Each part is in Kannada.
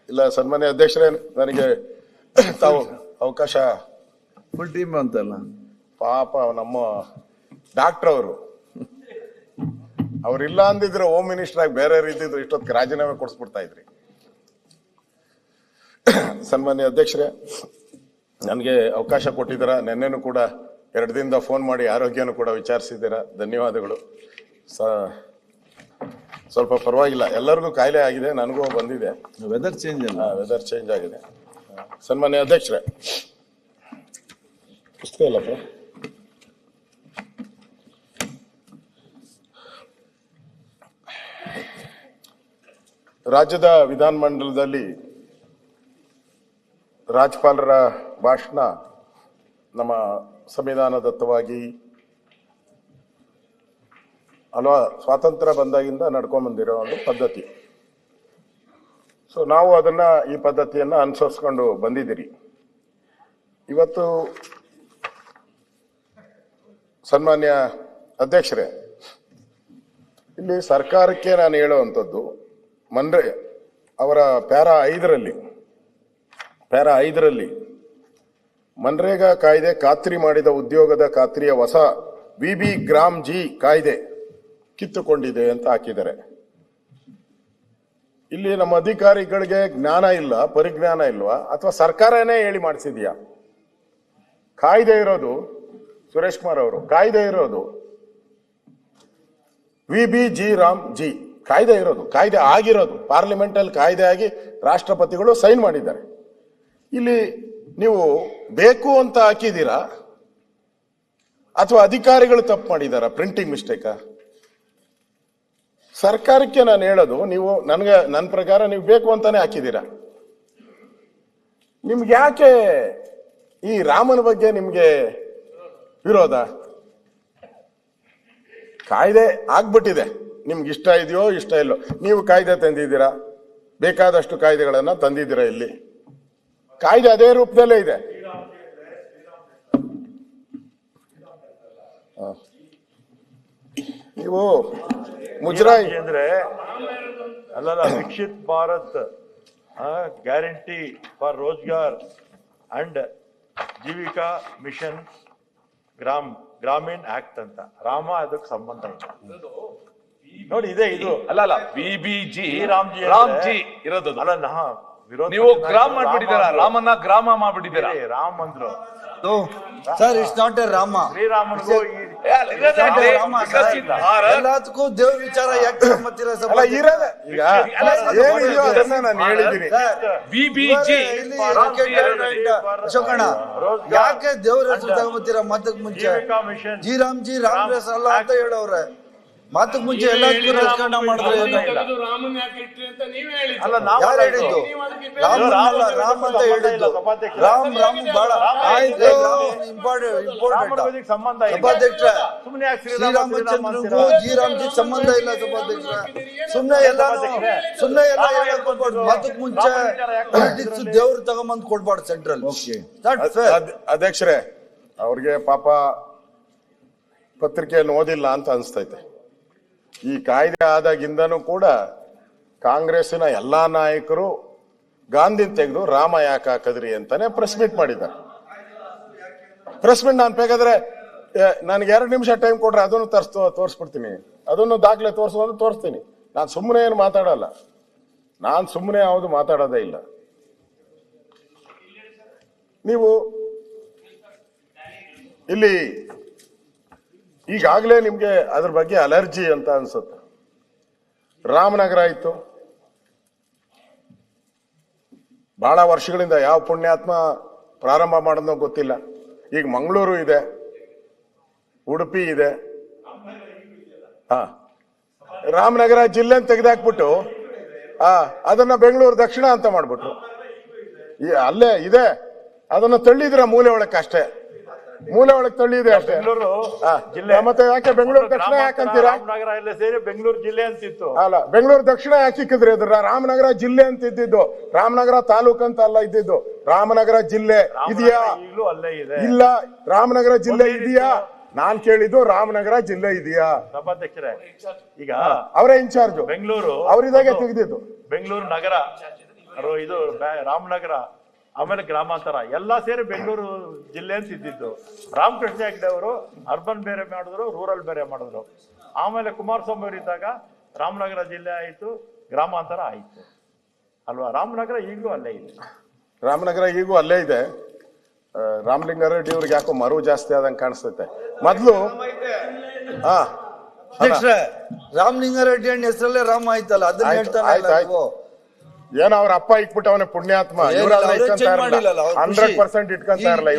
ಇಲ್ಲ ಸನ್ಮಾನ್ಯ ಅಧ್ಯಕ್ಷರೇ, ನನಗೆ ತಾವು ಅವಕಾಶ. ಫುಲ್ ಟೀಮ್ ಅಂತಲ್ಲ, ಪಾಪ ನಮ್ಮ ಡಾಕ್ಟರ್ ಅವ್ರಿಲ್ಲ ಅಂದಿದ್ರೆ ಹೋಮ್ ಮಿನಿಸ್ಟರ್ ಆಗಿ ಬೇರೆ ರೀತಿದ್ರು ಇಷ್ಟೊತ್ತಿಗೆ ರಾಜೀನಾಮೆ ಕೊಡಿಸ್ಬಿಡ್ತಾ ಇದ್ರಿ. ಸನ್ಮಾನ್ಯ ಅಧ್ಯಕ್ಷರೇ, ನನಗೆ ಅವಕಾಶ ಕೊಟ್ಟಿದ್ದೀರಾ. ನೆನ್ನೆನೂ ಕೂಡ 2 ದಿನದಿಂದ ಫೋನ್ ಮಾಡಿ ಆರೋಗ್ಯನೂ ಕೂಡ ವಿಚಾರಿಸಿದ್ದೀರಾ, ಧನ್ಯವಾದಗಳು. ಸ್ವಲ್ಪ ಪರವಾಗಿಲ್ಲ, ಎಲ್ಲರಿಗೂ ಕಾಯಿಲೆ ಆಗಿದೆ, ನನಗೂ ಬಂದಿದೆ. ವೆದರ್ ಚೇಂಜ್ ಅಲ್ಲ, ವೆದರ್ ಚೇಂಜ್ ಆಗಿದೆ. ಸನ್ಮಾನ್ಯ ಅಧ್ಯಕ್ಷರೇ, ಪುಸ್ತಕ ಇಲ್ಲಪ್ಪ. ರಾಜ್ಯದ ವಿಧಾನಮಂಡಲದಲ್ಲಿ ರಾಜ್ಯಪಾಲರ ಭಾಷಣ ನಮ್ಮ ಸಂವಿಧಾನದತ್ತವಾಗಿ ಅಲ್ವಾ ಸ್ವಾತಂತ್ರ್ಯ ಬಂದಾಗಿಂದ ನಡ್ಕೊಂಡ್ ಬಂದಿರೋ ಒಂದು ಪದ್ಧತಿ. ಸೊ ನಾವು ಅದನ್ನ ಈ ಪದ್ಧತಿಯನ್ನ ಅನುಸರಿಸ್ಕೊಂಡು ಬಂದಿದ್ದೀರಿ. ಇವತ್ತು ಸನ್ಮಾನ್ಯ ಅಧ್ಯಕ್ಷರೇ, ಇಲ್ಲಿ ಸರ್ಕಾರಕ್ಕೆ ನಾನು ಹೇಳುವಂಥದ್ದು, ಅವರ ಪ್ಯಾರಾ 5ರಲ್ಲಿ ಮನ್ರೇಗಾ ಕಾಯ್ದೆ ಖಾತ್ರಿ ಮಾಡಿದ ಉದ್ಯೋಗದ ಖಾತ್ರಿಯ ಹೊಸ ವಿಬಿ ಗ್ರಾಮ್ ಜಿ ಕಾಯ್ದೆ ಕಿತ್ತುಕೊಂಡಿದೆ ಅಂತ ಹಾಕಿದ್ದಾರೆ. ಇಲ್ಲಿ ನಮ್ಮ ಅಧಿಕಾರಿಗಳಿಗೆ ಜ್ಞಾನ ಇಲ್ಲ, ಪರಿಜ್ಞಾನ ಇಲ್ವಾ, ಅಥವಾ ಸರ್ಕಾರನೇ ಹೇಳಿ ಮಾಡಿಸಿದ್ಯಾ? ಕಾಯ್ದೆ ಇರೋದು ಸುರೇಶ್ ಕುಮಾರ್ ಅವರು, ಕಾಯ್ದೆ ಇರೋದು ವಿಬಿ ಜಿ ರಾಮ್ ಜಿ ಕಾಯ್ದೆ ಇರೋದು, ಕಾಯ್ದೆ ಆಗಿರೋದು ಪಾರ್ಲಿಮೆಂಟ್ ಅಲ್ಲಿ ಕಾಯ್ದೆ ಆಗಿ ರಾಷ್ಟ್ರಪತಿಗಳು ಸೈನ್ ಮಾಡಿದ್ದಾರೆ. ಇಲ್ಲಿ ನೀವು ಬೇಕು ಅಂತ ಹಾಕಿದ್ದೀರಾ ಅಥವಾ ಅಧಿಕಾರಿಗಳು ತಪ್ಪು ಮಾಡಿದಾರ, ಪ್ರಿಂಟಿಂಗ್ ಮಿಸ್ಟೇಕಾ? ಸರ್ಕಾರಕ್ಕೆ ನಾನು ಹೇಳೋದು, ನೀವು ನನ್ನ ಪ್ರಕಾರ ನೀವು ಬೇಕು ಅಂತಾನೆ ಹಾಕಿದ್ದೀರಾ. ನಿಮ್ಗೆ ಯಾಕೆ ಈ ರಾಮನ ಬಗ್ಗೆ ನಿಮ್ಗೆ ವಿರೋಧ? ಕಾಯ್ದೆ ಆಗ್ಬಿಟ್ಟಿದೆ, ನಿಮ್ಗೆ ಇಷ್ಟ ಇದೆಯೋ ಇಷ್ಟ ಇಲ್ಲೋ, ನೀವು ಕಾಯ್ದೆ ತಂದಿದ್ದೀರಾ, ಬೇಕಾದಷ್ಟು ಕಾಯ್ದೆಗಳನ್ನ ತಂದಿದ್ದೀರಾ. ಇಲ್ಲಿ ಕಾಯ್ದೆ ಅದೇ ರೂಪದಲ್ಲೇ ಇದೆ. ನೀವು ಮುಜರಾಯಿ ಅಂದ್ರೆ ಅಲ್ಲಲ್ಲ, Viksit Bharat guarantee for Rozgar and Jeevika mission Gramin act ಅಂತ, ರಾಮ ಅದಕ್ಕೆ ಸಂಬಂಧ ಇಲ್ಲ ನೋಡಿ. ಇದೆ ಇದು ಅಲ್ಲ ಬಿಬಿಜಿ ರಾಮ್ಜಿ ಇರೋದು ಅಲ್ಲ. ನೀವು ಗ್ರಾಮ ಮಾಡ್ಬಿಟ್ಟಿದ್ದೀರಾ, ರಾಮನ್ನ ಗ್ರಾಮ ಮಾಡ್ಬಿಟ್ಟಿದ್ದೀರಾ. ರಾಮ್ ಅಂದ್ರು sir, it's not a Rama. ಶ್ರೀರಾಮನಿಗೂ ಎಲ್ಲದಕ್ಕೂ ದೇವ್ರ ವಿಚಾರ ಯಾಕೆ ಮತ್ತಿರ ನಾನು ಹೇಳಿದ್ದೀನಿ. ಬಿಬಿಜಿ ಅಶೋಕಣ್ಣ, ಯಾಕೆ ದೇವ್ರ ಹೆಸರು ತಗೊಂಬತ್ತೀರ? ಮತ್ತಕ್ ಮುಂಚೆ G Ram G Ram race ಅಲ್ಲ ಅಂತ ಹೇಳವ್ರೆ. ಮಾತಕ್ ಮುಂಚೆ ಎಲ್ಲದಕ್ಕೂ ರಾಜಕಾರಣ ಮಾಡಿದ್ರೆ ಯಾರು ಹೇಳಿದ್ದು? ರಾಮ್ ಅಂತ ಹೇಳಿದ್ದು. ರಾಮ್ ಬಹಳ ಇಂಪಾರ್ಟೆಂಟ್ ಸಭಾಧ್ಯಕ್ಷ. ಶ್ರೀರಾಮಚಂದ್ರಗೂ ಜಿ ರಾಮ್ಜಿ ಸಂಬಂಧ ಇಲ್ಲ ಸಭಾಧ್ಯಕ್ಷ. ಸುಮ್ನೆ ಎಲ್ಲ ಹೇಳಕ್ ಹೋಗ್ಬಾರ್ದು. ಮಾತಕ್ ಮುಂಚೆ ಪಾಲಿಟಿಕ್ಸ್ ದೇವ್ರು ತಗೊಂಬಂದ್ ಕೊಡ್ಬಾರ್ದು ಸೆಂಟ್ರಲ್. ಅಧ್ಯಕ್ಷರೇ, ಅವ್ರಿಗೆ ಪಾಪ ಪತ್ರಿಕೆಯನ್ನು ಓದಿಲ್ಲ ಅಂತ ಅನ್ಸ್ತೈತೆ. ಈ ಕಾಯ್ದೆ ಆದಾಗಿಂದನೂ ಕೂಡ ಕಾಂಗ್ರೆಸ್ಸಿನ ಎಲ್ಲಾ ನಾಯಕರು ಗಾಂಧಿನ ತೆಗೆದು ರಾಮ ಯಾಕೆ ಹಾಕದ್ರಿ ಅಂತಾನೆ ಪ್ರೆಸ್ ಮೀಟ್ ಮಾಡಿದ್ದಾರೆ. ಪ್ರೆಸ್ ಮೀಟ್ ನಾನು ಬೇಕಾದ್ರೆ ನನಗೆ 2 ನಿಮಿಷ ಟೈಮ್ ಕೊಟ್ರೆ ಅದನ್ನು ತೋರಿಸ್ಬಿಡ್ತೀನಿ, ಅದನ್ನು ದಾಖಲೆ ತೋರಿಸೋದು ತೋರಿಸ್ತೀನಿ. ನಾನು ಸುಮ್ಮನೆ ಏನು ಮಾತಾಡಲ್ಲ, ನಾನು ಸುಮ್ಮನೆ ಯಾವುದು ಮಾತಾಡೋದೇ ಇಲ್ಲ. ನೀವು ಇಲ್ಲಿ ಈಗಾಗಲೇ ನಿಮ್ಗೆ ಅದ್ರ ಬಗ್ಗೆ ಅಲರ್ಜಿ ಅಂತ ಅನ್ಸುತ್ತೆ. ರಾಮನಗರ ಇತ್ತು ಬಹಳ ವರ್ಷಗಳಿಂದ, ಯಾವ ಪುಣ್ಯಾತ್ಮ ಪ್ರಾರಂಭ ಮಾಡೋದೋ ಗೊತ್ತಿಲ್ಲ. ಈಗ ಮಂಗಳೂರು ಇದೆ, ಉಡುಪಿ ಇದೆ. ರಾಮನಗರ ಜಿಲ್ಲೆ ಅಂತ ತೆಗೆದಾಕ್ಬಿಟ್ಟು ಅದನ್ನ ಬೆಂಗಳೂರು ದಕ್ಷಿಣ ಅಂತ ಮಾಡ್ಬಿಟ್ರು. ಅಲ್ಲೇ ಇದೆ, ಅದನ್ನ ತಳ್ಳಿದ್ರ ಮೂಲೆ ಒಳಕ್ಕೆ ಅಷ್ಟೇ, ಮೂಲೆ ಒಳಗೆ ತಳ್ಳಿದೆ ಅಷ್ಟೇ. ಬೆಂಗಳೂರು ಜಿಲ್ಲೆ ಮತ್ತೆ ಯಾಕೆ ಬೆಂಗಳೂರು ದಕ್ಷಿಣ ಯಾಕಂತೀರಾ? ರಾಮನಗರ ಎಲ್ಲ ಸೇರಿ ಬೆಂಗಳೂರು ಜಿಲ್ಲೆ ಅಂತಿತ್ತು. ಅಲ್ಲ, ಬೆಂಗಳೂರು ದಕ್ಷಿಣ ಯಾಕೆ ಸಿಕ್ಕಿದ್ರಿ? ಅದ್ರ ರಾಮನಗರ ಜಿಲ್ಲೆ ಅಂತ ಇದ್ದಿದ್ದು, ರಾಮನಗರ ತಾಲೂಕ್ ಅಂತ ಅಲ್ಲ ಇದ್ದಿದ್ದು. ರಾಮನಗರ ಜಿಲ್ಲೆ ಇದೆಯಾ? ಈಗಲೂ ಅಲ್ಲೇ ಇದೆ. ಇಲ್ಲ, ರಾಮನಗರ ಜಿಲ್ಲೆ ಇದೆಯಾ? ನಾನ್ ಕೇಳಿದ್ದು ರಾಮನಗರ ಜಿಲ್ಲೆ ಇದೆಯಾ? ಸಭಾಧ್ಯಕ್ಷರೇ, ಈಗ ಅವರೇ ಇನ್ಚಾರ್ಜ್, ಬೆಂಗಳೂರು ಅವರಿದಾಗೆ ತೆಗೆದಿದ್ದು. ಬೆಂಗಳೂರು ನಗರ ಇದು ರಾಮನಗರ, ಆಮೇಲೆ ಗ್ರಾಮಾಂತರ ಎಲ್ಲ ಸೇರಿ ಬೆಂಗಳೂರು ಜಿಲ್ಲೆ ಅಂತ ಇದ್ದಿದ್ದು. ರಾಮಕೃಷ್ಣ ಹೆಗಡೆ ಅವರು ಅರ್ಬನ್ ಬೇರೆ ಮಾಡಿದ್ರು, ರೂರಲ್ ಬೇರೆ ಮಾಡಿದ್ರು. ಆಮೇಲೆ ಕುಮಾರಸ್ವಾಮಿ ಅವರು ಇದ್ದಾಗ ರಾಮನಗರ ಜಿಲ್ಲೆ ಆಯಿತು, ಗ್ರಾಮಾಂತರ ಆಯಿತು ಅಲ್ವಾ. ರಾಮನಗರ ಈಗಲೂ ಅಲ್ಲೇ ಇದೆ. ರಾಮನಗರ ಈಗೂ ಅಲ್ಲೇ ಇದೆ. ರಾಮಲಿಂಗಾರೆಡ್ಡಿ ಅವ್ರಿಗೆ ಯಾಕೋ ಮರು ಜಾಸ್ತಿ ಆದಂಗೆ ಕಾಣಿಸ್ತೈತೆ. ಮೊದ್ಲು ಅಧ್ಯಕ್ಷರೇ, ರಾಮಲಿಂಗಾರೆಡ್ಡಿ ಅಣ್ಣ ಹೆಸರಲ್ಲೇ ರಾಮ ಆಯ್ತಲ್ಲ, ಅದನ್ನ ಹೇಳ್ತಾನೆ. ಏನೋ ಅವ್ರ ಅಪ್ಪ ಇಟ್ಬಿಟ್ಟವನೇ ಪುಣ್ಯಾತ್ಮ. ಇವರಾದ್ರೆ 100% ಇಟ್ಕೊಂತ ಇರಲ್ಲ.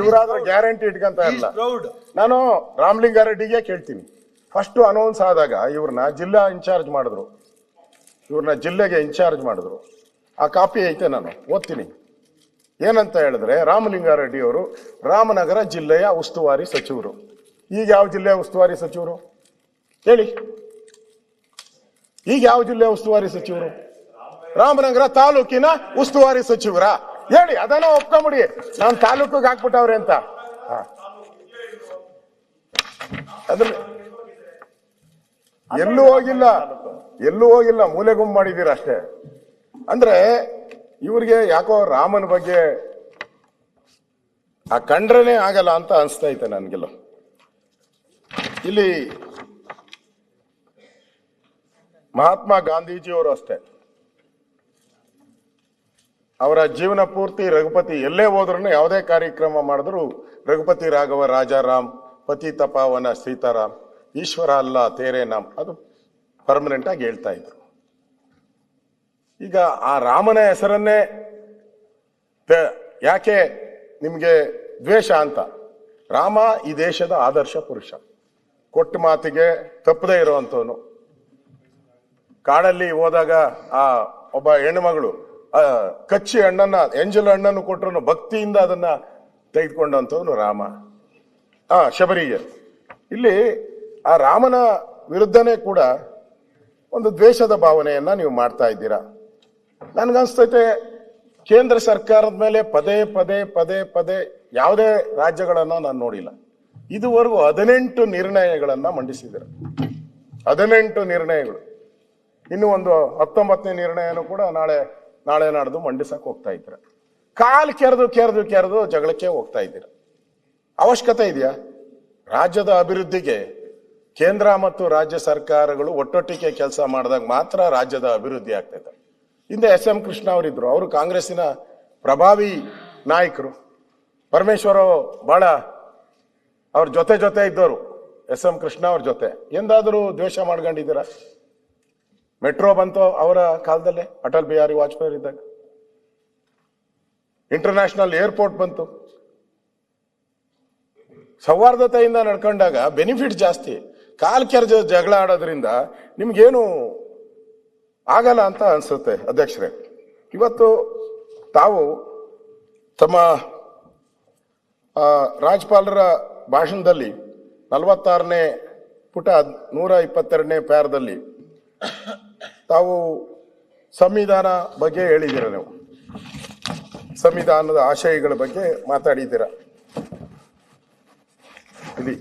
ಇವರಾದ್ರೆ ಗ್ಯಾರಂಟಿ ಇಟ್ಕೊಂತ ಇರಲ್ಲ. ನಾನು ರಾಮಲಿಂಗಾರೆಡ್ಡಿಗೆ ಕೇಳ್ತೀನಿ, ಫಸ್ಟ್ ಅನೌನ್ಸ್ ಆದಾಗ ಇವ್ರನ್ನ ಜಿಲ್ಲಾ ಇನ್ಚಾರ್ಜ್ ಮಾಡಿದ್ರು, ಇವ್ರನ್ನ ಜಿಲ್ಲೆಗೆ ಇನ್ಚಾರ್ಜ್ ಮಾಡಿದ್ರು. ಆ ಕಾಪಿ ಐತೆ, ನಾನು ಓದ್ತೀನಿ. ಏನಂತ ಹೇಳಿದ್ರೆ, ರಾಮಲಿಂಗಾರೆಡ್ಡಿ ಅವರು ರಾಮನಗರ ಜಿಲ್ಲೆಯ ಉಸ್ತುವಾರಿ ಸಚಿವರು. ಈಗ ಯಾವ ಜಿಲ್ಲೆಯ ಉಸ್ತುವಾರಿ ಸಚಿವರು ಹೇಳಿ? ಈಗ ಯಾವ ಜಿಲ್ಲೆಯ ಉಸ್ತುವಾರಿ ಸಚಿವರು? ರಾಮನಗರ ತಾಲೂಕಿನ ಉಸ್ತುವಾರಿ ಸಚಿವರ ಹೇಳಿ, ಅದನ್ನ ಒಪ್ಕೊಂಬಿಡಿ. ನಾನು ತಾಲೂಕಿಗೆ ಹಾಕ್ಬಿಟ್ಟವ್ರೆ ಅಂತ. ಅದ್ರ ಎಲ್ಲೂ ಹೋಗಿಲ್ಲ, ಮೂಲೆಗುಂಬು ಮಾಡಿದೀರ ಅಷ್ಟೇ. ಅಂದ್ರೆ ಇವ್ರಿಗೆ ಯಾಕೋ ರಾಮನ ಬಗ್ಗೆ ಆ ಕಂಡ್ರನೇ ಆಗಲ್ಲ ಅಂತ ಅನ್ಸ್ತಾ ಐತೆ ನನ್ಗೆಲ್ಲ. ಇಲ್ಲಿ ಮಹಾತ್ಮ ಗಾಂಧೀಜಿಯವರು ಅಷ್ಟೇ, ಅವರ ಜೀವನ ಪೂರ್ತಿ ರಘುಪತಿ, ಎಲ್ಲೇ ಹೋದ್ರೂ ಯಾವುದೇ ಕಾರ್ಯಕ್ರಮ ಮಾಡಿದ್ರು ರಘುಪತಿ ರಾಘವ ರಾಜಾರಾಮ್, ಪತಿತ ಪಾವನ ಸೀತಾರಾಮ್, ಈಶ್ವರ ಅಲ್ಲ ತೇರೆ ನಾಮ್, ಅದು ಪರ್ಮನೆಂಟ್ ಆಗಿ ಹೇಳ್ತಾ ಇದ್ರು. ಈಗ ಆ ರಾಮನ ಹೆಸರನ್ನೇ ಯಾಕೆ ನಿಮ್ಗೆ ದ್ವೇಷ ಅಂತ? ರಾಮ ಈ ದೇಶದ ಆದರ್ಶ ಪುರುಷ, ಕೊಟ್ಟ ಮಾತಿಗೆ ತಪ್ಪದೇ ಇರುವಂತವನು. ಕಾಡಲ್ಲಿ ಹೋದಾಗ ಆ ಒಬ್ಬ ಹೆಣ್ಣುಮಗಳು ಕಚ್ಚಿ ಹಣ್ಣನ್ನ, ಎಂಜಲು ಹಣ್ಣನ್ನು ಕೊಟ್ಟರು ಭಕ್ತಿಯಿಂದ ಅದನ್ನ ತೆಗೆದುಕೊಂಡಂತವನು ರಾಮ. ಶಬರಿಗೆ. ಇಲ್ಲಿ ಆ ರಾಮನ ವಿರುದ್ಧನೇ ಕೂಡ ಒಂದು ದ್ವೇಷದ ಭಾವನೆಯನ್ನ ನೀವು ಮಾಡ್ತಾ ಇದ್ದೀರಾ. ನನ್ಗನ್ಸ್ತೈತೆ ಕೇಂದ್ರ ಸರ್ಕಾರದ ಮೇಲೆ ಪದೇ ಪದೇ ಪದೇ ಪದೇ ಯಾವುದೇ ರಾಜ್ಯಗಳನ್ನ ನಾನು ನೋಡಿಲ್ಲ. ಇದುವರೆಗೂ 18 ನಿರ್ಣಯಗಳನ್ನ ಮಂಡಿಸಿದ್ದಾರೆ. 18 ನಿರ್ಣಯಗಳು. ಇನ್ನು ಒಂದು 19ನೇ ನಿರ್ಣಯನೂ ಕೂಡ ನಾಳೆ ನಾಡ್ದು ಮಂಡಿಸಕ್ ಹೋಗ್ತಾ ಇದ್ದೀರ. ಕಾಲ್ ಕೆರೆದು ಜಗಳಕ್ಕೆ ಹೋಗ್ತಾ ಇದ್ದೀರ. ಅವಶ್ಯಕತೆ ಇದೆಯಾ? ರಾಜ್ಯದ ಅಭಿವೃದ್ಧಿಗೆ ಕೇಂದ್ರ ಮತ್ತು ರಾಜ್ಯ ಸರ್ಕಾರಗಳು ಒಟ್ಟೊಟ್ಟಿಗೆ ಕೆಲಸ ಮಾಡಿದಾಗ ಮಾತ್ರ ರಾಜ್ಯದ ಅಭಿವೃದ್ಧಿ ಆಗ್ತೈತೆ. ಹಿಂದೆ SM ಕೃಷ್ಣ ಅವರಿದ್ರು, ಅವರು ಕಾಂಗ್ರೆಸ್ಸಿನ ಪ್ರಭಾವಿ ನಾಯಕರು. ಪರಮೇಶ್ವರ ಬಹಳ ಅವ್ರ ಜೊತೆ ಇದ್ದವರು. SM ಕೃಷ್ಣ ಅವ್ರ ಜೊತೆ ಎಂದಾದರೂ ದ್ವೇಷ ಮಾಡ್ಕೊಂಡಿದ್ದೀರಾ? ಮೆಟ್ರೋ ಬಂತು ಅವರ ಕಾಲದಲ್ಲೇ, ಅಟಲ್ ಬಿಹಾರಿ ವಾಜಪೇಯಿ ಇದ್ದಾಗ. ಇಂಟರ್ನ್ಯಾಷನಲ್ ಏರ್ಪೋರ್ಟ್ ಬಂತು. ಸೌಹಾರ್ದತೆಯಿಂದ ನಡ್ಕೊಂಡಾಗ ಬೆನಿಫಿಟ್ ಜಾಸ್ತಿ. ಕೆರೆದು ಜಗಳ ಆಡೋದ್ರಿಂದ ನಿಮ್ಗೇನು ಆಗಲ್ಲ ಅಂತ ಅನ್ಸುತ್ತೆ. ಅಧ್ಯಕ್ಷರೇ, ಇವತ್ತು ತಾವು ತಮ್ಮ ರಾಜ್ಯಪಾಲರ ಭಾಷಣದಲ್ಲಿ 46ನೇ ಪುಟ 122ನೇ ಪ್ಯಾರದಲ್ಲಿ ತಾವು ಸಂವಿಧಾನ ಬಗ್ಗೆ ಹೇಳಿದ್ದೀರ. ನೀವು ಸಂವಿಧಾನದ ಆಶಯಗಳ ಬಗ್ಗೆ ಮಾತಾಡಿದ್ದೀರ. ಇಲ್ಲಿ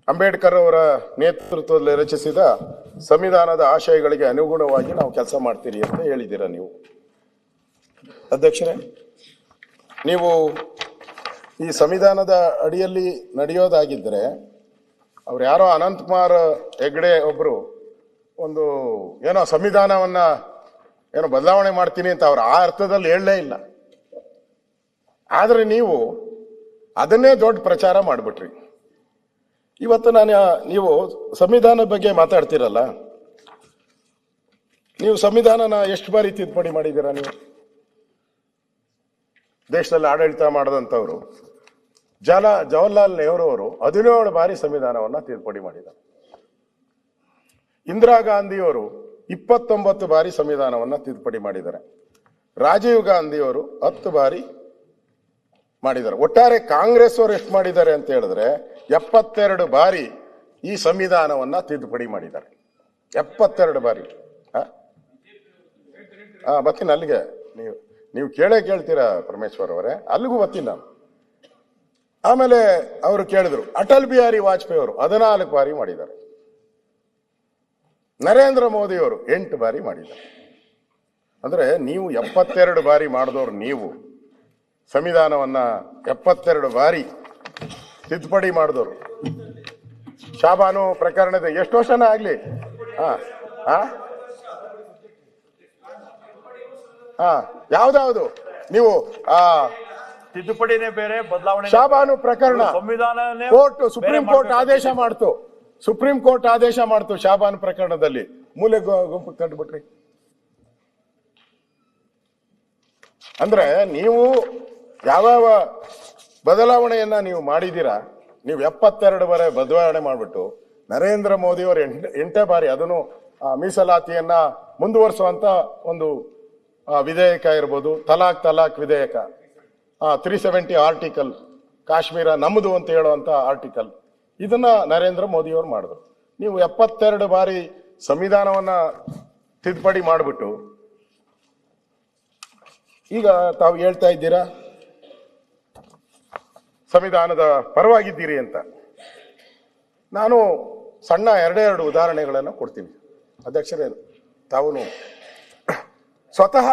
ಅಂಬೇಡ್ಕರ್ ಅವರ ನೇತೃತ್ವದಲ್ಲಿ ರಚಿಸಿದ ಸಂವಿಧಾನದ ಆಶಯಗಳಿಗೆ ಅನುಗುಣವಾಗಿ ನಾವು ಕೆಲಸ ಮಾಡ್ತೀರಿ ಅಂತ ಹೇಳಿದ್ದೀರ ನೀವು. ಅಧ್ಯಕ್ಷರೇ, ನೀವು ಈ ಸಂವಿಧಾನದ ಅಡಿಯಲ್ಲಿ ನಡೆಯೋದಾಗಿದ್ದರೆ, ಅವ್ರು ಯಾರೋ ಅನಂತಕುಮಾರ್ ಹೆಗಡೆ ಒಬ್ರು ಒಂದು ಏನೋ ಸಂವಿಧಾನವನ್ನ ಏನೋ ಬದಲಾವಣೆ ಮಾಡ್ತೀನಿ ಅಂತ ಅವ್ರು ಆ ಅರ್ಥದಲ್ಲಿ ಹೇಳಲೇ ಇಲ್ಲ. ಆದ್ರೆ ನೀವು ಅದನ್ನೇ ದೊಡ್ಡ ಪ್ರಚಾರ ಮಾಡಿಬಿಟ್ರಿ. ಇವತ್ತು ನೀವು ಸಂವಿಧಾನದ ಬಗ್ಗೆ ಮಾತಾಡ್ತೀರಲ್ಲ, ನೀವು ಸಂವಿಧಾನನ ಎಷ್ಟು ಬಾರಿ ತಿದ್ದುಪಡಿ ಮಾಡಿದ್ದೀರಾ? ನೀವು ದೇಶದಲ್ಲಿ ಆಡಳಿತ ಮಾಡದಂಥವ್ರು ಜವಾಹರ್ಲಾಲ್ ನೆಹರು ಅವರು 17 ಬಾರಿ ಸಂವಿಧಾನವನ್ನ ತಿದ್ದುಪಡಿ ಮಾಡಿದ್ದಾರೆ. ಇಂದಿರಾ ಗಾಂಧಿಯವರು 29 ಬಾರಿ ಸಂವಿಧಾನವನ್ನ ತಿದ್ದುಪಡಿ ಮಾಡಿದ್ದಾರೆ. ರಾಜೀವ್ ಗಾಂಧಿಯವರು 10 ಬಾರಿ ಮಾಡಿದ್ದಾರೆ. ಒಟ್ಟಾರೆ ಕಾಂಗ್ರೆಸ್ ಅವರು ಎಷ್ಟು ಮಾಡಿದ್ದಾರೆ ಅಂತ ಹೇಳಿದ್ರೆ 72 ಬಾರಿ ಈ ಸಂವಿಧಾನವನ್ನ ತಿದ್ದುಪಡಿ ಮಾಡಿದ್ದಾರೆ. 72 ಬಾರಿ. ಬರ್ತೀನಿ ಅಲ್ಲಿಗೆ. ನೀವು ಕೇಳ್ತೀರಾ ಪರಮೇಶ್ವರ್ ಅವರೇ, ಅಲ್ಲಿಗೂ ಬರ್ತೀನಿ ನಾನು. ಆಮೇಲೆ ಅವರು ಕೇಳಿದ್ರು, ಅಟಲ್ ಬಿಹಾರಿ ವಾಜಪೇಯಿ ಅವರು 14 ಬಾರಿ ಮಾಡಿದ್ದಾರೆ. ನರೇಂದ್ರ ಮೋದಿ ಅವರು 8 ಬಾರಿ ಮಾಡಿದ್ದಾರೆ. ಅಂದ್ರೆ ನೀವು 72 ಬಾರಿ ಮಾಡಿದವ್ರು ನೀವು, ಸಂವಿಧಾನವನ್ನ 72 ಬಾರಿ ತಿದ್ದುಪಡಿ ಮಾಡಿದವರು. ಶಾಬಾನು ಪ್ರಕರಣದ ಎಷ್ಟು ವರ್ಷನ ಆಗ್ಲಿ, ಯಾವ್ದಾವ್ದು ನೀವು ತಿದ್ದುಪಡಿನೇ ಬೇರೆ, ಬದಲಾವಣೆ. ಶಾಬಾನು ಪ್ರಕರಣ ಸಂವಿಧಾನನೇ ಕೋರ್ಟ್, ಸುಪ್ರೀಂ ಕೋರ್ಟ್ ಆದೇಶ ಮಾಡ್ತು, ಸುಪ್ರೀಂ ಕೋರ್ಟ್ ಆದೇಶ ಮಾಡ್ತು ಶಾಬಾನು ಪ್ರಕರಣದಲ್ಲಿ ಮೂಲೆ ಗುಂಪು ಕಂಡುಬಿಟ್ರಿ. ಅಂದ್ರೆ ನೀವು ಯಾವ್ಯಾವ ಬದಲಾವಣೆಯನ್ನ ನೀವು ಮಾಡಿದ್ದೀರಾ, ನೀವು 72 ಬಾರಿ ಬದಲಾವಣೆ ಮಾಡ್ಬಿಟ್ಟು ನರೇಂದ್ರ ಮೋದಿ ಅವರು 8ನೇ ಬಾರಿ ಅದನ್ನು ಮೀಸಲಾತಿಯನ್ನ ಮುಂದುವರಿಸುವಂತ ಒಂದು ವಿಧೇಯಕ ಇರ್ಬೋದು, ತಲಾಕ್ ವಿಧೇಯಕ, 370 ಆರ್ಟಿಕಲ್, ಕಾಶ್ಮೀರ ನಮ್ಮದು ಅಂತ ಹೇಳುವಂತ ಆರ್ಟಿಕಲ್, ಇದನ್ನ ನರೇಂದ್ರ ಮೋದಿ ಅವರು ಮಾಡಿದ್ರು. ನೀವು 72 ಬಾರಿ ಸಂವಿಧಾನವನ್ನ ತಿದ್ದುಪಡಿ ಮಾಡಿಬಿಟ್ಟು ಈಗ ತಾವು ಹೇಳ್ತಾ ಇದ್ದೀರಾ ಸಂವಿಧಾನದ ಪರವಾಗಿದ್ದೀರಿ ಅಂತ. ನಾನು ಸಣ್ಣ ಎರಡೆರಡು ಉದಾಹರಣೆಗಳನ್ನು ಕೊಡ್ತೀನಿ ಅಧ್ಯಕ್ಷರೇ. ತಾವು ಸ್ವತಃ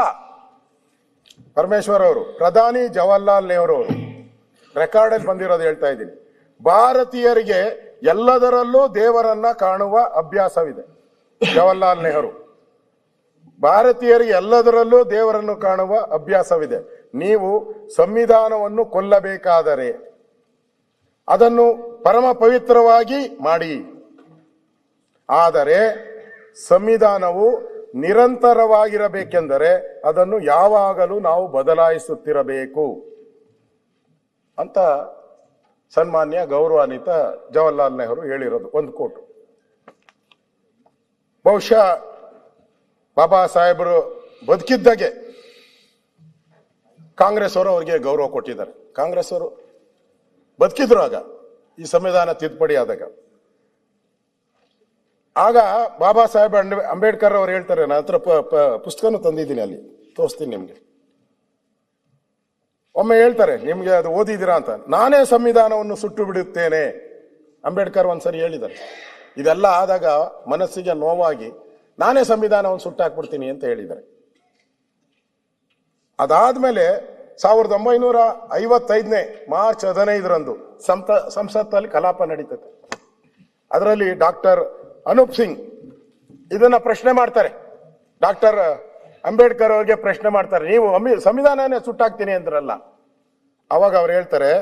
ಪರಮೇಶ್ವರ್ ಅವರು, ಪ್ರಧಾನಿ ಜವಾಹರ್ಲಾಲ್ ನೆಹರು ಅವರು ರೆಕಾರ್ಡಲ್ಲಿ ಬಂದಿರೋದು ಹೇಳ್ತಾ ಇದ್ದೀನಿ. ಭಾರತೀಯರಿಗೆ ಎಲ್ಲದರಲ್ಲೂ ದೇವರನ್ನ ಕಾಣುವ ಅಭ್ಯಾಸವಿದೆ. ಜವಾಹರ್ಲಾಲ್ ನೆಹರು, ಭಾರತೀಯರಿಗೆ ಎಲ್ಲದರಲ್ಲೂ ದೇವರನ್ನು ಕಾಣುವ ಅಭ್ಯಾಸವಿದೆ. ನೀವು ಸಂವಿಧಾನವನ್ನು ಕೊಲ್ಲಬೇಕಾದರೆ ಅದನ್ನು ಪರಮ ಪವಿತ್ರವಾಗಿ ಮಾಡಿ, ಆದರೆ ಸಂವಿಧಾನವು ನಿರಂತರವಾಗಿರಬೇಕೆಂದರೆ ಅದನ್ನು ಯಾವಾಗಲೂ ನಾವು ಬದಲಾಯಿಸುತ್ತಿರಬೇಕು ಅಂತ ಸನ್ಮಾನ್ಯ ಗೌರವಾನ್ವಿತ ಜವಾಹರ್ಲಾಲ್ ನೆಹರು ಹೇಳಿರೋದು ಒಂದು ಕೋಟು. ಬಹುಶಃ ಬಾಬಾ ಸಾಹೇಬರು ಬದುಕಿದ್ದಾಗೆ ಕಾಂಗ್ರೆಸ್ ಅವರು ಅವರಿಗೆ ಗೌರವ ಕೊಟ್ಟಿದ್ದಾರೆ. ಕಾಂಗ್ರೆಸ್ ಅವರು ಬದುಕಿದ್ರು ಆಗ, ಈ ಸಂವಿಧಾನ ತಿದ್ದುಪಡಿ ಆದಾಗ. ಆಗ ಬಾಬಾ ಸಾಹೇಬ್ ಅಂಬೇಡ್ಕರ್ ಅವರು ಹೇಳ್ತಾರೆ, ನನ್ನ ಹತ್ರ ಪುಸ್ತಕನೂ ತಂದಿದ್ದೀನಿ, ಅಲ್ಲಿ ತೋರಿಸ್ತೀನಿ ನಿಮ್ಗೆ. ಒಮ್ಮೆ ಹೇಳ್ತಾರೆ, ನಿಮ್ಗೆ ಅದು ಓದಿದ್ದೀರಾ ಅಂತ, ನಾನೇ ಸಂವಿಧಾನವನ್ನು ಸುಟ್ಟು ಬಿಡುತ್ತೇನೆ. ಅಂಬೇಡ್ಕರ್ ಒಂದ್ಸರಿ ಹೇಳಿದ್ದಾರೆ. ಇದೆಲ್ಲ ಆದಾಗ ಮನಸ್ಸಿಗೆ ನೋವಾಗಿ ನಾನೇ ಸಂವಿಧಾನವನ್ನು ಸುಟ್ಟಾಕ್ಬಿಡ್ತೀನಿ ಅಂತ ಹೇಳಿದ್ದಾರೆ. ಅದಾದ್ಮೇಲೆ 1955 ಮಾರ್ಚ್ 15ರಂದು ಸಂಸತ್ತಲ್ಲಿ ಕಲಾಪ ನಡೀತದೆ. ಅದರಲ್ಲಿ ಡಾಕ್ಟರ್ ಅನೂಪ್ ಸಿಂಗ್ ಇದನ್ನ ಪ್ರಶ್ನೆ ಮಾಡ್ತಾರೆ. ಡಾಕ್ಟರ್ ಅಂಬೇಡ್ಕರ್ ಅವರಿಗೆ ಪ್ರಶ್ನೆ ಮಾಡ್ತಾರೆ, ನೀವು ಸಂವಿಧಾನನೇ ಸುಟ್ಟಾಕ್ತೀನಿ ಅಂದ್ರಲ್ಲ. ಅವಾಗ ಅವ್ರು ಹೇಳ್ತಾರೆ,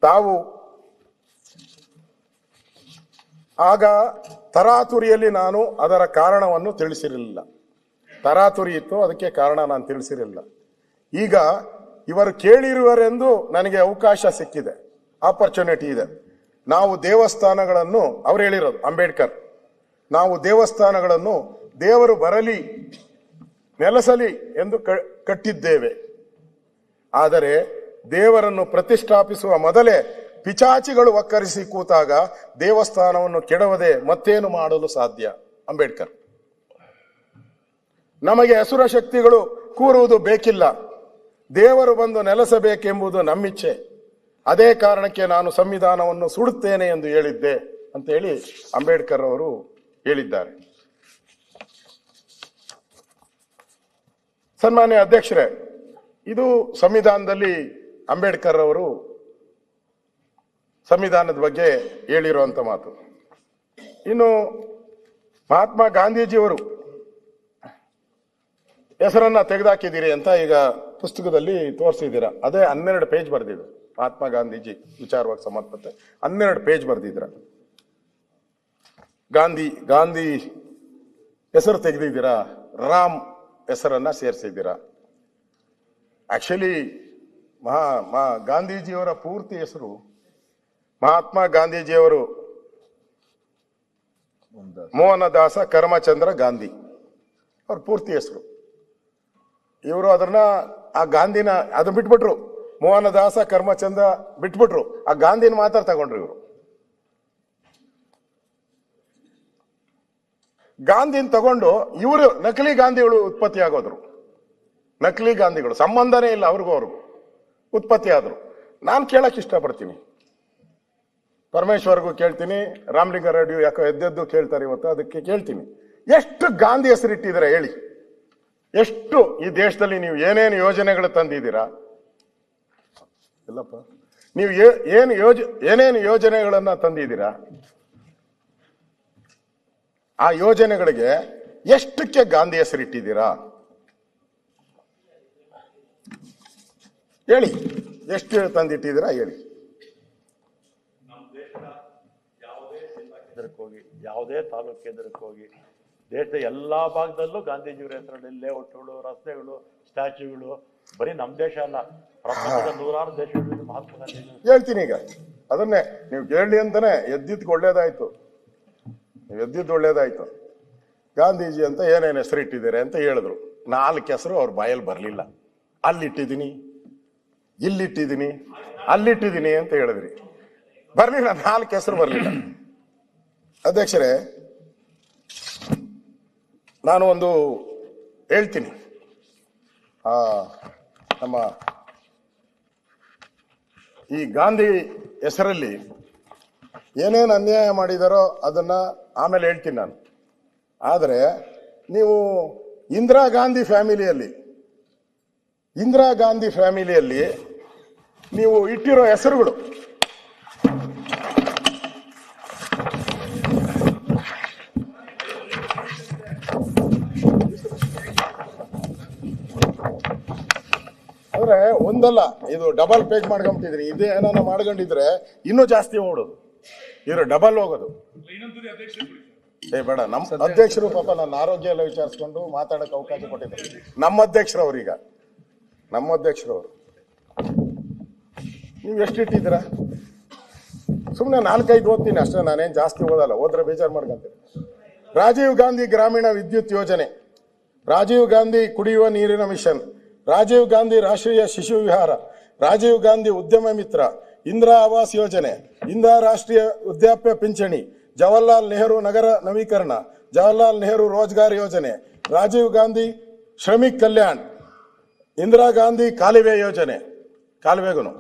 ತಾವು ಆಗ ತರಾತುರಿಯಲ್ಲಿ ನಾನು ಅದರ ಕಾರಣವನ್ನು ತಿಳಿಸಿರಲಿಲ್ಲ. ತರಾತುರಿ ಇತ್ತು, ಅದಕ್ಕೆ ಕಾರಣ ನಾನು ತಿಳಿಸಿರಲಿಲ್ಲ. ಈಗ ಇವರು ಕೇಳಿರುವರೆಂದು ನನಗೆ ಅವಕಾಶ ಸಿಕ್ಕಿದೆ, ಆಪರ್ಚುನಿಟಿ ಇದೆ. ನಾವು ದೇವಸ್ಥಾನಗಳನ್ನು, ಅವ್ರು ಹೇಳಿರೋದು ಅಂಬೇಡ್ಕರ್, ನಾವು ದೇವಸ್ಥಾನಗಳನ್ನು ದೇವರು ಬರಲಿ ನೆಲೆಸಲಿ ಎಂದು ಕಟ್ಟಿದ್ದೇವೆ. ಆದರೆ ದೇವರನ್ನು ಪ್ರತಿಷ್ಠಾಪಿಸುವ ಮೊದಲೇ ಪಿಚಾಚಿಗಳು ಒಕ್ಕರಿಸಿ ಕೂತಾಗ ದೇವಸ್ಥಾನವನ್ನು ಕೆಡವದೆ ಮತ್ತೇನು ಮಾಡಲು ಸಾಧ್ಯ? ಅಂಬೇಡ್ಕರ್. ನಮಗೆ ಅಸುರ ಶಕ್ತಿಗಳು ಕೂರುವುದು ಬೇಕಿಲ್ಲ, ದೇವರು ಬಂದು ನೆಲೆಸಬೇಕೆಂಬುದು ನಮ್ಮಿಚ್ಛೆ. ಅದೇ ಕಾರಣಕ್ಕೆ ನಾನು ಸಂವಿಧಾನವನ್ನು ಸುಡುತ್ತೇನೆ ಎಂದು ಹೇಳಿದ್ದೆ ಅಂತ ಹೇಳಿ ಅಂಬೇಡ್ಕರ್ ಅವರು ಹೇಳಿದ್ದಾರೆ. ಸನ್ಮಾನ್ಯ ಅಧ್ಯಕ್ಷರೇ, ಇದು ಸಂವಿಧಾನದಲ್ಲಿ ಅಂಬೇಡ್ಕರ್ ಅವರು ಸಂವಿಧಾನದ ಬಗ್ಗೆ ಹೇಳಿರುವಂತ ಮಾತು. ಇನ್ನು ಮಹಾತ್ಮ ಗಾಂಧೀಜಿಯವರು ಹೆಸರನ್ನ ತೆಗೆದಾಕಿದ್ದೀರಿ ಅಂತ ಈಗ ಪುಸ್ತಕದಲ್ಲಿ ತೋರಿಸಿದ್ದೀರಾ. ಅದೇ 12 ಪೇಜ್ ಬರೆದಿದ್ರು. ಮಹಾತ್ಮ ಗಾಂಧೀಜಿ ವಿಚಾರವಾಗಿ ಸಂಬಂಧಪಟ್ಟ 12 ಪೇಜ್ ಬರೆದಿದ್ರ. ಗಾಂಧಿ ಹೆಸರು ತೆಗೆದಿದ್ದೀರಾ, ರಾಮ್ ಹೆಸರನ್ನ ಸೇರಿಸಿದ್ದೀರಾ. ಆಕ್ಚುಲಿ ಗಾಂಧೀಜಿಯವರ ಪೂರ್ತಿ ಹೆಸರು ಮಹಾತ್ಮ ಗಾಂಧೀಜಿಯವರು ಮೋಹನದಾಸ ಕರಮಚಂದ್ರ ಗಾಂಧಿ ಅವ್ರ ಪೂರ್ತಿ ಹೆಸರು. ಇವರು ಅದನ್ನ ಆ ಗಾಂಧಿನ ಅದನ್ನ ಬಿಟ್ಬಿಟ್ರು, ಮೋಹನದಾಸ ಕರ್ಮಚಂದ್ರ ಬಿಟ್ಬಿಟ್ರು, ಆ ಗಾಂಧಿನ ಮಾತ್ರ ತಗೊಂಡ್ರು ಇವರು. ಗಾಂಧಿನ ತಗೊಂಡು ಇವರು ನಕಲಿ ಗಾಂಧಿಗಳು ಉತ್ಪತ್ತಿ ಆಗೋದ್ರು. ನಕಲಿ ಗಾಂಧಿಗಳು ಸಂಬಂಧನೇ ಇಲ್ಲ ಅವ್ರಿಗೂ ಉತ್ಪತ್ತಿ ಆದ್ರು. ನಾನು ಕೇಳಕ್ ಇಷ್ಟಪಡ್ತೀನಿ, ಪರಮೇಶ್ವರ್ಗೂ ಕೇಳ್ತೀನಿ, ರಾಮಲಿಂಗಾರೆಡ್ಡಿ ಯಾಕೋ ಎದ್ದೆದ್ದು ಕೇಳ್ತಾರೆ ಇವತ್ತು, ಅದಕ್ಕೆ ಕೇಳ್ತೀನಿ. ಎಷ್ಟು ಗಾಂಧಿ ಹೆಸರಿಟ್ಟಿದ್ದೀರಾ ಹೇಳಿ? ಎಷ್ಟು ಈ ದೇಶದಲ್ಲಿ ನೀವು ಏನೇನು ಯೋಜನೆಗಳು ತಂದಿದ್ದೀರಾ? ಇಲ್ಲಪ್ಪ, ನೀವು ಏನೇನು ಯೋಜನೆಗಳನ್ನ ತಂದಿದ್ದೀರಾ? ಆ ಯೋಜನೆಗಳಿಗೆ ಎಷ್ಟಕ್ಕೆ ಗಾಂಧಿ ಹೆಸರಿಟ್ಟಿದ್ದೀರಾ ಹೇಳಿ? ಎಷ್ಟು ತಂದಿಟ್ಟಿದ್ದೀರಾ ಹೇಳಿ? ಹೋಗಿ ಯಾವುದೇ ತಾಲೂಕು ಕೇಂದ್ರಕ್ಕೆ ಹೋಗಿ ದೇಶದ ಎಲ್ಲಾ ಭಾಗದಲ್ಲೂ ಗಾಂಧೀಜಿಯವರ ಹೆಸರಲ್ಲಿ ಲೇಔಟ್ಗಳು, ರಸ್ತೆಗಳು, ಸ್ಟ್ಯಾಚ್ಯೂಗಳು, ಬರೀ ನಮ್ಮ ದೇಶ ಅಲ್ಲ, ಪ್ರಪಂಚದ ನೂರಾರು ದೇಶಗಳಲ್ಲಿ ಮಹಾತ್ಮ ಗಾಂಧಿ. ಹೇಳ್ತೀನಿ ಈಗ, ಅದನ್ನೇ ನೀವು ಕೇಳಲಿ ಅಂತಾನೆ ಎದ್ದಿದ್ದು ಒಳ್ಳೇದಾಯ್ತು. ನೀವು ಎದ್ದಿದ್ದು ಒಳ್ಳೇದಾಯ್ತು. ಗಾಂಧೀಜಿ ಅಂತ ಏನೇನು ಹೆಸರಿಟ್ಟಿದ್ದಾರೆ ಅಂತ ಹೇಳಿದ್ರು. 4 ಹೆಸರು ಅವ್ರ ಬಾಯಲ್ಲಿ ಬರಲಿಲ್ಲ. ಅಲ್ಲಿಟ್ಟಿದ್ದೀನಿ, ಇಲ್ಲಿಟ್ಟಿದ್ದೀನಿ, ಅಲ್ಲಿಟ್ಟಿದ್ದೀನಿ ಅಂತ ಹೇಳಿದ್ರಿ. ಬರ್ಲಿಲ್ಲ, 4 ಹೆಸರು ಬರಲಿಲ್ಲ. ಅಧ್ಯಕ್ಷರೇ, ನಾನು ಒಂದು ಹೇಳ್ತೀನಿ. ನಮ್ಮ ಈ ಗಾಂಧಿ ಹೆಸರಲ್ಲಿ ಏನೇನು ಅನ್ಯಾಯ ಮಾಡಿದಾರೋ ಅದನ್ನ ಆಮೇಲೆ ಹೇಳ್ತೀನಿ ನಾನು. ಆದರೆ ನೀವು ಇಂದಿರಾ ಗಾಂಧಿ ಫ್ಯಾಮಿಲಿಯಲ್ಲಿ ನೀವು ಇಟ್ಟಿರೋ ಹೆಸರುಗಳು ಅಂದ್ರೆ ಒಂದಲ್ಲ, ಇದು ಡಬಲ್ ಪೇಜ್ ಮಾಡ್ಕೊಂಬಿಟ್ಟಿದ್ರಿ. ಇದೇ ಏನಾನ ಮಾಡ್ಕೊಂಡಿದ್ರೆ ಇನ್ನೂ ಜಾಸ್ತಿ ಓಡೋದು, ಇವರು ಡಬಲ್ ಹೋಗೋದು. ಬೇಡ, ನಮ್ಮ ಅಧ್ಯಕ್ಷರು ಪಾಪ ನನ್ನ ಆರೋಗ್ಯ ಎಲ್ಲ ವಿಚಾರಿಸ್ಕೊಂಡು ಮಾತಾಡಕ್ಕೆ ಅವಕಾಶ ಕೊಟ್ಟಿದ್ದಾರೆ. ನಮ್ಮ ಅಧ್ಯಕ್ಷರು ನೀವು ಎಷ್ಟಿಟ್ಟಿದ್ದೀರಾ? ಸುಮ್ಮನೆ 4-5 ಓದ್ತೀನಿ ಅಷ್ಟೇ, ನಾನೇನು ಜಾಸ್ತಿ ಓದಲ್ಲ. ಓದ್ರೆ ಬೇಜಾರು ಮಾಡ್ಕೊಂತೀನಿ. ರಾಜೀವ್ ಗಾಂಧಿ ಗ್ರಾಮೀಣ ವಿದ್ಯುತ್ ಯೋಜನೆ, ರಾಜೀವ್ ಗಾಂಧಿ ಕುಡಿಯುವ ನೀರಿನ ಮಿಷನ್, ರಾಜೀವ್ ಗಾಂಧಿ ರಾಷ್ಟ್ರೀಯ ಶಿಶು ವಿಹಾರ, ರಾಜೀವ್ ಗಾಂಧಿ ಉದ್ಯಮ ಮಿತ್ರ, ಇಂದಿರಾ ಆವಾಸ್ ಯೋಜನೆ, ಇಂದಿರಾ ರಾಷ್ಟ್ರೀಯ ವೃದ್ಧಾಪ್ಯ ಪಿಂಚಣಿ, ಜವಾಹರ್ಲಾಲ್ ನೆಹರು ನಗರ ನವೀಕರಣ, ಜವಾಹರ್ಲಾಲ್ ನೆಹರು ರೋಜ್ಗಾರ್ ಯೋಜನೆ, ರಾಜೀವ್ ಗಾಂಧಿ ಶ್ರಮಿಕ್ ಕಲ್ಯಾಣ್, ಇಂದಿರಾ ಗಾಂಧಿ ಕಾಲುವೆ ಯೋಜನೆ, ಕಾಲುವೆಗೂ,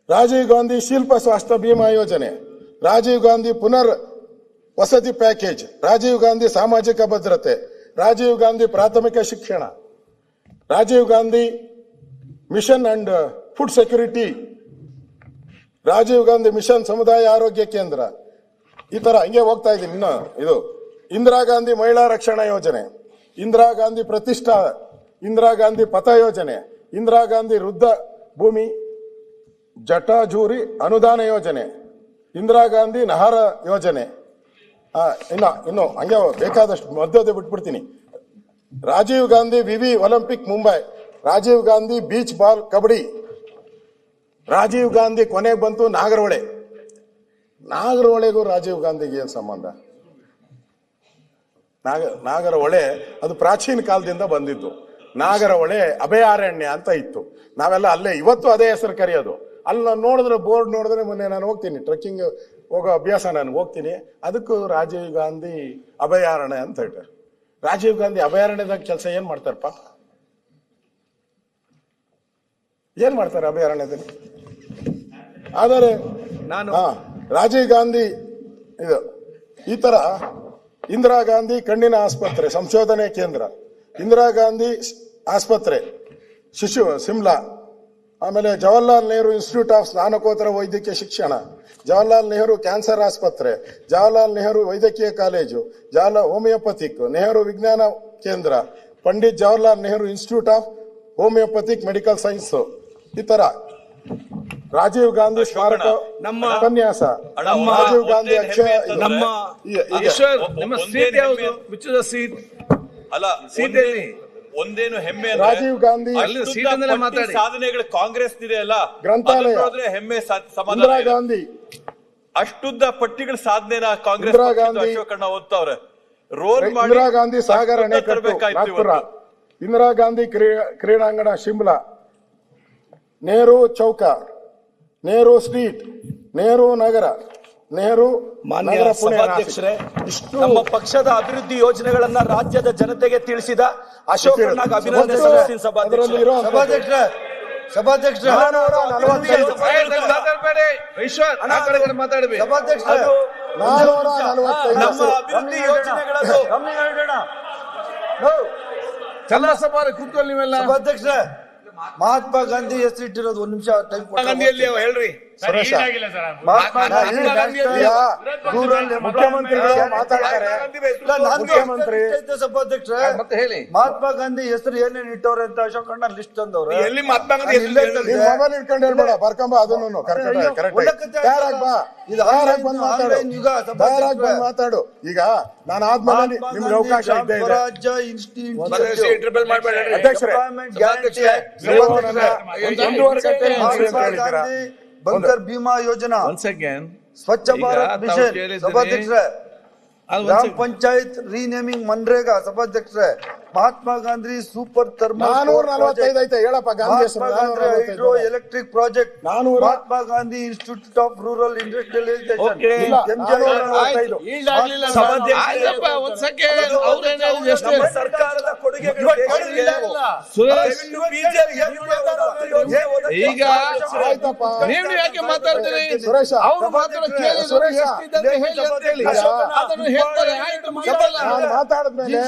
ರಾಜೀವ್ ಗಾಂಧಿ ಶಿಲ್ಪ ಸ್ವಾಸ್ಥ್ಯ ಬಿಮಾ ಯೋಜನೆ, ರಾಜೀವ್ ಗಾಂಧಿ ಪುನರ್ ವಸತಿ ಪ್ಯಾಕೇಜ್, ರಾಜೀವ್ ಗಾಂಧಿ ಸಾಮಾಜಿಕ ಭದ್ರತೆ, ರಾಜೀವ್ ಗಾಂಧಿ ಪ್ರಾಥಮಿಕ ಶಿಕ್ಷಣ, Rajiv Gandhi mission and food security, Rajiv Gandhi mission ಸಮುದಾಯ ಆರೋಗ್ಯ ಕೇಂದ್ರ, ಈ ತರ ಹಿಂಗೆ ಹೋಗ್ತಾ ಇದ್ದೀನಿ. ಇನ್ನು ಇದು ಇಂದಿರಾ ಗಾಂಧಿ ಮಹಿಳಾ ರಕ್ಷಣಾ ಯೋಜನೆ, ಇಂದಿರಾ ಗಾಂಧಿ ಪ್ರತಿಷ್ಠಾ, ಇಂದಿರಾ ಗಾಂಧಿ ಪಥ ಯೋಜನೆ, ಇಂದಿರಾ ಗಾಂಧಿ ವೃದ್ಧ ಭೂಮಿ ಜಟಾಜೂರಿ ಅನುದಾನ ಯೋಜನೆ, ಇಂದಿರಾ ಗಾಂಧಿ ನಹಾರ ಯೋಜನೆ. ಇನ್ನು ಹಂಗೆ ಬೇಕಾದಷ್ಟು ಮಧ್ಯದ ಬಿಟ್ಬಿಡ್ತೀನಿ. ರಾಜೀವ್ ಗಾಂಧಿ ವಿವಿ olympic Mumbai, Rajiv Gandhi beach ball kabaddi, Rajiv Gandhi ಕೊನೆಗೆ ಬಂತು ನಾಗರಹೊಳೆಗೂ ರಾಜೀವ್ ಗಾಂಧಿಗೆ ಏನು ಸಂಬಂಧ? ನಾಗರಹೊಳೆ ಅದು ಪ್ರಾಚೀನ ಕಾಲದಿಂದ ಬಂದಿದ್ದು. ನಾಗರಹೊಳೆ ಅಭಯಾರಣ್ಯ ಅಂತ ಇತ್ತು. ನಾವೆಲ್ಲ ಅಲ್ಲೇ ಇವತ್ತು ಅದೇ ಹೆಸರು ಕರೆಯೋದು. ಅಲ್ಲಿ ನಾನು ನೋಡಿದ್ರೆ, ಬೋರ್ಡ್ ನೋಡಿದ್ರೆ, ಮೊನ್ನೆ ನಾನು ಹೋಗ್ತೀನಿ ಟ್ರೆಕ್ಕಿಂಗ್ ಹೋಗೋ ಅಭ್ಯಾಸ, ನಾನು ಹೋಗ್ತೀನಿ, ಅದಕ್ಕೂ ರಾಜೀವ್ ಗಾಂಧಿ ಅಭಯಾರಣ್ಯ ಅಂತ ಹೇಳ್ತಾರೆ. ರಾಜೀವ್ ಗಾಂಧಿ ಅಭಯಾರಣ್ಯದಾಗ ಕೆಲಸ ಏನ್ ಮಾಡ್ತಾರಪ್ಪ? ಏನ್ ಮಾಡ್ತಾರೆ ಅಭಯಾರಣ್ಯದಲ್ಲಿ? ಆದರೆ ರಾಜೀವ್ ಗಾಂಧಿ ಇದು ಈ ತರ ಇಂದಿರಾ ಗಾಂಧಿ ಕಣ್ಣಿನ ಆಸ್ಪತ್ರೆ ಸಂಶೋಧನೆ ಕೇಂದ್ರ, ಇಂದಿರಾ ಗಾಂಧಿ ಆಸ್ಪತ್ರೆ ಶಿಶು ಸಿಮ್ಲಾ, ಆಮೇಲೆ ಜವಾಹರ್ಲಾಲ್ ನೆಹರು ಇನ್ಸ್ಟಿಟ್ಯೂಟ್ ಆಫ್ ಸ್ನಾತಕೋತ್ತರ ವೈದ್ಯಕೀಯ ಶಿಕ್ಷಣ, ಜವಾಹರ್ಲಾಲ್ ನೆಹರು ಕ್ಯಾನ್ಸರ್ ಆಸ್ಪತ್ರೆ, ಜವಾಹರ್ಲಾಲ್ ನೆಹರು ವೈದ್ಯಕೀಯ college, Jawaharlal ಹೋಮಿಯೋಪಥಿಕ್, Nehru Vigyan Kendra, Pandit Jawaharlal Nehru institute of homoeopathic medical science, ಈ ತರ ರಾಜೀವ್ ಗಾಂಧಿ ಸ್ಮಾರಕ ಉಪನ್ಯಾಸ, ರಾಜೀವ್ ಗಾಂಧಿ ಅಕ್ಷಯ, ಒಂದೇನು ಹೆಮ್ಮೆ ರಾಜೀವ್ ಗಾಂಧಿ ಸಾಧನೆಗಳು ಕಾಂಗ್ರೆಸ್ ಇದೆ ಅಲ್ಲ, ಗ್ರಂಥಾಲಯ, ಹೆಮ್ಮೆ ಇಂದಿರಾ ಗಾಂಧಿ ಅಷ್ಟುದ್ದ ಪಟ್ಟಿಗಳ ಸಾಧನೆನ ಕಾಂಗ್ರೆಸ್ ಅಶೋಕಣ್ಣ ಓದ್ತಾವ್ರೆ. ರೋಲ್ ಮಾಡಿ ಇಂದಿರಾ ಗಾಂಧಿ ಸಾಗರ ಅಣೆಕಟ್ಟು ನಾಗ್ಪುರ, ಇಂದಿರಾ ಗಾಂಧಿ ಕ್ರೀಡಾಂಗಣ ಶಿಮ್ಲಾ, ನೆಹರು ಚೌಕ, ನೆಹರು ಸ್ಟ್ರೀಟ್, ನೆಹರು ನಗರ, ನೆಹರು ಮಾನ್ಯ ಸಭಾಧ್ಯಕ್ಷರೇ, ನಮ್ಮ ಪಕ್ಷದ ಅಭಿವೃದ್ಧಿ ಯೋಜನೆಗಳನ್ನ ರಾಜ್ಯದ ಜನತೆಗೆ ತಿಳಿಸಿದ ಅಶೋಕಣ್ಣ ಅಭಿನಂದನೆ ಸಲ್ಲಿಸ್ತೀನಿ ಸಭಾಧ್ಯಕ್ಷರೇ. ಮಾತಾಡಬೇಡಿ. 445 ನಮ್ಮ ಅಭಿವೃದ್ಧಿ ಯೋಜನೆಗಳದು ಚನ್ನಬಸಪ್ಪ ಅವರೇ ಕೂತ್ಕೊಳ್ಳಿ ನೀವೆಲ್ಲ. ಸಭಾಧ್ಯಕ್ಷರೇ, ಮಹಾತ್ಮ ಗಾಂಧಿ ಹೆಸರಿಟ್ಟಿರೋದು 1 ನಿಮಿಷ ಟೈಮ್ ಗಾಂಧಿಯಲ್ಲಿ ಹೇಳ್ರಿ. ಸುರೇಶ, ಮಹಾತ್ಮ ಗಾಂಧಿ ಈಗ ಮುಖ್ಯಮಂತ್ರಿಗಳು ಮಾತಾಡ್ತಾರೆ. ಮುಖ್ಯಮಂತ್ರಿ ಸಭಾಧ್ಯಕ್ಷರೇ, ಮತ್ತೆ ಹೇಳಿ. ಮಹಾತ್ಮ ಗಾಂಧಿ ಹೆಸರು ಏನೇನ್ ಇಟ್ಟವ್ರೆ ಅಂತ ಅಶೋಕಣ್ಣ ಲಿಸ್ಟ್ ತಂದವ್ರೆ. ಎಲ್ಲಿ ಮಹಾತ್ಮ ಗಾಂಧಿ ಹೆಸರು ಇಲ್ಲೇ ಹೇಳಿದ್ರು? ನೀನ್ ಮೊಬೈಲ್ ಇಟ್ಕೊಂಡು ಹೇಳ್ಬೇಡ, ಬರ್ಕೊಂಬ ಅದನ್ನು ಮಾತಾಡು. ಈಗ ನಾನು ಆದ್ಮೇಲೆ ನಿಮ್ಗೆ ಅವಕಾಶ ಇದ್ದೇ ಇದೆ. ಇಂಟರ್ವ್ಯೂ ಮಾಡ್ಬೇಡ. ಅಧ್ಯಕ್ಷರೇ, bunker Bima Yojana, once again Swachh Bharat mission ಸಭಾಧ್ಯಕ್ಷರೇ, ಗ್ರಾಮ ಪಂಚಾಯತ್ ರೀನೇಮಿಂಗ್ ಮನ್ರೇಗಾ ಸಭಾಧ್ಯಕ್ಷರೇ, ಮಹಾತ್ಮ ಗಾಂಧಿ ಸೂಪರ್ ಥರ್ಮಲ್ 445 ಐತೆ ಹೇಳಪ್ಪ ಗಾಂಧಿ ಹೆಸರು. Hydro electric project, 400. Mahatma Gandhi institute of rural industrialisation, ಸರ್ಕಾರದ ಕೊಡುಗೆಗಳು ಈಗ ಆಯ್ತಪ್ಪ. ನೀವು ಯಾಕೆ ಮಾತಾಡ್ತೀರಿ? ಸುರೇಶ, ಅವ್ರು ಮಾತಾಡೋ ಕೇಳಿ ಸುರೇಶ, ಎಷ್ಟಿದೆ ಹೇಳಿ ಅಂತ ಹೇಳಿ. ಅದನ್ನು ಹೇಳ್ತಾರೆ. ಆಯ್ತು, ಮಾತಾಡಲ್ಲ. ನಾನು ಮಾತಾಡಿದ್ಮೇಲೆ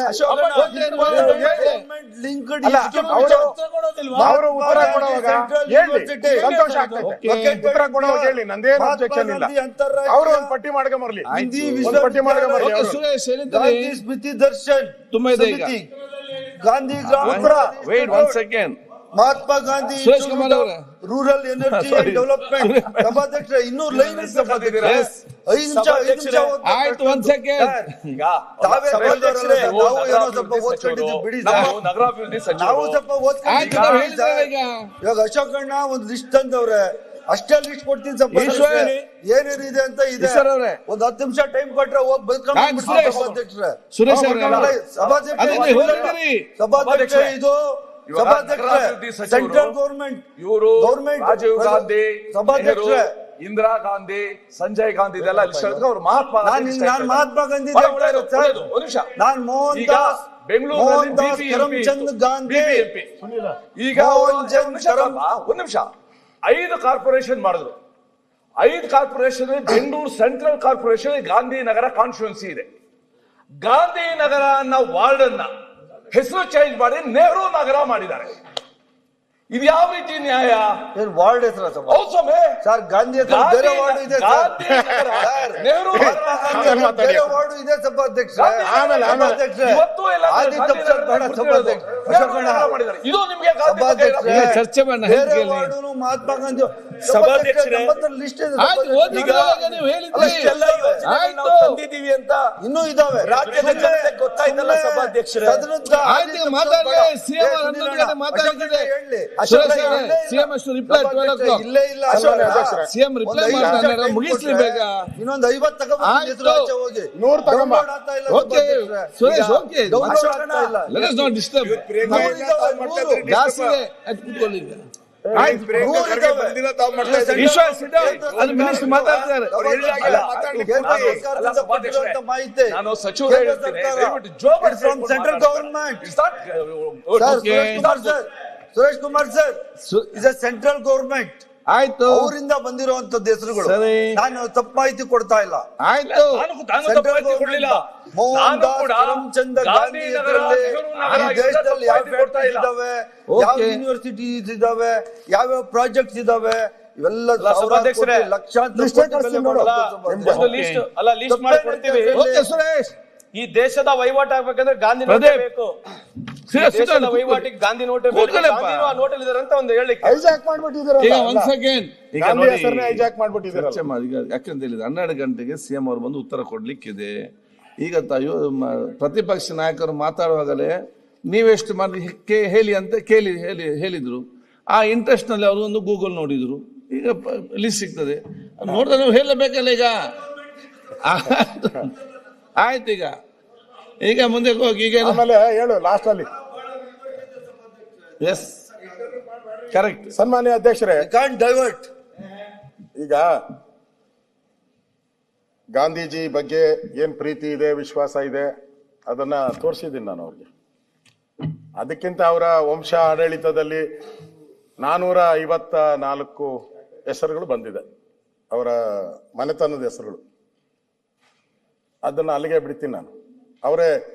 ಲಿಂಕ್ಡ್ ಅವರು ಉತ್ತರ ಕೊಡುವಾಗ ಹೇಳಿ, ಸಂತೋಷ ಆಗ್ತೈತೆ. ಉತ್ತರ ಕೊಡುವಾಗ ಹೇಳಿ, ನಂದೇನು ಅಬ್ಜೆಕ್ಷನ್ ಇಲ್ಲ. ಅವರು ಒಂದು ಪಟ್ಟಿ ಮಾಡ್ಕೊಂಬರ್ಲಿ, ಒಂದು ಪಟ್ಟಿ ಮಾಡ್ಕೊಂಬರ್ಲಿ. ಓಕೆ, ಸುರೇಶ್ ಹೇಳಿದ್ರಿ. ಗಾಂಧಿ ಸ್ಮೃತಿ ದರ್ಶನ್ ತುಂಬಾ ಇದೆ ಈಗ. ಸಮಿತಿ, ಗಾಂಧಿ ಗ್ರಾಮ ವೇಟ್ 1 ಸೆಕೆಂಡ್. ಮಹಾತ್ಮ ಗಾಂಧಿ ಸುರೇಶ್ ಕುಮಾರ್ ಅವರೇ. ರೂರಲ್ ಎನರ್ಜಿ ಅಂಡ್ ಡೆವಲಪ್ಮೆಂಟ್ ಸಭಾಧ್ಯಕ್ಷ, ಇನ್ನೂ ಲೈನ್ ಸಭಾಧ್ಯಕ್ಷ, Yes. 5 ನಿಮಿಷ ಆಯ್ತು, 1 ಸೆಕೆಂಡ್. ತಾವೇ ಬರೆದವರಲ್ಲ, ನಾವು ಏನೋ ಸ್ವಲ್ಪ ಓದ್ಕೊಂಡಿದ್ದೀವಿ ಬಿಡಿ ಸರ್. ನಾವು ನಗರಾಭಿವೃದ್ಧಿ ನಾವು ಸಚಿವರು ಸ್ವಲ್ಪ ಆಯ್ತು, ನಾವು ಹೇಳಿದ್ರೆ ಓದ್ಕೊಂಡಿದ್ದೀವಿ. ಈಗ ಇವಾಗ ಅಶೋಕಣ್ಣ ಒಂದು ಲಿಸ್ಟ್ ತಂದವ್ರೆ, ಅಷ್ಟೇ ಲಿಸ್ಟ್ ಕೊಡ್ತೀನಿ ಈಶ್ವರ. ಏನೇನಿದೆ ಅಂತ ಇದೆ. ಈಶ್ವರ ಅವ್ರೆ. ಒಂದು 10 ನಿಮಿಷ ಟೈಮ್ ಕೊಟ್ರೆ ಹೋಗಿ ಬೈಕೊಂಡು ಆಯ್ತು, ಸುರೇಶ್. ಸಭಾಧ್ಯಕ್ಷರೇ. ಸುರೇಶ್ ಅವರೇ. ಸಭಾಧ್ಯಕ್ಷ ಅದನ್ನ ಹೇಳಿದಿರಿ. ಸಭಾಧ್ಯಕ್ಷ ಇದು ಇವಾಗ ನಗರಾಭಿವೃದ್ಧಿ ಸಚಿವರು, ಸೆಂಟ್ರಲ್ ಗೌರ್ಮೆಂಟ್ ಇವರು ಗೌರ್ಮೆಂಟ್ ರಾಜೀವ್ ಗಾಂಧಿ, ಸಭಾಧ್ಯಕ್ಷ ನೆಹರು, ಇಂದಿರಾ ಗಾಂಧಿ, ಸಂಜಯ್ ಗಾಂಧಿ ಇದೆಲ್ಲ ಲಿಸ್ಟ್ ಅವರು ಮಹಾತ್ಮ ಗಾಂಧಿ list ನಾನು ಮಹಾತ್ಮ ಗಾಂಧಿ ಬಹಳ ಒಳ್ಳೆಯದು, ಒಳ್ಳೆಯದು. ಒಂದು ನಿಮಿಷ. ನಾನು ಮೋಹನ್ ಈಗ ದಾಸ್ ಬೆಂಗಳೂರಲ್ಲಿ BBMP ಕರಮ್ಚಂದ್ ಗಾಂಧಿ, ಈಗ ಮೋಹನ್ ಚಂದ್ ಒಂದು ನಿಮಿಷ 5 ಕಾರ್ಪೊರೇಷನ್ ಮಾಡಿದ್ರು. 5 corporation Bengaluru central corporation Gandhinagar constituency ಇದೆ. ಗಾಂಧಿನಗರ ಅನ್ನೋ ವಾರ್ಡ್ ಅನ್ನ ಹೆಸರು ಚೇಂಜ್ ಮಾಡಿ ನೆಹರು ನಗರ ಮಾಡಿದ್ದಾರೆ. ಇದು ಯಾವ ರೀತಿ ನ್ಯಾಯ? ಏನ್ ವಾರ್ಡ್ ಹೆಸರ ಹೌದು ಸ್ವಾಮಿ. ಸರ್, ಗಾಂಧಿ ಹತ್ರ ಬೇರೆ ವಾರ್ಡ್ ಇದೆ ಸರ್. ಗಾಂಧಿನಗರ, ನೆಹರು ನಗರ, ಬೇರೆ ವಾರ್ಡ್ ಇದೆ ಸಭಾಧ್ಯಕ್ಷ. ಆಮೇಲೆ ಇವತ್ತು ಎಲ್ಲ ಸಭಾಧ್ಯಕ್ಷ ಮಾಡಿದ್ದಾರೆ. ಇದು ನಿಮ್ಗೆ ಸಭಾಧ್ಯಕ್ಷ ಈಗ ಚರ್ಚೆ ಮಾಡೋಣ, ಬೇರೆ ಹೇಳಿ. ವಾರ್ಡು ಮಹಾತ್ಮ ಗಾಂಧಿ ಸಭಾಧ್ಯಕ್ಷರೇ, ಲಿಸ್ಟ್ ಇದೆ. ಆಯ್ತು, ಓದಿದ್ರಲ್ಲ ನೀವು ಹೇಳಿದ್ರಿ. ಇಷ್ಟೆಲ್ಲ ಯೋಜನೆಗಳನ್ನ ಆಯ್ತು. ನಾವು ತಂದಿದ್ದೀವಿ ಅಂತ ಇನ್ನೂ ಇದಾವೆ. ರಾಜ್ಯದ ಜನತೆ ಗೊತ್ತಾಯ್ತಲ್ಲ ಸಭಾಧ್ಯಕ್ಷರೇ. ಆಯ್ತು, ಈಗ ಮಾತಾಡ್ಲಿ. ಸಿಎಂ 11 ಗಂಟೆ ಮಾತಾಡ್ತಿದೆ. ಸುರೇಶ್ ಅವರೇ, ಸಿಎಂ ಅಷ್ಟು ರಿಪ್ಲೈ 12 o'clock. ಇಲ್ಲೇ ಇಲ್ಲ ಸಿಎಂ ರಿಪ್ಲೈ ಮಾಡ್ತಾರೆ, ಮುಗಿಸ್ಲಿ ಬೇಗ. ಇನ್ನೊಂದು 50 ಆಯ್ತು. ಹೋಗಿ 100 ತಗೊಂಬ. Okay Suresh, okay. Let us not disturb. ಜಾಸ್ತಿ ಇದೆ. ಆಯ್ತು, ಕೂತ್ಕೊಳ್ಳಿ ಈಗ. Ishwar, sit down. ಅದು ಮಿನಿಸ್ಟರ್ ಮಾತಾಡ್ತಿದ್ದಾರೆ. ಮಾಹಿತಿ ನಾನು ಸಚಿವರು ಹೇಳ್ತೀನಿ, ದಯವಿಟ್ಟು job central government. Okay. Suresh Kumar sir, ಸು- ಇಸ್ ಎ ಸೆಂಟ್ರಲ್ ಗವರ್ಮೆಂಟ್. ಆಯ್ತು, ಅವರಿಂದ ಬಂದಿರುವಂತದ್ದು ಹೆಸರುಗಳು. ಸರಿ. ನಾನು ತಪ್ಪು ಮಾಹಿತಿ ಕೊಡ್ತಾ ಇಲ್ಲ. ಆಯ್ತು. ನಾನು ತಪ್ಪಾಗಿ ಕೊಡ್ಲಿಲ್ಲ. ಮೋಹನ್ ನಾನು ದಾಸ್ ಕೂಡ ಕರಮ್ಚಂದ್ ಗಾಂಧಿ ಗಾಂಧಿನಗರ, ಹೆಸರಲ್ಲಿ ನೆಹರು ನಗರ ಈ ದೇಶದಲ್ಲಿ ಯಾವ ಇದನ್ನ ಕೊಡ್ತಾ ಇಲ್ಲ. ಇದಾವೆ, ಯಾವ Okay. ಯೂನಿವರ್ಸಿಟೀಸ್ ಇದಾವೆ, ಯಾವ್ಯಾವ ಪ್ರಾಜೆಕ್ಟ್ಸ್ ಇದಾವೆ, ಇವೆಲ್ಲ ಸಭಾಧ್ಯಕ್ಷರೇ, ಲಕ್ಷಾಂತರ ಲಿಸ್ಟೇ ಕೋಟಿ ಕಳಿಸ್ತೀನಿ ಬೆಲೆ ನೋಡು. ಬಾಳೋ ನಿಮ್ದು. ಒಂದು ಲಿಸ್ಟ್ ಅಲ್ಲ, ಲಿಸ್ಟ್ ಮಾಡಿ ಕೊಡ್ತೀವಿ. ಓಕೆ ಸುರೇಶ್. ಈ ದೇಶದ ವಹಿವಾಟು ಆಗ್ಬೇಕಂದ್ರೆ ಗಾಂಧಿ ನೋಟೇ ಪ್ರದೀಪ್. ಬೇಕು. Suresh, sit down. ದೇಶದ ವಹಿವಾಟಿಗೆ ಗಾಂಧಿ ನೋಟೇ ಬೇಕು. ಕೂತ್ಕೊಳ್ಳಪ್ಪ. ಗಾಂಧಿನೂ ಆ ನೋಟಲ್ಲಿ ಇದಾರೆ ಅಂತ ಒಂದು ಹೇಳಿಕ್ಕೆ. ಹೈಜಾಕ್ ಈಗ ಮಾಡ್ಬಿಟ್ಟಿದ್ದೀರಲ್ಲ. 1 ಸೆಕೆಂಡ್. ಈಗ ಗಾಂಧಿ ನೋಡಿ, ಹೆಸರನ್ನ ಹೈಜಾಕ್ ಮಾಡ್ಬಿಟ್ಟಿದ್ದೀರಲ್ಲ. ಚರ್ಚೆ ಮಾಡಿ. ಈಗ ಯಾಕಂತ ಹೇಳಿದ್ರೆ 12 ಗಂಟೆಗೆ ಸಿಎಂ ಅವರು ಬಂದು ಉತ್ತರ ಕೊಡ್ಲಿಕ್ಕಿದೆ. ಈಗ ಪ್ರತಿಪಕ್ಷ ನಾಯಕರು ಮಾತಾಡುವಾಗಲೇ ನೀವೆಷ್ಟು ಮಾಡಿ ಹೇಳಿ ಅಂತ ಹೇಳಿದ್ರು. ಆ ಇಂಟ್ರೆಸ್ಟ್ ನಲ್ಲಿ ಅವರು ಒಂದು ಗೂಗಲ್ ನೋಡಿದ್ರು. ಈಗ ಲಿಸ್ಟ್ ಸಿಗ್ತದೆ, ನೋಡಿದ್ರೆ ನೀವು ಹೇಳಬೇಕಲ್ಲ. ಈಗ ಆಯ್ತು, ಈಗ ಮುಂದೆ ಹೋಗಿ. ಈಗ ಆಮೇಲೆ ಹೇಳು ಲಾಸ್ಟ್ ಅಲ್ಲಿ. Yes, correct. ಸನ್ಮಾನ್ಯ ಅಧ್ಯಕ್ಷರೇ, ಕಾಂಟ್ ಡೈವರ್ಟ್. ಈಗ ಗಾಂಧೀಜಿ ಬಗ್ಗೆ ಏನ್ ಪ್ರೀತಿ ಇದೆ, ವಿಶ್ವಾಸ ಇದೆ, ಅದನ್ನ ತೋರಿಸಿದ್ದೀನಿ ನಾನು ಅವ್ರಿಗೆ. ಅದಕ್ಕಿಂತ ಅವರ ವಂಶ ಆಡಳಿತದಲ್ಲಿ 454 ಹೆಸರುಗಳು ಬಂದಿದೆ, ಅವರ ಮನೆತನದ ಹೆಸರುಗಳು. ಅದನ್ನ ಅಲ್ಲಿಗೆ ಬಿಡ್ತೀನಿ ನಾನು. ಅವರೇ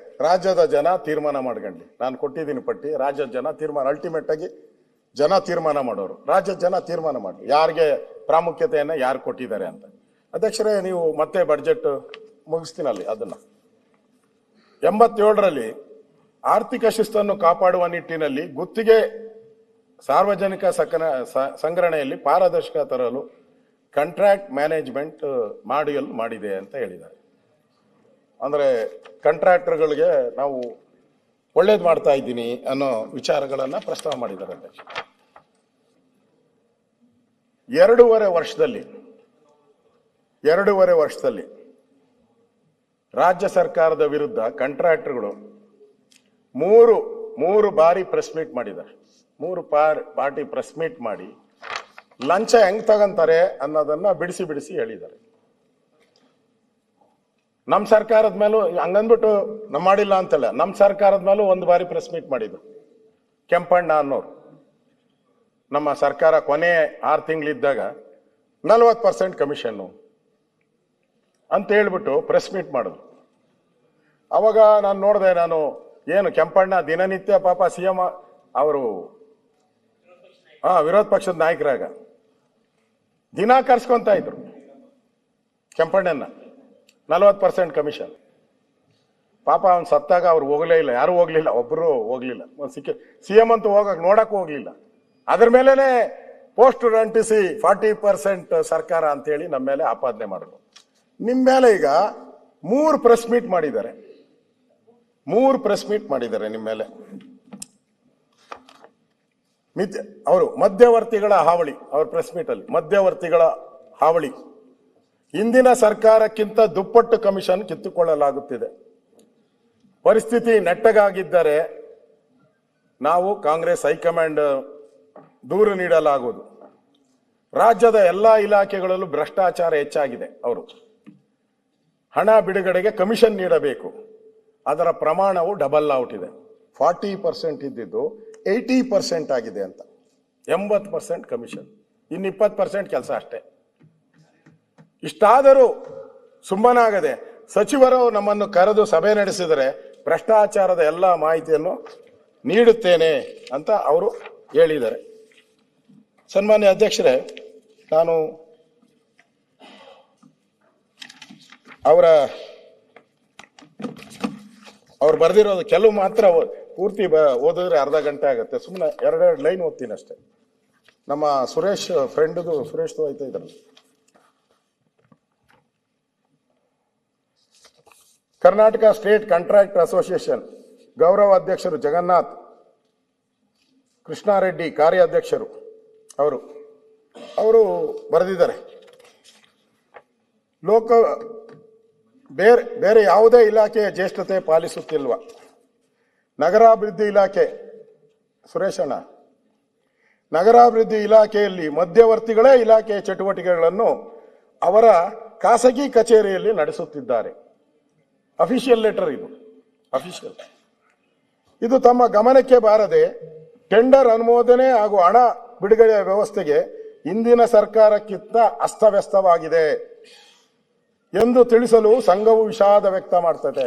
ರಾಜ್ಯದ ಜನ ತೀರ್ಮಾನ ಮಾಡ್ಕೊಂಡ್ಲಿ. ನಾನು ಕೊಟ್ಟಿದ್ದೀನಿ ಪಟ್ಟಿ, ರಾಜ್ಯದ ಜನ ತೀರ್ಮಾನ, ಅಲ್ಟಿಮೇಟ್ ಆಗಿ ಜನ ತೀರ್ಮಾನ ಮಾಡೋರು. ರಾಜ್ಯದ ಜನ ತೀರ್ಮಾನ ಮಾಡಲಿ ಯಾರಿಗೆ ಪ್ರಾಮುಖ್ಯತೆಯನ್ನ ಯಾರು ಕೊಟ್ಟಿದ್ದಾರೆ ಅಂತ. ಅಧ್ಯಕ್ಷರೇ, ನೀವು ಮತ್ತೆ ಬಡ್ಜೆಟ್ ಮುಗಿಸ್ತೀನಲ್ಲಿ ಅದನ್ನ 87ರಲ್ಲಿ ಆರ್ಥಿಕ ಶಿಸ್ತನ್ನು ಕಾಪಾಡುವ ನಿಟ್ಟಿನಲ್ಲಿ ಗುತ್ತಿಗೆ ಸಾರ್ವಜನಿಕ ಸಂಗ್ರಹಣೆಯಲ್ಲಿ ಪಾರದರ್ಶಕ ತರಲು ಕಾಂಟ್ರಾಕ್ಟ್ ಮ್ಯಾನೇಜ್ಮೆಂಟ್ ಮಾಡ್ಯೂಲ್ ಮಾಡಿದೆ ಅಂತ ಹೇಳಿದ್ದಾರೆ. ಅಂದ್ರೆ ಕಾಂಟ್ರಾಕ್ಟರ್ಗಳಿಗೆ ನಾವು ಒಳ್ಳೇದು ಮಾಡ್ತಾ ಇದ್ದೀನಿ ಅನ್ನೋ ವಿಚಾರಗಳನ್ನ ಪ್ರಸ್ತಾವ ಮಾಡಿದ್ದಾರೆ ಅಧ್ಯಕ್ಷ. 2.5 ವರ್ಷದಲ್ಲಿ ರಾಜ್ಯ ಸರ್ಕಾರದ ವಿರುದ್ಧ ಕಾಂಟ್ರಾಕ್ಟರ್ಗಳು ಮೂರು ಬಾರಿ ಪ್ರೆಸ್ ಮೀಟ್ ಮಾಡಿದ್ದಾರೆ. 3 ಬಾರಿ ಪ್ರೆಸ್ ಮೀಟ್ ಮಾಡಿ ಲಂಚ ಹೆಂಗ್ ತಗಂತಾರೆ ಅನ್ನೋದನ್ನ ಬಿಡಿಸಿ ಹೇಳಿದ್ದಾರೆ. ನಮ್ಮ ಸರ್ಕಾರದ ಮೇಲೂ ಹಂಗಂದ್ಬಿಟ್ಟು ನಮ್ಮ ಮಾಡಿಲ್ಲ ಅಂತಲ್ಲ, ನಮ್ಮ ಸರ್ಕಾರದ ಮೇಲೂ 1 ಬಾರಿ ಪ್ರೆಸ್ ಮೀಟ್ ಮಾಡಿದ್ರು. ಕೆಂಪಣ್ಣ ಅನ್ನೋರು ನಮ್ಮ ಸರ್ಕಾರ ಕೊನೆ 6 ತಿಂಗಳಿದ್ದಾಗ 40% ಕಮಿಷನ್ನು ಅಂತ ಹೇಳ್ಬಿಟ್ಟು ಪ್ರೆಸ್ ಮೀಟ್ ಮಾಡಿದ್ರು. ಅವಾಗ ನಾನು ನೋಡಿದೆ, ನಾನು ಏನು ಕೆಂಪಣ್ಣ ದಿನನಿತ್ಯ ಪಾಪ CM ಅವರು ವಿರೋಧ ಪಕ್ಷದ ನಾಯಕರಾಗ ದಿನ ಕರ್ಸ್ಕೊಂತ ಇದ್ರು ಕೆಂಪಣ್ಣನ 40% ಕಮಿಷನ್. ಪಾಪ ಅವ್ನು ಸತ್ತಾಗ ಅವ್ರು ಹೋಗ್ಲೇ ಇಲ್ಲ, ಯಾರು ಹೋಗ್ಲಿಲ್ಲ, ಒಬ್ಬರು ಹೋಗ್ಲಿಲ್ಲ. CM ಅಂತೂ ನೋಡಕ್ಕೂ ಹೋಗ್ಲಿಲ್ಲ. ಅದ್ರ ಮೇಲೆನೆ ಪೋಸ್ಟರ್ ಅಂಟಿಸಿ 40% ಸರ್ಕಾರ ಅಂತ ಹೇಳಿ ನಮ್ಮ ಮೇಲೆ ಆಪಾದನೆ ಮಾಡಿದ್ರು. ನಿಮ್ ಮೇಲೆ ಈಗ 3 ಪ್ರೆಸ್ ಮೀಟ್ ಮಾಡಿದ್ದಾರೆ. 3 ಪ್ರೆಸ್ ಮೀಟ್ ಮಾಡಿದ್ದಾರೆ ನಿಮ್ಮ ಮೇಲೆ. ಅವರು ಮಧ್ಯವರ್ತಿಗಳ ಹಾವಳಿ, ಅವ್ರ ಪ್ರೆಸ್ ಮೀಟ್ ಅಲ್ಲಿ ಮಧ್ಯವರ್ತಿಗಳ ಹಾವಳಿ, ಹಿಂದಿನ ಸರ್ಕಾರಕ್ಕಿಂತ ದುಪ್ಪಟ್ಟು ಕಮಿಷನ್ ಕಿತ್ತುಕೊಳ್ಳಲಾಗುತ್ತಿದೆ. ಪರಿಸ್ಥಿತಿ ನೆಟ್ಟಗಾಗಿದ್ದರೆ ನಾವು ಕಾಂಗ್ರೆಸ್ ಹೈಕಮಾಂಡ್ ದೂರು ನೀಡಲಾಗುವುದು. ರಾಜ್ಯದ ಎಲ್ಲಾ ಇಲಾಖೆಗಳಲ್ಲೂ ಭ್ರಷ್ಟಾಚಾರ ಹೆಚ್ಚಾಗಿದೆ. ಅವರು ಹಣ ಬಿಡುಗಡೆಗೆ ಕಮಿಷನ್ ನೀಡಬೇಕು, ಅದರ ಪ್ರಮಾಣವು ಡಬಲ್ ಔಟ್ ಇದೆ. 40% ಇದ್ದಿದ್ದು 80% ಆಗಿದೆ ಅಂತ. 80% ಕಮಿಷನ್, ಇನ್ನು 20% ಕೆಲಸ ಅಷ್ಟೇ. ಇಷ್ಟಾದರೂ ಸುಮ್ಮನಾಗದೆ ಸಚಿವರು ನಮ್ಮನ್ನು ಕರೆದು ಸಭೆ ನಡೆಸಿದರೆ ಭ್ರಷ್ಟಾಚಾರದ ಎಲ್ಲ ಮಾಹಿತಿಯನ್ನು ನೀಡುತ್ತೇನೆ ಅಂತ ಅವರು ಹೇಳಿದ್ದಾರೆ. ಸನ್ಮಾನ್ಯ ಅಧ್ಯಕ್ಷರೇ, ನಾನು ಅವ್ರು ಬರೆದಿರೋದು ಕೆಲವು ಮಾತ್ರ ಪೂರ್ತಿ ಓದಿದ್ರೆ ಅರ್ಧ ಗಂಟೆ ಆಗುತ್ತೆ. ಸುಮ್ಮನೆ 2 ಲೈನ್ ಓದ್ತೀನಿ ಅಷ್ಟೇ. ನಮ್ಮ ಸುರೇಶ್ ಫ್ರೆಂಡ್ದು, ಸುರೇಶ್ ಆಯ್ತಾ ಇದ್ರಲ್ಲಿ, ಕರ್ನಾಟಕ ಸ್ಟೇಟ್ ಕಾಂಟ್ರಾಕ್ಟರ್ ಅಸೋಸಿಯೇಷನ್ ಗೌರವ ಅಧ್ಯಕ್ಷರು ಜಗನ್ನಾಥ್, ಕೃಷ್ಣಾರೆಡ್ಡಿ ಕಾರ್ಯಾಧ್ಯಕ್ಷರು, ಅವರು ಬರೆದಿದ್ದಾರೆ. ಬೇರೆ ಯಾವುದೇ ಇಲಾಖೆಯ ಜ್ಯೇಷ್ಠತೆ ಪಾಲಿಸುತ್ತಿಲ್ವಾ? ನಗರಾಭಿವೃದ್ಧಿ ಇಲಾಖೆ, ಸುರೇಶಣ್ಣ, ನಗರಾಭಿವೃದ್ಧಿ ಇಲಾಖೆಯಲ್ಲಿ ಮಧ್ಯವರ್ತಿಗಳೇ ಇಲಾಖೆಯ ಚಟುವಟಿಕೆಗಳನ್ನು ಅವರ ಖಾಸಗಿ ಕಚೇರಿಯಲ್ಲಿ ನಡೆಸುತ್ತಿದ್ದಾರೆ. ಅಫಿಷಿಯಲ್ ಲೆಟರ್ ಇದು, ಅಫಿಷಿಯಲ್. ಇದು ತಮ್ಮ ಗಮನಕ್ಕೆ ಬಾರದೆ ಟೆಂಡರ್ ಅನುಮೋದನೆ ಹಾಗೂ ಹಣ ಬಿಡುಗಡೆಯ ವ್ಯವಸ್ಥೆಗೆ ಹಿಂದಿನ ಸರ್ಕಾರಕ್ಕಿಂತ ಅಸ್ತವ್ಯಸ್ತವಾಗಿದೆ ಎಂದು ತಿಳಿಸಲು ಸಂಘವು ವಿಷಾದ ವ್ಯಕ್ತ ಮಾಡ್ತದೆ.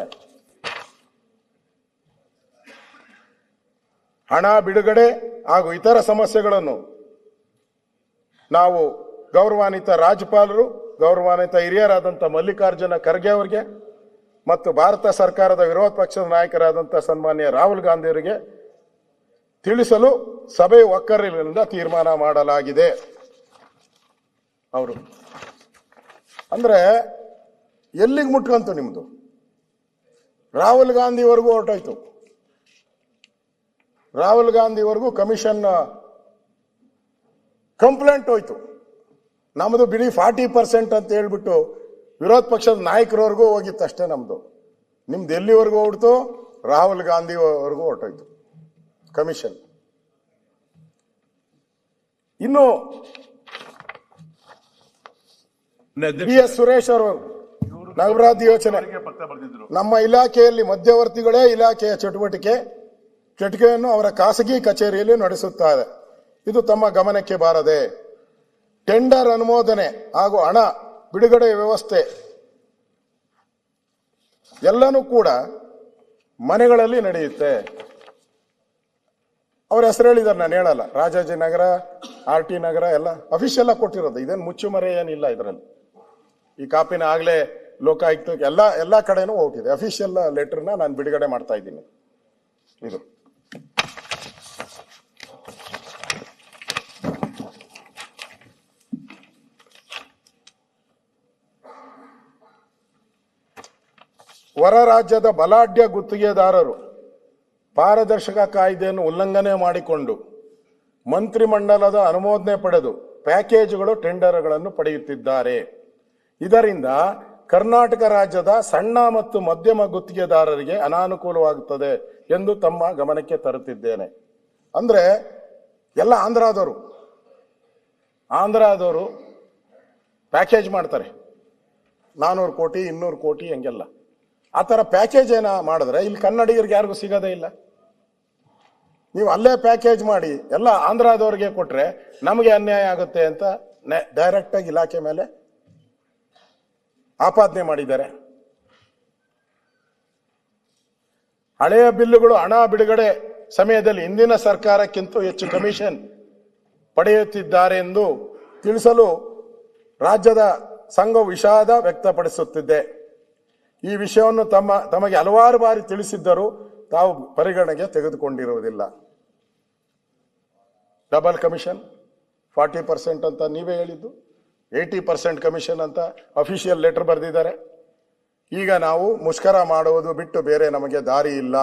ಹಣ ಬಿಡುಗಡೆ ಹಾಗೂ ಇತರ ಸಮಸ್ಯೆಗಳನ್ನು ನಾವು ಗೌರವಾನ್ವಿತ ರಾಜ್ಯಪಾಲರು, ಗೌರವಾನ್ವಿತ ಹಿರಿಯರಾದಂಥ ಮಲ್ಲಿಕಾರ್ಜುನ ಖರ್ಗೆ ಅವರಿಗೆ ಮತ್ತು ಭಾರತ ಸರ್ಕಾರದ ವಿರೋಧ ಪಕ್ಷದ ನಾಯಕರಾದಂಥ ಸನ್ಮಾನ್ಯ ರಾಹುಲ್ ಗಾಂಧಿ ಅವರಿಗೆ ತಿಳಿಸಲು ಸಭೆ ಒಕ್ಕರಿನಿಂದ ತೀರ್ಮಾನ ಮಾಡಲಾಗಿದೆ. ಅವರು ಅಂದ್ರೆ ಎಲ್ಲಿಗೆ ಮುಟ್ಕಂತು ನಿಮ್ದು? ರಾಹುಲ್ ಗಾಂಧಿವರೆಗೂ ಹೊರಟೋಯ್ತು. ರಾಹುಲ್ ಗಾಂಧಿವರೆಗೂ ಕಮಿಷನ್ ಕಂಪ್ಲೇಂಟ್ ಹೋಯ್ತು. ನಮ್ಮದು ಬಿಡಿ 40% ಅಂತ ಹೇಳ್ಬಿಟ್ಟು ವಿರೋಧ ಪಕ್ಷದ ನಾಯಕರವರೆಗೂ ಹೋಗಿತ್ತು ಅಷ್ಟೇ ನಮ್ದು. ನಿಮ್ದು ಎಲ್ಲಿವರೆಗೂ ಹೊರಡ್ತು? ರಾಹುಲ್ ಗಾಂಧಿವರೆಗೂ ಹೊರಟೋಯ್ತು ಕಮಿಷನ್. ಇನ್ನು BS ಸುರೇಶ್ ಅವರು ನಗರಾಭಿವೃದ್ಧಿ ಯೋಜನೆ, ನಮ್ಮ ಇಲಾಖೆಯಲ್ಲಿ ಮಧ್ಯವರ್ತಿಗಳೇ ಇಲಾಖೆಯ ಚಟುವಟಿಕೆಯನ್ನು ಅವರ ಖಾಸಗಿ ಕಚೇರಿಯಲ್ಲಿ ನಡೆಸುತ್ತಾರೆ. ಇದು ತಮ್ಮ ಗಮನಕ್ಕೆ ಬಾರದೆ ಟೆಂಡರ್ ಅನುಮೋದನೆ ಹಾಗೂ ಹಣ ಬಿಡುಗಡೆ ವ್ಯವಸ್ಥೆ ಎಲ್ಲನೂ ಕೂಡ ಮನೆಗಳಲ್ಲಿ ನಡೆಯುತ್ತೆ. ಅವ್ರ ಹೆಸರು ಹೇಳಿದಾರೆ, ನಾನು ಹೇಳಲ್ಲ. ರಾಜಾಜಿನಗರ, RT ನಗರ ಎಲ್ಲ ಅಫಿಷಿಯಲ್ ಆಗಿ ಕೊಟ್ಟಿರೋದು, ಇದೇನು ಮುಚ್ಚುಮರೆ ಏನಿಲ್ಲ ಇದರಲ್ಲಿ. ಈ ಕಾಪಿನ ಆಗ್ಲೇ ಲೋಕಾಯುಕ್ತ ಎಲ್ಲ ಕಡೆನೂ ಹೋಗ್ತಿದೆ. ಅಫಿಷಿಯಲ್ ಲೆಟರ್ನ ನಾನು ಬಿಡುಗಡೆ ಮಾಡ್ತಾ ಇದ್ದೀನಿ. ಇದು ಹೊರ ರಾಜ್ಯದ ಬಲಾಢ್ಯ ಗುತ್ತಿಗೆದಾರರು ಪಾರದರ್ಶಕ ಕಾಯ್ದೆಯನ್ನು ಉಲ್ಲಂಘನೆ ಮಾಡಿಕೊಂಡು ಮಂತ್ರಿಮಂಡಲದ ಅನುಮೋದನೆ ಪಡೆದು ಪ್ಯಾಕೇಜುಗಳು, ಟೆಂಡರ್ಗಳನ್ನು ಪಡೆಯುತ್ತಿದ್ದಾರೆ. ಇದರಿಂದ ಕರ್ನಾಟಕ ರಾಜ್ಯದ ಸಣ್ಣ ಮತ್ತು ಮಧ್ಯಮ ಗುತ್ತಿಗೆದಾರರಿಗೆ ಅನಾನುಕೂಲವಾಗುತ್ತದೆ ಎಂದು ತಮ್ಮ ಗಮನಕ್ಕೆ ತರುತ್ತಿದ್ದೇನೆ. ಅಂದ್ರೆ ಎಲ್ಲ ಆಂಧ್ರದವರು ಪ್ಯಾಕೇಜ್ ಮಾಡ್ತಾರೆ, 400 ಕೋಟಿ 200 ಕೋಟಿ ಹಂಗೆಲ್ಲ. ಆ ಥರ ಪ್ಯಾಕೇಜ್ ಏನ ಮಾಡಿದ್ರೆ ಇಲ್ಲಿ ಕನ್ನಡಿಗರಿಗೆ ಯಾರಿಗೂ ಸಿಗೋದೇ ಇಲ್ಲ. ನೀವು ಅಲ್ಲೇ ಪ್ಯಾಕೇಜ್ ಮಾಡಿ ಎಲ್ಲ ಆಂಧ್ರದವ್ರಿಗೆ ಕೊಟ್ರೆ ನಮಗೆ ಅನ್ಯಾಯ ಆಗುತ್ತೆ ಅಂತ ಡೈರೆಕ್ಟ್ ಆಗಿ ಇಲಾಖೆ ಮೇಲೆ ಆಪಾದನೆ ಮಾಡಿದ್ದಾರೆ. ಹಳೆಯ ಬಿಲ್ಲುಗಳು ಹಣ ಬಿಡುಗಡೆ ಸಮಯದಲ್ಲಿ ಹಿಂದಿನ ಸರ್ಕಾರಕ್ಕಿಂತ ಹೆಚ್ಚು ಕಮಿಷನ್ ಪಡೆಯುತ್ತಿದ್ದಾರೆ ಎಂದು ತಿಳಿಸಲು ರಾಜ್ಯದ ಸಂಘವು ವಿಷಾದ ವ್ಯಕ್ತಪಡಿಸುತ್ತಿದೆ. ಈ ವಿಷಯವನ್ನು ತಮಗೆ ಹಲವಾರು ಬಾರಿ ತಿಳಿಸಿದ್ದರೂ ತಾವು ಪರಿಗಣನೆಗೆ ತೆಗೆದುಕೊಂಡಿರುವುದಿಲ್ಲ. ಡಬಲ್ ಕಮಿಷನ್ 40% ಅಂತ ನೀವೇ ಹೇಳಿದ್ದು, 80% ಕಮಿಷನ್ ಅಂತ ಅಫಿಷಿಯಲ್ ಲೆಟರ್ ಬರೆದಿದ್ದಾರೆ. ಈಗ ನಾವು ಮುಷ್ಕರ ಮಾಡುವುದು ಬಿಟ್ಟು ಬೇರೆ ನಮಗೆ ದಾರಿ ಇಲ್ಲ.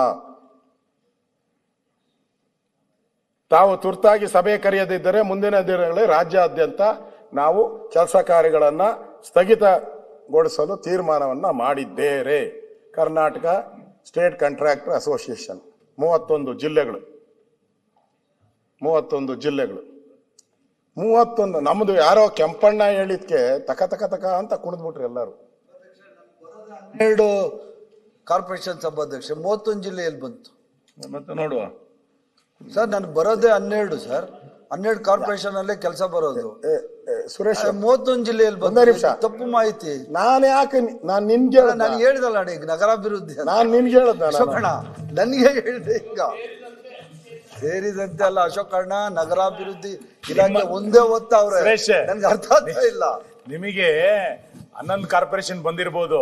ತಾವು ತುರ್ತಾಗಿ ಸಭೆ ಕರೆಯದಿದ್ದರೆ ಮುಂದಿನ ದಿನಗಳಲ್ಲಿ ರಾಜ್ಯಾದ್ಯಂತ ನಾವು ಕೆಲಸ ಕಾರ್ಯಗಳನ್ನು ಸ್ಥಗಿತಗೊಳಿಸಲು ತೀರ್ಮಾನವನ್ನ ಮಾಡಿದ್ದೇವೆ. ಕರ್ನಾಟಕ ಸ್ಟೇಟ್ ಕಾಂಟ್ರಾಕ್ಟರ್ ಅಸೋಸಿಯೇಷನ್ 31 ಜಿಲ್ಲೆಗಳು 31. ನಮ್ದು ಯಾರೋ ಕೆಂಪಣ್ಣ ಹೇಳಿದ್ಕೆ ತಕ ಅಂತ ಕುಣಿದ್ಬಿಟ್ರಿ ಎಲ್ಲರೂ. 12 ಕಾರ್ಪೊರೇಷನ್ ಸಭಾಧ್ಯಕ್ಷ 31 ಜಿಲ್ಲೆಯಲ್ಲಿ ಬಂತು. ಮತ್ತೆ ನೋಡುವ ಸರ್, ನಾನು ಬರೋದೇ 12 ಸರ್. 12 ಕಾರ್ಪೊರೇಷನ್ ಅಲ್ಲೇ ಕೆಲಸ ಬರೋದು. ಸುರೇಶ್ 31 ಜಿಲ್ಲೆಯಲ್ಲಿ ಬಂದ ನಿಮಿಷ. ತಪ್ಪು ಮಾಹಿತಿ. ನಾನು ಯಾಕೆ ನಾನು ನಿನ್ಗೆ ನಾನು ಹೇಳಿದಲ್ಲ ಈಗ ನಗರಾಭಿವೃದ್ಧಿ ಅಂತ. ನಾನು ನಿನ್ಗೆ ಹೇಳ್ದ ಅಶೋಕಣ್ಣ ನನಗೆ ಹೇಳಿದೆ. ಈಗ ಸೇರಿದಂತೆ ಅಲ್ಲ ಅಶೋಕಣ್ಣ, ನಗರಾಭಿವೃದ್ಧಿ ಇಲಾಖೆ ಒಂದೇ ಒತ್ತವ್ರೆ. ನನ್ಗೆ ಅರ್ಥ ಆಗ್ತಾ ಇಲ್ಲ. ನಿಮಗೆ 11 ಕಾರ್ಪೊರೇಷನ್ ಬಂದಿರಬಹುದು,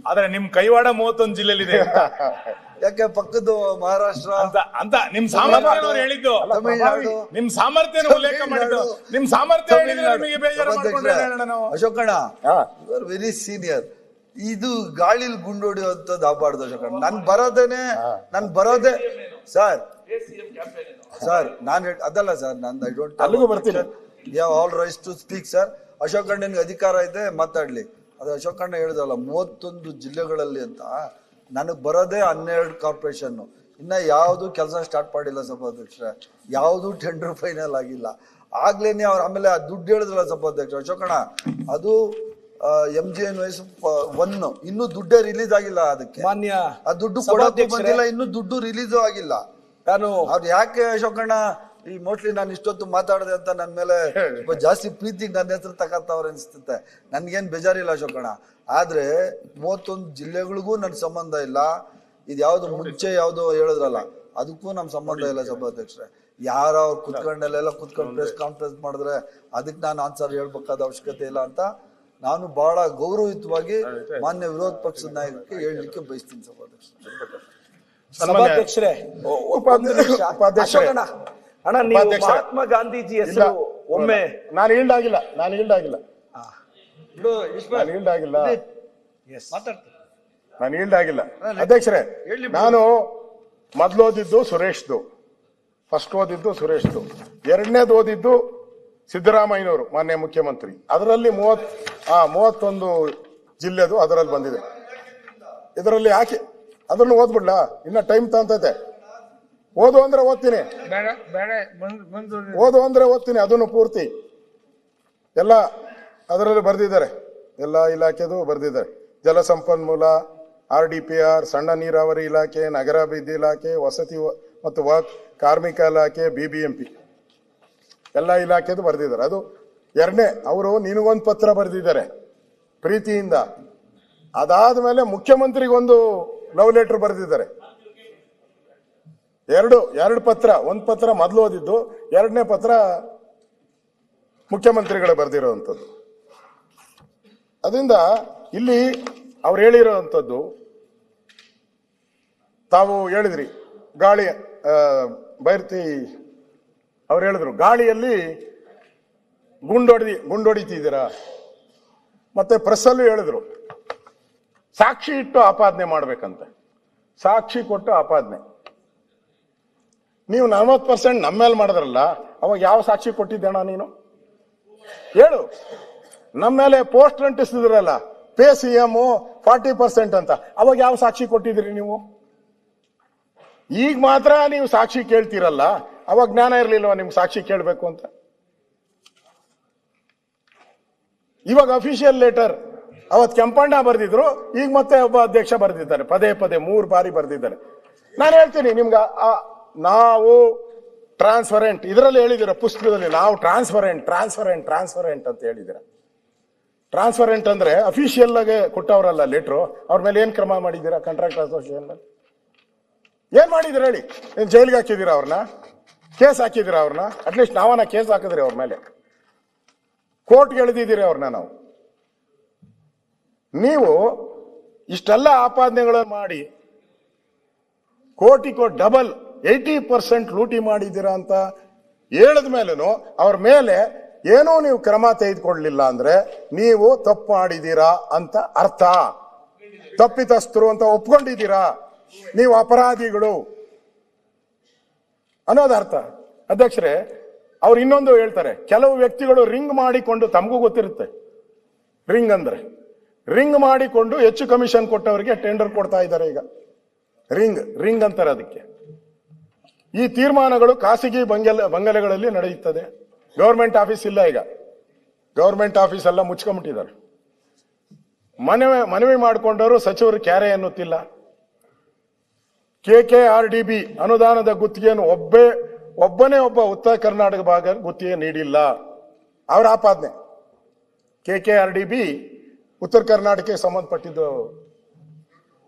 ಆದ್ರೆ ನಿಮ್ ಕೈವಾಡ 31 ಜಿಲ್ಲೆಲಿದೆ. ಯಾಕೆ ಪಕ್ಕದ ಮಹಾರಾಷ್ಟ್ರ ಅಂತ ನಿಮ್ ಸಾಮರ್ಥ್ಯ ಹೇಳಿದ್ದು, ತಮಿಳುನಾಡು, ನಿಮ್ ಸಾಮರ್ಥ್ಯ ಉಲ್ಲೇಖ ಮಾಡಿದ್ದು, ನಿಮ್ ಸಾಮರ್ಥ್ಯ ನಮಗೆ ಬೇಜಾರು ಮಾಡ್ಕೊಂಡ್ರೆ ನಾವು. ಅಶೋಕಣ್ಣ ಯು ಆರ್ ವೆರಿ ಸೀನಿಯರ್. ಇದು ಗಾಳಿಲಿ ಗುಂಡೊಡಿಯುವಂಥದ್ದು ಆಗ್ಬಾರ್ದು ಅಶೋಕಣ್ಣ. ನನ್ ಬರೋದೇ ಸರ್ ನಾನು ಅದಲ್ಲ ಸರ್, ನಾನು ಐ ಡೋಂಟ್ ಅಲ್ಲಿಗೂ ಬರ್ತೀನಿ. All rights to speak sir. ಅಶೋಕಣ್ಣನಿಗೆ ಅಧಿಕಾರ ಇದೆ ಮಾತಾಡ್ಲಿ. ಅದು ಅಶೋಕಣ್ಣ ಹೇಳಿದಲ್ಲ 31 ಜಿಲ್ಲೆಗಳಲ್ಲಿ ಅಂತ. ನನಗೆ ಬರೋದೇ 12 ಕಾರ್ಪೊರೇಷನ್. ಇನ್ನ ಯಾವುದು ಕೆಲಸ ಸ್ಟಾರ್ಟ್ ಮಾಡಿಲ್ಲ ಸಭಾಧ್ಯಕ್ಷರೇ, ಯಾವುದು ಟೆಂಡರ್ ಫೈನಲ್ ಆಗಿಲ್ಲ. ಆಗ್ಲೇನೆ ಅವ್ರು ಆಮೇಲೆ ಆ ದುಡ್ಡು ಹೇಳಿದ್ರಲ್ಲ ಸಭಾಧ್ಯಕ್ಷ ಅಶೋಕಣ್ಣ, ಅದು MGNS 1 ಇನ್ನೂ ದುಡ್ಡೇ ರಿಲೀಸ್ ಆಗಿಲ್ಲ. ಅದಕ್ಕೆ ಮಾನ್ಯ ಆ ದುಡ್ಡು ಕೊಡೋಕೆ ಬಂದಿಲ್ಲ, ಇನ್ನೂ ದುಡ್ಡು ರಿಲೀಸು ಆಗಿಲ್ಲ. ನಾನು ಅವ್ರು ಯಾಕೆ ಅಶೋಕಣ್ಣ ಈ ಮೋಸ್ಟ್ಲಿ ನಾನು ಇಷ್ಟೊತ್ತು ಮಾತಾಡಿದೆ ಅಂತ ನನ್ನ ಮೇಲೆ ಜಾಸ್ತಿ ಪ್ರೀತಿಗೆ ನನ್ನ ಹೆಸರು ತಗತ್ತವ್ರೆ ಅನ್ಸುತ್ತೆ. ನನ್ಗೇನ್ ಬೇಜಾರಿಲ್ಲ ಅಶೋಕಣ್ಣ. ಆದ್ರೆ 31 ಜಿಲ್ಲೆಗಳಿಗೂ ನನ್ ಸಂಬಂಧ ಇಲ್ಲ. ಇದು ಯಾವ್ದು ಮುಂಚೆ ಯಾವ್ದು ಹೇಳಿದ್ರಲ್ಲ ಅದಕ್ಕೂ ನಮ್ ಸಂಬಂಧ ಇಲ್ಲ ಸಭಾಧ್ಯಕ್ಷರೇ. ಯಾರ ಅವ್ರು ಕುತ್ಕೊಂಡೆಲ್ಲ ಕುತ್ಕೊಂಡು ಪ್ರೆಸ್ ಕಾನ್ಫರೆನ್ಸ್ ಮಾಡಿದ್ರೆ ಅದಕ್ಕೆ ನಾನು ಆನ್ಸರ್ ಹೇಳ್ಬೇಕಾದ ಅವಶ್ಯಕತೆ ಇಲ್ಲ ಅಂತ ನಾನು ಬಹಳ ಗೌರವಯುತವಾಗಿ ಮಾನ್ಯ ವಿರೋಧ ಪಕ್ಷದ ನಾಯಕರಿಗೆ ಹೇಳಲಿಕ್ಕೆ ಬಯಸ್ತೀನಿ ಸಭಾಧ್ಯಕ್ಷರೇ. ಅಶೋಕಣ್ಣ ಅಣ್ಣ, ನೀವು ಮಹಾತ್ಮ ಗಾಂಧೀಜಿ ಹೆಸರು ಒಮ್ಮೆ ನಾನು ಈಲ್ಡ್ ಆಗಿಲ್ಲ. ಅಧ್ಯಕ್ಷರೇ, ನಾನು ಮೊದಲು ಓದಿದ್ದು ಸುರೇಶ್ದು, ಫಸ್ಟ್ ಓದಿದ್ದು ಸುರೇಶ್ದು, ಎರಡನೇದು ಓದಿದ್ದು ಸಿದ್ದರಾಮಯ್ಯನವರು ಮಾನ್ಯ ಮುಖ್ಯಮಂತ್ರಿ. ಅದರಲ್ಲಿ 31 ಜಿಲ್ಲೆದು ಅದರಲ್ಲಿ ಬಂದಿದೆ. ಇದರಲ್ಲಿ ಯಾಕೆ ಅದನ್ನು ಓದ್ಬಿಡ್ಲಾ? ಇನ್ನ ಟೈಮ್ ತಗೊಂತೈತೆ. ಓದು ಅಂದ್ರೆ ಓದ್ತೀನಿ, ಅದನ್ನು ಪೂರ್ತಿ ಎಲ್ಲ ಅದರಲ್ಲಿ ಬರ್ದಿದ್ದಾರೆ. ಎಲ್ಲ ಇಲಾಖೆದು ಬರ್ದಿದ್ದಾರೆ. ಜಲಸಂಪನ್ಮೂಲ, RDPR, ಸಣ್ಣ ನೀರಾವರಿ ಇಲಾಖೆ, ನಗರಾಭಿವೃದ್ಧಿ ಇಲಾಖೆ, ವಸತಿ ಮತ್ತು ಕಾರ್ಮಿಕ ಇಲಾಖೆ, BBMP ಎಲ್ಲ ಇಲಾಖೆದು ಬರ್ದಿದ್ದಾರೆ. ಅದು ಎರಡನೇ. ಅವರು ನಿನಗೊಂದು ಪತ್ರ ಬರೆದಿದ್ದಾರೆ ಪ್ರೀತಿಯಿಂದ. ಅದಾದ್ಮೇಲೆ ಮುಖ್ಯಮಂತ್ರಿಗೊಂದು ಲವ್ ಲೆಟರ್ ಬರೆದಿದ್ದಾರೆ. ಎರಡು ಪತ್ರ, ಒಂದು ಪತ್ರ ಮೊದಲು ಓದಿದ್ದು, ಎರಡನೇ ಪತ್ರ ಮುಖ್ಯಮಂತ್ರಿಗಳು ಬರೆದಿರುವಂಥದ್ದು. ಅದರಿಂದ ಇಲ್ಲಿ ಅವ್ರು ಹೇಳಿರುವಂಥದ್ದು, ತಾವು ಹೇಳಿದ್ರಿ ಗಾಳಿ ಬೈರ್ತಿ ಅವ್ರು ಹೇಳಿದ್ರು ಗಾಳಿಯಲ್ಲಿ ಗುಂಡೊಡಿತಿದ್ದೀರಾ. ಮತ್ತೆ ಪ್ರೆಸ್ಸಲ್ಲೂ ಹೇಳಿದ್ರು ಸಾಕ್ಷಿ ಇಟ್ಟು ಆಪಾದನೆ ಮಾಡ್ಬೇಕಂತ. ಸಾಕ್ಷಿ ಕೊಟ್ಟು ಆಪಾದನೆ. ನೀವು 40% ನಮ್ಮ ಮೇಲೆ ಮಾಡಿದ್ರಲ್ಲ, ಅವಾಗ ಯಾವ ಸಾಕ್ಷಿ ಕೊಟ್ಟಿದ್ದೇಣ ನೀನು? ಹೇಳು. ನಮ್ಮ ಮೇಲೆ ಪೋಸ್ಟ್ ಅಂಟಿಸಿದ್ರಲ್ಲ, ಪೇ CM 40% ಅಂತ, ಅವಾಗ ಯಾವ ಸಾಕ್ಷಿ ಕೊಟ್ಟಿದ್ರಿ ನೀವು? ಈಗ ಮಾತ್ರ ನೀವು ಸಾಕ್ಷಿ ಕೇಳ್ತೀರಲ್ಲ, ಅವಾಗ ಜ್ಞಾನ ಇರ್ಲಿಲ್ವಾ ನಿಮ್ಗೆ ಸಾಕ್ಷಿ ಕೇಳಬೇಕು ಅಂತ? ಇವಾಗ ಅಫಿಷಿಯಲ್ ಲೆಟರ್ ಅವತ್ ಕೆಂಪಣ್ಣ ಬರೆದಿದ್ರು, ಈಗ ಮತ್ತೆ ಒಬ್ಬ ಅಧ್ಯಕ್ಷ ಬರೆದಿದ್ದಾರೆ, ಪದೇ 3 ಬಾರಿ ಬರೆದಿದ್ದಾರೆ. ನಾನು ಹೇಳ್ತೀನಿ ನಿಮ್ಗೆ, ನಾವು ಟ್ರಾನ್ಸ್ಪರೆಂಟ್, ಇದರಲ್ಲಿ ಹೇಳಿದಿರ ಪುಸ್ತಕದಲ್ಲಿ, ನಾವು ಟ್ರಾನ್ಸ್ಪರೆಂಟ್ ಅಂತ ಹೇಳಿದಿರ. ಟ್ರಾನ್ಸ್ಪರೆಂಟ್ ಅಂದ್ರೆ ಅಫಿಷಿಯಲ್ ಆಗಿ ಕೊಟ್ಟವರಲ್ಲ ಲೆಟ್ರು, ಅವ್ರ ಮೇಲೆ ಏನ್ ಕ್ರಮ ಮಾಡಿದ್ದೀರಾ? ಕಾಂಟ್ರಾಕ್ಟ್ ಅಸೋಸಿಯೇಷನ್ ಮೇಲೆ ಏನ್ ಮಾಡಿದಿರ ಹೇಳಿ? ಏನ್ ಜೈಲ್ಗೆ ಹಾಕಿದಿರ ಅವ್ರನ್ನ? ಕೇಸ್ ಹಾಕಿದಿರ ಅವ್ರನ್ನ? ಅಟ್ಲೀಸ್ಟ್ ನಾವನ್ನ ಕೇಸ್ ಹಾಕಿದ್ರಿ ಅವ್ರ ಮೇಲೆ, ಕೋರ್ಟ್ಗೆ ಎಳೆದಿದ್ದೀರಿ ಅವ್ರನ್ನ ನಾವು. ನೀವು ಇಷ್ಟೆಲ್ಲ ಆಪಾದನೆಗಳನ್ನು ಮಾಡಿ ಕೋಟಿ ಡಬಲ್ 80% ಲೂಟಿ ಮಾಡಿದ್ದೀರಾ ಅಂತ ಹೇಳಿದ ಮೇಲೂ ಅವ್ರ ಮೇಲೆ ಏನೂ ನೀವು ಕ್ರಮ ತೆಗೆದುಕೊಳ್ಳಲಿಲ್ಲ ಅಂದ್ರೆ ನೀವು ತಪ್ಪು ಮಾಡಿದ್ದೀರಾ ಅಂತ ಅರ್ಥ. ತಪ್ಪಿತಸ್ಥರು ಅಂತ ಒಪ್ಕೊಂಡಿದ್ದೀರಾ, ನೀವು ಅಪರಾಧಿಗಳು ಅನ್ನೋದು ಅರ್ಥ. ಅಧ್ಯಕ್ಷರೇ, ಅವ್ರು ಇನ್ನೊಂದು ಹೇಳ್ತಾರೆ, ಕೆಲವು ವ್ಯಕ್ತಿಗಳು ರಿಂಗ್ ಮಾಡಿಕೊಂಡು, ತಮಗೂ ಗೊತ್ತಿರುತ್ತೆ ರಿಂಗ್ ಅಂದ್ರೆ, ರಿಂಗ್ ಮಾಡಿಕೊಂಡು ಹೆಚ್ಚು ಕಮಿಷನ್ ಕೊಟ್ಟವರಿಗೆ ಟೆಂಡರ್ ಕೊಡ್ತಾ ಇದ್ದಾರೆ. ಈಗ ರಿಂಗ್ ಅಂತಾರೆ ಅದಕ್ಕೆ. ಈ ತೀರ್ಮಾನಗಳು ಖಾಸಗಿ ಬಂಗಲೆಗಳಲ್ಲಿ ನಡೆಯುತ್ತದೆ. ಗವರ್ಮೆಂಟ್ ಆಫೀಸ್ ಇಲ್ಲ. ಈಗ ಗವರ್ಮೆಂಟ್ ಆಫೀಸ್ ಎಲ್ಲ ಮುಚ್ಕೊಂಡ್ಬಿಟ್ಟಿದ್ದಾರೆ. ಮನವಿ ಮಾಡಿಕೊಂಡವರು ಸಚಿವರು ಕ್ಯಾರೆ ಅನ್ನುತ್ತಿಲ್ಲ. KKRDB ಅನುದಾನದ ಗುತ್ತಿಗೆಯನ್ನು ಒಬ್ಬನೇ ಒಬ್ಬ ಉತ್ತರ ಕರ್ನಾಟಕ ಭಾಗ ಗುತ್ತಿಗೆ ನೀಡಿಲ್ಲ. ಅವರ ಆಪಾದನೆ. KKRDB ಉತ್ತರ ಕರ್ನಾಟಕಕ್ಕೆ ಸಂಬಂಧಪಟ್ಟಿದ್ದು,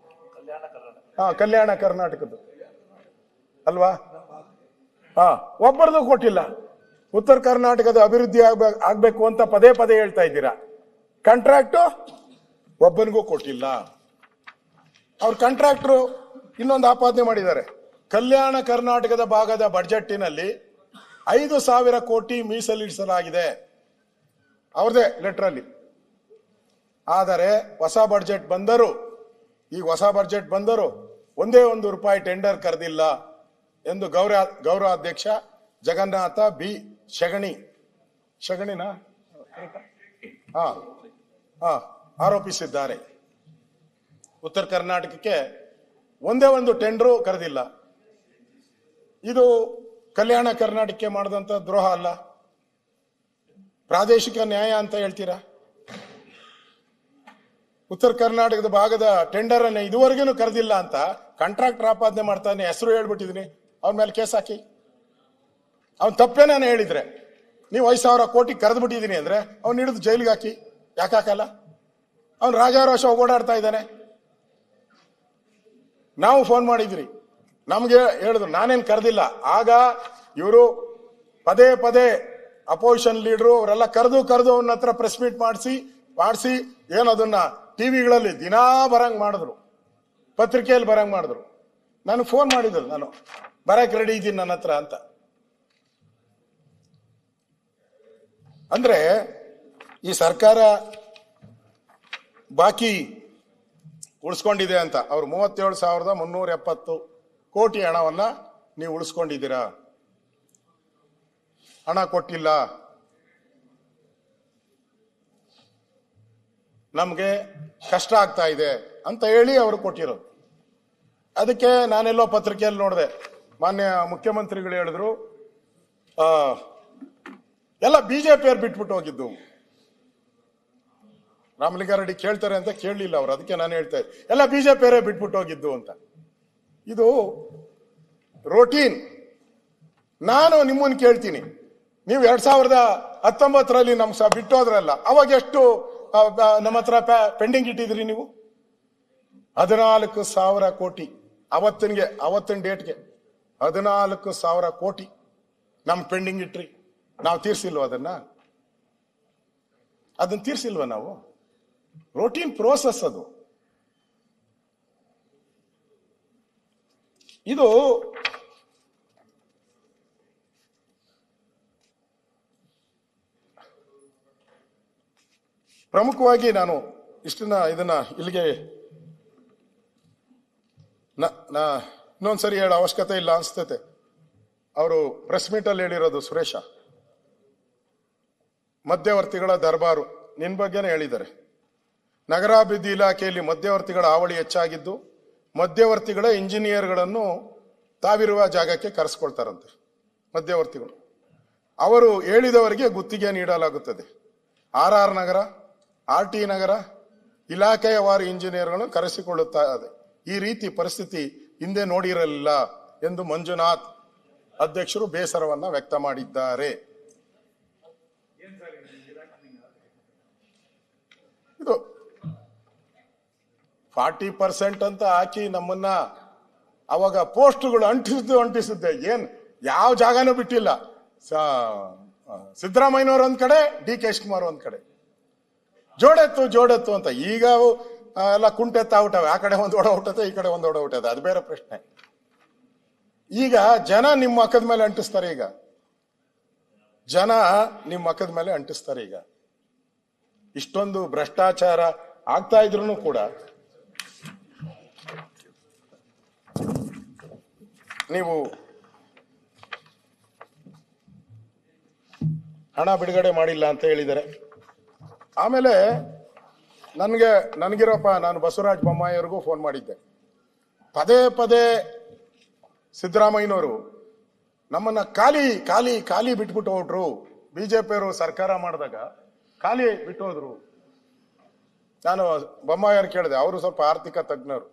ಕಲ್ಯಾಣ ಕರ್ನಾಟಕದ್ದು ಅಲ್ವಾ? ಒಬ್ಬರದು ಕೊಟ್ಟಿಲ್ಲ. ಉತ್ತರ ಕರ್ನಾಟಕದ ಅಭಿವೃದ್ಧಿ ಆಗ್ಬೇಕು ಅಂತ ಪದೇ ಹೇಳ್ತಾ ಇದ್ದೀರಾ. ಕಾಂಟ್ರಾಕ್ಟು ಒಬ್ಬನಿಗೂ ಕೊಟ್ಟಿಲ್ಲ. ಅವ್ರ ಕಾಂಟ್ರಾಕ್ಟರು ಇನ್ನೊಂದು ಆಪಾದನೆ ಮಾಡಿದ್ದಾರೆ. ಕಲ್ಯಾಣ ಕರ್ನಾಟಕದ ಭಾಗದ ಬಜೆಟ್ಟಿನಲ್ಲಿ 5,000 ಕೋಟಿ ಮೀಸಲಿರಿಸಲಾಗಿದೆ, ಅವ್ರದೇ ಲೆಟ್ರಲ್ಲಿ. ಆದರೆ ಹೊಸ ಬಡ್ಜೆಟ್ ಬಂದರು ಒಂದೇ ₹1 ಟೆಂಡರ್ ಕರೆದಿಲ್ಲ ಎಂದು ಗೌರವಾಧ್ಯಕ್ಷ ಜಗನ್ನಾಥ ಬಿ ಶಗಣಿನ ಆರೋಪಿಸಿದ್ದಾರೆ. ಉತ್ತರ ಕರ್ನಾಟಕಕ್ಕೆ ಒಂದೇ ಒಂದು ಟೆಂಡರು ಕರೆದಿಲ್ಲ. ಇದು ಕಲ್ಯಾಣ ಕರ್ನಾಟಕಕ್ಕೆ ಮಾಡಿದಂತ ದ್ರೋಹ ಅಲ್ಲ? ಪ್ರಾದೇಶಿಕ ನ್ಯಾಯ ಅಂತ ಹೇಳ್ತೀರಾ? ಉತ್ತರ ಕರ್ನಾಟಕದ ಭಾಗದ ಟೆಂಡರ್ ಅನ್ನ ಇದುವರೆಗೂ ಕರೆದಿಲ್ಲ ಅಂತ ಕಾಂಟ್ರಾಕ್ಟರ್ ಆಪಾದನೆ ಮಾಡ್ತಾನೆ. ಹೆಸರು ಹೇಳ್ಬಿಟ್ಟಿದೀನಿ, ಅವನ ಮೇಲೆ ಕೇಸ್ ಹಾಕಿ. ಅವ್ನ ತಪ್ಪೇನ ಹೇಳಿದ್ರೆ, ನೀವು 5,000 ಕೋಟಿ ಕರೆದು ಬಿಟ್ಟಿದೀನಿ ಅಂದ್ರೆ ಅವ್ನ ಹಿಡಿದು ಜೈಲಿಗೆ ಹಾಕಿ. ಯಾಕೆ ಹಾಕಲ್ಲ? ಅವ್ನು ರಾಜಾರೋಷ ಓಡಾಡ್ತಾ ಇದ್ದಾನೆ. ನಾವು ಫೋನ್ ಮಾಡಿದ್ರಿ, ನಮ್ಗೆ ಹೇಳಿದ್ರು ನಾನೇನ್ ಕರೆದಿಲ್ಲ. ಆಗ ಇವರು ಪದೇ ಅಪೋಸಿಷನ್ ಲೀಡರು ಅವರೆಲ್ಲ ಕರೆದು ಅವನ ಹತ್ರ ಪ್ರೆಸ್ ಮೀಟ್ ಮಾಡಿಸಿ ಏನದನ್ನ ಟಿವಿಗಳಲ್ಲಿ ದಿನಾ ಬರಂಗ್ ಮಾಡಿದ್ರು, ಪತ್ರಿಕೆಯಲ್ಲಿ ಬರಂಗ್ ಮಾಡಿದ್ರು. ನಾನು ಫೋನ್ ಮಾಡಿದ್ರು, ನಾನು ಬರಕ್ ರೆಡಿ ಇದ್ದೀನಿ ನನ್ನ ಹತ್ರ ಅಂತ. ಅಂದ್ರೆ ಈ ಸರ್ಕಾರ ಬಾಕಿ ಉಳಿಸ್ಕೊಂಡಿದೆ ಅಂತ. ಅವ್ರು 37,370 ಕೋಟಿ ಹಣವನ್ನ ನೀವು ಉಳಿಸ್ಕೊಂಡಿದ್ದೀರಾ, ಹಣ ಕೊಟ್ಟಿಲ್ಲ. ನಮ್ಗೆ ಕಷ್ಟ ಆಗ್ತಾ ಇದೆ ಅಂತ ಹೇಳಿ ಅವರು ಕೊಟ್ಟಿರೋದು. ಅದಕ್ಕೆ ನಾನೆಲ್ಲೋ ಪತ್ರಿಕೆಯಲ್ಲಿ ನೋಡಿದೆ, ಮಾನ್ಯ ಮುಖ್ಯಮಂತ್ರಿಗಳು ಹೇಳಿದ್ರು ಎಲ್ಲ ಬಿಜೆಪಿಯವ್ರು ಬಿಟ್ಬಿಟ್ಟು ಹೋಗಿದ್ದು. ರಾಮಲಿಂಗಾರೆಡ್ಡಿ ಕೇಳ್ತಾರೆ ಅಂತ ಕೇಳಲಿಲ್ಲ ಅವರು, ಅದಕ್ಕೆ ನಾನು ಹೇಳ್ತಾ ಇದ್ದೆ ಎಲ್ಲ ಬಿಜೆಪಿಯವರೇ ಬಿಟ್ಬಿಟ್ಟು ಹೋಗಿದ್ದು ಅಂತ. ಇದು ರೋಟೀನ್. ನಾನು ನಿಮ್ಮನ್ನು ಕೇಳ್ತೀನಿ, ನೀವು 2019ರಲ್ಲಿ ನಮ್ ಬಿಟ್ಟೋದ್ರಲ್ಲ, ಅವಾಗ ಎಷ್ಟು ನಮ್ಮ ಹತ್ರ ಪೆಂಡಿಂಗ್ ಇಟ್ಟಿದ್ರಿ ನೀವು? 14,000 ಕೋಟಿ ಅವತ್ತಿನ ಡೇಟ್ಗೆ 14,000 ಕೋಟಿ ನಮ್ ಪೆಂಡಿಂಗ್ ಇಟ್ರಿ. ನಾವು ತೀರ್ಸಿಲ್ವ ಅದನ್ನ ತೀರ್ಸಿಲ್ವ ನಾವು? ರೋಟೀನ್ ಪ್ರೋಸೆಸ್ ಅದು. ಇದು ಪ್ರಮುಖವಾಗಿ ನಾನು ಇದನ್ನ ಇಲ್ಲಿಗೆ ಇನ್ನೊಂದ್ಸರಿ ಹೇಳೋ ಅವಶ್ಯಕತೆ ಇಲ್ಲ ಅನ್ಸ್ತೈತೆ. ಅವರು ಪ್ರೆಸ್ ಮೀಟ್ ಅಲ್ಲಿ ಹೇಳಿರೋದು ಸುರೇಶ, ಮಧ್ಯವರ್ತಿಗಳ ದರ್ಬಾರು ನಿನ್ ಬಗ್ಗೆನೇ ಹೇಳಿದ್ದಾರೆ. ನಗರಾಭಿವೃದ್ಧಿ ಇಲಾಖೆಯಲ್ಲಿ ಮಧ್ಯವರ್ತಿಗಳ ಹಾವಳಿ ಹೆಚ್ಚಾಗಿದ್ದು, ಮಧ್ಯವರ್ತಿಗಳ ಇಂಜಿನಿಯರ್ಗಳನ್ನು ತಾವಿರುವ ಜಾಗಕ್ಕೆ ಕರೆಸ್ಕೊಳ್ತಾರಂತೆ ಮಧ್ಯವರ್ತಿಗಳು. ಅವರು ಹೇಳಿದವರಿಗೆ ಗುತ್ತಿಗೆ ನೀಡಲಾಗುತ್ತದೆ. RR ನಗರ, RT ನಗರ ಇಲಾಖೆಯ ವಾರು ಇಂಜಿನಿಯರ್ಗಳನ್ನು ಕರೆಸಿಕೊಳ್ಳುತ್ತದೆ. ಈ ರೀತಿ ಪರಿಸ್ಥಿತಿ ಹಿಂದೆ ನೋಡಿರಲಿಲ್ಲ ಎಂದು ಮಂಜುನಾಥ್ ಅಧ್ಯಕ್ಷರು ಬೇಸರವನ್ನ ವ್ಯಕ್ತ ಮಾಡಿದ್ದಾರೆ. ಇದು 40% ಅಂತ ಹಾಕಿ ನಮ್ಮನ್ನ ಅವಾಗ ಪೋಸ್ಟ್ಗಳು ಅಂಟಿಸಿದ್ದೆ. ಏನ್ ಯಾವ ಜಾಗನೂ ಬಿಟ್ಟಿಲ್ಲ. ಸಿದ್ದರಾಮಯ್ಯನವರು ಒಂದ್ ಕಡೆ, DK ಶಿವಕುಮಾರ್ ಒಂದ್ ಕಡೆ, ಜೋಡೆತ್ತು ಅಂತ. ಈಗ ಎಲ್ಲ ಕುಂಟೆತ್ತಾವುಟವೆ. ಆ ಕಡೆ ಒಂದು ಓಡ ಹುಟ್ಟತೆ, ಈ ಕಡೆ ಒಂದು ಓಡ ಹುಟ್ಟದೆ, ಅದು ಬೇರೆ ಪ್ರಶ್ನೆ. ಈಗ ಜನ ನಿಮ್ಮ ಮಕ್ಕದ ಮೇಲೆ ಅಂಟಿಸ್ತಾರೆ. ಈಗ ಇಷ್ಟೊಂದು ಭ್ರಷ್ಟಾಚಾರ ಆಗ್ತಾ ಇದ್ರು ಕೂಡ ನೀವು ಹಣ ಬಿಡುಗಡೆ ಮಾಡಿಲ್ಲ ಅಂತ ಹೇಳಿದ್ದಾರೆ. ಆಮೇಲೆ ನನಗಿರಪ್ಪ, ನಾನು ಬಸವರಾಜ ಬೊಮ್ಮಾಯಿ ಅವ್ರಿಗೂ ಫೋನ್ ಮಾಡಿದ್ದೆ. ಪದೇ ಸಿದ್ದರಾಮಯ್ಯನವರು ನಮ್ಮನ್ನ ಖಾಲಿ ಬಿಟ್ಬಿಟ್ಟು ಹೋಗ್ರು. ಬಿಜೆಪಿಯವರು ಸರ್ಕಾರ ಮಾಡಿದಾಗ ಖಾಲಿ ಬಿಟ್ಟು ಹೋದ್ರು. ನಾನು ಬೊಮ್ಮಾಯಿ ಅವ್ರು ಕೇಳಿದೆ, ಅವರು ಸ್ವಲ್ಪ ಆರ್ಥಿಕ ತಜ್ಞರು.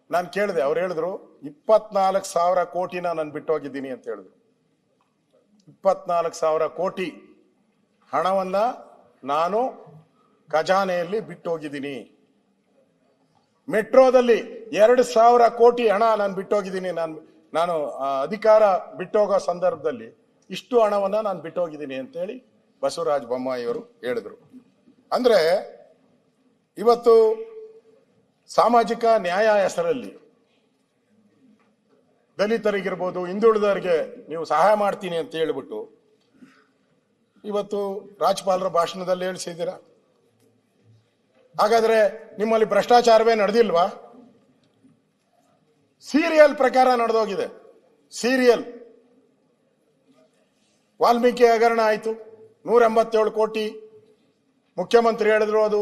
ನಾನು ಕೇಳಿದೆ, ಅವ್ರು ಹೇಳಿದ್ರು 24,000 ಕೋಟಿನ ನಾನು ಬಿಟ್ಟೋಗಿದ್ದೀನಿ ಅಂತ ಹೇಳಿದ್ರು. 24,000 ಕೋಟಿ ಹಣವನ್ನ ನಾನು ಖಜಾನೆಯಲ್ಲಿ ಬಿಟ್ಟೋಗಿದ್ದೀನಿ. ಮೆಟ್ರೋದಲ್ಲಿ 2,000 ಕೋಟಿ ಹಣ ನಾನು ಬಿಟ್ಟೋಗಿದ್ದೀನಿ. ನಾನು ಅಧಿಕಾರ ಬಿಟ್ಟೋಗೋ ಸಂದರ್ಭದಲ್ಲಿ ಇಷ್ಟು ಹಣವನ್ನ ನಾನು ಬಿಟ್ಟೋಗಿದ್ದೀನಿ ಅಂತೇಳಿ ಬಸವರಾಜ ಬೊಮ್ಮಾಯಿ ಅವರು ಹೇಳಿದ್ರು. ಅಂದ್ರೆ ಇವತ್ತು ಸಾಮಾಜಿಕ ನ್ಯಾಯ ಹೆಸರಲ್ಲಿ ದಲಿತರಿಗಿರ್ಬೋದು, ಹಿಂದುಳಿದವರಿಗೆ ನೀವು ಸಹಾಯ ಮಾಡ್ತೀನಿ ಅಂತ ಹೇಳ್ಬಿಟ್ಟು ಇವತ್ತು ರಾಜ್ಯಪಾಲರ ಭಾಷಣದಲ್ಲಿ ಹೇಳಿಸಿದ್ದೀರಾ. ಹಾಗಾದ್ರೆ ನಿಮ್ಮಲ್ಲಿ ಭ್ರಷ್ಟಾಚಾರವೇ ನಡೆದಿಲ್ವಾ? ಸೀರಿಯಲ್ ಪ್ರಕಾರ ನಡೆದೋಗಿದೆ. ಸೀರಿಯಲ್ ವಾಲ್ಮೀಕಿ ಹಗರಣ ಆಯ್ತು, 187 ಕೋಟಿ. ಮುಖ್ಯಮಂತ್ರಿ ಹೇಳಿದ್ರು ಅದು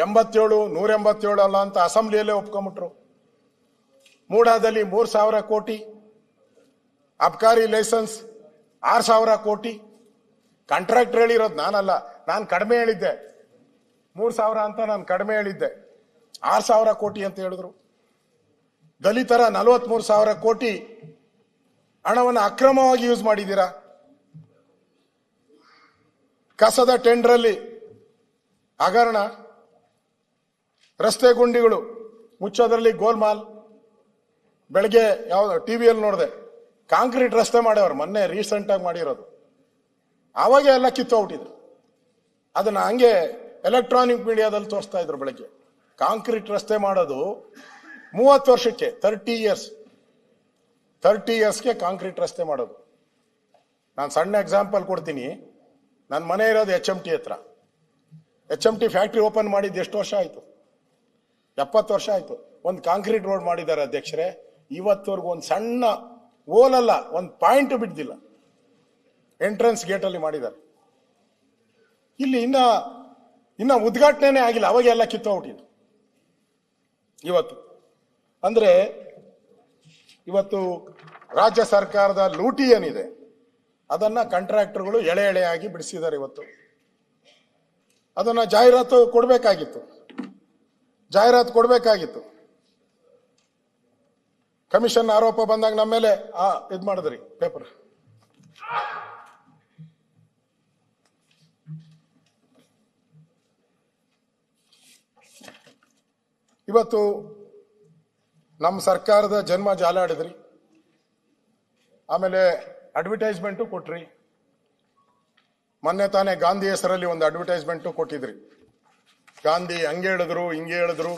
87, 187 ಅಲ್ಲ ಅಂತ ಅಸೆಂಬ್ಲಿಯಲ್ಲೇ ಒಪ್ಕೊಂಡ್ಬಿಟ್ರು. ಮೂಡಾದಲ್ಲಿ 3,000 ಕೋಟಿ, ಅಬ್ಕಾರಿ ಲೈಸೆನ್ಸ್ 6,000 ಕೋಟಿ. ಕಾಂಟ್ರಾಕ್ಟರ್ ಹೇಳಿರೋದು ನಾನಲ್ಲ, ನಾನು ಕಡಿಮೆ ಹೇಳಿದ್ದೆ. 3,000 ಅಂತ ನಾನು ಕಡಿಮೆ ಹೇಳಿದ್ದೆ. 6,000 ಕೋಟಿ ಅಂತ ಹೇಳಿದ್ರು. ದಲಿತರ 43,000 ಕೋಟಿ ಹಣವನ್ನು ಅಕ್ರಮವಾಗಿ ಯೂಸ್ ಮಾಡಿದ್ದೀರಾ. ಕಸದ ಟೆಂಡರಲ್ಲಿ ಹಗರಣ, ರಸ್ತೆ ಗುಂಡಿಗಳು ಮುಚ್ಚೋದ್ರಲ್ಲಿ ಗೋಲ್ಮಾಲ್. ಬೆಳಗ್ಗೆ ಯಾವ ಟಿವಿಯಲ್ಲಿ ನೋಡಿದೆ, ಕಾಂಕ್ರೀಟ್ ರಸ್ತೆ ಮಾಡ್ಯವ್ರು, ಮೊನ್ನೆ ರೀಸೆಂಟ್ ಆಗಿ ಮಾಡಿರೋದು. ಆವಾಗ ಎಲ್ಲ ಕಿತ್ತೋಗ್ಬಿಟ್ಟಿದ್ರು. ಅದನ್ನ ಹಂಗೆ ಎಲೆಕ್ಟ್ರಾನಿಕ್ ಮೀಡಿಯಾದಲ್ಲಿ ತೋರಿಸ್ತಾ ಇದ್ರು ಬೆಳಗ್ಗೆ. ಕಾಂಕ್ರೀಟ್ ರಸ್ತೆ ಮಾಡೋದು 30 ವರ್ಷಕ್ಕೆ, 30 ಇಯರ್ಸ್ಗೆ ಕಾಂಕ್ರೀಟ್ ರಸ್ತೆ ಮಾಡೋದು. ನಾನು ಸಣ್ಣ ಎಕ್ಸಾಂಪಲ್ ಕೊಡ್ತೀನಿ. ನನ್ನ ಮನೆ ಇರೋದು HMT ಹತ್ರ. HMT ಫ್ಯಾಕ್ಟ್ರಿ ಓಪನ್ ಮಾಡಿದ್ದು ಎಷ್ಟು ವರ್ಷ ಆಯ್ತು? 70 ವರ್ಷ ಆಯ್ತು. ಒಂದು ಕಾಂಕ್ರೀಟ್ ರೋಡ್ ಮಾಡಿದ್ದಾರೆ ಅಧ್ಯಕ್ಷರೇ. ಇವತ್ತವರೆಗೂ ಒಂದು ಸಣ್ಣ ಓಲಲ್ಲ, ಒಂದು ಪಾಯಿಂಟ್ ಬಿಡ್ದಿಲ್ಲ. ಎಂಟ್ರೆನ್ಸ್ ಗೇಟ್ ಅಲ್ಲಿ ಮಾಡಿದ್ದಾರೆ. ಇಲ್ಲಿ ಇನ್ನ ಉದ್ಘಾಟನೆ ಆಗಿಲ್ಲ, ಅವಾಗ ಎಲ್ಲ ಕಿತ್ತೋಗ್ಬಿಟ್ಟಿದೆ. ಇವತ್ತು ಅಂದ್ರೆ ಇವತ್ತು ರಾಜ್ಯ ಸರ್ಕಾರದ ಲೂಟಿ ಏನಿದೆ ಅದನ್ನ ಕಾಂಟ್ರಾಕ್ಟರ್ಗಳು ಎಳೆಯಾಗಿ ಬಿಡಿಸಿದ್ದಾರೆ. ಇವತ್ತು ಅದನ್ನ ಜಾಹೀರಾತು ಕೊಡ್ಬೇಕಾಗಿತ್ತು. ಕಮಿಷನ್ ಆರೋಪ ಬಂದಾಗ ನಮ್ಮ ಮೇಲೆ ಇದ್ ಮಾಡಿದ್ರಿ ಪೇಪರ್. ಇವತ್ತು ನಮ್ಮ ಸರ್ಕಾರದ ಜನ್ಮ ಜಾಲಾಡಿದ್ರಿ, ಆಮೇಲೆ ಅಡ್ವರ್ಟೈಸ್ಮೆಂಟು ಕೊಟ್ರಿ. ಮೊನ್ನೆ ತಾನೇ ಗಾಂಧಿ ಹೆಸರಲ್ಲಿ ಒಂದು ಅಡ್ವರ್ಟೈಸ್ಮೆಂಟು ಕೊಟ್ಟಿದ್ರಿ. ಗಾಂಧಿ ಹಂಗೆ ಹೇಳಿದ್ರು ಹಿಂಗೆ ಹೇಳಿದ್ರು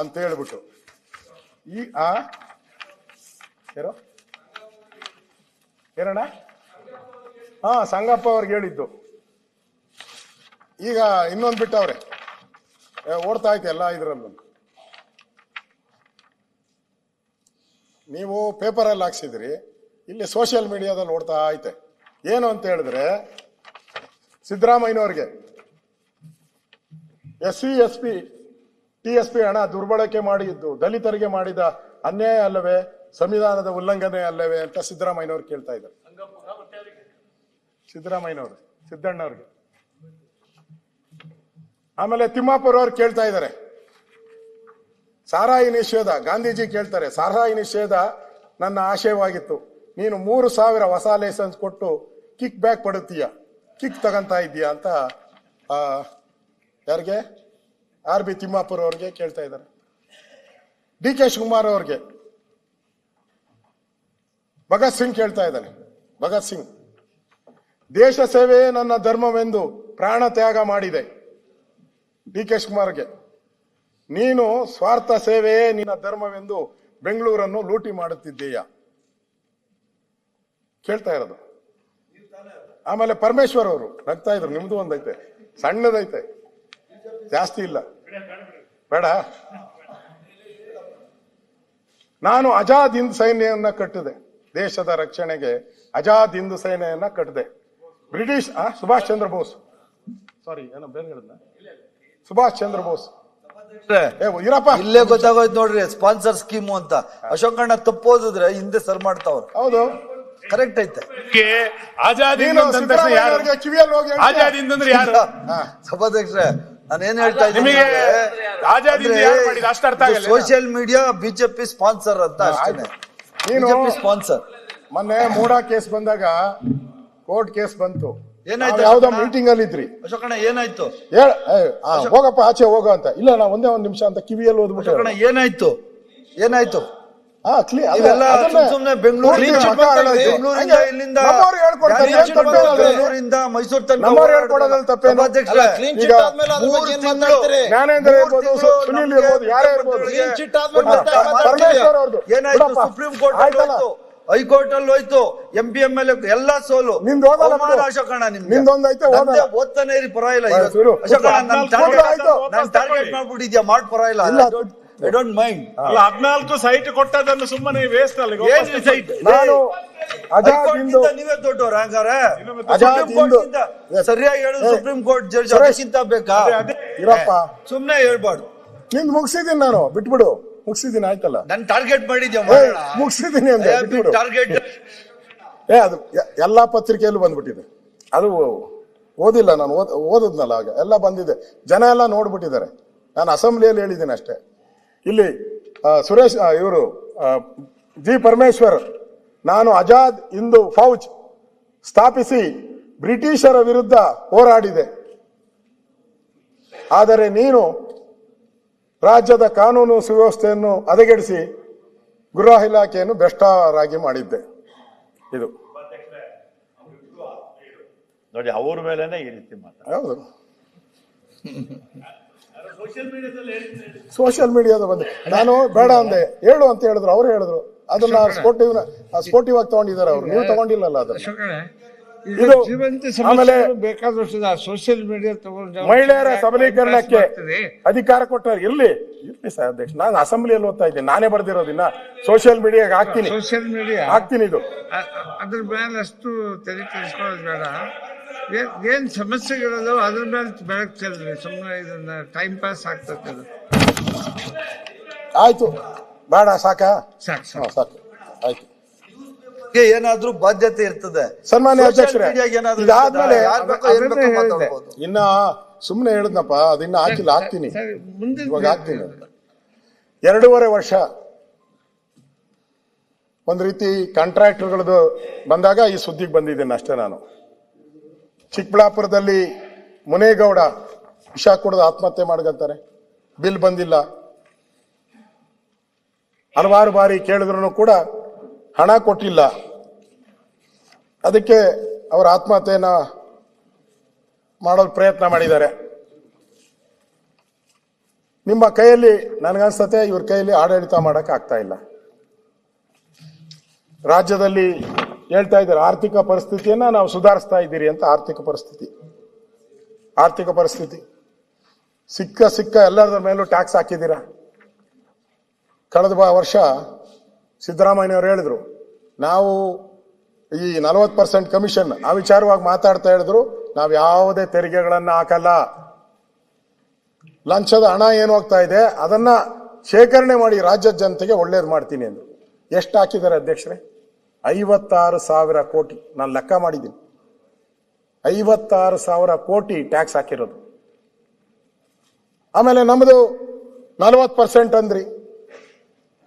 ಅಂತ ಹೇಳ್ಬಿಟ್ಟು ಯಾರೋ ಏನಣ್ಣ ಸಂಗಪ್ಪ ಅವ್ರಿಗೆ ಹೇಳಿದ್ದು. ಈಗ ಇನ್ನೊಂದು ಬಿಟ್ಟವ್ರೆ, ಓಡ್ತಾ ಐತೆ ಎಲ್ಲ ಇದ್ರಲ್ಲೂ. ನೀವು ಪೇಪರಲ್ಲಿ ಹಾಕ್ಸಿದ್ರಿ, ಇಲ್ಲಿ ಸೋಷಿಯಲ್ ಮೀಡಿಯಾದಲ್ಲಿ ಓಡ್ತಾ ಐತೆ. ಏನು ಅಂತ ಹೇಳಿದ್ರೆ, ಸಿದ್ದರಾಮಯ್ಯನವ್ರಿಗೆ SC SP TSP ಹಣ ದುರ್ಬಳಕೆ ಮಾಡಿದ್ದು ದಲಿತರಿಗೆ ಮಾಡಿದ ಅನ್ಯಾಯ ಅಲ್ಲವೇ, ಸಂವಿಧಾನದ ಉಲ್ಲಂಘನೆ ಅಲ್ಲವೇ ಅಂತ ಸಿದ್ದರಾಮಯ್ಯನವ್ರು ಕೇಳ್ತಾ ಇದ್ದಾರೆ. ಸಿದ್ದರಾಮಯ್ಯನವರು ಸಿದ್ದಣ್ಣವ್ರಿಗೆ. ಆಮೇಲೆ ತಿಮ್ಮಾಪುರ ಅವ್ರು ಕೇಳ್ತಾ ಇದ್ದಾರೆ, ಸಾರಾಯಿ ನಿಷೇಧ. ಗಾಂಧೀಜಿ ಕೇಳ್ತಾರೆ, ಸಾರಾಯಿ ನಿಷೇಧ ನನ್ನ ಆಶಯವಾಗಿತ್ತು, ನೀನು 3,000 ಹೊಸ ಲೈಸೆನ್ಸ್ ಕೊಟ್ಟು ಕಿಕ್ ಬ್ಯಾಕ್ ಪಡುತ್ತೀಯ, ಕಿಕ್ ತಗೊಂತಾ ಇದೀಯಾ ಅಂತ ಯಾರಿಗೆ, RB ತಿಮ್ಮಾಪುರ ಅವ್ರಿಗೆ ಕೇಳ್ತಾ ಇದ್ದಾರೆ. DK ಶಿವಕುಮಾರ್ ಅವ್ರಿಗೆ ಭಗತ್ ಸಿಂಗ್ ಕೇಳ್ತಾ ಇದ್ದಾನೆ. ಭಗತ್ ಸಿಂಗ್, ದೇಶ ಸೇವೆಯೇ ನನ್ನ ಧರ್ಮವೆಂದು ಪ್ರಾಣ ತ್ಯಾಗ ಮಾಡಿದೆ. DK ಶಿವಕುಮಾರ್ಗೆ, ನೀನು ಸ್ವಾರ್ಥ ಸೇವೆಯೇ ನಿನ್ನ ಧರ್ಮವೆಂದು ಬೆಂಗಳೂರನ್ನು ಲೂಟಿ ಮಾಡುತ್ತಿದ್ದೀಯ ಕೇಳ್ತಾ ಇರೋದು. ಆಮೇಲೆ ಪರಮೇಶ್ವರ್ ಅವರು ನಗ್ತಾ ಇದ್ರು, ನಿಮ್ದು ಒಂದೈತೆ, ಸಣ್ಣದೈತೆ, ಜಾಸ್ತಿ ಇಲ್ಲ, ಬೇಡ. ನಾನು ಆಜಾದ್ ಹಿಂದ್ ಸೈನ್ಯವನ್ನ ಕಟ್ಟಿದೆ, ದೇಶದ ರಕ್ಷಣೆಗೆ ಆಜಾದ್ ಹಿಂದ್ ಸೈನ್ಯವನ್ನ ಕಟ್ಟಿದೆ. ಬ್ರಿಟಿಷ್ ಸುಭಾಷ್ ಚಂದ್ರ ಬೋಸ್, ಸಾರಿ ಏನೋ ಬೇರೆ ಹೇಳಿದ್ನ, ಸುಭಾಷ್ ಚಂದ್ರ ಬೋಸ್. ಇರಪ್ಪ, ಇಲ್ಲೇ ಗೊತ್ತಾಗೋಯ್ತು ನೋಡ್ರಿ, ಸ್ಪಾನ್ಸರ್ ಸ್ಕೀಮು ಅಂತ. ಅಶೋಕಣ್ಣ ತಪ್ಪೋದಿದ್ರೆ ಹಿಂದೆ ಸರ್ ಮಾಡ್ತಾವ್ರ. ಹೌದು, ಕರೆಕ್ಟ್ ಐತೆ. ಆಜಾದ್ ಹಿಂದ್ ಅಂದ ತಕ್ಷಣ ಯಾರು? ಕಿವಿಯಲ್ಲಿ ಹೋಗಿ ಆಜಾದ್ ಹಿಂದ್ ಅಂದ್ರೆ ಯಾರು? ಸಭಾಧ್ಯಕ್ಷರೇ, ನಾನೇನ್ ಹೇಳ್ತಾ ನಿಮಗೆ ಆಜಾದ್ ಹಿಂದ್ ಯಾರು ಮಾಡಿದ ಅಷ್ಟು ಅರ್ಥ ಆಗಲ್ಲ. ಸೋಷಿಯಲ್ ಮೀಡಿಯಾ ಬಿಜೆಪಿ ಸ್ಪಾನ್ಸರ್ ಅಂತ ಅಷ್ಟೇ. BJP sponsor. ಮೊನ್ನೆ ಮೂಡಾ ಕೇಸ್ ಬಂದಾಗ ಕೋರ್ಟ್ ಕೇಸ್ ಬಂತು, ಏನಾಯ್ತು? ಯಾವ್ದೋ ಮೀಟಿಂಗ್ ಅಲ್ಲಿ ಇದ್ರಿ. ಅಶೋಕಣ್ಣ ಏನಾಯ್ತು? ಹೋಗಪ್ಪ ಆಚೆ ಹೋಗ ಅಂತ. ಇಲ್ಲ ನಾ ಒಂದೇ ಒಂದ್ ನಿಮಿಷ ಅಂತ ಕಿವಿಯಲ್ಲಿ ಓದ್ಬಿಟ್ಟು. ಅಶೋಕಣ್ಣ ಏನಾಯ್ತು? ಏನಾಯ್ತು? ಇವೆಲ್ಲ ಸುಮ್ನೆ ಬೆಂಗಳೂರಿಂದ ಮೈಸೂರು ತನಕ ಜ್ಞಾನೇಂದ್ರ ಇರ್ಬೋದು, ಸುನೀಲ್ ಇರ್ಬೋದು, ಯಾರೇ ಇರ್ಬೋದು, ಪರಮೇಶ್ವರ್ ಅವ್ರದ್ದು ಏನಾಯ್ತು? ಸುಪ್ರೀಂ ಕೋರ್ಟ್ ಹೋಯ್ತು, ಹೈಕೋರ್ಟ್ ಅಲ್ಲಿ ಹೋಯ್ತು, MP MLA ಎಲ್ಲ ಸೋಲು. ಅಶೋಕಣ್ಣ ನಿಮ್ದೊಂದೈತೆ ಓದ್ತಾನೆ ಇರಿ, ಪರವಾಗಿಲ್ಲ. ಅಶೋಕಣ್ಣ ನಾನು ಟಾರ್ಗೆಟ್ ಮಾಡ್ಬಿಟ್ಟಿದ್ಯಾ, ಮಾಡ್ ಪರವಾಗಿಲ್ಲ, ಐ ಡೋಂಟ್ ಮೈಂಡ್. 14 ಸೈಟ್ ಕೊಟ್ಟದನ್ನು ಸುಮ್ಮನೆ ವೇಸ್ಟ್ ಅಲ್ಲ. ನೀವೇ ದೊಡ್ಡವ್ರ ಹಂಗಾರೆ? ಸರಿಯಾಗಿ ಹೇಳುದು ಸುಪ್ರೀಂ ಕೋರ್ಟ್ ಜಡ್ಜ್, ಅದಕ್ಕಿಂತ ಬೇಕಾ? ಇರಪ್ಪ, ಸುಮ್ನೆ ಹೇಳ್ಬಾರ್ದು. ನಿಂದು ಮುಗಿಸಿದೀನಿ ನಾನು, ಬಿಟ್ಬಿಡು. ಮುಗಿಸಿದೀನಿ ಆಯ್ತಲ್ಲ, ನನ್ ಟಾರ್ಗೆಟ್ ಮಾಡಿದ್ಯಾ? ಮುಗಿಸಿದೀನಿ ಅಂತ ಬಿಟ್ಬಿಡು. ಟಾರ್ಗೆಟ್ ಅದು ಎಲ್ಲಾ ಪತ್ರಿಕೆಯಲ್ಲೂ ಬಂದ್ಬಿಟ್ಟಿದೆ. ಅದು ಓದಿಲ್ಲ ನಾನು, ಓದದ್ನಲ್ಲ ಆಗ, ಎಲ್ಲ ಬಂದಿದೆ, ಜನ ಎಲ್ಲ ನೋಡ್ಬಿಟ್ಟಿದ್ದಾರೆ. ನಾನು ಅಸೆಂಬ್ಲಿಯಲ್ಲಿ ಹೇಳಿದ್ದೀನಿ ಅಷ್ಟೇ. ಇಲ್ಲಿ ಸುರೇಶ್ ಇವರು G ಪರಮೇಶ್ವರ್, ನಾನು ಆಜಾದ್ ಹಿಂದ್ ಫೌಜ್ ಸ್ಥಾಪಿಸಿ ಬ್ರಿಟಿಷರ ವಿರುದ್ಧ ಹೋರಾಡಿದೆ, ಆದರೆ ನೀನು ರಾಜ್ಯದ ಕಾನೂನು ಸುವ್ಯವಸ್ಥೆಯನ್ನು ಹದಗೆಡಿಸಿ ಗೃಹ ಇಲಾಖೆಯನ್ನು ಭ್ರಷ್ಟರಾಗಿ ಮಾಡಿದ್ದೆ. ಇದು ನೋಡಿ, ಅವ್ರ ಮೇಲೆನೆ ಈ ರೀತಿ ಮಾತಾಡ. ಹೌದು, ಸೋಷಿಯಲ್ ಮೀಡಿಯಾದ ಬಂದು ನಾನು ಬೇಡ ಅಂದೆ, ಹೇಳು ಅಂತ ಹೇಳಿದ್ರು, ಅವ್ರು ಹೇಳಿದ್ರು. ಅದನ್ನ ಸ್ಪೋರ್ಟಿವ್ ಆಗಿ ತಗೊಂಡಿದ್ದಾರೆ ಅವ್ರು, ನೀವು ತಗೊಂಡಿಲ್ಲಲ್ಲ ಅದನ್ನ. ಇದು ಆಮೇಲೆ ಸೋಷಿಯಲ್ ಮೀಡಿಯಾ ತಗೊಂಡು ಮಹಿಳೆಯರ ಸಬಲೀಕರಣಕ್ಕೆ ಅಧಿಕಾರ ಕೊಟ್ಟರು. ಇರ್ಲಿ ಸರ್ ಅಧ್ಯಕ್ಷ, ನಾನು ಅಸೆಂಬ್ಲಿಯಲ್ಲಿ ಓದ್ತಾ ಇದ್ದೀನಿ, ನಾನೇ ಬರ್ದಿರೋದಿನ್ನ ಸೋಷಿಯಲ್ ಮೀಡಿಯಾಗೆ ಹಾಕ್ತೀನಿ, ಸೋಷಿಯಲ್ ಮೀಡಿಯಾ ಹಾಕ್ತೀನಿ. ಇದು ಅದ್ರ ಮೇಲೆ ಅಷ್ಟು ತಲೆ ಕೆಡಿಸ್ಕೊಳ್ಳೋದು ಬೇಡ. ಏನ್ ಸಮಸ್ಯೆಗಳಿದಾವ ಅದ್ರ ಮೇಲೆ ಬೆಳಕು ಚೆಲ್ರಿ, ಸುಮ್ಮನೆ ಇದನ್ನ ಟೈಮ್ ಪಾಸ್ ಆಗ್ತದೆ. ಆಯ್ತು, ಬೇಡ, ಸಾಕಾ? ಸಾಕು ಸಾಕು, ಆಯ್ತು. ಏನಾದ್ರೂ ಬಾಧ್ಯತೆ ಇರ್ತದೆ. ಸನ್ಮಾನ್ಯ ಅಧ್ಯಕ್ಷರೇ, ಇದಾದ್ಮೇಲೆ ಮಾತಾಡ್ಬೋದು. ಇನ್ನ ಸುಮ್ನೆ ಹೇಳಿದ್ನಪ್ಪ, ಅದಿನ್ನ ಹಾಕಿಲ್ಲ, ಹಾಕ್ತೀನಿ, ಇವಾಗ ಹಾಕ್ತೀನಿ. 2.5 ವರ್ಷ ಒಂದ್ ರೀತಿ ಕಾಂಟ್ರಾಕ್ಟರ್ಗಳದ್ದು ಬಂದಾಗ ಈ ಸುದ್ದಿಗೆ ಬಂದಿದ್ದೇನೆ ಅಷ್ಟೇ. ನಾನು ಚಿಕ್ಕಬಳ್ಳಾಪುರದಲ್ಲಿ ಮುನೇಗೌಡ ವಿಷ ಕುಡಿದು ಆತ್ಮಹತ್ಯೆ ಮಾಡ್ಕೊಂತಾರೆ, ಬಿಲ್ ಬಂದಿಲ್ಲ. ಹಲವಾರು ಬಾರಿ ಕೇಳಿದ್ರು ಕೂಡ ಹಣ ಕೊಟ್ಟಿಲ್ಲ. ಅದಕ್ಕೆ ಅವರ ಆತ್ಮಹತ್ಯೆಯನ್ನ ಮಾಡಲು ಪ್ರಯತ್ನ ಮಾಡಿದ್ದಾರೆ. ನಿಮ್ಮ ಕೈಯಲ್ಲಿ ನನಗನ್ಸತ್ತೆ ಇವ್ರ ಕೈಯಲ್ಲಿ ಆಡಳಿತ ಮಾಡಕ್ ಆಗ್ತಾ ಇಲ್ಲ. ರಾಜ್ಯದಲ್ಲಿ ಹೇಳ್ತಾ ಇದ್ದಾರೆ ಆರ್ಥಿಕ ಪರಿಸ್ಥಿತಿಯನ್ನ ನಾವು ಸುಧಾರಿಸ್ತಾ ಇದ್ದೀರಿ ಅಂತ. ಆರ್ಥಿಕ ಪರಿಸ್ಥಿತಿ ಸಿಕ್ಕ ಎಲ್ಲರ ಮೇಲೂ ಟ್ಯಾಕ್ಸ್ ಹಾಕಿದ್ದೀರಾ. ಕಳೆದ ವರ್ಷ ಸಿದ್ದರಾಮಯ್ಯನವರು ಹೇಳಿದ್ರು ನಾವು ಈ 40% ಕಮಿಷನ್ ಆ ವಿಚಾರವಾಗಿ ಮಾತಾಡ್ತಾ ಹೇಳಿದ್ರು, ನಾವು ಯಾವುದೇ ತೆರಿಗೆಗಳನ್ನ ಹಾಕಲ್ಲ, ಲಂಚದ ಹಣ ಏನು ಹೋಗ್ತಾ ಇದೆ ಅದನ್ನ ಶೇಖರಣೆ ಮಾಡಿ ರಾಜ್ಯದ ಜನತೆಗೆ ಒಳ್ಳೇದು ಮಾಡ್ತೀನಿ ಅಂದ್ರು. ಎಷ್ಟು ಹಾಕಿದ್ದಾರೆ ಅಧ್ಯಕ್ಷರೇ? 56,000 ಕೋಟಿ. ನಾನು ಲೆಕ್ಕ ಮಾಡಿದ್ದೀನಿ, 56,000 ಕೋಟಿ ಟ್ಯಾಕ್ಸ್ ಹಾಕಿರೋದು. ಆಮೇಲೆ ನಮ್ಮದು 40% ಅಂದ್ರಿ.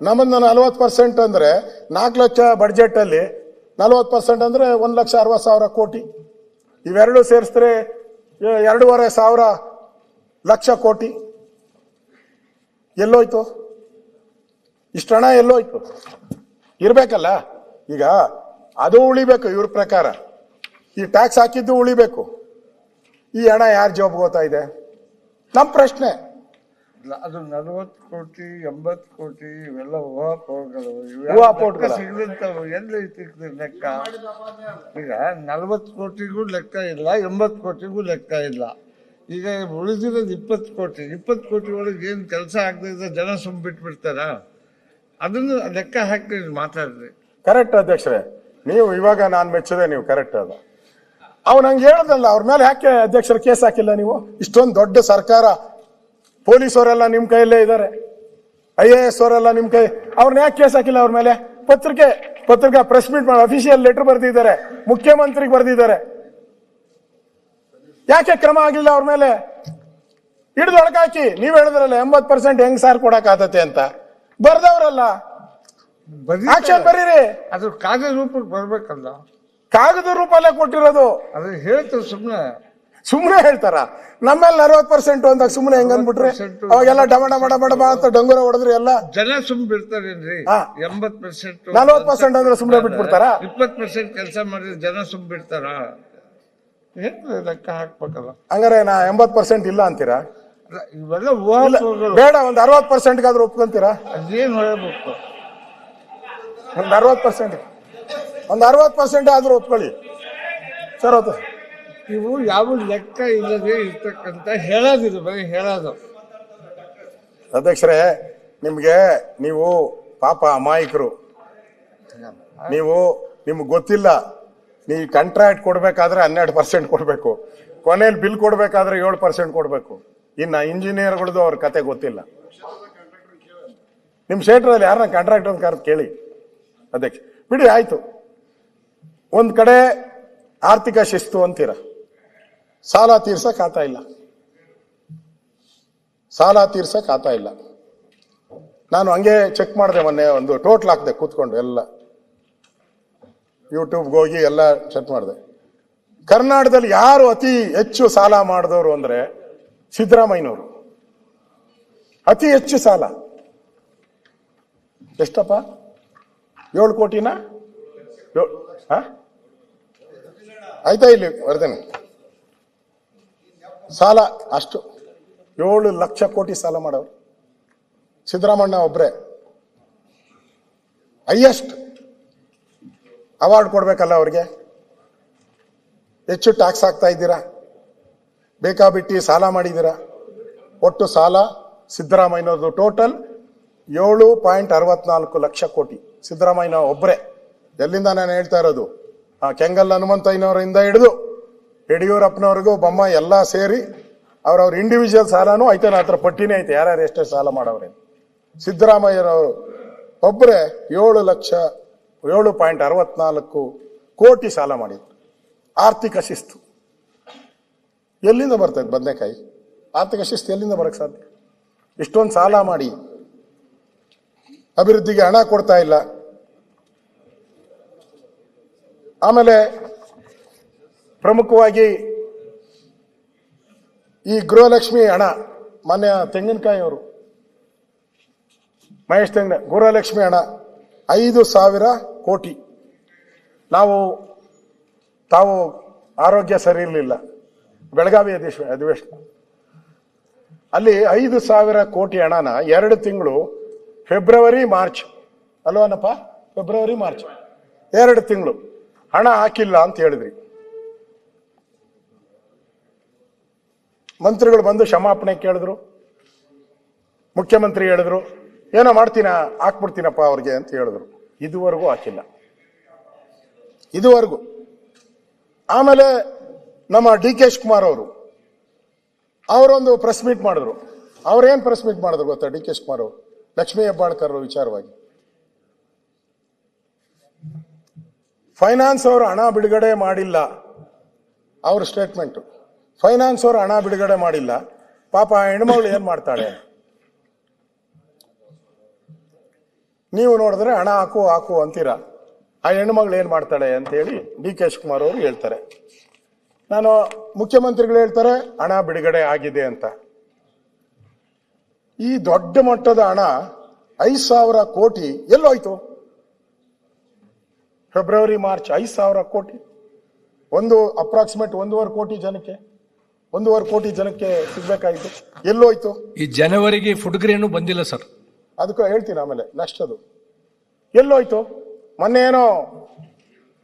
ನಮ್ಮನ್ನ 40% ಅಂದ್ರೆ 4 ಲಕ್ಷ ಬಡ್ಜೆಟ್ ಅಲ್ಲಿ 40% ಅಂದ್ರೆ 1,60,000 ಕೋಟಿ. ಇವೆರಡು ಸೇರಿಸಿದ್ರೆ 2,500 ಲಕ್ಷ ಕೋಟಿ. ಎಲ್ಲೋಯ್ತು? ಇಷ್ಟು ಹಣ ಎಲ್ಲೋಯ್ತು? ಇರ್ಬೇಕಲ್ಲ. ಈಗ ಅದು ಉಳಿಬೇಕು ಇವ್ರ ಪ್ರಕಾರ, ಈ ಟ್ಯಾಕ್ಸ್ ಹಾಕಿದ್ದು ಉಳಿಬೇಕು. ಈ ಹಣ ಯಾರ ಜಾಬ್ಗೆ ಹೋಗ್ತಾ ಇದೆ? ನಮ್ಮ ಪ್ರಶ್ನೆ. ಅದು 40 ಕೋಟಿ 80 ಕೋಟಿ ಇವೆಲ್ಲ ಊಹಾಪೋಹಗಳು. ಸಿಗದಂತವು ಎಲ್ಲಿ ಸಿಗ್ತದೆ ಲೆಕ್ಕ? ಈಗ 40 ಕೋಟಿಗೂ ಲೆಕ್ಕ ಇಲ್ಲ, 80 ಕೋಟಿಗೂ ಲೆಕ್ಕ ಇಲ್ಲ. ಈಗ ಉಳಿದಿರೋದು 20 ಕೋಟಿ. 20 ಕೋಟಿ ಒಳಗೆ ಏನ್ ಕೆಲಸ ಆಗದಿದ್ರೆ ಜನ ಬಿಟ್ಬಿಡ್ತಾರ? ಅದನ್ನು ಲೆಕ್ಕ ಹಾಕಿ ಮಾತಾಡ್ರಿ. ಕರೆಕ್ಟ್ ಅಧ್ಯಕ್ಷರೇ, ನೀವು ಇವಾಗ ನಾನು ಮೆಚ್ಚದೆ, ನೀವು ಕರೆಕ್ಟ್ ಅದ. ಅವ್ನು ನಂಗೆ ಹೇಳದಲ್ಲ, ಅವ್ರ ಮೇಲೆ ಯಾಕೆ ಅಧ್ಯಕ್ಷರ ಕೇಸ್ ಹಾಕಿಲ್ಲ ನೀವು? ಇಷ್ಟೊಂದು ದೊಡ್ಡ ಸರ್ಕಾರ, ಪೊಲೀಸವರೆಲ್ಲ ನಿಮ್ ಕೈಯಲ್ಲೇ ಇದ್ದಾರೆ, IAS ಅವರೆಲ್ಲ ನಿಮ್ ಕೈ, ಅವ್ರನ್ನ ಯಾಕೆ ಕೇಸ್ ಹಾಕಿಲ್ಲ ಅವ್ರ ಮೇಲೆ? ಪತ್ರಿಕಾ ಪ್ರೆಸ್ ಮೀಟ್ ಮಾಡಿ ಅಫಿಷಿಯಲ್ ಲೆಟರ್ ಬರೆದಿದ್ದಾರೆ, ಮುಖ್ಯಮಂತ್ರಿಗೆ ಬರೆದಿದ್ದಾರೆ. ಯಾಕೆ ಕ್ರಮ ಆಗಿಲ್ಲ ಅವ್ರ ಮೇಲೆ? ಹಿಡಿದು ಒಳಗಾಕಿ. ನೀವ್ ಹೇಳಿದ್ರಲ್ಲ 80% ಹೆಂಗ್ ಸಾರ್ ಕೊಡಕ್ ಆತತೆ ಅಂತ. ಬರ್ದವ್ರಲ್ಲ, ಆಕ್ಷನ್ ಬರೀರಿ. ಅದು ಕಾಗದ ರೂಪಕ್ಕೆ ಬರ್ಬೇಕಲ್ಲ. ಕಾಗದ ರೂಪಲ್ಲೇ ಕೊಟ್ಟಿರೋದು. ಅದು ಹೇಳ್ತಾರೆ ಸುಮ್ನೆ ಹೇಳ್ತಾರ. ನಮ್ಮೇಲೆ 40% ಅಂದಾಗ ಸುಮ್ನೆ ಹೆಂಗ್ ಅಂದ್ಬಿಟ್ರೆ ಅವಾಗೆಲ್ಲ ಡಮ ಅಂತ ಡಂಗುರ ಹೊಡೆದ್ರಿ ಎಲ್ಲ ಜನ ಬಿಡ್ತಾರೇನ್ರಿ? 80% 40% ಅಂದ್ರೆ ಸುಮ್ನೆ ಬಿಟ್ಬಿಡ್ತಾರ? 20% ಕೆಲಸ ಮಾಡಿದ್ರೆ ಜನ ಬಿಡ್ತಾರ? ಲೆಕ್ಕ ಹಾಕ್ಬೇಕಲ್ಲ. ಹಂಗಾರೆ ನಾ 80% ಇಲ್ಲ ಅಂತೀರಾ? ಇವೆಲ್ಲ ಊಹಾಪೋಹಗಳು. ಬೇಡ, ಒಂದ್ 60% ಆದ್ರೂ ಒಪ್ಕೊಂತೀರಾ? ಅದೇನ್ ಹೇಳಬೇಕು? ಒಂದ್ 60% ಆದ್ರೂ ಒಪ್ಕೊಳ್ಳಿ ಸರ್. ಅದು ನೀವು ಯಾವ ಲೆಕ್ಕ ಇಲ್ಲದೆ ಇರ್ತಕ್ಕಂತ ಹೇಳೋದಿಲ್ಲ, ಬರೀ ಹೇಳೋದು. ಅಧ್ಯಕ್ಷರೇ, ನೀವು ಪಾಪ ಅಮಾಯಕರು. ನಿಮ್ಗೆ ಗೊತ್ತಿಲ್ಲ. ನೀವು ಕಾಂಟ್ರಾಕ್ಟ್ ಕೊಡ್ಬೇಕಾದ್ರೆ 12% ಕೊಡ್ಬೇಕು, ಕೊನೆಯಲ್ಲಿ ಬಿಲ್ ಕೊಡ್ಬೇಕಾದ್ರೆ 7% ಕೊಡ್ಬೇಕು. ಇನ್ನ ಇಂಜಿನಿಯರ್ಗಳದ್ದು ಅವ್ರ ಕತೆ ಗೊತ್ತಿಲ್ಲ. ನಿಮ್ ಕ್ಷೇತ್ರದಲ್ಲಿ ಯಾರನ್ನ ಕಾಂಟ್ರಾಕ್ಟ್ ಅಂತ ಕರೆದು ಕೇಳಿ. ಅಧ್ಯಕ್ಷ ಬಿಡಿ, ಆಯ್ತು. ಒಂದ್ ಕಡೆ ಆರ್ಥಿಕ ಶಿಸ್ತು ಅಂತೀರ, ಸಾಲ ತೀರ್ಸಕ್ ಆತಾ ಇಲ್ಲ. ನಾನು ಹಂಗೆ ಚೆಕ್ ಮಾಡಿದೆ ಮೊನ್ನೆ, ಒಂದು ಟೋಟಲ್ ಹಾಕಿದೆ ಕೂತ್ಕೊಂಡು, ಎಲ್ಲ ಯೂಟ್ಯೂಬ್ಗೆ ಹೋಗಿ ಎಲ್ಲ ಚೆಕ್ ಮಾಡಿದೆ. ಕರ್ನಾಟಕದಲ್ಲಿ ಯಾರು ಅತಿ ಹೆಚ್ಚು ಸಾಲ ಮಾಡಿದವರು ಅಂದ್ರೆ ಸಿದ್ದರಾಮಯ್ಯನವರು. ಅತಿ ಹೆಚ್ಚು ಸಾಲ ಎಷ್ಟಪ್ಪ? 7 ಕೋಟಿನ? ಆಯ್ತಾ? ಇಲ್ಲಿ ಬರ್ದೇನೆ. ಸಾಲ ಅಷ್ಟು 7 ಲಕ್ಷ ಕೋಟಿ ಸಾಲ ಮಾಡವ್ರು ಸಿದ್ದರಾಮಣ್ಣ ಒಬ್ರೆ. ಹೈಯೆಸ್ಟ್ ಅವಾರ್ಡ್ ಕೊಡ್ಬೇಕಲ್ಲ ಅವ್ರಿಗೆ. ಹೆಚ್ಚು ಟ್ಯಾಕ್ಸ್ ಹಾಕ್ತಾ ಇದ್ದೀರಾ, ಬೇಕಾಬಿಟ್ಟಿ ಸಾಲ ಮಾಡಿದ್ದೀರಾ. ಒಟ್ಟು ಸಾಲ ಸಿದ್ದರಾಮಯ್ಯನವ್ರದ್ದು ಟೋಟಲ್ 7.64 ಲಕ್ಷ ಕೋಟಿ. ಸಿದ್ದರಾಮಯ್ಯ ಒಬ್ರೆ. ಎಲ್ಲಿಂದ ನಾನು ಹೇಳ್ತಾ ಇರೋದು? ಕೆಂಗಲ್ ಹನುಮಂತಯ್ಯನವರಿಂದ ಹಿಡಿದು ಯಡಿಯೂರಪ್ಪನವ್ರಿಗೂ ಬೊಮ್ಮ ಎಲ್ಲ ಸೇರಿ ಅವ್ರವ್ರ ಇಂಡಿವಿಜುವಲ್ ಸಾಲನೂ ಐತೆ. ನನ್ನ ಹತ್ರ ಪಟ್ಟಿನೇ ಐತೆ, ಯಾರ್ಯಾರು ಎಷ್ಟೇ ಸಾಲ ಮಾಡವ್ರೆ. ಸಿದ್ದರಾಮಯ್ಯನವರು ಒಬ್ಬರೇ 7.64 ಕೋಟಿ ಸಾಲ ಮಾಡಿದ್ರು. ಆರ್ಥಿಕ ಶಿಸ್ತು ಎಲ್ಲಿಂದ ಬರ್ತದೆ? ಬದನೆಕಾಯಿ ಆರ್ಥಿಕ ಶಿಸ್ತು ಎಲ್ಲಿಂದ ಬರಕ್ ಸಾಧ್ಯ? ಇಷ್ಟೊಂದು ಸಾಲ ಮಾಡಿ ಅಭಿವೃದ್ಧಿಗೆ ಹಣ ಕೊಡ್ತಾ ಇಲ್ಲ. ಆಮೇಲೆ ಪ್ರಮುಖವಾಗಿ ಈ ಗೃಹಲಕ್ಷ್ಮಿ ಹಣ, ಮೊನ್ನೆ ತೆಂಗಿನಕಾಯಿ ಅವರು ಮಹೇಶ್ ತೆಂಗನೆ ಗೃಹಲಕ್ಷ್ಮಿ ಹಣ 5,000 ಕೋಟಿ. ತಾವು ಆರೋಗ್ಯ ಸರಿ ಇರಲಿಲ್ಲ, ಬೆಳಗಾವಿ ಅಧಿವೇಶನ ಅಲ್ಲಿ 5,000 ಕೋಟಿ ಹಣನ 2 ತಿಂಗಳು ಫೆಬ್ರವರಿ ಮಾರ್ಚ್ ಅಲ್ವನಪ್ಪ, ಫೆಬ್ರವರಿ ಮಾರ್ಚ್ 2 ತಿಂಗಳು ಹಣ ಹಾಕಿಲ್ಲ ಅಂತ ಹೇಳಿದ್ರಿ. ಮಂತ್ರಿಗಳು ಬಂದು ಕ್ಷಮಾಪಣೆ ಕೇಳಿದ್ರು, ಮುಖ್ಯಮಂತ್ರಿ ಹೇಳಿದ್ರು ಏನೋ ಹಾಕ್ಬಿಡ್ತೀನಪ್ಪ ಅವ್ರಿಗೆ ಅಂತ ಹೇಳಿದ್ರು. ಇದುವರೆಗೂ ಹಾಕಿಲ್ಲ, ಇದುವರೆಗೂ. ಆಮೇಲೆ ನಮ್ಮ ಡಿ ಕೆ ಶಿವಕುಮಾರ್ ಅವರೊಂದು ಪ್ರೆಸ್ ಮೀಟ್ ಮಾಡಿದ್ರು. ಅವ್ರೇನ್ ಪ್ರೆಸ್ ಮೀಟ್ ಮಾಡಿದ್ರು ಗೊತ್ತಾ? ಡಿ ಕೆ ಶಿವಕುಮಾರ್ ಅವರು ಲಕ್ಷ್ಮೀ ಹೆಬ್ಬಾಳ್ಕರ್ ವಿಚಾರವಾಗಿ ಫೈನಾನ್ಸ್ ಅವರು ಹಣ ಬಿಡುಗಡೆ ಮಾಡಿಲ್ಲ, ಅವ್ರ ಸ್ಟೇಟ್ಮೆಂಟ್. ಫೈನಾನ್ಸ್ ಅವರು ಹಣ ಬಿಡುಗಡೆ ಮಾಡಿಲ್ಲ, ಪಾಪ ಆ ಹೆಣ್ಮಗಳು ಏನ್ ಮಾಡ್ತಾಳೆ? ನೀವು ನೋಡಿದ್ರೆ ಹಣ ಹಾಕು ಅಂತೀರಾ, ಆ ಹೆಣ್ಮಗಳು ಏನ್ ಮಾಡ್ತಾಳೆ ಅಂತ ಹೇಳಿ ಡಿ ಕೆ ಶಿವಕುಮಾರ್ ಅವರು ಹೇಳ್ತಾರೆ. ಮುಖ್ಯಮಂತ್ರಿಗಳು ಹೇಳ್ತಾರೆ ಹಣ ಬಿಡುಗಡೆ ಆಗಿದೆ ಅಂತ. ಈ ದೊಡ್ಡ ಮಟ್ಟದ ಹಣ 5,000 ಕೋಟಿ ಎಲ್ಲೋಯ್ತು? ಫೆಬ್ರವರಿ ಮಾರ್ಚ್ 5,000 ಕೋಟಿ, ಅಪ್ರಾಕ್ಸಿಮೇಟ್ 1.5 ಕೋಟಿ ಜನಕ್ಕೆ ಸಿಗ್ಬೇಕಾಗಿತ್ತು, ಎಲ್ಲೋಯ್ತು? ಈ ಜನವರಿಗೆ ಫುಡ್ ಗ್ರೇನು ಬಂದಿಲ್ಲ ಸರ್. ಅದಕ್ಕೆ ಹೇಳ್ತೀನಿ ಆಮೇಲೆ ನೆಕ್ಸ್ಟ್. ಅದು ಎಲ್ಲೋಯ್ತು? ಮೊನ್ನೆ ಏನೋ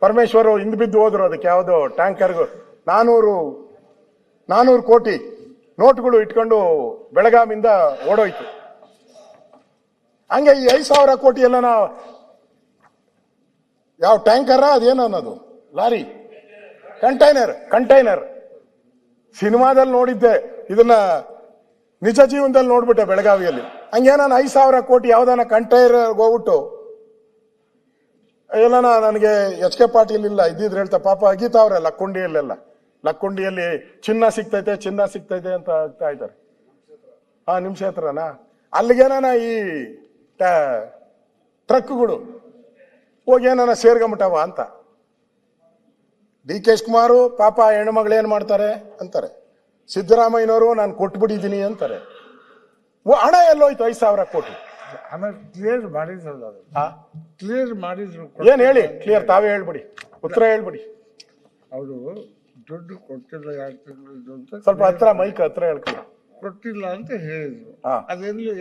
ಪರಮೇಶ್ವರ್ ಹಿಂದ್ ಬಿದ್ದು ಹೋದ್ರು, ಅದಕ್ಕೆ ಯಾವುದೋ ಟ್ಯಾಂಕರ್ಗೂ 400 ಕೋಟಿ ನೋಟ್ಗಳು ಇಟ್ಕೊಂಡು ಬೆಳಗಾವಿಂದ ಓಡೋಯ್ತು. ಹಂಗೆ ಈ 5,000 ಕೋಟಿ ಎಲ್ಲ ಯಾವ ಟ್ಯಾಂಕರ ಅದೇನೋ ಅನ್ನೋದು, ಲಾರಿ, ಕಂಟೈನರ್ ಸಿನಿಮಾದಲ್ಲಿ ನೋಡಿದ್ದೆ, ಇದನ್ನ ನಿಜ ಜೀವನದಲ್ಲಿ ನೋಡ್ಬಿಟ್ಟೆ ಬೆಳಗಾವಿಯಲ್ಲಿ. ಹಂಗೆ ನಾನು 5,000 ಕೋಟಿ ಯಾವ್ದಾನ ಕಂಟೈನರ್ ಹೋಗ್ಬಿಟ್ಟು ಎಲ್ಲ ನನಗೆ ಎಚ್ ಕೆ ಪಾಟೀಲ್ ಇಲ್ಲ ಇದ್ದಿದ್ರೆ ಹೇಳ್ತಾ ಪಾಪ ಅಗಿತಾವ್ರೆ ಲಕ್ಕುಂಡಿಯಲ್ಲಿ ಚಿನ್ನ ಸಿಗ್ತೈತೆ ಅಂತ ಆಗ್ತಾ ಇದ್ದಾರೆ. ನಿಮ್ ಕ್ಷೇತ್ರನಾ? ಅಲ್ಲಿಗೇನ ಈ ಟ್ರಕ್ಗಳು ಹೋಗಿ ಏನಾನ ಸೇರ್ಕೊಂಬಿಟ್ಟವ ಅಂತ. ಡಿ ಕೆ ಶಿವಕುಮಾರ್ ಪಾಪ ಹೆಣ್ಮಗಳು ಏನ್ ಮಾಡ್ತಾರೆ ಅಂತಾರೆ, ಸಿದ್ದರಾಮಯ್ಯನವರು ನಾನು ಕೊಟ್ಬಿಟ್ಟಿದ್ದೀನಿ ಅಂತಾರೆ. ಹಣ ಎಲ್ಲೋಯ್ತು 5,000 ಕೋಟಿ? ಕ್ಲಿಯರ್ ಮಾಡಿದ್ರು. ಏನ್ ಹೇಳಿ ಕ್ಲಿಯರ್, ತಾವೇ ಹೇಳ್ಬಿಡಿ, ಉತ್ತರ ಹೇಳ್ಬಿಡಿ. ಅವರು ದುಡ್ಡು ಕೊಟ್ಟಿಲ್ಲ 2 ತಿಂಗಳು ಅಂತ ಸ್ವಲ್ಪ ಹತ್ರ ಮೈಕ್ ಹತ್ರ ಹೇಳ್ಕೊಳ್ಳಿ. ಕೊಟ್ಟಿಲ್ಲ ಅಂತ ಹೇಳಿದ್ರು.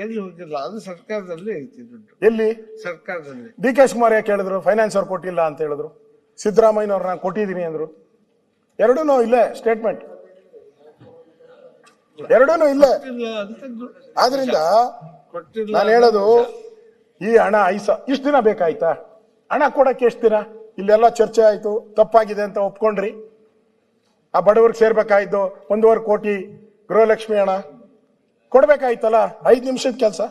ಎಲ್ಲಿ ಹೋಗಿಲ್ಲ, ಅದು ಸರ್ಕಾರದಲ್ಲಿ ಐತಿ ದುಡ್ಡು. ಎಲ್ಲಿ? ಸರ್ಕಾರದಲ್ಲಿ. ಡಿ ಕೆ ಶಿವಕುಮಾರ್ ಯಾಕೆ ಹೇಳಿದ್ರು ಫೈನಾನ್ಸ್ ಅವ್ರು ಕೊಟ್ಟಿಲ್ಲ ಅಂತ ಹೇಳಿದ್ರು? ಸಿದ್ದರಾಮಯ್ಯನವ್ರು ನಾನು ಕೊಟ್ಟಿದ್ದೀನಿ ಅಂದ್ರು. ಎರಡೂ ಇಲ್ಲೇ ಸ್ಟೇಟ್ಮೆಂಟ್, ಎರಡೂ ಇಲ್ಲೇ. ಆದ್ರಿಂದ ನಾನು ಹೇಳೋದು, ಈ ಹಣ ಇಷ್ಟು ದಿನ ಬೇಕಾಯ್ತಾ? ಹಣ ಕೊಡಕ್ಕೆ ಎಷ್ಟು ದಿನ? ಇಲ್ಲೆಲ್ಲ ಚರ್ಚೆ ಆಯ್ತು, ತಪ್ಪಾಗಿದೆ ಅಂತ ಒಪ್ಕೊಂಡ್ರಿ. ಆ ಬಡವರಿಗೆ ಸೇರ್ಬೇಕಾಯ್ತು 1.5 ಕೋಟಿ ಗೃಹಲಕ್ಷ್ಮಿ ಹಣ ಕೊಡ್ಬೇಕಾಯ್ತಲ್ಲ, 5 ನಿಮಿಷದ ಕೆಲಸ.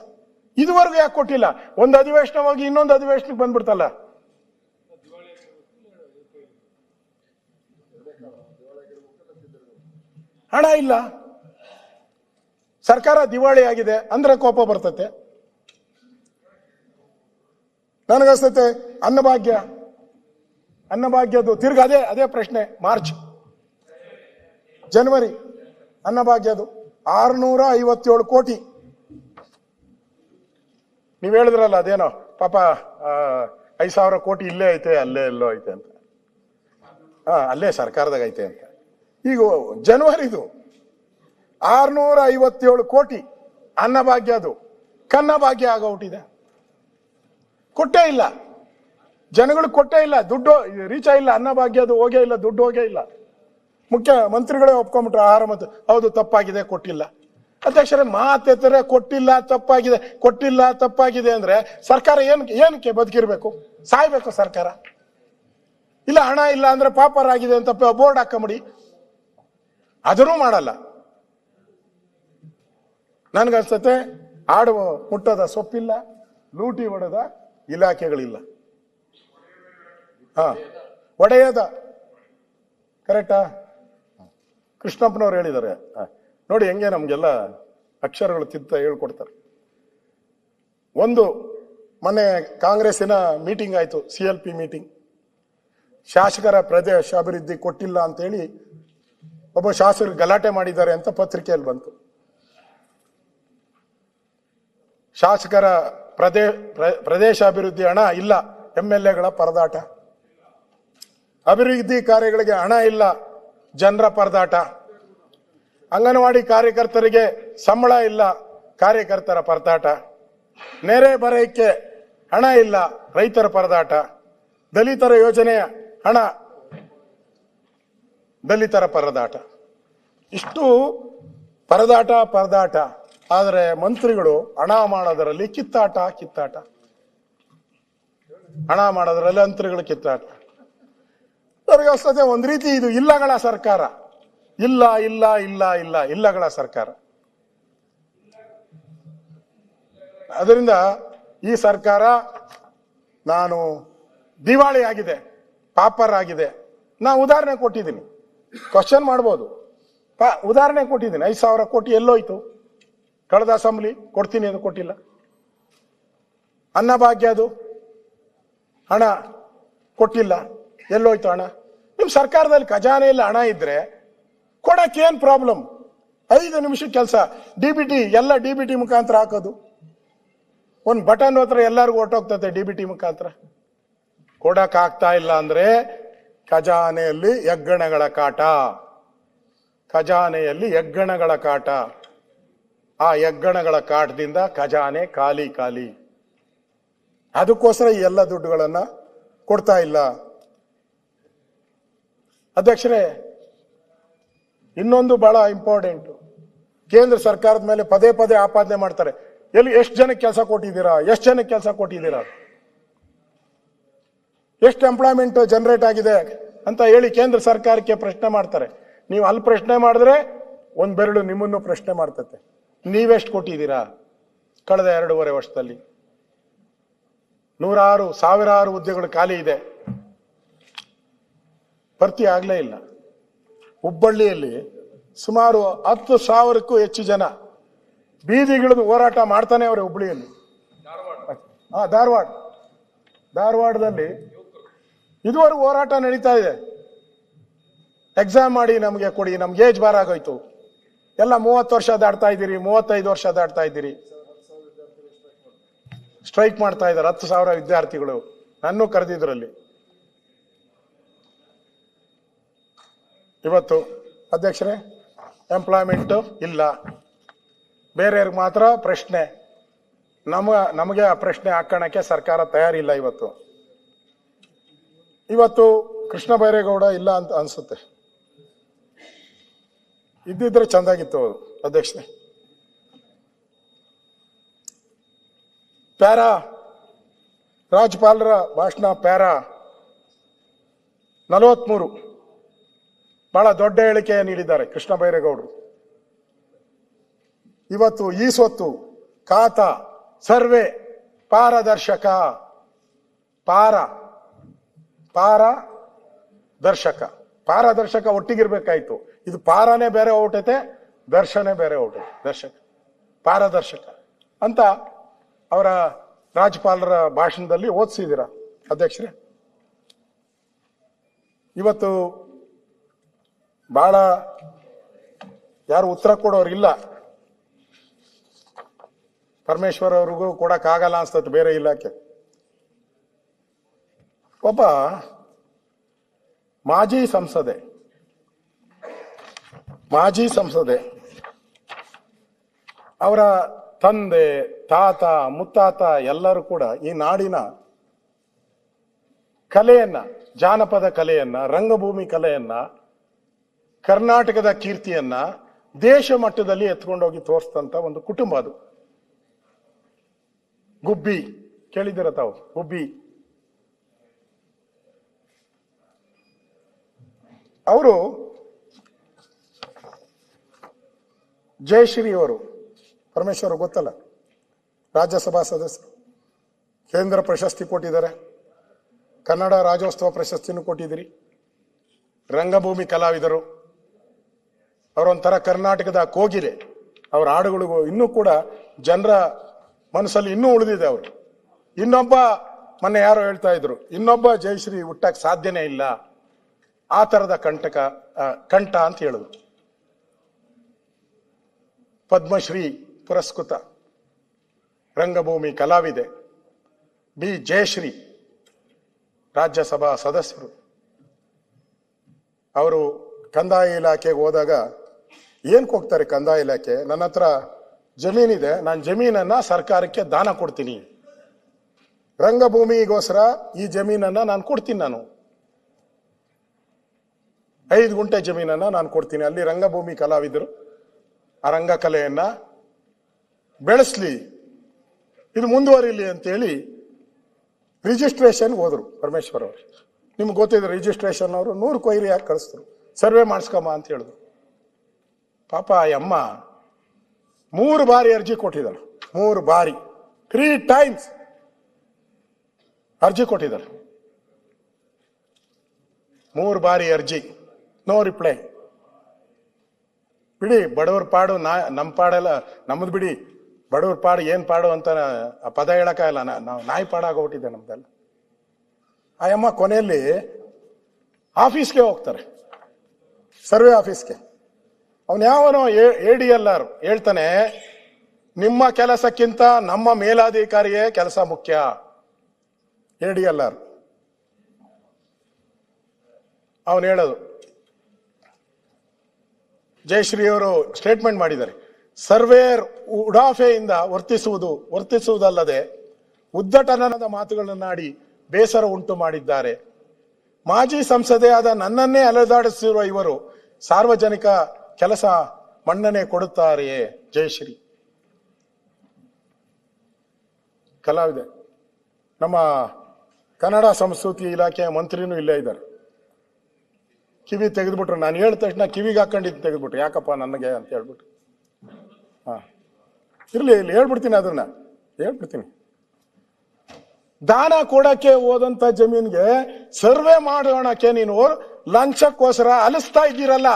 ಇದುವರೆಗೂ ಯಾಕೆ ಕೊಟ್ಟಿಲ್ಲ? ಒಂದು ಅಧಿವೇಶನ ಹೋಗಿ ಇನ್ನೊಂದು ಅಧಿವೇಶನಕ್ಕೆ ಬಂದ್ಬಿಡ್ತಲ್ಲ. ಹಣ ಇಲ್ಲ, ಸರ್ಕಾರ ದಿವಾಳಿ ಆಗಿದೆ ಅಂದ್ರೆ ಕೋಪ ಬರ್ತತೆ. ನನಗನ್ಸ್ತತೆ ಅನ್ನಭಾಗ್ಯದ್ದು ತಿರ್ಗ ಅದೇ ಪ್ರಶ್ನೆ. ಮಾರ್ಚ್ ಜನವರಿ ಅನ್ನಭಾಗ್ಯದು 657 ಕೋಟಿ. ನೀವ್ ಹೇಳಿದ್ರಲ್ಲ ಅದೇನೋ ಪಾಪ 5,000 ಕೋಟಿ ಇಲ್ಲೇ ಐತೆ, ಅಲ್ಲೇ ಎಲ್ಲೋ ಐತೆ ಅಂತ. ಅಲ್ಲೇ ಸರ್ಕಾರದಾಗ ಐತೆ ಅಂತ. ಈಗ ಜನವರಿದು 657 ಕೋಟಿ ಅನ್ನಭಾಗ್ಯದು ಕನ್ನಭಾಗ್ಯ ಆಗೋಟಿದೆ. ಕೊಟ್ಟೇ ಇಲ್ಲ, ಜನಗಳಿಗೆ ಕೊಟ್ಟೇ ಇಲ್ಲ, ದುಡ್ಡು ರೀಚ್ ಆಗಿಲ್ಲ, ಅನ್ನಭಾಗ್ಯದು ಹೋಗೇ ಇಲ್ಲ, ದುಡ್ಡು ಹೋಗೇ ಇಲ್ಲ. ಮುಖ್ಯಮಂತ್ರಿಗಳೇ ಒಪ್ಕೊಂಡ್ಬಿಟ್ರು ಆಹಾರ ಮತ್ತು ಹೌದು ತಪ್ಪಾಗಿದೆ ಕೊಟ್ಟಿಲ್ಲ. ಅಧ್ಯಕ್ಷರೇ ಮಾತೆತ್ತರೆ ಕೊಟ್ಟಿಲ್ಲ ತಪ್ಪಾಗಿದೆ ಅಂದ್ರೆ ಸರ್ಕಾರ ಏನಕ್ಕೆ ಬದುಕಿರ್ಬೇಕು? ಸಾಯ್ಬೇಕು ಸರ್ಕಾರ? ಇಲ್ಲ ಹಣ ಇಲ್ಲ ಅಂದ್ರೆ ಪಾಪರ್ ಆಗಿದೆ ಅಂತ ಬೋರ್ಡ್ ಹಾಕೊಂಬಿಡಿ, ಅದನ್ನೂ ಮಾಡಲ್ಲ. ನನ್ಗನ್ಸತ್ತೆ ಆಡುವ ಮುಟ್ಟದ ಸೊಪ್ಪಿಲ್ಲ, ಲೂಟಿ ಹೊಡೆದ ಇಲಾಖೆಗಳಿಲ್ಲ. ಒಡೆಯದ ಕರೆಕ್ಟಾ? ಕೃಷ್ಣಪ್ಪನವ್ರು ಹೇಳಿದ್ದಾರೆ ನೋಡಿ, ಹೆಂಗೆ ನಮ್ಗೆಲ್ಲ ಅಕ್ಷರಗಳು ಹೇಳ್ಕೊಡ್ತಾರೆ. ಮೊನ್ನೆ ಕಾಂಗ್ರೆಸ್ಸಿನ ಮೀಟಿಂಗ್ ಆಯ್ತು, CLP ಮೀಟಿಂಗ್. ಶಾಸಕರ ಪ್ರದೇಶ ಅಭಿವೃದ್ಧಿ ಕೊಟ್ಟಿಲ್ಲ ಅಂತೇಳಿ ಒಬ್ಬ ಶಾಸಕರು ಗಲಾಟೆ ಮಾಡಿದ್ದಾರೆ ಅಂತ ಪತ್ರಿಕೆಯಲ್ಲಿ ಬಂತು. ಶಾಸಕರ ಪ್ರದೇಶಾಭಿವೃದ್ಧಿ ಹಣ ಇಲ್ಲ, MLAಗಳ ಪರದಾಟ. ಅಭಿವೃದ್ಧಿ ಕಾರ್ಯಗಳಿಗೆ ಹಣ ಇಲ್ಲ, ಜನರ ಪರದಾಟ. ಅಂಗನವಾಡಿ ಕಾರ್ಯಕರ್ತರಿಗೆ ಸಂಬಳ ಇಲ್ಲ, ಕಾರ್ಯಕರ್ತರ ಪರದಾಟ. ನೆರೆ ಬರಕ್ಕೆ ಹಣ ಇಲ್ಲ, ರೈತರ ಪರದಾಟ. ದಲಿತರ ಯೋಜನೆಯ ಹಣ, ದಲಿತರ ಪರದಾಟ. ಇಷ್ಟು ಪರದಾಟ. ಆದರೆ ಮಂತ್ರಿಗಳು ಹಣ ಮಾಡೋದರಲ್ಲಿ ಕಿತ್ತಾಟ. ಹಣ ಮಾಡೋದ್ರಲ್ಲಿ ಮಂತ್ರಿಗಳು ಕಿತ್ತಾಟ. ಅವ್ರಿಗೆ ಒಂದ್ ರೀತಿ ಇದು ಇಲ್ಲಗಳ ಸರ್ಕಾರ. ಇಲ್ಲಗಳ ಸರ್ಕಾರ. ಅದರಿಂದ ಈ ಸರ್ಕಾರ ನಾನು ದಿವಾಳಿ ಆಗಿದೆ, ಪಾಪರ್ ಆಗಿದೆ. ನಾ ಉದಾಹರಣೆ ಕೊಟ್ಟಿದ್ದೀನಿ, ಕ್ವಶನ್ ಮಾಡ್ಬೋದು. ಉದಾಹರಣೆ ಕೊಟ್ಟಿದ್ದೀನಿ. 5,000 ಕೋಟಿ ಎಲ್ಲೋಯ್ತು? ಕಳೆದ ಅಸೆಂಬ್ಲಿ ಕೊಡ್ತೀನಿ ಅದು ಕೊಟ್ಟಿಲ್ಲ. ಅನ್ನಭಾಗ್ಯದು ಹಣ ಕೊಟ್ಟಿಲ್ಲ, ಎಲ್ಲೋಯ್ತು ಹಣ? ನಿಮ್ ಸರ್ಕಾರದಲ್ಲಿ ಖಜಾನೆಯಲ್ಲಿ ಹಣ ಇದ್ರೆ ಕೊಡಕ್ಕೆ ಏನ್ ಪ್ರಾಬ್ಲಮ್? 5 ನಿಮಿಷದ ಕೆಲಸ. DBT ಎಲ್ಲ DBT ಮುಖಾಂತರ ಹಾಕೋದು. ಒಂದ್ ಬಟನ್ ಹತ್ರ ಎಲ್ಲರಿಗೂ ಹೊಟ್ಟೋಗ್ತದೆ DBT ಮುಖಾಂತರ. ಕೊಡಕ್ ಆಗ್ತಾ ಇಲ್ಲ ಅಂದ್ರೆ ಖಜಾನೆಯಲ್ಲಿ ಹೆಗ್ಗಣಗಳ ಕಾಟ. ಆ ಹೆಗ್ಗಣಗಳ ಕಾಟದಿಂದ ಖಜಾನೆ ಖಾಲಿ. ಅದಕ್ಕೋಸ್ಕರ ಈ ಎಲ್ಲ ದುಡ್ಡುಗಳನ್ನ ಕೊಡ್ತಾ ಇಲ್ಲ. ಅಧ್ಯಕ್ಷರೇ, ಇನ್ನೊಂದು ಬಹಳ ಇಂಪಾರ್ಟೆಂಟ್. ಕೇಂದ್ರ ಸರ್ಕಾರದ ಮೇಲೆ ಪದೇ ಆಪಾದನೆ ಮಾಡ್ತಾರೆ. ಎಷ್ಟು ಜನಕ್ಕೆ ಕೆಲಸ ಕೊಟ್ಟಿದ್ದೀರಾ? ಎಷ್ಟು ಎಂಪ್ಲಾಯ್ಮೆಂಟ್ ಜನರೇಟ್ ಆಗಿದೆ ಅಂತ ಹೇಳಿ ಕೇಂದ್ರ ಸರ್ಕಾರಕ್ಕೆ ಪ್ರಶ್ನೆ ಮಾಡ್ತಾರೆ. ನೀವು ಅಲ್ಲಿ ಪ್ರಶ್ನೆ ಮಾಡಿದ್ರೆ ಒಂದ್ ಬೆರಳು ನಿಮ್ಮನ್ನು ಪ್ರಶ್ನೆ ಮಾಡ್ತತೆ. ನೀವೆಷ್ಟು ಕೊಟ್ಟಿದ್ದೀರಾ ಕಳೆದ 2.5 ವರ್ಷದಲ್ಲಿ? ಸಾವಿರಾರು ಹುದ್ದೆಗಳು ಖಾಲಿ ಇದೆ, ಭರ್ತಿ ಆಗ್ಲೇ ಇಲ್ಲ. ಹುಬ್ಬಳ್ಳಿಯಲ್ಲಿ ಸುಮಾರು 10,000ಕ್ಕೂ ಹೆಚ್ಚು ಜನ ಬೀದಿಗಿಳಿದು ಹೋರಾಟ ಮಾಡ್ತಾನೆ ಅವ್ರೆ. ಹುಬ್ಬಳ್ಳಿಯಲ್ಲಿ, ಧಾರವಾಡದಲ್ಲಿ ಇದುವರೆಗೂ ಹೋರಾಟ ನಡೀತಾ ಇದೆ. ಎಕ್ಸಾಮ್ ಮಾಡಿ ನಮಗೆ ಕೊಡಿ, ನಮ್ಗೆ ಏಜ್ ಬಾರ್ ಆಗೋಯ್ತು. ಎಲ್ಲ 30 ವರ್ಷ ದಾಟ್ತಾ ಇದ್ದೀರಿ, 35 ವರ್ಷ ದಾಟ್ತಾ ಇದ್ದೀರಿ. ಸ್ಟ್ರೈಕ್ ಮಾಡ್ತಾ ಇದ್ದಾರೆ 10,000 ವಿದ್ಯಾರ್ಥಿಗಳು. ನನ್ನೂ ಕರೆದಿದ್ರಲ್ಲಿ. ಇವತ್ತು ಅಧ್ಯಕ್ಷರೇ ಎಂಪ್ಲಾಯ್ಮೆಂಟ್ ಇಲ್ಲ, ಬೇರೆಯವ್ರಿಗೆ ಮಾತ್ರ ಪ್ರಶ್ನೆ. ನಮಗೆ ಆ ಪ್ರಶ್ನೆ ಹಾಕೋಣಕ್ಕೆ ಸರ್ಕಾರ ತಯಾರಿಲ್ಲ. ಇವತ್ತು ಕೃಷ್ಣ ಬೈರೇಗೌಡ ಇಲ್ಲ ಅಂತ ಅನ್ಸುತ್ತೆ. ಇದ್ದಿದ್ರೆ ಚಂದಾಗಿತ್ತು ಅವರು ಅಧ್ಯಕ್ಷರೇ. ರಾಜ್ಯಪಾಲರ ಭಾಷಣ 43 ಬಹಳ ದೊಡ್ಡ ಹೇಳಿಕೆ ನೀಡಿದ್ದಾರೆ ಕೃಷ್ಣ ಬೈರೇಗೌಡರು. ಇವತ್ತು ಈ ಸ್ವತ್ತು ಖಾತಾ ಸರ್ವೆ ಪಾರದರ್ಶಕ ಒಟ್ಟಿಗಿರ್ಬೇಕಾಯ್ತು. ಇದು ಪಾರನೇ ಬೇರೆ ಹೊರಟೈತೆ, ದರ್ಶನೇ ಬೇರೆ ಹೊರಟೈತೆ. ಪಾರದರ್ಶಕ ಅಂತ ಅವರ ರಾಜ್ಯಪಾಲರ ಭಾಷಣದಲ್ಲಿ ಓದಿಸಿದ್ದೀರ ಅಧ್ಯಕ್ಷರೇ. ಇವತ್ತು ಬಹಳ ಯಾರು ಉತ್ತರ ಕೊಡೋರಿಲ್ಲ. ಪರಮೇಶ್ವರ್ ಅವ್ರಿಗೂ ಕೊಡಕ್ಕಾಗಲ್ಲ ಅನ್ಸ್ತದೆ ಬೇರೆ ಇಲಾಖೆ. ಒಬ್ಬ ಮಾಜಿ ಸಂಸದೆ ಅವರ ತಂದೆ, ತಾತ, ಮುತ್ತಾತ ಎಲ್ಲರೂ ಕೂಡ ಈ ನಾಡಿನ ಕಲೆಯನ್ನ, ಜಾನಪದ ಕಲೆಯನ್ನ, ರಂಗಭೂಮಿ ಕಲೆಯನ್ನ, ಕರ್ನಾಟಕದ ಕೀರ್ತಿಯನ್ನ ದೇಶ ಮಟ್ಟದಲ್ಲಿ ಎತ್ಕೊಂಡೋಗಿ ತೋರಿಸ್ತಂತ ಒಂದು ಕುಟುಂಬ ಅದು. ಗುಬ್ಬಿ ಕೇಳಿದ್ದೀರ ತಾವು? ಗುಬ್ಬಿ ಅವರು ಜಯಶ್ರೀ ಅವರು, ಪರಮೇಶ್ವರ್ ಗೊತ್ತಲ್ಲ, ರಾಜ್ಯಸಭಾ ಸದಸ್ಯರು, ಕೇಂದ್ರ ಪ್ರಶಸ್ತಿ ಕೊಟ್ಟಿದ್ದಾರೆ, ಕನ್ನಡ ರಾಜ್ಯೋತ್ಸವ ಪ್ರಶಸ್ತಿನೂ ಕೊಟ್ಟಿದ್ದೀರಿ. ರಂಗಭೂಮಿ ಕಲಾವಿದರು, ಅವರೊಂಥರ ಕರ್ನಾಟಕದ ಕೋಗಿಲೆ. ಅವರ ಹಾಡುಗಳಿಗೂ ಇನ್ನೂ ಕೂಡ ಜನರ ಮನಸ್ಸಲ್ಲಿ ಇನ್ನೂ ಉಳಿದಿದೆ. ಅವರು ಇನ್ನೊಬ್ಬ, ಮೊನ್ನೆ ಯಾರೋ ಹೇಳ್ತಾ ಇದ್ರು, ಇನ್ನೊಬ್ಬ ಜಯಶ್ರೀ ಹುಟ್ಟಕ್ಕೆ ಸಾಧ್ಯನೇ ಇಲ್ಲ, ಆ ತರದ ಕಂಠ ಅಂತ ಹೇಳಿದ್ರು. ಪದ್ಮಶ್ರೀ ಪುರಸ್ಕೃತ ರಂಗಭೂಮಿ ಕಲಾವಿದೆ ಬಿ ಜಯಶ್ರೀ ರಾಜ್ಯಸಭಾ ಸದಸ್ಯರು. ಅವರು ಕಂದಾಯ ಇಲಾಖೆಗೆ ಹೋದಾಗ ಏನಕ್ಕೆ ಹೋಗ್ತಾರೆ ಕಂದಾಯ ಇಲಾಖೆ? ನನ್ನ ಹತ್ರ ಜಮೀನಿದೆ, ನಾನು ಜಮೀನನ್ನ ಸರ್ಕಾರಕ್ಕೆ ದಾನ ಕೊಡ್ತೀನಿ, ರಂಗಭೂಮಿಗೋಸ್ಕರ ಈ ಜಮೀನನ್ನ ನಾನು ಕೊಡ್ತೀನಿ, ನಾನು 5 ಗುಂಟೆ ಜಮೀನನ್ನ ನಾನು ಕೊಡ್ತೀನಿ, ಅಲ್ಲಿ ರಂಗಭೂಮಿ ಕಲಾವಿದರು ಆ ರಂಗಕಲೆಯನ್ನ ಬೆಳೆಸ್ಲಿ, ಇದು ಮುಂದುವರಿಲಿ ಅಂತೇಳಿ ರಿಜಿಸ್ಟ್ರೇಷನ್ಗೆ ಹೋದ್ರು ಪರಮೇಶ್ವರ್ ಅವರು. ನಿಮ್ಗೆ ಗೊತ್ತಿದೆ ರಿಜಿಸ್ಟ್ರೇಷನ್ ಅವರು 100 ಕೊಯ್ರಿ ಹಾಕಿ ಕಳಿಸ್ತರು, ಸರ್ವೆ ಮಾಡಿಸ್ಕಮ್ಮ ಅಂತ ಹೇಳಿದ್ರು. ಪಾಪ ಆ ಅಮ್ಮ 3 ಬಾರಿ ಅರ್ಜಿ ಕೊಟ್ಟಿದ್ದಾಳೆ, 3 ಬಾರಿ 3 ಟೈಮ್ಸ್ ಅರ್ಜಿ ಕೊಟ್ಟಿದ್ದಾಳೆ, 3 ಬಾರಿ ಅರ್ಜಿ, ನೋ ರಿಪ್ಲೈ. ಬಿಡಿ ಬಡವ್ರ ಪಾಡು, ನಮ್ಮ ಪಾಡೆಲ್ಲ ನಮ್ಮದು ಬಿಡಿ, ಬಡವ್ರ ಪಾಡು ಏನ್ ಪಾಡು ಅಂತ ಆ ಪದ ಹೇಳಕ್ಕಾಗಲ್ಲ, ನಾವು ನಾಯಿ ಪಾಡಾಗೋಗ್ಬಿಟ್ಟಿದೆ ನಮ್ದೆಲ್ಲ. ಆ ಅಮ್ಮ ಕೊನೆಯಲ್ಲಿ ಆಫೀಸ್ಗೆ ಹೋಗ್ತಾರೆ, ಸರ್ವೆ ಆಫೀಸ್ಗೆ. ಅವನು ಯಾವನೋ ADLR ಹೇಳ್ತಾನೆ, ನಿಮ್ಮ ಕೆಲಸಕ್ಕಿಂತ ನಮ್ಮ ಮೇಲಾಧಿಕಾರಿಯೇ ಕೆಲಸ ಮುಖ್ಯ. ADLR ಅವನು ಹೇಳೋದು. ಜಯಶ್ರೀ ಅವರು ಸ್ಟೇಟ್ಮೆಂಟ್ ಮಾಡಿದ್ದಾರೆ, ಸರ್ವೇರ್ ಉಡಾಫೆಯಿಂದ ವರ್ತಿಸುವುದಲ್ಲದೆ ಉದ್ದಟನದ ಮಾತುಗಳನ್ನಾಡಿ ಬೇಸರ ಉಂಟು ಮಾಡಿದ್ದಾರೆ. ಮಾಜಿ ಸಂಸದೆ ಆದ ನನ್ನನ್ನೇ ಅಲೆದಾಡಿಸಿರುವ ಇವರು ಸಾರ್ವಜನಿಕ ಕೆಲಸ ಮನ್ನಣೆ ಕೊಡುತ್ತಾರೆಯೇ? ಜಯಶ್ರೀ ಕಲಾವಿದೆ, ನಮ್ಮ ಕನ್ನಡ ಸಂಸ್ಕೃತಿ ಇಲಾಖೆಯ ಮಂತ್ರಿನೂ ಇಲ್ಲೇ ಇದ್ದಾರೆ. ಕಿವಿ ತೆಗೆದ್ಬಿಟ್ರು, ನಾನು ಹೇಳಿದ ತಕ್ಷಣ ಕಿವಿಗೆ ಹಾಕೊಂಡಿದ್ದು ತೆಗೆದ್ಬಿಟ್ರು, ಯಾಕಪ್ಪ ನನಗೆ ಅಂತ ಹೇಳ್ಬಿಟ್ಟು. ಇರ್ಲಿ ಇಲ್ಲಿ ಹೇಳ್ಬಿಡ್ತೀನಿ, ಅದನ್ನ ಹೇಳ್ಬಿಡ್ತೀನಿ. ದಾನ ಕೊಡಕ್ಕೆ ಹೋದಂತ ಜಮೀನ್ಗೆ ಸರ್ವೆ ಮಾಡೋಣಕ್ಕೆ ನೀನು ಲಂಚಕ್ಕೋಸ್ಕರ ಅಲಿಸ್ತಾ ಇದ್ದೀರಲ್ಲ.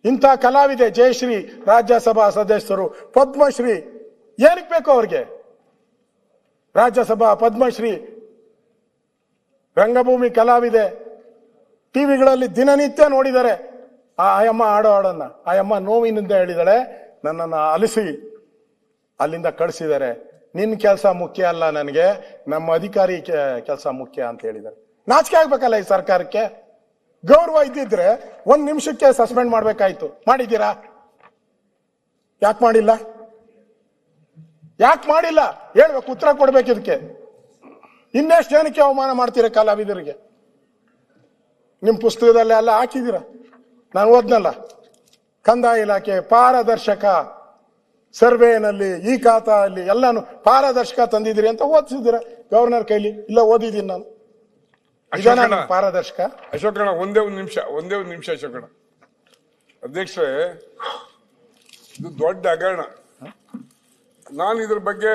ಇಂಥ ಕಲಾವಿದೆ ಜಯಶ್ರೀ ರಾಜ್ಯಸಭಾ ಸದಸ್ಯರು, ಪದ್ಮಶ್ರೀ, ಏನಕ್ಕೆ ಬೇಕು ಅವ್ರಿಗೆ ರಾಜ್ಯಸಭಾ ಪದ್ಮಶ್ರೀ? ರಂಗಭೂಮಿ ಕಲಾವಿದೆ, ಟಿವಿಗಳಲ್ಲಿ ದಿನನಿತ್ಯ ನೋಡಿದ್ದಾರೆ ಆ ಅಮ್ಮ ಆಡೋ ಹಾಡನ್ನ. ಆ ಅಮ್ಮ ನೋವಿನಿಂದ ಹೇಳಿದಾಳೆ, ನನ್ನನ್ನು ಅಲಿಸಿ ಅಲ್ಲಿಂದ ಕಳಿಸಿದ್ದಾರೆ, ನಿನ್ನ ಕೆಲಸ ಮುಖ್ಯ ಅಲ್ಲ ನನಗೆ, ನಮ್ಮ ಅಧಿಕಾರಿ ಕೆಲಸ ಮುಖ್ಯ ಅಂತ ಹೇಳಿದ್ದಾರೆ. ನಾಚಿಕೆ ಆಗ್ಬೇಕಲ್ಲ ಈ ಸರ್ಕಾರಕ್ಕೆ? ಗೌರವ ಇದ್ದಿದ್ರೆ 1 ನಿಮಿಷಕ್ಕೆ ಸಸ್ಪೆಂಡ್ ಮಾಡ್ಬೇಕಾಯ್ತು, ಮಾಡಿದ್ದೀರಾ? ಯಾಕೆ ಮಾಡಿಲ್ಲ? ಯಾಕೆ ಮಾಡಿಲ್ಲ ಹೇಳ್ಬೇಕು, ಉತ್ತರ ಕೊಡ್ಬೇಕು ಇದಕ್ಕೆ. ಇನ್ನೆಷ್ಟು ಜನಕ್ಕೆ ಅವಮಾನ ಮಾಡ್ತೀರ ಕಲಾವಿದರಿಗೆ? ನಿಮ್ ಪುಸ್ತಕದಲ್ಲಿ ಎಲ್ಲ ಹಾಕಿದ್ದೀರ, ನಾನು ಓದ್ನಲ್ಲ. ಕಂದಾಯ ಇಲಾಖೆ ಪಾರದರ್ಶಕ ಸರ್ವೆನಲ್ಲಿ, ಈ ಖಾತಾದಲ್ಲಿ ಎಲ್ಲಾನು ಪಾರದರ್ಶಕ ತಂದಿದ್ದೀರಿ ಅಂತ ಓದಿಸಿದ್ದೀರ ಗವರ್ನರ್ ಕೈಲಿ. ಇಲ್ಲ, ಓದಿದ್ದೀನಿ ನಾನು. ಪಾರದರ್ಶಕ ಅಶೋಕಣ್ಣ, ಒಂದೇ ಒಂದು ನಿಮಿಷ ಅಶೋಕಣ್ಣ. ಅಧ್ಯಕ್ಷರೇ, ಇದು ದೊಡ್ಡ ಹಗರಣ. ನಾನು ಇದ್ರ ಬಗ್ಗೆ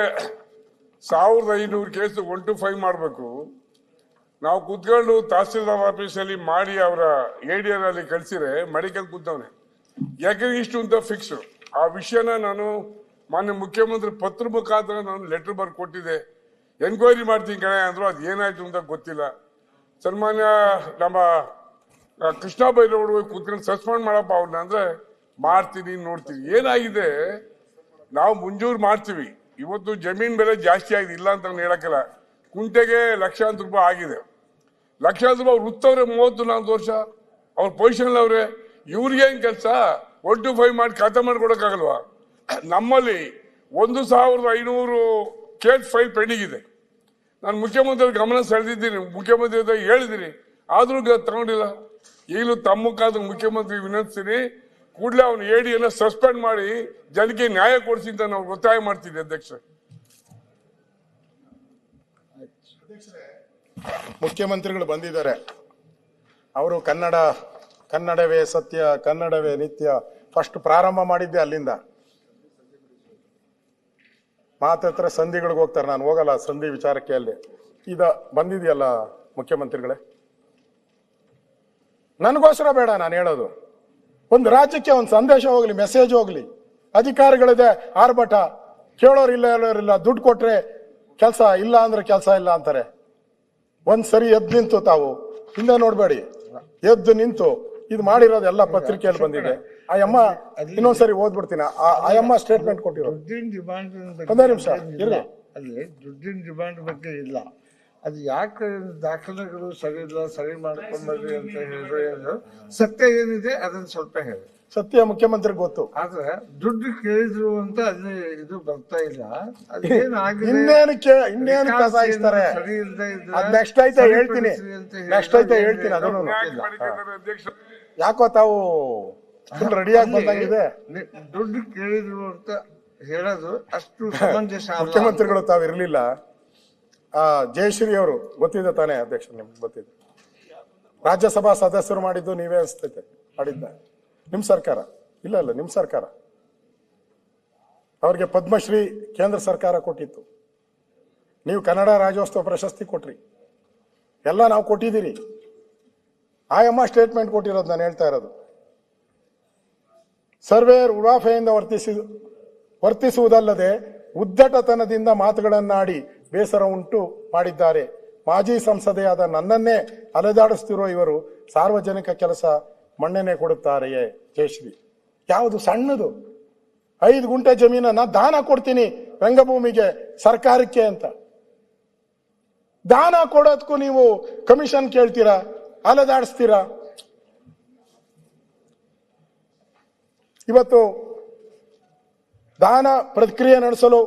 1500 ಕೇಸು 1 to 5 ಮಾಡಬೇಕು. ನಾವು ಕೂತ್ಕೊಂಡು ತಹಸೀಲ್ದಾರ್ ಆಫೀಸಲ್ಲಿ ಮಾಡಿ ಅವರ ADR ಅಲ್ಲಿ ಕಳ್ಸಿದ್ರೆ ಮಡಿಕಲ್ ಕೂತವನೆ. ಯಾಕೆ ಇಷ್ಟು ಅಂತ ಫಿಕ್ಸ್. ಆ ವಿಷಯನ ನಾನು ಮಾನ್ಯ ಮುಖ್ಯಮಂತ್ರಿ ಪತ್ರ ಮುಖಾಂತರ ನಾನು ಲೆಟರ್ ಬರ್ದು ಕೊಟ್ಟಿದ್ದೆ. ಎನ್ಕ್ವೈರಿ ಮಾಡ್ತೀನಿ ಕಣೆ ಅಂದ್ರು, ಅದು ಏನಾಯ್ತು ಅಂತ ಗೊತ್ತಿಲ್ಲ. ಸನ್ಮಾನ್ಯ ನಮ್ಮ ಕೃಷ್ಣ ಬೈರೇಗೌಡರು ಕೂತ್ಕೊಂಡು ಸಸ್ಪೆಂಡ್ ಮಾಡಪ್ಪ ಅವ್ರನ್ನ ಅಂದ್ರೆ ಮಾಡ್ತೀನಿ, ನೋಡ್ತೀನಿ. ಏನಾಗಿದೆ, ನಾವು ಮುಂಜೂರು ಮಾಡ್ತೀವಿ. ಇವತ್ತು ಜಮೀನ್ ಬೆಲೆ ಜಾಸ್ತಿ ಆಗಿದೆ, ಇಲ್ಲ ಅಂತ ನಾನು ಹೇಳಕ್ಕಿಲ್ಲ. ಕುಂಟೆಗೆ ಲಕ್ಷಾಂತರ ರೂಪಾಯಿ ಆಗಿದೆ. ಲಕ್ಷಾಂತರ ರೂಪಾಯಿ ಅವ್ರು ಉತ್ತವ್ರೆ 30-40 ವರ್ಷ ಅವ್ರ ಪೊಸಿಷನ್ ಅವ್ರೆ. ಇವ್ರಿಗೇನ್ ಕೆಲಸ? 1 to 5 ಮಾಡಿ ಖಾತೆ ಮಾಡ್ಕೊಡಕ್ಕಾಗಲ್ವಾ? ನಮ್ಮಲ್ಲಿ 1500 ಕೇಸ್ ಫೈಲ್ ಪೆಂಡಿಂಗ್ ಇದೆ. ನಾನು ಮುಖ್ಯಮಂತ್ರಿ ಗಮನ ಸೆಳೆದಿದ್ದೀನಿ, ಮುಖ್ಯಮಂತ್ರಿ ಹೇಳಿದ್ದೀನಿ, ಆದ್ರೂ ತಗೊಂಡಿಲ್ಲ. ಈಗಲೂ ತಮ್ಮ ಮುಖಾಂತರ ಮುಖ್ಯಮಂತ್ರಿ ವಿನಂತಿಸ್ತೀನಿ, ಕೂಡಲೇ ಅವನು ADಯನ್ನು ಸಸ್ಪೆಂಡ್ ಮಾಡಿ ಜನಕ್ಕೆ ನ್ಯಾಯ ಕೊಡಿಸಿ ಅಂತ ನಾವು ಒತ್ತಾಯ ಮಾಡ್ತೀವಿ. ಅಧ್ಯಕ್ಷ, ಮುಖ್ಯಮಂತ್ರಿಗಳು ಬಂದಿದ್ದಾರೆ, ಅವರು ಕನ್ನಡವೇ ಸತ್ಯ, ಕನ್ನಡವೇ ನಿತ್ಯ ಫಸ್ಟ್ ಪ್ರಾರಂಭ ಮಾಡಿದ್ದೆ ಅಲ್ಲಿಂದ. ಮಾತತ್ರ ಸಂಧಿಗಳಿಗೆ ಹೋಗ್ತಾರೆ, ನಾನು ಹೋಗಲ್ಲ ಸಂಧಿ ವಿಚಾರಕ್ಕೆ. ಅಲ್ಲಿ ಬಂದಿದೆಯಲ್ಲ ಮುಖ್ಯಮಂತ್ರಿಗಳೇ, ನನಗೋಸ್ಕರ ಬೇಡ ನಾನು ಹೇಳೋದು. ಒಂದು ರಾಜ್ಯಕ್ಕೆ ಒಂದು ಸಂದೇಶ ಹೋಗ್ಲಿ, ಮೆಸೇಜ್ ಹೋಗ್ಲಿ. ಅಧಿಕಾರಿಗಳಿದೆ ಆರ್ಭಟ, ಕೇಳೋರಿಲ್ಲ, ದುಡ್ಡು ಕೊಟ್ರೆ ಕೆಲಸ, ಇಲ್ಲ ಅಂದ್ರೆ ಕೆಲಸ ಇಲ್ಲ ಅಂತಾರೆ. ಒಂದ್ಸರಿ ಎದ್ದು ನಿಂತು, ತಾವು ಹಿಂದೆ ನೋಡ್ಬೇಡಿ, ಎದ್ದು ನಿಂತು ಇದು ಮಾಡಿರೋದು ಎಲ್ಲ ಪತ್ರಿಕೆಯಲ್ಲಿ ಬಂದಿದೆ. ಆ ಅಮ್ಮ ಇನ್ನೊಂದ್ಸರಿ ಓದ್ಬಿಡ್ತೀನಿ. ಆ ಅಮ್ಮ ಸ್ಟೇಟ್ಮೆಂಟ್ ಕೊಟ್ಟಿರೋ ದುಡ್ಡಿನ ಡಿಮಾಂಡ್ ಒಂದೇ ನಿಮಿಷ ಇರ್ಲಿ. ಅಲ್ಲಿ ದುಡ್ಡಿನ ಡಿಮಾಂಡ್ ಬಗ್ಗೆ ಇಲ್ಲ. ಅದು ಯಾಕೆ ದಾಖಲೆಗಳು ಸರಿ ಇಲ್ಲ, ಸರಿ ಮಾಡ್ಕೊಂಡ್ರಿ ಅಂತ ಹೇಳಿದ್ರೆ ಸತ್ಯ ಏನಿದೆ ಅದನ್ನ ಸ್ವಲ್ಪ ಹೇಳಿ. ಸತ್ಯ ಮುಖ್ಯಮಂತ್ರಿಗೆ ಗೊತ್ತು. ಆದ್ರೆ ದುಡ್ಡು ಕೇಳಿದ್ರು ಅಂತ ಅಲ್ಲಿ ಇದು ಬರ್ತಾ ಇಲ್ಲ. ಅದೇನಾಗಿದೆ, ಇನ್ನೇನು ಕಸಾಯಿಸ್ತಾರೆ. ಸರಿ ಇಲ್ಲದೆ ಇದ್ರೆ ಅದ್ ನೆಕ್ಸ್ಟ್ ಐತೆ ಹೇಳ್ತೀನಿ, ನೆಕ್ಸ್ಟ್ ಐತೆ ಹೇಳ್ತೀನಿ. ಅದನ್ನು ಅಧ್ಯಕ್ಷ ಯಾಕೋ ತಾವು ಫುಲ್ ರೆಡಿಯಾಗಿ ಬಂದಂಗಿದೆ. ದುಡ್ಡು ಕೇಳಿದ್ರು ಅಂತ ಹೇಳೋದು ಅಷ್ಟು ಸಮಂಜಸ ಅಲ್ಲ. ಮುಖ್ಯಮಂತ್ರಿಗಳು ತಾವು ಇರ್ಲಿಲ್ಲ. ಜಯಶ್ರೀ ಅವರು ಗೊತ್ತಿದೆ ತಾನೇ ಅಧ್ಯಕ್ಷ, ನಿಮ್ಗೆ ಗೊತ್ತಿದೆ. ರಾಜ್ಯಸಭಾ ಸದಸ್ಯರು ಮಾಡಿದ್ದು ನೀವೇ ಅನಿಸ್ತೈತೆ ಮಾಡಿದ್ದ ನಿಮ್ ಸರ್ಕಾರ. ಇಲ್ಲ ನಿಮ್ ಸರ್ಕಾರ. ಅವ್ರಿಗೆ ಪದ್ಮಶ್ರೀ ಕೇಂದ್ರ ಸರ್ಕಾರ ಕೊಟ್ಟಿತ್ತು. ನೀವು ಕನ್ನಡ ರಾಜ್ಯೋತ್ಸವ ಪ್ರಶಸ್ತಿ ಕೊಟ್ರಿ. ಎಲ್ಲ ನಾವು ಕೊಟ್ಟಿದ್ದೀರಿ. ಆಯಮ್ಮ ಸ್ಟೇಟ್ಮೆಂಟ್ ಕೊಟ್ಟಿರೋದು ನಾನು ಹೇಳ್ತಾ ಇರೋದು. ಸರ್ವೇರ್ ಉಡಾಫೆಯಿಂದ ವರ್ತಿಸುವುದಲ್ಲದೆ ಉದ್ದಟತನದಿಂದ ಮಾತುಗಳನ್ನಾಡಿ ಬೇಸರ ಉಂಟು ಮಾಡಿದ್ದಾರೆ. ಮಾಜಿ ಸಂಸದೆಯಾದ ನನ್ನನ್ನೇ ಅಲೆದಾಡಿಸ್ತಿರೋ ಇವರು ಸಾರ್ವಜನಿಕ ಕೆಲಸ ಮಣ್ಣೆನೆ ಕೊಡುತ್ತಾರೆಯೇ. ಜಯಶ್ರೀ ಯಾವುದು ಸಣ್ಣದು, 5 ಗುಂಟೆ ಜಮೀನನ್ನ ದಾನ ಕೊಡ್ತೀನಿ ರಂಗಭೂಮಿಗೆ ಸರ್ಕಾರಕ್ಕೆ ಅಂತ. ದಾನ ಕೊಡೋದಕ್ಕೂ ನೀವು ಕಮಿಷನ್ ಕೇಳ್ತೀರಾ, ಅಲೆದಾಡಿಸ್ತೀರಾ. ಇವತ್ತು ದಾನ ಪ್ರಕ್ರಿಯೆ ನಡೆಸಲು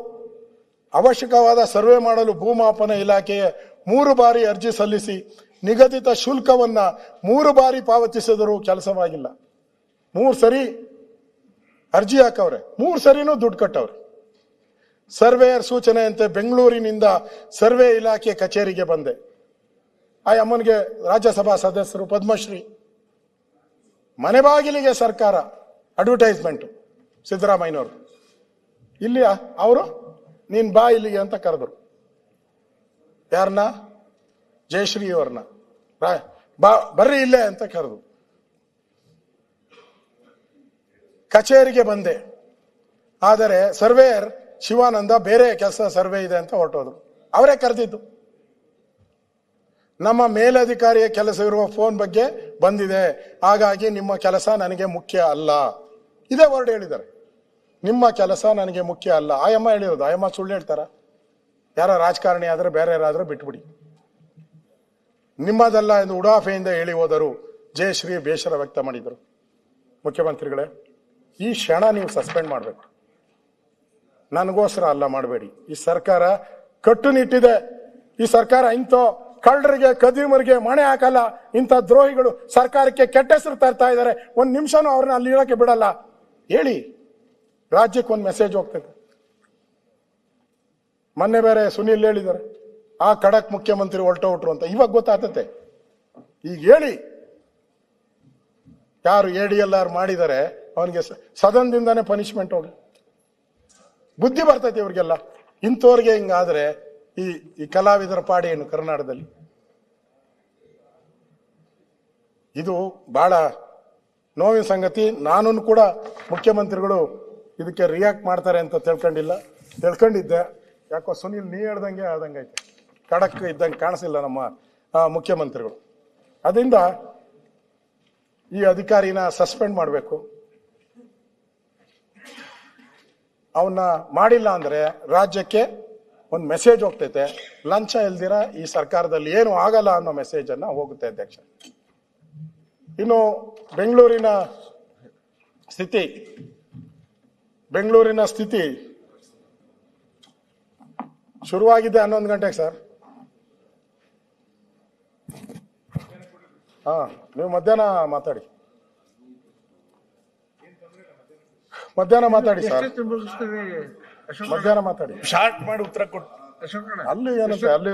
ಅವಶ್ಯಕವಾದ ಸರ್ವೆ ಮಾಡಲು ಭೂಮಾಪನ ಇಲಾಖೆಯ 3 ಬಾರಿ ಅರ್ಜಿ ಸಲ್ಲಿಸಿ ನಿಗದಿತ ಶುಲ್ಕವನ್ನ 3 ಬಾರಿ ಪಾವತಿಸಿದರೂ ಕೆಲಸವಾಗಿಲ್ಲ. 3 ಸರಿ ಅರ್ಜಿ ಹಾಕವ್ರೆ, 3 ಸರಿನೂ ದುಡ್ಡು ಕಟ್ಟವ್ರೆ. ಸರ್ವೇಯರ್ ಸೂಚನೆಯಂತೆ ಬೆಂಗಳೂರಿನಿಂದ ಸರ್ವೆ ಇಲಾಖೆ ಕಚೇರಿಗೆ ಬಂದೆ. ಆ ಅಮ್ಮನಿಗೆ ರಾಜ್ಯಸಭಾ ಸದಸ್ಯರು ಪದ್ಮಶ್ರೀ. ಮನೆ ಬಾಗಿಲಿಗೆ ಸರ್ಕಾರ ಅಡ್ವರ್ಟೈಸ್ಮೆಂಟ್ ಸಿದ್ದರಾಮಯ್ಯನವರು. ಇಲ್ಲಿ ಅವರು ನೀನ್ ಬಾ ಇಲ್ಲಿಗೆ ಅಂತ ಕರೆದ್ರು. ಯಾರನ್ನ? ಜಯಶ್ರೀ ಅವ್ರನ್ನ. ಬರ್ರಿ ಇಲ್ಲೇ ಅಂತ ಕರೆದು ಕಚೇರಿಗೆ ಬಂದೆ. ಆದರೆ ಸರ್ವೇಯರ್ ಶಿವಾನಂದ ಬೇರೆ ಕೆಲಸ ಸರ್ವೆ ಇದೆ ಅಂತ ಹೊರಟೋದ್ರು. ಅವರೇ ಕರೆದಿದ್ದು. ನಮ್ಮ ಮೇಲಧಿಕಾರಿಯ ಕೆಲಸವಿರುವ ಫೋನ್ ಬಗ್ಗೆ ಬಂದಿದೆ, ಹಾಗಾಗಿ ನಿಮ್ಮ ಕೆಲಸ ನನಗೆ ಮುಖ್ಯ ಅಲ್ಲ. ಇದೇ ವರ್ಡ್ ಹೇಳಿದ್ದಾರೆ, ನಿಮ್ಮ ಕೆಲಸ ನನಗೆ ಮುಖ್ಯ ಅಲ್ಲ. ಆಯಮ್ಮ ಹೇಳಿರೋದು. ಆಯಮ್ಮ ಸುಳ್ಳು ಹೇಳ್ತಾರ? ಯಾರ ರಾಜಕಾರಣಿ ಆದ್ರೆ ಬೇರೆ ಯಾರಾದ್ರೂ ಬಿಟ್ಬಿಡಿ. ನಿಮ್ಮದಲ್ಲ ಎಂದು ಉಡಾಫೆಯಿಂದ ಹೇಳಿ ಹೋದರು. ಜಯಶ್ರೀ ಬೇಸರ ವ್ಯಕ್ತ ಮಾಡಿದರು. ಮುಖ್ಯಮಂತ್ರಿಗಳೇ, ಈ ಕ್ಷಣ ನೀವು ಸಸ್ಪೆಂಡ್ ಮಾಡಬೇಕು. ನನಗೋಸ್ಕರ ಅಲ್ಲ, ಮಾಡಬೇಡಿ. ಈ ಸರ್ಕಾರ ಕಟ್ಟುನಿಟ್ಟಿದೆ. ಈ ಸರ್ಕಾರ ಇಂಥ ಕಳ್ಳರಿಗೆ ಕದಿಮರಿಗೆ ಮಣೆ ಹಾಕಲ್ಲ. ಇಂಥ ದ್ರೋಹಿಗಳು ಸರ್ಕಾರಕ್ಕೆ ಕೆಟ್ಟ ಹೆಸರು ತರ್ತಾ ಇದ್ದಾರೆ. 1 ನಿಮಿಷನೂ ಅವ್ರನ್ನ ಅಲ್ಲಿ ಇರೋಕೆ ಬಿಡಲ್ಲ. ಹೇಳಿ, ರಾಜ್ಯಕ್ಕೆ ಒಂದು ಮೆಸೇಜ್ ಹೋಗ್ತದೆ. ಮೊನ್ನೆ ಬೇರೆ ಸುನೀಲ್ ಹೇಳಿದ್ದಾರೆ, ಆ ಖಡಕ್ ಮುಖ್ಯಮಂತ್ರಿ ಹೊರಟೋಟ್ರು ಅಂತ. ಇವಾಗ ಗೊತ್ತಾಗ್ತತೆ. ಈಗ ಹೇಳಿ, ಯಾರು ADLR ಮಾಡಿದ್ದಾರೆ ಅವನಿಗೆ ಸದನದಿಂದಾನೇ ಪನಿಷ್ಮೆಂಟ್ ಹೋಗಿ ಬುದ್ಧಿ ಬರ್ತೈತೆ ಇವ್ರಿಗೆಲ್ಲ. ಇಂಥವ್ರಿಗೆ ಹಿಂಗಾದ್ರೆ ಈ ಕಲಾವಿದರ ಪಾಡಿ ಏನು ಕರ್ನಾಟಕದಲ್ಲಿ? ಇದು ಬಹಳ ನೋವಿನ ಸಂಗತಿ. ನಾನು ಕೂಡ ಮುಖ್ಯಮಂತ್ರಿಗಳು ಇದಕ್ಕೆ ರಿಯಾಕ್ಟ್ ಮಾಡ್ತಾರೆ ಅಂತ ತಿಳ್ಕೊಂಡಿದ್ದೆ. ಯಾಕೋ ಸುನೀಲ್ ನೀ ಹೇಳ್ದಂಗೆ ಆದಂಗೈತೆ. ಖಡಕ್ ಇದ್ದಂಗೆ ಕಾಣಿಸಿಲ್ಲ ನಮ್ಮ ಮುಖ್ಯಮಂತ್ರಿಗಳು. ಅದರಿಂದ ಈ ಅಧಿಕಾರಿನ ಸಸ್ಪೆಂಡ್ ಮಾಡಬೇಕು. ಅವನ್ನ ಮಾಡಿಲ್ಲ ಅಂದ್ರೆ ರಾಜ್ಯಕ್ಕೆ ಒಂದು ಮೆಸೇಜ್ ಹೋಗ್ತೈತೆ. ಲಂಚ ಇಲ್ದಿರ ಈ ಸರ್ಕಾರದಲ್ಲಿ ಏನು ಆಗಲ್ಲ ಅನ್ನೋ ಮೆಸೇಜ್ ಅನ್ನ ಹೋಗುತ್ತೆ ಅಧ್ಯಕ್ಷ. ಇನ್ನು ಬೆಂಗಳೂರಿನ ಸ್ಥಿತಿ ಶುರುವಾಗಿದೆ 11 ಗಂಟೆಗೆ ಸರ್. ನೀವು ಮಧ್ಯಾಹ್ನ ಮಾತಾಡಿ ಸರ್. ಮಧ್ಯಾಹ್ನ ಮಾತಾಡಿ, ಶಾರ್ಟ್ ಮಾಡಿ ಉತ್ತರ ಕೊಟ್ಟು. ಅಲ್ಲಿ ಏನಂತೆ, ಅಲ್ಲಿ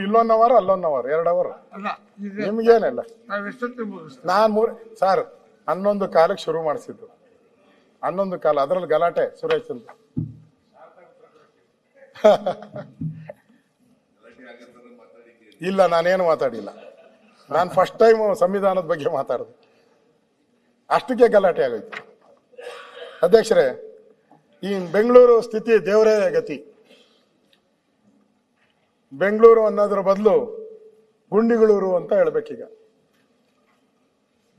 ಇಲ್ಲೊಂದು ಅವರ್, ಅಲ್ಲೊಂದು ಅವರ್, 2 ಅವರ್. ನಿಮ್ಗೇನಿಲ್ಲ. ನಾನು ಸರ್ 11 ಕಾಲಕ್ಕೆ ಶುರು ಮಾಡಿಸಿದ್ದು. 11 ಕಾಲ, ಅದ್ರಲ್ಲಿ ಗಲಾಟೆ ಸುರೇಶ್ ಅಂತ. ಇಲ್ಲ, ನಾನೇನು ಮಾತಾಡಿಲ್ಲ. ನಾನು ಫಸ್ಟ್ ಟೈಮ್ ಸಂವಿಧಾನದ ಬಗ್ಗೆ ಮಾತಾಡಿದೆ. ಅಷ್ಟಕ್ಕೆ ಗಲಾಟೆ ಆಗೋಯ್ತು. ಅಧ್ಯಕ್ಷರೇ, ಈ ಬೆಂಗಳೂರು ಸ್ಥಿತಿ ದೇವರೇ ಗತಿ. ಬೆಂಗಳೂರು ಅನ್ನೋದ್ರ ಬದಲು ಗುಂಡಿಗಳೂರು ಅಂತ ಹೇಳ್ಬೇಕೀಗ.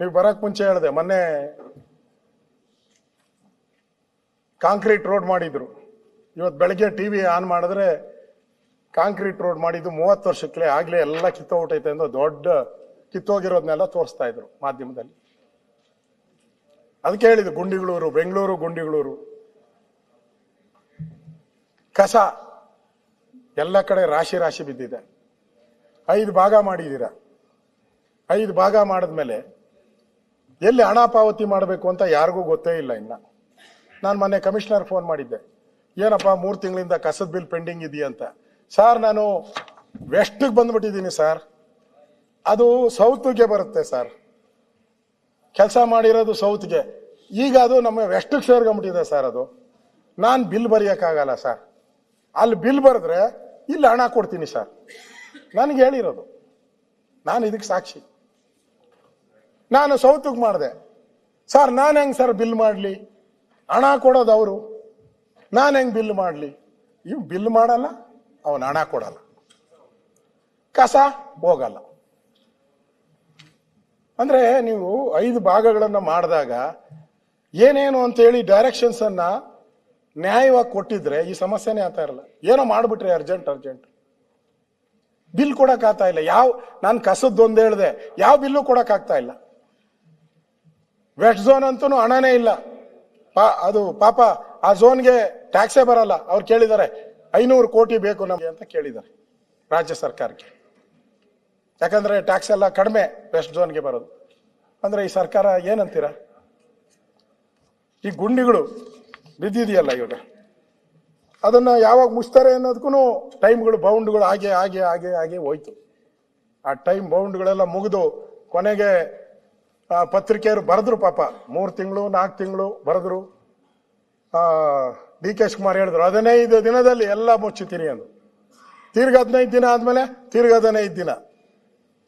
ನೀವು ಬರಕ್ ಮುಂಚೆ ಹೇಳಿದೆ, ಮೊನ್ನೆ ಕಾಂಕ್ರೀಟ್ ರೋಡ್ ಮಾಡಿದ್ರು. ಇವತ್ತು ಬೆಳಗ್ಗೆ ಟಿವಿ ಆನ್ ಮಾಡಿದ್ರೆ ಕಾಂಕ್ರೀಟ್ ರೋಡ್ ಮಾಡಿದ್ದು 30 ವರ್ಷಕ್ಕೆ ಆಗ್ಲೇ ಎಲ್ಲ ಕಿತ್ತೋಗ್ಬಿಟ್ಟೈತೆ ಅಂತ ದೊಡ್ಡ ಕಿತ್ತೋಗಿರೋದನ್ನೆಲ್ಲ ತೋರಿಸ್ತಾ ಇದ್ರು ಮಾಧ್ಯಮದಲ್ಲಿ. ಅದಕ್ಕೆ ಹೇಳಿದ್ರು ಗುಂಡಿಗಳೂರು, ಬೆಂಗಳೂರು ಗುಂಡಿಗಳೂರು. ಕಸ ಎಲ್ಲ ಕಡೆ ರಾಶಿ ರಾಶಿ ಬಿದ್ದಿದೆ. 5 ಭಾಗ ಮಾಡಿದ್ದೀರಾ. 5 ಭಾಗ ಮಾಡಿದ್ಮೇಲೆ ಎಲ್ಲಿ ಹಣ ಪಾವತಿ ಮಾಡಬೇಕು ಅಂತ ಯಾರಿಗೂ ಗೊತ್ತೇ ಇಲ್ಲ. ಇನ್ನ ನಾನು ಮೊನ್ನೆ ಕಮಿಷನರ್ ಫೋನ್ ಮಾಡಿದ್ದೆ, ಏನಪ್ಪ 3 ತಿಂಗಳಿಂದ ಕಸದ ಬಿಲ್ ಪೆಂಡಿಂಗ್ ಇದೆಯಾ ಅಂತ. ಸರ್ ನಾನು ವೆಸ್ಟ್ಗೆ ಬಂದ್ಬಿಟ್ಟಿದ್ದೀನಿ ಸರ್, ಅದು ಸೌತ್ಗೆ ಬರುತ್ತೆ ಸರ್, ಕೆಲಸ ಮಾಡಿರೋದು ಸೌತ್ಗೆ, ಈಗ ಅದು ನಮ್ಮ ವೆಸ್ಟ್ಗೆ ಸೇರ್ಕೊಂಡ್ಬಿಟ್ಟಿದೆ ಸರ್. ಅದು ನಾನು ಬಿಲ್ ಬರೆಯೋಕ್ಕಾಗಲ್ಲ ಸರ್, ಅಲ್ಲಿ ಬಿಲ್ ಬರೆದ್ರೆ ಇಲ್ಲಿ ಹಣ ಕೊಡ್ತೀನಿ ಸರ್. ನನಗೆ ಹೇಳಿರೋದು, ನಾನು ಇದಕ್ಕೆ ಸಾಕ್ಷಿ. ನಾನು ಸೌತ್ಗೆ ಮಾಡಿದೆ ಸರ್, ನಾನು ಹೆಂಗೆ ಸರ್ ಬಿಲ್ ಮಾಡಲಿ, ಹಣ ಕೊಡೋದು ಅವರು, ನಾನು ಹೆಂಗೆ ಬಿಲ್ ಮಾಡಲಿ. ಇವ್ ಬಿಲ್ ಮಾಡಲ್ಲ, ಅವನು ಹಣ ಕೊಡಲ್ಲ, ಕಸ ಹೋಗಲ್ಲ. ಅಂದ್ರೆ ನೀವು 5 ಭಾಗಗಳನ್ನ ಮಾಡಿದಾಗ ಏನೇನು ಅಂತೇಳಿ ಡೈರೆಕ್ಷನ್ಸ್ ಅನ್ನ ನ್ಯಾಯವಾಗಿ ಕೊಟ್ಟಿದ್ರೆ ಈ ಸಮಸ್ಯೆನೇ ಆಗ್ತಾ ಇರಲ್ಲ. ಏನೋ ಮಾಡ್ಬಿಟ್ರೆ ಅರ್ಜೆಂಟ್ ಬಿಲ್ ಕೊಡಕ್ ಆಗ್ತಾ ಇಲ್ಲ. ನಾನು ಕಸದ್ದೊಂದು ಹೇಳ್ದೆ, ಯಾವ ಬಿಲ್ಲು ಕೊಡಕ್ ಆಗ್ತಾ ಇಲ್ಲ. ವೆಸ್ಟ್ ಝೋನ್ ಅಂತೂ ಹಣನೇ ಇಲ್ಲ. ಅದು ಪಾಪ ಆ ಝೋನ್ಗೆ ಟ್ಯಾಕ್ಸೇ ಬರಲ್ಲ. ಅವ್ರು ಕೇಳಿದ್ದಾರೆ 500 ಕೋಟಿ ಬೇಕು ನಮಗೆ ಅಂತ ಕೇಳಿದ್ದಾರೆ ರಾಜ್ಯ ಸರ್ಕಾರಕ್ಕೆ. ಯಾಕಂದ್ರೆ ಟ್ಯಾಕ್ಸ್ ಎಲ್ಲ ಕಡಿಮೆ ವೆಸ್ಟ್ ಝೋನ್ಗೆ ಬರೋದು. ಅಂದ್ರೆ ಈ ಸರ್ಕಾರ ಏನಂತೀರ? ಈ ಗುಂಡಿಗಳು ಬಿದ್ದಿದೆಯಲ್ಲ ಇವಾಗ, ಅದನ್ನ ಯಾವಾಗ ಮುಚ್ತಾರೆ ಅನ್ನೋದಕ್ಕೂ ಟೈಮ್ಗಳು ಬೌಂಡ್ಗಳು ಹಾಗೆ ಹೋಯ್ತು. ಆ ಟೈಮ್ ಬೌಂಡ್ಗಳೆಲ್ಲ ಮುಗಿದು ಕೊನೆಗೆ ಪತ್ರಿಕೆಯವರು ಬರೆದ್ರು ಪಾಪ, 3 ತಿಂಗಳು 4 ತಿಂಗಳು ಬರೆದ್ರು. ಡಿ ಕೆ ಶಿವಕುಮಾರ್ ಹೇಳಿದ್ರು 15 ದಿನದಲ್ಲಿ ಎಲ್ಲ ಮುಚ್ಚುತ್ತೀನಿ ಅಂದ್ರು. ತಿರ್ಗ 15 ದಿನ ಆದ್ಮೇಲೆ ತಿರ್ಗ 15 ದಿನ.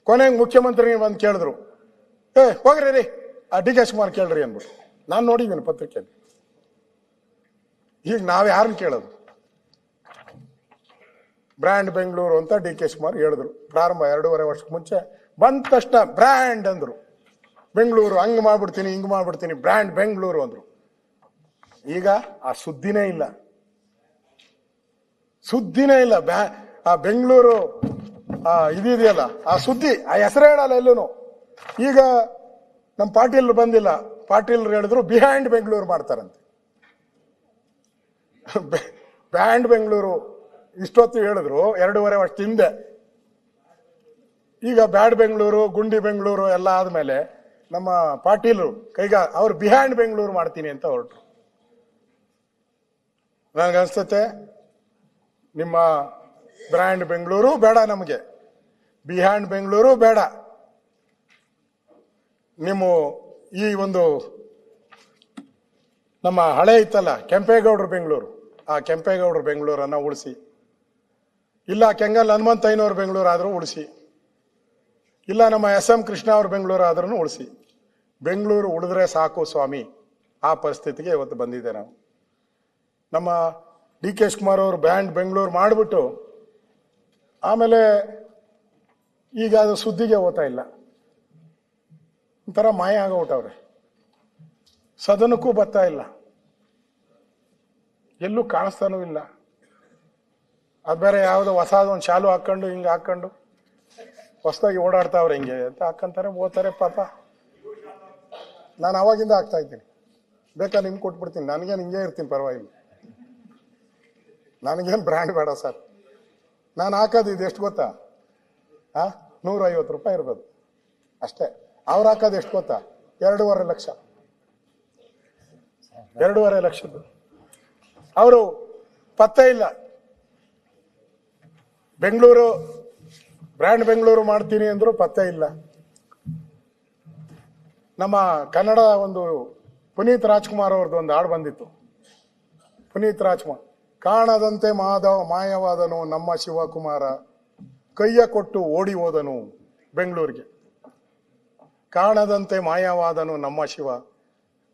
ಕೊನೆಗೆ ಮುಖ್ಯಮಂತ್ರಿ ಬಂದು ಕೇಳಿದ್ರು, ಹೋಗ್ರಿ ರೀ ಆ ಡಿ ಕೆ ಶಿವಕುಮಾರ್ ಕೇಳ್ರಿ ಅಂದ್ಬಿಟ್ಟು. ನಾನು ನೋಡಿದ್ದೀನಿ ಪತ್ರಿಕೆಯಲ್ಲಿ. ಈಗ ನಾವ್ ಯಾರನ್ನ ಕೇಳೋದು? ಬ್ರ್ಯಾಂಡ್ ಬೆಂಗಳೂರು ಅಂತ ಡಿ ಕೆ ಶಿವಕುಮಾರ್ ಹೇಳಿದ್ರು ಪ್ರಾರಂಭ 2.5 ವರ್ಷಕ್ಕೆ ಮುಂಚೆ. ಬಂದ ತಕ್ಷಣ ಬ್ರ್ಯಾಂಡ್ ಅಂದ್ರು, ಬೆಂಗಳೂರು ಹಂಗ್ ಮಾಡ್ಬಿಡ್ತೀನಿ ಹಿಂಗ್ ಮಾಡ್ಬಿಡ್ತೀನಿ, ಬ್ರ್ಯಾಂಡ್ ಬೆಂಗಳೂರು ಅಂದ್ರು. ಈಗ ಆ ಸುದ್ದಿನೇ ಇಲ್ಲ. ಆ ಬೆಂಗಳೂರು ಇದೆಯಲ್ಲ ಆ ಸುದ್ದಿ, ಆ ಹೆಸರೇ ಹೇಳಲ್ಲ ಎಲ್ಲೂ. ಈಗ ನಮ್ಮ ಪಾಟೀಲ್ ಬಂದಿಲ್ಲ, ಪಾಟೀಲ್ ಹೇಳಿದ್ರು ಬಿಹೈಂಡ್ ಬೆಂಗಳೂರು ಮಾಡ್ತಾರಂತೆ. ಬ್ಯಾಂಡ್ ಬೆಂಗಳೂರು ಇಷ್ಟೊತ್ತು ಹೇಳಿದ್ರು 2.5 ವರ್ಷದ ಹಿಂದೆ. ಈಗ ಬ್ಯಾಡ್ ಬೆಂಗಳೂರು ಗುಂಡಿ ಬೆಂಗಳೂರು ಎಲ್ಲ ಆದ್ಮೇಲೆ ನಮ್ಮ ಪಾಟೀಲರು ಅವ್ರು ಬಿಹೈಂಡ್ ಬೆಂಗಳೂರು ಮಾಡ್ತೀನಿ ಅಂತ ಹೊರಟರು. ನನಗನ್ಸುತ್ತೆ ನಿಮ್ಮ ಬ್ರ್ಯಾಂಡ್ ಬೆಂಗಳೂರು ಬೇಡ, ನಮಗೆ ಬಿಹೈಂಡ್ ಬೆಂಗಳೂರು ಬೇಡ. ನಿಮ್ಮ ಈ ಒಂದು ನಮ್ಮ ಹಳೆ ಇತ್ತಲ್ಲ ಕೆಂಪೇಗೌಡರು ಬೆಂಗಳೂರು, ಆ ಕೆಂಪೇಗೌಡರು ಬೆಂಗಳೂರನ್ನ ಉಳಿಸಿ, ಇಲ್ಲ ಕೆಂಗಲ್ ಹನುಮಂತಯ್ಯನವ್ರ ಬೆಂಗಳೂರು ಆದ್ರೂ ಉಳಿಸಿ, ಇಲ್ಲ ನಮ್ಮ SM ಕೃಷ್ಣ ಅವ್ರ ಬೆಂಗಳೂರು ಆದ್ರೂ ಉಳಿಸಿ. ಬೆಂಗಳೂರು ಉಳಿದ್ರೆ ಸಾಕು ಸ್ವಾಮಿ, ಆ ಪರಿಸ್ಥಿತಿಗೆ ಇವತ್ತು ಬಂದಿದೆ ನಾವು. ನಮ್ಮ ಡಿ ಕೆ ಶಿವಕುಮಾರ್ ಅವರು ಬ್ಯಾಂಡ್ ಬೆಂಗಳೂರು ಮಾಡಿಬಿಟ್ಟು ಆಮೇಲೆ ಈಗ ಅದು ಸುದ್ದಿಗೆ ಹೋಗ್ತಾ ಇಲ್ಲ, ಒಂಥರ ಮಾಯ ಆಗೋಗ್ಬಿಟ್ಟವ್ರೆ. ಸದನಕ್ಕೂ ಬರ್ತಾ ಇಲ್ಲ, ಎಲ್ಲೂ ಕಾಣಿಸ್ತಾನೂ ಇಲ್ಲ. ಅದು ಬೇರೆ ಯಾವುದೋ ಹೊಸದೊಂದು ಶಾಲು ಹಾಕೊಂಡು ಹಿಂಗೆ ಹಾಕೊಂಡು ಹೊಸದಾಗಿ ಓಡಾಡ್ತಾವ್ರೆ ಹಿಂಗೆ ಅಂತ ಹಾಕಂತಾರೆ, ಓದ್ತಾರೆ ಪಾಪ. ನಾನು ಅವಾಗಿಂದ ಆಗ್ತಾ ಇದ್ದೀನಿ, ಬೇಕಾ ನಿಮ್ಗೆ ಕೊಟ್ಬಿಡ್ತೀನಿ, ನನಗೇನು ಹಿಂಗೆ ಇರ್ತೀನಿ ಪರವಾಗಿಲ್ಲ, ನನಗೇನು ಬ್ರ್ಯಾಂಡ್ ಬೇಡ ಸರ್. ನಾನು ಹಾಕೋದು ಇದು ಎಷ್ಟು ಗೊತ್ತಾ? 150 ರೂಪಾಯಿ ಇರ್ಬೋದು ಅಷ್ಟೇ. ಅವ್ರು ಹಾಕೋದು ಎಷ್ಟು ಗೊತ್ತಾ? 2.5 ಲಕ್ಷ. 2.5 ಲಕ್ಷದ್ದು ಅವರು ಪತ್ತೆ ಇಲ್ಲ. ಬೆಂಗಳೂರು ಬ್ರ್ಯಾಂಡ್ ಬೆಂಗಳೂರು ಮಾಡ್ತೀನಿ ಅಂದ್ರು ಪತ್ತೆ ಇಲ್ಲ. ನಮ್ಮ ಕನ್ನಡ ಒಂದು ಪುನೀತ್ ರಾಜ್ಕುಮಾರ್ ಅವ್ರದ್ದು ಒಂದು ಹಾಡು ಬಂದಿತ್ತು. ಪುನೀತ್ ರಾಜ್ಕುಮಾರ್, ಕಾಣದಂತೆ ಮಾಯವಾದನು ನಮ್ಮ ಶಿವಕುಮಾರ, ಕೈಯ ಕೊಟ್ಟು ಓಡಿ ಹೋದನು ಬೆಂಗಳೂರಿಗೆ. ಕಾಣದಂತೆ ಮಾಯವಾದನು ನಮ್ಮ ಶಿವ,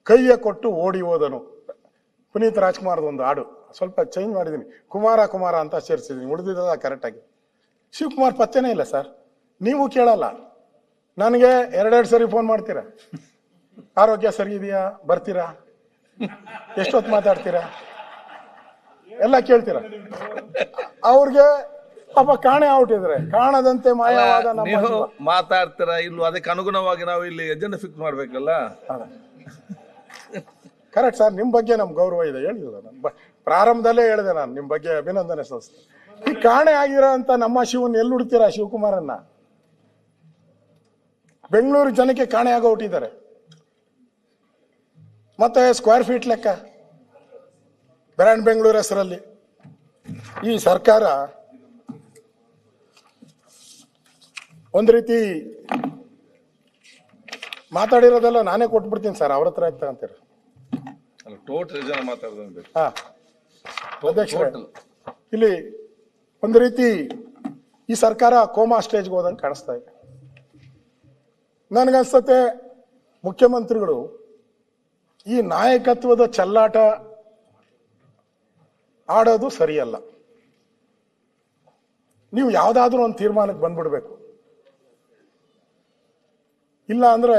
ಕೈಯ ಕೊಟ್ಟು ಓಡಿ ಹೋದನು. ಪುನೀತ್ ರಾಜ್ಕುಮಾರ್ದು ಒಂದು ಹಾಡು, ಸ್ವಲ್ಪ ಚೇಂಜ್ ಮಾಡಿದ್ದೀನಿ, ಕುಮಾರ ಅಂತ ಸೇರಿಸಿದ್ದೀನಿ, ಉಳಿದಿದ್ದ ಕರೆಕ್ಟಾಗಿ. ಶಿವಕುಮಾರ್ ಪತ್ತೆನೇ ಇಲ್ಲ ಸರ್. ನೀವು ಕೇಳಲ್ಲ, ನನಗೆ 2 ಸರಿ ಫೋನ್ ಮಾಡ್ತೀರಾ, ಆರೋಗ್ಯ ಸರಿ ಇದೆಯಾ ಬರ್ತೀರಾ, ಎಷ್ಟೊತ್ತು ಮಾತಾಡ್ತೀರಾ? ಎಲ್ಲ ಕೇಳ್ತೀರಾ? ಅವ್ರಿಗೆ ಪಾಪ ಕಾಣೆ ಔಟಿದ್ರೆ ಕಾಣದಂತೆ ಮಾಯವಾದ ನಮ್ಮ ನೀವು ಜೀವ. ಮಾತಾಡ್ತೀರಾ ಇಲ್ವೋ ಅದಕ್ಕೆ ಅನುಗುಣವಾಗಿ ನಾವು ಇಲ್ಲಿ ಎಜೆಂಡಾ ಫಿಕ್ಸ್ ಮಾಡ್ಬೇಕಲ್ಲ. ಕರೆಕ್ಟ್ ಸರ್, ನಿಮ್ ಬಗ್ಗೆ ನಮ್ ಗೌರವ ಇದೆ, ಹೇಳಿಲ್ಲ ನಾನು ಪ್ರಾರಂಭದಲ್ಲೇ ಹೇಳಿದೆ, ನಾನು ನಿಮ್ ಬಗ್ಗೆ ಅಭಿನಂದನೆ ಸಲ್ಲಿಸ್ತೇನೆ. ಈ ಕಾಣೆ ಆಗಿರೋ ಅಂತ ನಮ್ಮ ಶಿವನ್ ಎಲ್ಲಿ ಹುಡ್ತೀರಾ? ಶಿವಕುಮಾರನ್ನ ಬೆಂಗಳೂರು ಜನಕ್ಕೆ ಕಾಣೆ ಆಗೋ ಹುಟ್ಟಿದ್ದಾರೆ. ಮತ್ತೆ ಸ್ಕ್ವೇರ್ ಫೀಟ್ ಲೆಕ್ಕ ಬ್ರ್ಯಾಂಡ್ ಬೆಂಗಳೂರು ಹೆಸರಲ್ಲಿ ಈ ಸರ್ಕಾರ ಒಂದ್ ರೀತಿ ಮಾತಾಡಿರೋದೆಲ್ಲ ನಾನೇ ಕೊಟ್ಬಿಡ್ತೀನಿ ಸರ್, ಅವ್ರ ಹತ್ರ ಆಗ್ತಾ ಅಂತೀರ. ಟೋಟಲ್ ಜನ ಮಾತಾಡೋದು. ಹಾ ಅಧ್ಯಕ್ಷರೇ, ಇಲ್ಲಿ ಒಂದು ರೀತಿ ಈ ಸರ್ಕಾರ ಕೋಮಾ ಸ್ಟೇಜ್ಗೆ ಹೋದಂಗೆ ಕಾಣಿಸ್ತಾ ಇದೆ. ನನಗನ್ಸುತ್ತೆ ಮುಖ್ಯಮಂತ್ರಿಗಳು ಈ ನಾಯಕತ್ವದ ಚೆಲ್ಲಾಟ ಆಡೋದು ಸರಿಯಲ್ಲ. ನೀವು ಯಾವ್ದಾದ್ರೂ ಒಂದು ತೀರ್ಮಾನಕ್ಕೆ ಬಂದ್ಬಿಡ್ಬೇಕು, ಇಲ್ಲ ಅಂದ್ರೆ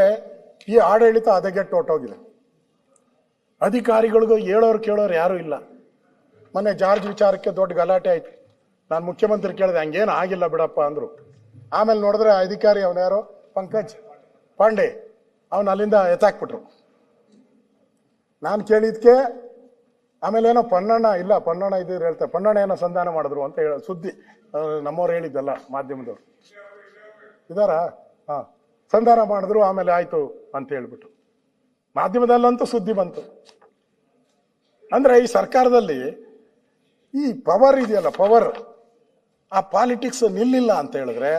ಈ ಆಡಳಿತ ಹದಗೆಟ್ಟು ಹೊರಟೋಗಿದೆ. ಅಧಿಕಾರಿಗಳಿಗೂ ಹೇಳೋರು ಕೇಳೋರು ಯಾರು ಇಲ್ಲ. ಮೊನ್ನೆ ಜಾರ್ಜ್ ವಿಚಾರಕ್ಕೆ ದೊಡ್ಡ ಗಲಾಟೆ ಆಯ್ತು. ನಾನು ಮುಖ್ಯಮಂತ್ರಿ ಕೇಳಿದೆ, ಹಂಗೇನು ಆಗಿಲ್ಲ ಬಿಡಪ್ಪ ಅಂದ್ರು. ಆಮೇಲೆ ನೋಡಿದ್ರೆ ಅಧಿಕಾರಿ ಅವನ್ಯಾರೋ ಪಂಕಜ್ ಪಾಂಡೆ ಅವನು ಅಲ್ಲಿಂದ ಎತ್ತಾಕ್ಬಿಟ್ರು. ನಾನು ಕೇಳಿದ್ಕೆ ಆಮೇಲೆ ಏನೋ ಪನ್ನಣ್ಣ ಇಲ್ಲ ಪನ್ನಣ್ಣ ಇದ್ದೀರಿ ಹೇಳ್ತಾರೆ, ಪನ್ನಣ್ಣ ಏನೋ ಸಂಧಾನ ಮಾಡಿದ್ರು ಅಂತ ಹೇಳ ಸುದ್ದಿ ನಮ್ಮವ್ರು ಹೇಳಿದ್ದಲ್ಲ ಮಾಧ್ಯಮದವ್ರು ಇದಾರ. ಹಾ, ಸಂಧಾನ ಮಾಡಿದ್ರು ಆಮೇಲೆ ಆಯ್ತು ಅಂತ ಹೇಳ್ಬಿಟ್ಟು ಮಾಧ್ಯಮದಲ್ಲಂತೂ ಸುದ್ದಿ ಬಂತು. ಅಂದ್ರೆ ಈ ಸರ್ಕಾರದಲ್ಲಿ ಈ ಪವರ್ ಇದೆಯಲ್ಲ, ಪವರ್, ಆ ಪಾಲಿಟಿಕ್ಸ್ ನಿಲ್ಲಿಲ್ಲ ಅಂತ ಹೇಳಿದ್ರೆ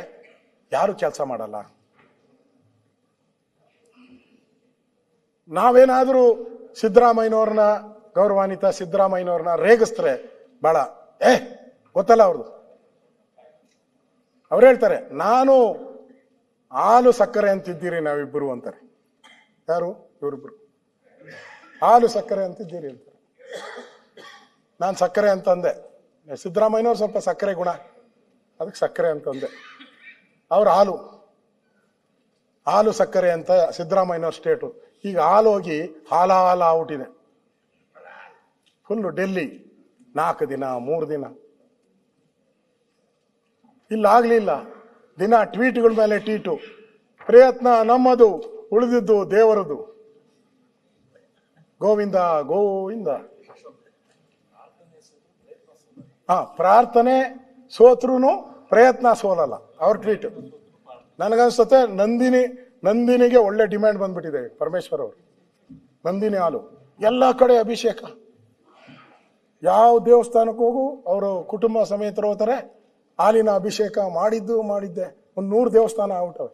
ಯಾರು ಕೆಲಸ ಮಾಡಲ್ಲ. ನಾವೇನಾದ್ರೂ ಸಿದ್ದರಾಮಯ್ಯನವ್ರನ್ನ ಗೌರವಾನ್ವಿತ ಸಿದ್ದರಾಮಯ್ಯನವ್ರನ್ನ ರೇಗಿಸ್ತಾರೆ ಬಹಳ ಗೊತ್ತಲ್ಲ ಅವ್ರದ್ದು. ಅವ್ರು ಹೇಳ್ತಾರೆ ನಾನು ಹಾಲು ಸಕ್ಕರೆ ಅಂತಿದ್ದೀರಿ ನಾವಿಬ್ಬರು ಅಂತಾರೆ. ಯಾರು? ಇವರಿಬ್ರು ಹಾಲು ಸಕ್ಕರೆ ಅಂತಿದ್ದೀರಿ ಅಂತಾರೆ. ನಾನು ಸಕ್ಕರೆ ಅಂತಂದೆ, ಸಿದ್ದರಾಮಯ್ಯನವ್ರು ಸ್ವಲ್ಪ ಸಕ್ಕರೆ ಗುಣ, ಅದಕ್ಕೆ ಸಕ್ಕರೆ ಅಂತಂದೆ. ಅವ್ರು ಹಾಲು ಸಕ್ಕರೆ ಅಂತ ಸಿದ್ದರಾಮಯ್ಯನವ್ರ ಸ್ಟೇಟು. ಈಗ ಹಾಲು ಹೋಗಿ ಹಾಲ ಔಟಿದೆ ಫುಲ್ಲು. ಡೆಲ್ಲಿ 4 ದಿನ 3 ದಿನ ಇಲ್ಲಾಗ್ಲಿಲ್ಲ. ದಿನ ಟ್ವೀಟ್ಗಳ ಮೇಲೆ ಟ್ವೀಟು, ಪ್ರಯತ್ನ ನಮ್ಮದು ಉಳಿದಿದ್ದು ದೇವರದು, ಗೋವಿಂದ ಗೋವಿಂದ. ಪ್ರಾರ್ಥನೆ ಸೋತ್ರು ಪ್ರಯತ್ನ ಸೋಲಲ್ಲ, ಅವ್ರ ಟ್ವೀಟ್. ನನಗನ್ಸುತ್ತೆ ನಂದಿನಿಗೆ ಒಳ್ಳೆ ಡಿಮ್ಯಾಂಡ್ ಬಂದ್ಬಿಟ್ಟಿದೆ ಪರಮೇಶ್ವರ್ ಅವರು. ನಂದಿನಿ ಹಾಲು ಎಲ್ಲ ಕಡೆ ಅಭಿಷೇಕ, ಯಾವ ದೇವಸ್ಥಾನಕ್ಕೆ ಹೋಗು ಅವರು ಕುಟುಂಬ ಸಮೇತರು ಹೋಗ್ತಾರೆ, ಹಾಲಿನ ಅಭಿಷೇಕ ಮಾಡಿದ್ದೆ. 100 ದೇವಸ್ಥಾನ ಆಗ್ಬಿಟ್ಟವೆ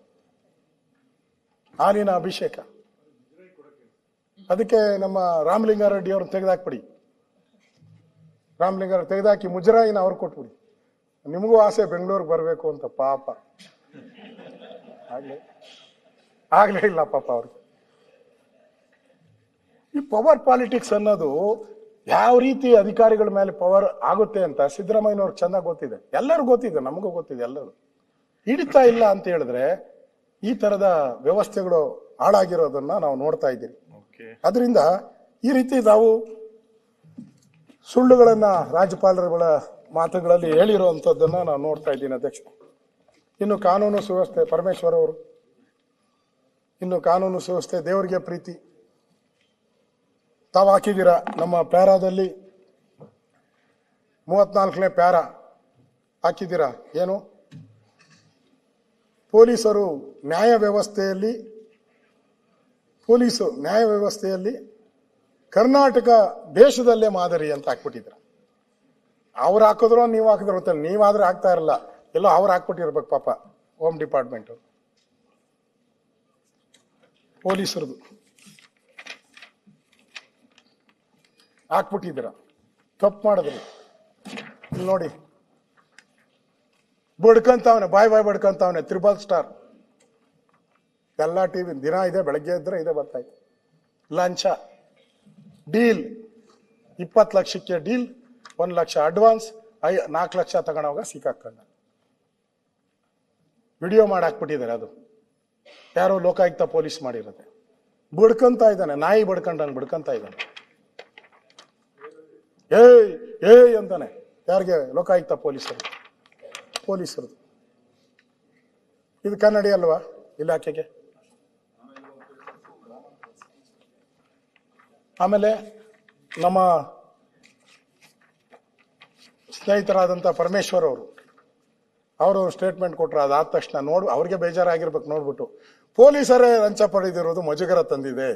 ಹಾಲಿನ ಅಭಿಷೇಕ. ಅದಕ್ಕೆ ನಮ್ಮ ರಾಮಲಿಂಗಾರೆಡ್ಡಿ ಅವ್ರನ್ನ ತೆಗೆದಾಕ್ಬಿಡಿ, ರಾಮಲಿಂಗಾರೆಡ್ಡಿ ತೆಗೆದಾಕಿ ಮುಜರಾಯಿನ ಅವ್ರು ಕೊಟ್ಬಿಡಿ. ನಿಮಗೂ ಆಸೆ ಬೆಂಗಳೂರಿಗೆ ಬರಬೇಕು ಅಂತ. ಪಾಪ ಆಗ್ಲೇ ಇಲ್ಲ ಪಾಪ ಅವ್ರಿಗೆ. ಈ ಪವರ್ ಪಾಲಿಟಿಕ್ಸ್ ಅನ್ನೋದು ಯಾವ ರೀತಿ ಅಧಿಕಾರಿಗಳ ಮೇಲೆ ಪವರ್ ಆಗುತ್ತೆ ಅಂತ ಸಿದ್ದರಾಮಯ್ಯನವ್ರಿಗೆ ಚೆನ್ನಾಗಿ ಗೊತ್ತಿದೆ, ಎಲ್ಲರೂ ಗೊತ್ತಿದೆ, ನಮಗೂ ಗೊತ್ತಿದೆ. ಎಲ್ಲರೂ ಹಿಡಿತಾ ಇಲ್ಲ ಅಂತ ಹೇಳಿದ್ರೆ ಈ ತರದ ವ್ಯವಸ್ಥೆಗಳು ಹಾಳಾಗಿರೋದನ್ನ ನಾವು ನೋಡ್ತಾ ಇದ್ದೀವಿ. ಅದರಿಂದ ಈ ರೀತಿ ನಾವು ಸುಳ್ಳುಗಳನ್ನ ರಾಜ್ಯಪಾಲರುಗಳ ಮಾತುಗಳಲ್ಲಿ ಹೇಳಿರುವಂಥದ್ದನ್ನ ನಾವು ನೋಡ್ತಾ ಇದ್ದೀನಿ ಅಧ್ಯಕ್ಷ. ಇನ್ನು ಕಾನೂನು ಸುವ್ಯವಸ್ಥೆ, ಪರಮೇಶ್ವರ್ ಅವರು ಇನ್ನು ಕಾನೂನು ಸುವ್ಯವಸ್ಥೆ ದೇವರಿಗೆ ಪ್ರೀತಿ ತಾವು ಹಾಕಿದ್ದೀರಾ. ನಮ್ಮ ಪ್ಯಾರಾದಲ್ಲಿ 34ನೇ ಪ್ಯಾರಾ ಹಾಕಿದ್ದೀರಾ. ಏನು? ಪೊಲೀಸರು ನ್ಯಾಯ ವ್ಯವಸ್ಥೆಯಲ್ಲಿ ಕರ್ನಾಟಕ ದೇಶದಲ್ಲೇ ಮಾದರಿ ಅಂತ ಹಾಕ್ಬಿಟ್ಟಿದ್ರ. ಅವ್ರು ಹಾಕಿದ್ರು ನೀವು ಹಾಕಿದ್ರು ಗೊತ್ತಲ್ಲ, ನೀವಾದ್ರೆ ಹಾಕ್ತಾ ಇರಲ್ಲ, ಎಲ್ಲೋ ಅವ್ರು ಹಾಕ್ಬಿಟ್ಟಿರ್ಬೇಕು ಪಾಪ. ಹೋಮ್ ಡಿಪಾರ್ಟ್ಮೆಂಟ್ ಪೊಲೀಸರದು ಹಾಕ್ಬಿಟ್ಟಿದ್ದೀರ, ತಪ್ಪು ಮಾಡಿದ್ರು. ಇಲ್ಲಿ ನೋಡಿ, ಬಡ್ಕಂತವನೆ, ಬಾಯ್ ಬಡ್ಕಂತವನೆ. 3 ಎಲ್ಲ ಟಿವಿ ದಿನ ಇದೆ, ಬೆಳಗ್ಗೆ ಇದ್ರೆ ಇದೆ ಬರ್ತಾಯ್ತು. ಲಂಚ ಡೀಲ್, 20 ಲಕ್ಷಕ್ಕೆ ಡೀಲ್, 1 ಲಕ್ಷ ಅಡ್ವಾನ್ಸ್, 4 ಲಕ್ಷ ತಗೊಂಡವಾಗ ಸಿಕ್ಕಾಕೊಂಡ. ವಿಡಿಯೋ ಮಾಡಿ ಹಾಕ್ಬಿಟ್ಟಿದ್ದಾರೆ. ಅದು ಯಾರೋ ಲೋಕಾಯುಕ್ತ ಪೊಲೀಸ್ ಮಾಡಿರೋದೆ. ಬಡ್ಕಂತ ಇದ್ದಾನೆ, ನಾಯಿ ಬಡ್ಕೊಂಡಂಗೆ ಬಡ್ಕಂತ ಇದ್ದಾನೆ. ಏಯ್ ಅಂತಾನೆ. ಯಾರಿಗೆ? ಲೋಕಾಯುಕ್ತ ಪೊಲೀಸರು. ಇದು ಕನ್ನಡಿ ಅಲ್ವಾ ಇಲಾಖೆಗೆ? ಆಮೇಲೆ ನಮ್ಮ ಸ್ನೇಹಿತರಾದಂಥ ಪರಮೇಶ್ವರ್ ಅವರು ಸ್ಟೇಟ್ಮೆಂಟ್ ಕೊಟ್ಟರು. ಅದಾದ ತಕ್ಷಣ ಅವ್ರಿಗೆ ಬೇಜಾರಾಗಿರ್ಬೇಕು ನೋಡ್ಬಿಟ್ಟು, ಪೊಲೀಸರೇ ಲಂಚ ಪಡೆದಿರೋದು ಮುಜುಗರ ತಂದಿದೆ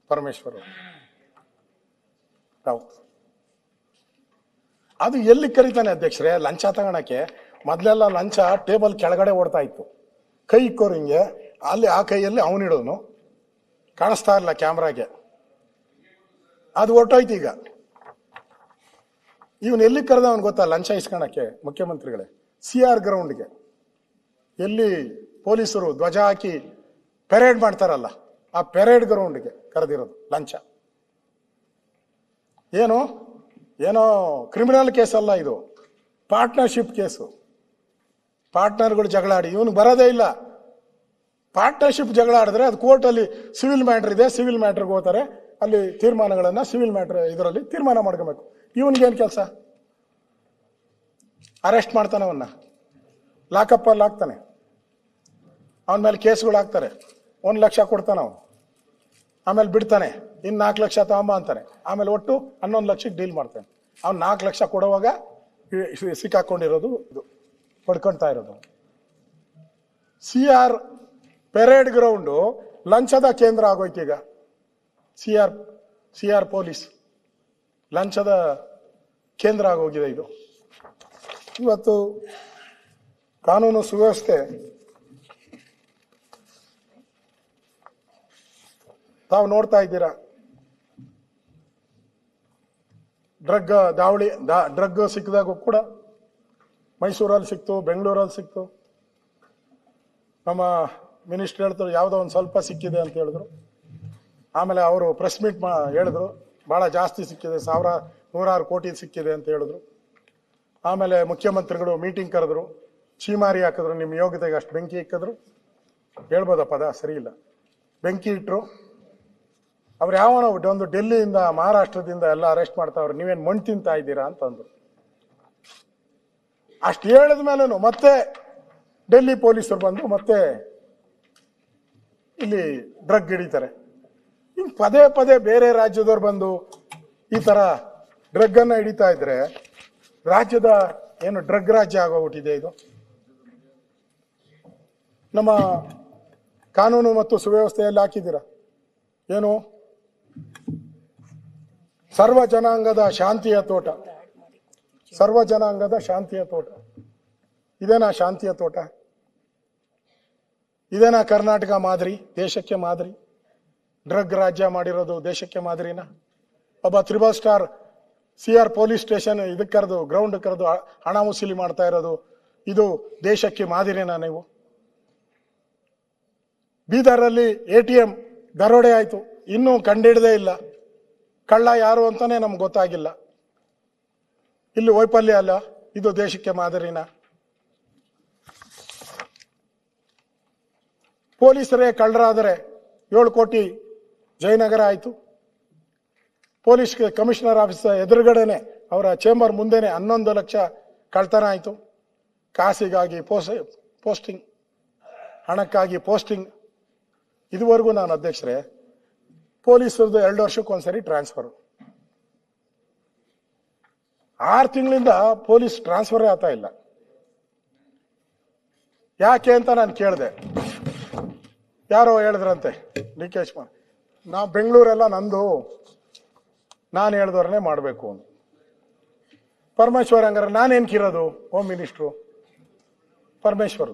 ಪರಮೇಶ್ವರ್ ಅವರು. ಅದು ಎಲ್ಲಿ ಕರೀತಾನೆ ಅಧ್ಯಕ್ಷರೇ? ಲಂಚ ತಗೊಳಕ್ಕೆ ಮೊದಲೆಲ್ಲ ಲಂಚ ಟೇಬಲ್ ಕೆಳಗಡೆ ಓಡ್ತಾ ಇತ್ತು, ಕೈ ಇಕ್ಕೋರು ಹಿಂಗೆ, ಅಲ್ಲಿ ಆ ಕೈಯಲ್ಲಿ ಅವನಿಡೋನು, ಕಾಣಿಸ್ತಾ ಇಲ್ಲ ಕ್ಯಾಮ್ರಾಗೆ, ಅದು ಹೊರ್ಟೋಯ್ತು. ಈಗ ಇವನ್ ಎಲ್ಲಿ ಕರೆದ ಅವನ್ ಗೊತ್ತಾ ಲಂಚ ಇಸ್ಕೊಳಕ್ಕೆ? ಮುಖ್ಯಮಂತ್ರಿಗಳೇ, CR ಗ್ರೌಂಡ್ಗೆ, ಎಲ್ಲಿ ಪೊಲೀಸರು ಧ್ವಜ ಹಾಕಿ ಪೆರೇಡ್ ಮಾಡ್ತಾರಲ್ಲ, ಆ ಪೆರೇಡ್ ಗ್ರೌಂಡ್ಗೆ ಕರೆದಿರೋದು ಲಂಚ. ಏನೋ ಕ್ರಿಮಿನಲ್ ಕೇಸ್ ಅಲ್ಲ ಇದು, ಪಾರ್ಟ್ನರ್ಶಿಪ್ ಕೇಸು. ಪಾರ್ಟ್ನರ್ಗಳು ಜಗಳಾಡಿ ಇವನಿಗೆ ಬರೋದೇ ಇಲ್ಲ. ಪಾರ್ಟ್ನರ್ಶಿಪ್ ಜಗಳ ಆಡಿದ್ರೆ ಅದು ಕೋರ್ಟಲ್ಲಿ ಸಿವಿಲ್ ಮ್ಯಾಟ್ರ್ ಇದೆ, ಸಿವಿಲ್ ಮ್ಯಾಟ್ರಿಗೆ ಹೋಗ್ತಾರೆ, ಅಲ್ಲಿ ತೀರ್ಮಾನಗಳನ್ನ ಸಿವಿಲ್ ಮ್ಯಾಟ್ರ್ ಇದರಲ್ಲಿ ತೀರ್ಮಾನ ಮಾಡ್ಕೋಬೇಕು. ಇವನಿಗೇನು ಕೆಲಸ? ಅರೆಸ್ಟ್ ಮಾಡ್ತಾನೆ, ಅವನ್ನ ಲಾಕಪ್ ಅಲ್ಲಿ ಹಾಕ್ತಾನೆ, ಅವನ ಮೇಲೆ ಕೇಸ್ಗಳು ಹಾಕ್ತಾರೆ, 1 ಲಕ್ಷ ಕೊಡ್ತಾನೆ ಅವನು, ಆಮೇಲೆ ಬಿಡ್ತಾನೆ, ಇನ್ನು 4 ಲಕ್ಷ ತಗೊಂಬ ಅಂತಾನೆ, ಆಮೇಲೆ ಒಟ್ಟು 11 ಲಕ್ಷಕ್ಕೆ ಡೀಲ್ ಮಾಡ್ತಾನೆ. ಅವ್ನು 4 ಲಕ್ಷ ಕೊಡುವಾಗ ಸಿಕ್ಕಾಕೊಂಡಿರೋದು ಇದು ಪಡ್ಕೊಳ್ತಾ ಇರೋದು. CR ಪೆರೇಡ್ ಗ್ರೌಂಡು ಲಂಚದ ಕೇಂದ್ರ ಆಗೋಯ್ತು ಈಗ. CR ಪೊಲೀಸ್ ಲಂಚದ ಕೇಂದ್ರ ಆಗೋಗಿದೆ ಇದು. ಇವತ್ತು ಕಾನೂನು ಸುವ್ಯವಸ್ಥೆ ತಾವು ನೋಡ್ತಾ ಇದ್ದೀರಾ. ಡ್ರಗ್ ಸಿಕ್ಕಿದಾಗೂ ಕೂಡ ಮೈಸೂರಲ್ಲಿ ಸಿಕ್ತು, ಬೆಂಗಳೂರಲ್ಲಿ ಸಿಕ್ತು. ನಮ್ಮ ಮಿನಿಸ್ಟರ್ ಹೇಳ್ತಾರೆ ಯಾವುದೋ ಒಂದು ಸ್ವಲ್ಪ ಸಿಕ್ಕಿದೆ ಅಂತ ಹೇಳಿದ್ರು. ಆಮೇಲೆ ಅವರು ಪ್ರೆಸ್ ಮೀಟ್ ಹೇಳಿದ್ರು ಭಾಳ ಜಾಸ್ತಿ ಸಿಕ್ಕಿದೆ, 100 ಕೋಟಿ ಸಿಕ್ಕಿದೆ ಅಂತ ಹೇಳಿದ್ರು. ಆಮೇಲೆ ಮುಖ್ಯಮಂತ್ರಿಗಳು ಮೀಟಿಂಗ್ ಕರೆದ್ರು, ಚೀಮಾರಿ ಹಾಕಿದ್ರು, ನಿಮ್ಮ ಯೋಗ್ಯತೆಗೆ ಅಷ್ಟು ಬೆಂಕಿ ಇಕ್ಕಿದ್ರು. ಹೇಳ್ಬೋದ ಪದ ಸರಿ ಇಲ್ಲ, ಬೆಂಕಿ ಇಟ್ಟರು. ಅವ್ರು ಯಾವನೋ ಒಂದು ಡೆಲ್ಲಿಯಿಂದ ಮಹಾರಾಷ್ಟ್ರದಿಂದ ಎಲ್ಲ ಅರೆಸ್ಟ್ ಮಾಡ್ತಾವ್ರು, ನೀವೇನು ಮಣ್ಣು ತಿಂತಾ ಇದ್ದೀರಾ ಅಂತಂದ್ರು. ಅಷ್ಟು ಹೇಳಿದ ಮೇಲೂ ಮತ್ತೆ ಡೆಲ್ಲಿ ಪೊಲೀಸರು ಬಂದು ಮತ್ತೆ ಇಲ್ಲಿ ಡ್ರಗ್ ಹಿಡಿತಾರೆ. ಹಿಂಗೆ ಪದೇ ಬೇರೆ ರಾಜ್ಯದವ್ರು ಬಂದು ಈ ತರ ಡ್ರಗ್ ಅನ್ನ ಹಿಡಿತಾ ಇದ್ರೆ ರಾಜ್ಯದ ಏನು ಡ್ರಗ್ ರಾಜ್ಯ ಆಗೋಗ್ಬಿಟ್ಟಿದೆ ಇದು. ನಮ್ಮ ಕಾನೂನು ಮತ್ತು ಸುವ್ಯವಸ್ಥೆಯಲ್ಲಿ ಹಾಕಿದ್ದೀರಾ ಏನು? ಸರ್ವ ಜನಾಂಗದ ಶಾಂತಿಯ ತೋಟ, ಸರ್ವ ಜನಾಂಗದ ಶಾಂತಿಯ ತೋಟ. ಇದೇನಾ ಶಾಂತಿಯ ತೋಟ? ಇದೇನಾ ಕರ್ನಾಟಕ ಮಾದರಿ, ದೇಶಕ್ಕೆ ಮಾದರಿ? ಡ್ರಗ್ ರಾಜ್ಯ ಮಾಡಿರೋದು ದೇಶಕ್ಕೆ ಮಾದರಿನ? ಒಬ್ಬ 3 ಸ್ಟಾರ್ CR ಪೊಲೀಸ್ ಸ್ಟೇಷನ್ ಇದಕ್ಕೆ ಕರೆದು, ಗ್ರೌಂಡ್ ಕರೆದು ಹಣ ವಸೂಲಿ ಮಾಡ್ತಾ ಇರೋದು ಇದು ದೇಶಕ್ಕೆ ಮಾದರಿನಾ ನೀವು? ಬೀದರಲ್ಲಿ ATM ದರೋಡೆ ಆಯ್ತು, ಇನ್ನೂ ಕಂಡಿಡದೇ ಇಲ್ಲ, ಕಳ್ಳ ಯಾರು ಅಂತಾನೆ ನಮ್ಗೆ ಗೊತ್ತಾಗಿಲ್ಲ. ಇಲ್ಲಿ ವೈಫಲ್ಯ ಅಲ್ಲ, ಇದು ದೇಶಕ್ಕೆ ಮಾದರಿನ? ಪೊಲೀಸರೇ ಕಳ್ಳರಾದರೆ 7 ಕೋಟಿ ಜಯನಗರ ಆಯಿತು. ಪೊಲೀಸ್ ಕಮಿಷನರ್ ಆಫೀಸ್ ಎದುರುಗಡೆನೆ ಅವರ ಚೇಂಬರ್ ಮುಂದೆನೆ 11 ಲಕ್ಷ ಕಳ್ತನ ಆಯಿತು. ಕಾಸಿಗಾಗಿ ಪೋಸ್ಟಿಂಗ್, ಹಣಕ್ಕಾಗಿ ಪೋಸ್ಟಿಂಗ್. ಇದುವರೆಗೂ ನಾನು ಅಧ್ಯಕ್ಷರೇ ಪೊಲೀಸರದ್ದು 2 ವರ್ಷಕ್ಕೊಂದ್ಸರಿ ಟ್ರಾನ್ಸ್ಫರ್, 6 ತಿಂಗಳಿಂದ ಪೊಲೀಸ್ ಟ್ರಾನ್ಸ್ಫರೇ ಆಗ್ತಾ ಇಲ್ಲ. ಯಾಕೆ ಅಂತ ನಾನು ಕೇಳಿದೆ, ಯಾರೋ ಹೇಳಿದ್ರಂತೆ DK ಶಿವಕುಮಾರ್, ನಾವು ಬೆಂಗಳೂರೆಲ್ಲ ನಂದು, ನಾನು ಹೇಳ್ದವ್ರನ್ನೇ ಮಾಡಬೇಕು ಅಂತ. ಪರಮೇಶ್ವರ್ ಹಂಗಾರೆ ನಾನೇನ್ ಕಿರೋದು? Home minister Parameshwar.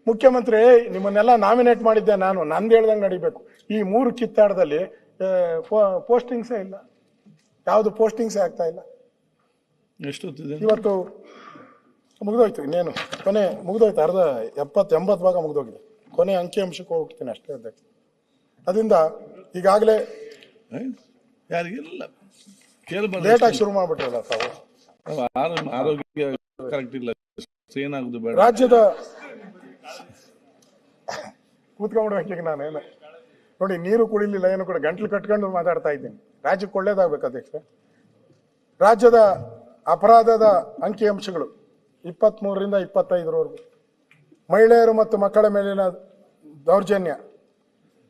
ಮುಖ್ಯಮಂತ್ರಿ ನಿಮ್ಮನ್ನೆಲ್ಲ ನಾಮಿನೇಟ್ ಮಾಡಿದ್ದೆ ನಾನು, ನಂದು ಹೇಳ್ದಂಗೆ ನಡಿಬೇಕು. ಈ 3 ಕಿತ್ತಾಡದಲ್ಲಿ ಪೋಸ್ಟಿಂಗ್ಸೇ ಇಲ್ಲ, ಯಾವುದು ಪೋಸ್ಟಿಂಗ್ಸೇ ಆಗ್ತಾ ಇಲ್ಲ. ಇವತ್ತು ಮುಗಿದೋಯ್ತು, ಇನ್ನೇನು ಕೊನೆ ಮುಗಿದೋಯ್ತು, ಅರ್ಧ 70-80 ಭಾಗ ಮುಗಿದೋಗಿದೆ. ಕೊನೆ ಅಂಕಿಅಂಶಕ್ಕೆ ಹೋಗ್ತೀನಿ ಅಷ್ಟೇ ಅಧ್ಯಕ್ಷ. ಅದರಿಂದ ಈಗಾಗಲೇ ಯಾರಿಗಿಲ್ಲ ಲೇಟಾಗಿ ಶುರು ಮಾಡ್ಬಿಟ್ರಲ್ಲ ತಾವು. ಆರೋಗ್ಯ ಕರೆಕ್ಟ್ ಇಲ್ಲ, ಏನಾಗುದು ಬೇಡ. ರಾಜ್ಯದ ಕೂತ್ಕೊಂಡ್ಬಿಡ್ಬೇಕು ನಾನೇನು ನೋಡಿ, ನೀರು ಕುಡಿಲಿಲ್ಲ, ಏನು ಕೂಡ ಗಂಟ್ಲು ಕಟ್ಕೊಂಡು ಮಾತಾಡ್ತಾ ಇದ್ದೀನಿ. ರಾಜ್ಯಕ್ಕೆ ಒಳ್ಳೇದಾಗ್ಬೇಕು ಅಧ್ಯಕ್ಷ. ರಾಜ್ಯದ ಅಪರಾಧದ ಅಂಕಿಅಂಶಗಳು 23ರಿಂದ 25ರವರೆಗೂ. ಮಹಿಳೆಯರು ಮತ್ತು ಮಕ್ಕಳ ಮೇಲಿನ ದೌರ್ಜನ್ಯ,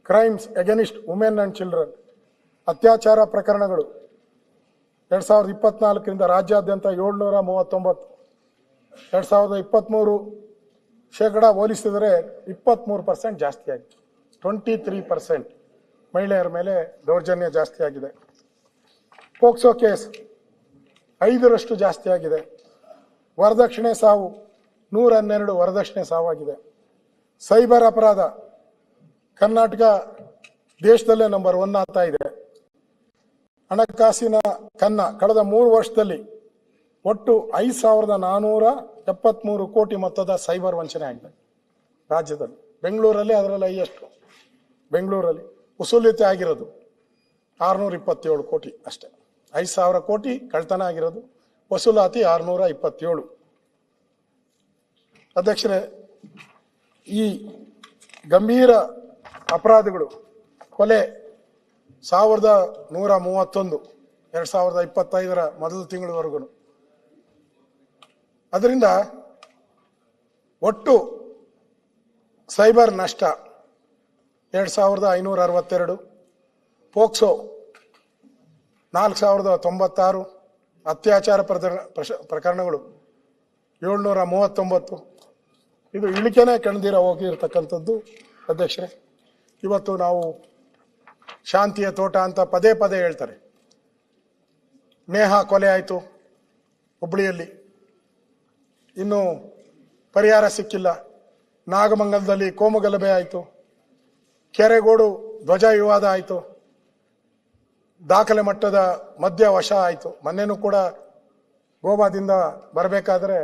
crimes against women and children, ಅತ್ಯಾಚಾರ ಪ್ರಕರಣಗಳು 2024ರಿಂದ ರಾಜ್ಯಾದ್ಯಂತ 739. 2023 ಶೇಕಡ ಹೋಲಿಸಿದರೆ 23% ಜಾಸ್ತಿ ಆಗಿದೆ. 23% ಮಹಿಳೆಯರ ಮೇಲೆ ದೌರ್ಜನ್ಯ ಜಾಸ್ತಿ ಆಗಿದೆ. ಪೋಕ್ಸೋ ಕೇಸ್ 5ರಷ್ಟು ಜಾಸ್ತಿ ಆಗಿದೆ. ವರದಕ್ಷಿಣೆ ಸಾವು 112 ವರದಕ್ಷಿಣೆ ಸಾವಾಗಿದೆ. ಸೈಬರ್ ಅಪರಾಧ ಕರ್ನಾಟಕ ದೇಶದಲ್ಲೇ ನಂಬರ್ 1 ಆಗ್ತಾ ಇದೆ. ಹಣಕಾಸಿನ ಕನ್ನ ಕಳೆದ 3 ವರ್ಷದಲ್ಲಿ ಒಟ್ಟು 5,473 ಕೋಟಿ ಮೊತ್ತದ ಸೈಬರ್ ವಂಚನೆ ಆಗಿದೆ ರಾಜ್ಯದಲ್ಲಿ. ಬೆಂಗಳೂರಲ್ಲಿ ಅದರಲ್ಲಿ ಹೈಯೆಸ್ಟ್. ಬೆಂಗಳೂರಲ್ಲಿ ವಸೂಲಿತೆ ಆಗಿರೋದು 627 ಕೋಟಿ ಅಷ್ಟೇ. 5,000 ಕೋಟಿ ಕಳ್ತನ ಆಗಿರೋದು, ವಸೂಲಾತಿ 627. ಅಧ್ಯಕ್ಷರೇ, ಈ ಗಂಭೀರ ಅಪರಾಧಗಳು, ಕೊಲೆ 1,131 2025ರ ಮೊದಲ ತಿಂಗಳವರೆಗೂ. ಅದರಿಂದ ಒಟ್ಟು ಸೈಬರ್ ನಷ್ಟ 2,562, ಪೋಕ್ಸೋ 4,096, ಅತ್ಯಾಚಾರ ಪ್ರಕರಣಗಳು 739. ಇದು ಇಳಿಕೆನೇ ಕಣ್ದಿರ ಹೋಗಿರ್ತಕ್ಕಂಥದ್ದು. ಅಧ್ಯಕ್ಷರೇ, ಇವತ್ತು ನಾವು ಶಾಂತಿಯ ತೋಟ ಅಂತ ಪದೇ ಪದೇ ಹೇಳ್ತಾರೆ. ನೇಹಾ ಕೊಲೆ ಆಯಿತು ಹುಬ್ಬಳ್ಳಿಯಲ್ಲಿ, ಇನ್ನೂ ಪರಿಹಾರ ಸಿಕ್ಕಿಲ್ಲ. ನಾಗಮಂಗಲದಲ್ಲಿ ಕೋಮುಗಲಭೆ ಆಯಿತು. ಕೆರೆಗೋಡು ಧ್ವಜ ವಿವಾದ ಆಯಿತು. ದಾಖಲೆ ಮಟ್ಟದ ಮದ್ಯ ವಶ ಆಯಿತು. ಮೊನ್ನೆನೂ ಕೂಡ ಗೋವಾದಿಂದ ಬರಬೇಕಾದ್ರೆ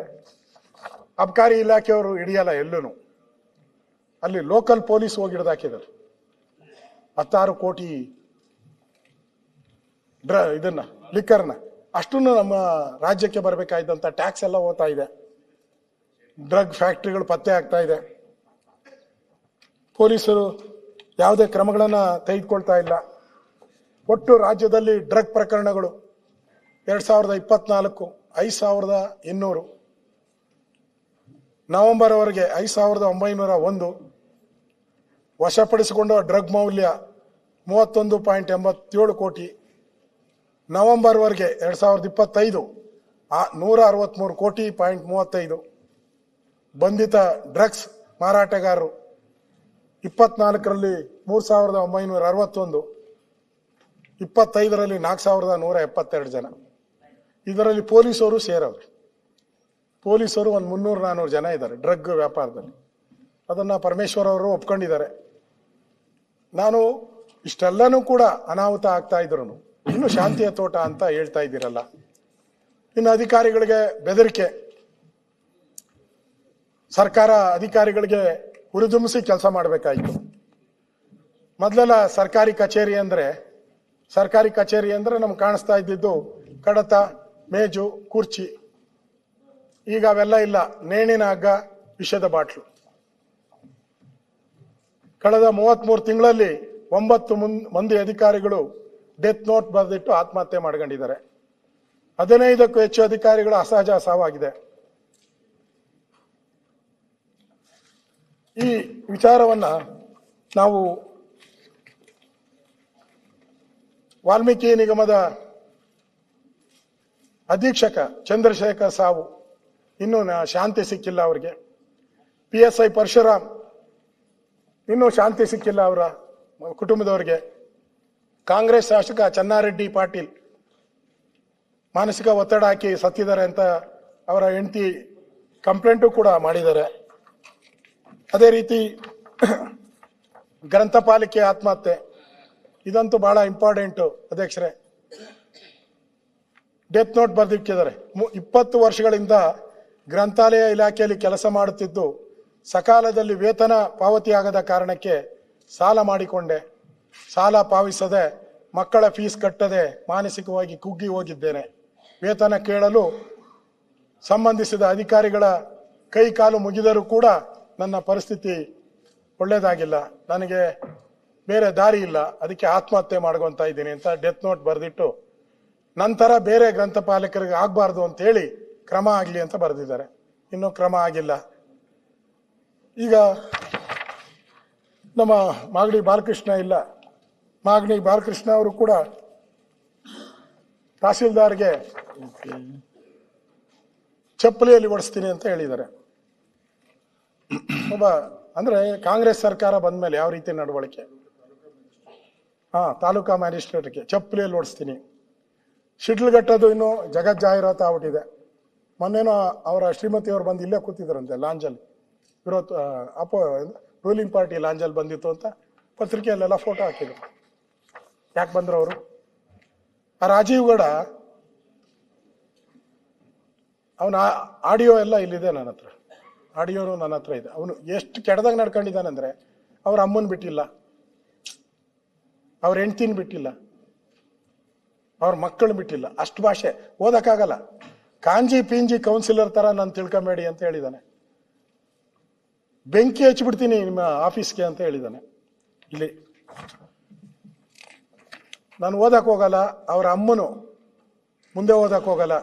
ಅಬಕಾರಿ ಇಲಾಖೆಯವರು ಹಿಡಿಯಲ್ಲ ಎಲ್ಲೂ. ಅಲ್ಲಿ ಲೋಕಲ್ ಪೊಲೀಸ್ ಹೋಗಿ ಹಿಡಿದಾಕಿದ್ದಾರೆ 16 ಕೋಟಿ ಇದನ್ನ ಲಿಕ್ಕರ್ನ. ಅಷ್ಟನ್ನು ನಮ್ಮ ರಾಜ್ಯಕ್ಕೆ ಬರಬೇಕಾದಂಥ ಟ್ಯಾಕ್ಸ್ ಎಲ್ಲ ಹೋಗ್ತಾ ಇದೆ. ಡ್ರಗ್ ಫ್ಯಾಕ್ಟ್ರಿಗಳು ಪತ್ತೆ ಆಗ್ತಾ ಇದೆ. ಪೊಲೀಸರು ಯಾವುದೇ ಕ್ರಮಗಳನ್ನು ತೆಗೆದುಕೊಳ್ತಾ ಇಲ್ಲ. ಒಟ್ಟು ರಾಜ್ಯದಲ್ಲಿ ಡ್ರಗ್ ಪ್ರಕರಣಗಳು 2024 5,200, ನವೆಂಬರ್ವರೆಗೆ 5,901. ವಶಪಡಿಸಿಕೊಂಡ ಡ್ರಗ್ ಮೌಲ್ಯ 31.87 ಕೋಟಿ. ನವೆಂಬರ್ವರೆಗೆ 2025 163 ಕೋಟಿ .35. ಬಂಧಿತ ಡ್ರಗ್ಸ್ ಮಾರಾಟಗಾರರು 24ರಲ್ಲಿ 3,961, 25ರಲ್ಲಿ 4,172 ಜನ. ಇದರಲ್ಲಿ ಪೊಲೀಸರು ಸೇರವ್ರೆ. ಪೊಲೀಸರು ಒಂದು 300-400 ಜನ ಇದ್ದಾರೆ ಡ್ರಗ್ ವ್ಯಾಪಾರದಲ್ಲಿ. ಅದನ್ನು ಪರಮೇಶ್ವರ್ ಅವರು ಒಪ್ಕೊಂಡಿದ್ದಾರೆ. ನಾನು ಇಷ್ಟೆಲ್ಲನೂ ಕೂಡ ಅನಾಹುತ ಆಗ್ತಾ ಇದ್ರು ಇನ್ನು ಶಾಂತಿಯ ತೋಟ ಅಂತ ಹೇಳ್ತಾ ಇದ್ದೀರಲ್ಲ. ಇನ್ನು ಅಧಿಕಾರಿಗಳಿಗೆ ಬೆದರಿಕೆ. ಸರ್ಕಾರ ಅಧಿಕಾರಿಗಳಿಗೆ ಹುರಿದುಂಬಿಸಿ ಕೆಲಸ ಮಾಡಬೇಕಾಯಿತು. ಮೊದಲೆಲ್ಲ ಸರ್ಕಾರಿ ಕಚೇರಿ ಅಂದ್ರೆ ನಮ್ಗೆ ಕಾಣಿಸ್ತಾ ಇದ್ದಿದ್ದು ಕಡತ, ಮೇಜು, ಕುರ್ಚಿ. ಈಗ ಅವೆಲ್ಲ ಇಲ್ಲ. ನೇಣಿನ ಹಗ್ಗ, ವಿಷದ ಬಾಟ್ಲು. ಕಳೆದ 33 ತಿಂಗಳಲ್ಲಿ 9 ಮಂದಿ ಅಧಿಕಾರಿಗಳು ಡೆತ್ ನೋಟ್ ಬರೆದಿಟ್ಟು ಆತ್ಮಹತ್ಯೆ ಮಾಡ್ಕೊಂಡಿದ್ದಾರೆ. 15ಕ್ಕೂ ಹೆಚ್ಚು ಅಧಿಕಾರಿಗಳು ಅಸಹಜ ಸಾವಾಗಿದೆ. ಈ ವಿಚಾರವನ್ನ ನಾವು ವಾಲ್ಮೀಕಿ ನಿಗಮದ ಅಧೀಕ್ಷಕ ಚಂದ್ರಶೇಖರ್ ಸಾವು, ಇನ್ನೂ ಶಾಂತಿ ಸಿಕ್ಕಿಲ್ಲ ಅವರಿಗೆ. PSI ಪರಶುರಾಮ್, ಇನ್ನೂ ಶಾಂತಿ ಸಿಕ್ಕಿಲ್ಲ ಅವರ ಕುಟುಂಬದವರಿಗೆ. ಕಾಂಗ್ರೆಸ್ ಶಾಸಕ ಚೆನ್ನಾರೆಡ್ಡಿ ಪಾಟೀಲ್ ಮಾನಸಿಕ ಒತ್ತಡ ಹಾಕಿ ಸತ್ತಿದ್ದಾರೆ ಅಂತ ಅವರ ಹೆಂಡತಿ ಕಂಪ್ಲೇಂಟು ಕೂಡ ಮಾಡಿದ್ದಾರೆ. ಅದೇ ರೀತಿ ಗ್ರಂಥಪಾಲಿಕೆ ಆತ್ಮಹತ್ಯೆ, ಇದಂತೂ ಬಹಳ ಇಂಪಾರ್ಟೆಂಟು ಅಧ್ಯಕ್ಷರೇ. Death note ಬರೆದಿಟ್ಟಿದ್ದಾರೆ. 20 ವರ್ಷಗಳಿಂದ ಗ್ರಂಥಾಲಯ ಇಲಾಖೆಯಲ್ಲಿ ಕೆಲಸ ಮಾಡುತ್ತಿದ್ದು ಸಕಾಲದಲ್ಲಿ ವೇತನ ಪಾವತಿಯಾಗದ ಕಾರಣಕ್ಕೆ ಸಾಲ ಮಾಡಿಕೊಂಡೆ. ಸಾಲ ಪಾವತಿಸದೆ ಮಕ್ಕಳ ಫೀಸ್ ಕಟ್ಟದೆ ಮಾನಸಿಕವಾಗಿ ಕುಗ್ಗಿ ಹೋಗಿದ್ದೇನೆ. ವೇತನ ಕೇಳಲು ಸಂಬಂಧಿಸಿದ ಅಧಿಕಾರಿಗಳ ಕೈ ಕಾಲು ಮುಗಿದರೂ ಕೂಡ ನನ್ನ ಪರಿಸ್ಥಿತಿ ಒಳ್ಳೇದಾಗಿಲ್ಲ. ನನಗೆ ಬೇರೆ ದಾರಿ ಇಲ್ಲ, ಅದಕ್ಕೆ ಆತ್ಮಹತ್ಯೆ ಮಾಡ್ಕೊಂತ ಇದ್ದೀನಿ ಅಂತ ಡೆತ್ ನೋಟ್ ಬರೆದಿಟ್ಟು ನಂತರ ಬೇರೆ ಗ್ರಂಥಪಾಲಕರಿಗೆ ಆಗ್ಬಾರ್ದು ಅಂತ ಹೇಳಿ ಕ್ರಮ ಆಗಲಿ ಅಂತ ಬರೆದಿದ್ದಾರೆ. ಇನ್ನೂ ಕ್ರಮ ಆಗಿಲ್ಲ. ಈಗ ನಮ್ಮ ಮಾಗಡಿ ಬಾಲಕೃಷ್ಣ ಇಲ್ಲ, ಮಾಗಡಿ ಬಾಲಕೃಷ್ಣ ಅವರು ಕೂಡ ತಹಸೀಲ್ದಾರ್ಗೆ ಚಪ್ಪಲಿಯಲ್ಲಿ ಓಡಿಸ್ತೀನಿ ಅಂತ ಹೇಳಿದ್ದಾರೆ. ಒಬ್ಬ ಅಂದ್ರೆ ಕಾಂಗ್ರೆಸ್ ಸರ್ಕಾರ ಬಂದ ಮೇಲೆ ಯಾವ ರೀತಿ ನಡವಳಿಕೆ, ತಾಲೂಕಾ ಮ್ಯಾಜಿಸ್ಟ್ರೇಟ್ಗೆ ಚಪ್ಪಲಿಯಲ್ಲಿ ಓಡಿಸ್ತೀನಿ. ಶಿಡ್ಲಘಟ್ಟದು ಇನ್ನು ಜಗತ್ ಜಾಹೀರಾತು ಆಗ್ಬಿಟ್ಟಿದೆ. ಮೊನ್ನೆನೋ ಅವರ ಶ್ರೀಮತಿಯವರು ಬಂದು ಇಲ್ಲೇ ಕೂತಿದ್ರಂತೆ ಲಾಂಜಲ್ಲಿ, ರೂಲಿಂಗ್ ಪಾರ್ಟಿ ಲಾಂಜಲ್ಲಿ ಬಂದಿತ್ತು ಅಂತ ಪತ್ರಿಕೆಯಲ್ಲೆಲ್ಲ ಫೋಟೋ ಹಾಕಿದ್ರು. ಯಾಕೆ ಬಂದ್ರು ಅವರು? ಆ ರಾಜೀವ್ ಗೌಡ ಅವನ ಆಡಿಯೋ ಎಲ್ಲ ಇಲ್ಲಿದೆ ನನ್ನ ಹತ್ರ, ಆಡಿಯೋನು ನನ್ನ ಹತ್ರ ಇದೆ. ಅವನು ಎಷ್ಟು ಕೆಟ್ಟದಾಗ ನಡ್ಕೊಂಡಿದ್ದಾನಂದ್ರೆ ಅವ್ರ ಅಮ್ಮನ್ ಬಿಟ್ಟಿಲ್ಲ, ಅವ್ರ ಹೆಂಡ್ತಿನ ಬಿಟ್ಟಿಲ್ಲ, ಅವ್ರ ಮಕ್ಕಳು ಬಿಟ್ಟಿಲ್ಲ. ಅಷ್ಟು ಭಾಷೆ ಓದಕ್ಕಾಗಲ್ಲ. ಕಾಂಜಿ ಪಿಂಜಿ ಕೌನ್ಸಿಲರ್ ತರ ನಾನು ತಿಳ್ಕೊಂಬೇಡಿ ಅಂತ ಹೇಳಿದ್ದಾನೆ. ಬೆಂಕಿ ಹಚ್ಚಿಬಿಡ್ತೀನಿ ನಿಮ್ಮ ಆಫೀಸ್ಗೆ ಅಂತ ಹೇಳಿದ್ದಾನೆ. ಇಲ್ಲಿ ನಾನು ಓದಕ್ ಹೋಗಲ್ಲ, ಅವ್ರ ಅಮ್ಮನು ಮುಂದೆ ಓದಕ್ ಹೋಗಲ್ಲ.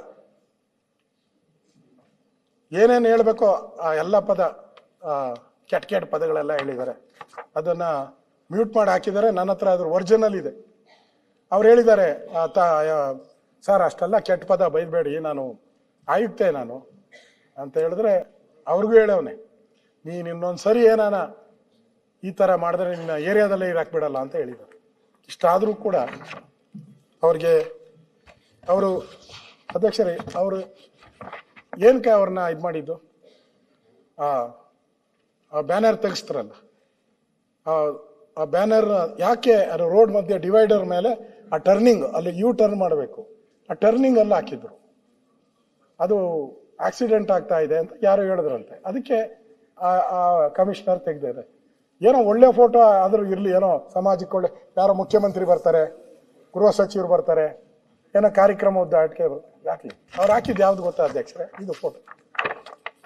ಏನೇನು ಹೇಳ್ಬೇಕೋ ಆ ಎಲ್ಲ ಪದ ಕೆಟ್ಟ ಪದಗಳೆಲ್ಲ ಹೇಳಿದ್ದಾರೆ. ಅದನ್ನ ಮ್ಯೂಟ್ ಮಾಡಿ ಹಾಕಿದ್ದಾರೆ. ನನ್ನ ಹತ್ರ ಅದ್ರ ಒರಿಜಿನಲ್ ಇದೆ. ಅವ್ರು ಹೇಳಿದ್ದಾರೆ, ಸರ್ ಅಷ್ಟೆಲ್ಲ ಕೆಟ್ಟ ಪದ ಬೈದ್ಬೇಡಿ, ನಾನು ಆಯುಕ್ತೆ ನಾನು ಅಂತ ಹೇಳಿದ್ರೆ ಅವ್ರಿಗೂ ಹೇಳವನೆ, ನೀನು ಇನ್ನೊಂದು ಸರಿ ಏನಾನ ಈ ತರ ಮಾಡಿದ್ರೆ ನಿನ್ನ ಏರಿಯಾದಲ್ಲೇ ಇರಾಕ್ ಬಿಡಲ್ಲ ಅಂತ ಹೇಳಿದ್ದಾರೆ. ಇಷ್ಟಾದ್ರೂ ಕೂಡ ಅವ್ರಿಗೆ ಅವರು ಅಧ್ಯಕ್ಷರೇ ಅವರು ಏನಕ್ಕೆ ಅವ್ರನ್ನ ಇದು ಮಾಡಿದ್ದು, ಆ ಬ್ಯಾನರ್ ತೆಗಿಸ್ತಾರಲ್ಲ, ಆ ಬ್ಯಾನರ್ ಯಾಕೆ ಅದು ರೋಡ್ ಮಧ್ಯೆ ಡಿವೈಡರ್ ಮೇಲೆ ಆ ಟರ್ನಿಂಗ್ ಅಲ್ಲಿ ಟರ್ನ್ ಮಾಡಬೇಕು, ಆ ಟರ್ನಿಂಗ್ ಅಲ್ಲಿ ಹಾಕಿದ್ರು. ಅದು ಆಕ್ಸಿಡೆಂಟ್ ಆಗ್ತಾ ಇದೆ ಅಂತ ಯಾರು ಹೇಳಿದ್ರಂತೆ. ಅದಕ್ಕೆ ಆ ಕಮಿಷನರ್ ತೆಗ್ದಿದೆ. ಏನೋ ಒಳ್ಳೆ ಫೋಟೋ ಆದ್ರೂ ಇರ್ಲಿ, ಏನೋ ಸಮಾಜಕ್ಕೆ ಒಳ್ಳೆ, ಯಾರೋ ಮುಖ್ಯಮಂತ್ರಿ ಬರ್ತಾರೆ, ಗೃಹ ಸಚಿವರು ಬರ್ತಾರೆ, ಏನೋ ಕಾರ್ಯಕ್ರಮ ಉದ್ದಾಟಕ್ಕೆ ಹಾಕ್ಲಿ. ಅವ್ರು ಹಾಕಿದ್ದು ಯಾವ್ದು ಗೊತ್ತಾ ಅಧ್ಯಕ್ಷರೇ? ಇದು ಫೋಟೋ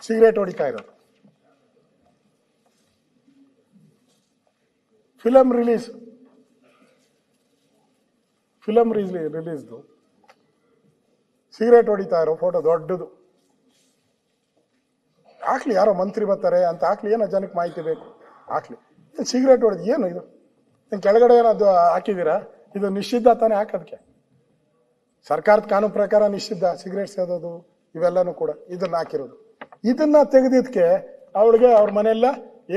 ಸಿಗರೇಟ್ ಹೊಡಿತಾ ಇರೋದು. ಫಿಲಂ ರಿಲೀಸ್ದು ಸಿಗರೇಟ್ ಹೊಡಿತಾ ಇರೋ ಫೋಟೋ ದೊಡ್ಡದು ಹಾಕ್ಲಿ. ಯಾರೋ ಮಂತ್ರಿ ಬರ್ತಾರೆ ಅಂತ ಹಾಕ್ಲಿ, ಏನೋ ಜನಕ್ಕೆ ಮಾಹಿತಿ ಬೇಕು ಹಾಕ್ಲಿ. ಸಿಗರೇಟ್ ಹೊಡೆದು ಏನು ಇದು? ಕೆಳಗಡೆ ಏನಾದ್ರು ಹಾಕಿದ್ದೀರಾ? ಇದು ನಿಷಿದ್ಧ ತಾನೇ ಹಾಕೋದಕ್ಕೆ. ಸರ್ಕಾರದ ಕಾನೂನು ಪ್ರಕಾರ ನಿಷಿದ್ಧ ಸಿಗರೇಟ್ ಸೇದೋದು ಇವೆಲ್ಲನೂ ಕೂಡ. ಇದನ್ನ ಹಾಕಿರೋದು, ಇದನ್ನ ತೆಗೆದಿದ್ಕೆ ಅವಳಿಗೆ ಅವ್ರ ಮನೆಯೆಲ್ಲ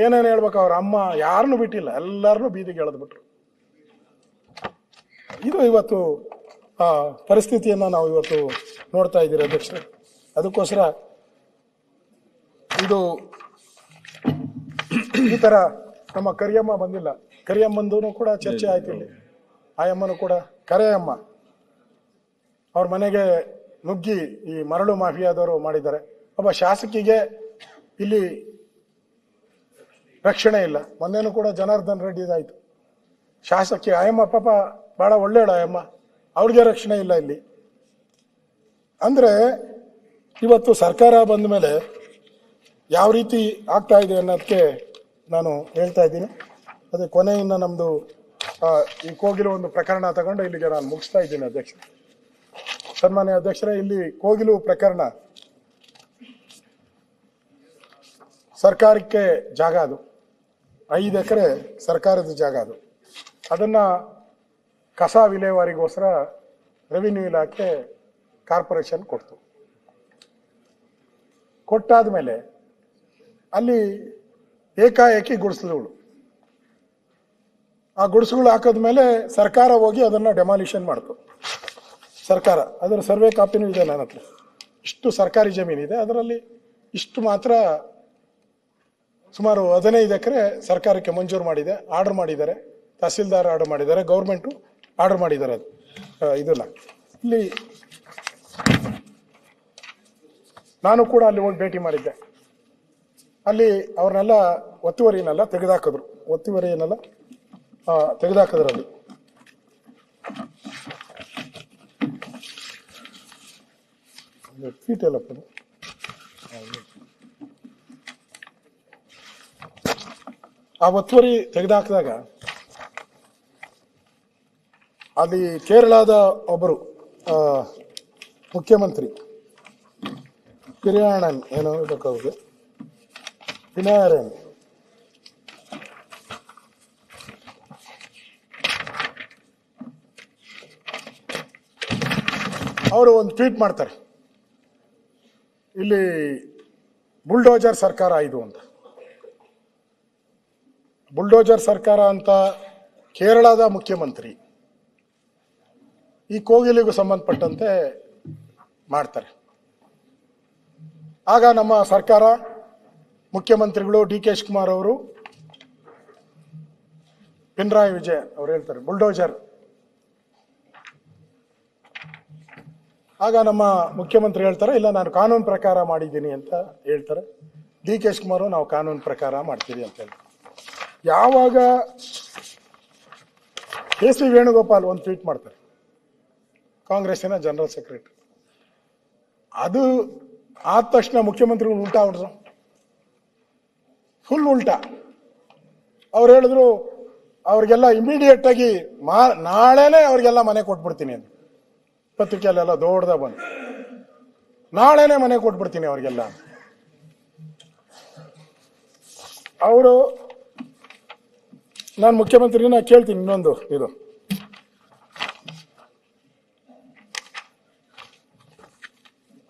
ಏನೇನು ಹೇಳ್ಬೇಕು, ಅವ್ರ ಅಮ್ಮ ಯಾರನ್ನು ಬಿಟ್ಟಿಲ್ಲ, ಎಲ್ಲಾರನ್ನೂ ಬೀದಿಗೆ ಎಳೆದ್ಬಿಟ್ರು. ಇದು ಇವತ್ತು ಪರಿಸ್ಥಿತಿಯನ್ನ ನಾವು ಇವತ್ತು ನೋಡ್ತಾ ಇದ್ದೀರಿ ಅಧ್ಯಕ್ಷರೇ. ಅದಕ್ಕೋಸ್ಕರ ಇದು ಈ ತರ ನಮ್ಮ ಕರಿಯಮ್ಮ ಬಂದಿಲ್ಲ, ಕರಿಯಮ್ಮಂದೂ ಕೂಡ ಚರ್ಚೆ ಆಯ್ತು ಇಲ್ಲಿ. ಆಯಮ್ಮನು ಕೂಡ ಕರೆಯಮ್ಮ ಅವ್ರ ಮನೆಗೆ ನುಗ್ಗಿ ಈ ಮರಳು ಮಾಫಿಯಾದವರು ಮಾಡಿದ್ದಾರೆ. ಒಬ್ಬ ಶಾಸಕಿಗೆ ಇಲ್ಲಿ ರಕ್ಷಣೆ ಇಲ್ಲ. ಮೊನ್ನೆನೂ ಕೂಡ ಜನಾರ್ದನ್ ರೆಡ್ಡಿ ಇದಾಯ್ತು. ಶಾಸಕಿ ಆಯಮ್ಮ ಪಾಪ ಬಹಳ ಒಳ್ಳೆಯಳು ಆಯಮ್ಮ, ಅವ್ರಿಗೆ ರಕ್ಷಣೆ ಇಲ್ಲ ಇಲ್ಲಿ. ಅಂದ್ರೆ ಇವತ್ತು ಸರ್ಕಾರ ಬಂದ ಮೇಲೆ ಯಾವ ರೀತಿ ಆಗ್ತಾ ಇದೆ ಅನ್ನೋದಕ್ಕೆ ನಾನು ಹೇಳ್ತಾ ಇದ್ದೀನಿ. ಅದೇ ಕೊನೆಯಿಂದ ನಮ್ದು ಈ ಕೋಗಿಲು ಒಂದು ಪ್ರಕರಣ ತಗೊಂಡು ಇಲ್ಲಿಗೆ ನಾನು ಮುಗಿಸ್ತಾ ಇದ್ದೀನಿ ಅಧ್ಯಕ್ಷ. ಸನ್ಮಾನ್ಯ ಅಧ್ಯಕ್ಷರೇ, ಇಲ್ಲಿ ಕೋಗಿಲು ಪ್ರಕರಣ ಸರ್ಕಾರಕ್ಕೆ ಜಾಗ, ಅದು 5 ಎಕರೆ ಸರ್ಕಾರದ ಜಾಗ. ಅದನ್ನ ಕಸ ವಿಲೇವಾರಿಗೋಸ್ಕರ ರೆವಿನ್ಯೂ ಇಲಾಖೆ ಕಾರ್ಪೊರೇಷನ್ ಕೊಡ್ತು. ಕೊಟ್ಟಾದ್ಮೇಲೆ ಅಲ್ಲಿ ಏಕಾಏಕಿ ಗುಡಿಸಲುಗಳು, ಆ ಗುಡಿಸುಗಳು ಹಾಕಿದ್ಮೇಲೆ ಸರ್ಕಾರ ಹೋಗಿ ಅದನ್ನ ಡೆಮಾಲಿಷನ್ ಮಾಡ್ತು. ಸರ್ಕಾರ ಅದರ ಸರ್ವೆ ಕಾಪಿನೂ ಇದೆ ನನ್ನ ಹತ್ರ. ಇಷ್ಟು ಸರ್ಕಾರಿ ಜಮೀನಿದೆ, ಅದರಲ್ಲಿ ಇಷ್ಟು ಮಾತ್ರ ಸುಮಾರು 15 ಎಕರೆ ಸರ್ಕಾರಕ್ಕೆ ಮಂಜೂರು ಮಾಡಿದೆ, ಆರ್ಡರ್ ಮಾಡಿದ್ದಾರೆ, ತಹಸೀಲ್ದಾರ್ ಆರ್ಡರ್ ಮಾಡಿದ್ದಾರೆ, ಗೌರ್ಮೆಂಟು ಆರ್ಡರ್ ಮಾಡಿದ್ದಾರೆ. ಅದು ಇದನ್ನ ಇಲ್ಲಿ ನಾನು ಕೂಡ ಅಲ್ಲಿ ಹೋಗಿ ಭೇಟಿ ಮಾಡಿದ್ದೆ. ಅಲ್ಲಿ ಅವ್ರನ್ನೆಲ್ಲ ಒತ್ತುವರಿನೆಲ್ಲ ತೆಗೆದುಹಾಕಿದ್ರು, ಒತ್ತುವರಿಯನ್ನೆಲ್ಲ ತೆಗೆದುಹಾಕಿದ್ರಲ್ಲಿ. ಫೀಟ್ ಎಲ್ಲಪ್ಪ, ಆ ಒತ್ತುವರಿ ತೆಗೆದುಹಾಕಿದಾಗ ಅಲ್ಲಿ ಕೇರಳದ ಒಬ್ಬರು ಮುಖ್ಯಮಂತ್ರಿ ಕಿರಿಯಾಣನ್ ಏನೋ ಬೇಕು ಅವ್ರಿಗೆ ಪಿನಾರನ್ ಅವರು ಒಂದು ಟ್ವೀಟ್ ಮಾಡ್ತಾರೆ, ಇಲ್ಲಿ ಬುಲ್ಡೋಜರ್ ಸರ್ಕಾರ ಇದು ಅಂತ. ಬುಲ್ಡೋಜರ್ ಸರ್ಕಾರ ಅಂತ ಕೇರಳದ ಮುಖ್ಯಮಂತ್ರಿ ಈ ಕೋಗಿಲಿಗೂ ಸಂಬಂಧಪಟ್ಟಂತೆ ಮಾಡ್ತಾರೆ. ಆಗ ನಮ್ಮ ಸರ್ಕಾರ ಮುಖ್ಯಮಂತ್ರಿಗಳು ಡಿ.ಕೆ. ಶಿವಕುಮಾರ್ ಅವರು, ಪಿನರಾಯಿ ವಿಜಯನ್ ಅವರು ಹೇಳ್ತಾರೆ ಬುಲ್ಡೋಜರ್. ಆಗ ನಮ್ಮ ಮುಖ್ಯಮಂತ್ರಿ ಹೇಳ್ತಾರೆ, ಇಲ್ಲ ನಾನು ಕಾನೂನು ಪ್ರಕಾರ ಮಾಡಿದ್ದೀನಿ ಅಂತ ಹೇಳ್ತಾರೆ. ಡಿ.ಕೆ. ಶಿವಕುಮಾರ್ ನಾವು ಕಾನೂನು ಪ್ರಕಾರ ಮಾಡ್ತೀವಿ ಅಂತ ಹೇಳ್ತಾರೆ. ಯಾವಾಗ ಕೆ.ಸಿ. ವೇಣುಗೋಪಾಲ್ ಒಂದು ಟ್ವೀಟ್ ಮಾಡ್ತಾರೆ, ಕಾಂಗ್ರೆಸ್ಸಿನ ಜನರಲ್ ಸೆಕ್ರೆಟರಿ, ಅದು ಆದ ತಕ್ಷಣ ಮುಖ್ಯಮಂತ್ರಿಗಳು ಉಲ್ಟಾ ಹೊಡೆದ್ರು, ಫುಲ್ ಉಲ್ಟಾ. ಅವ್ರು ಹೇಳಿದ್ರು ಅವ್ರಿಗೆಲ್ಲ ಇಮಿಡಿಯೇಟ್ ಆಗಿ ನಾಳೆನೆ ಅವ್ರಿಗೆಲ್ಲ ಮನೆ ಕೊಟ್ಬಿಡ್ತೀನಿ ಅಂತ. ಪತ್ರಿಕೆಯಲ್ಲೆಲ್ಲ ದೊಡ್ಡದ ಬಂದು ನಾಳೆನೆ ಮನೆ ಕೊಟ್ಬಿಡ್ತೀನಿ ಅವ್ರಿಗೆಲ್ಲ. ಅವರು, ನಾನು ಮುಖ್ಯಮಂತ್ರಿನ ಕೇಳ್ತೀನಿ ಇನ್ನೊಂದು ಇದು,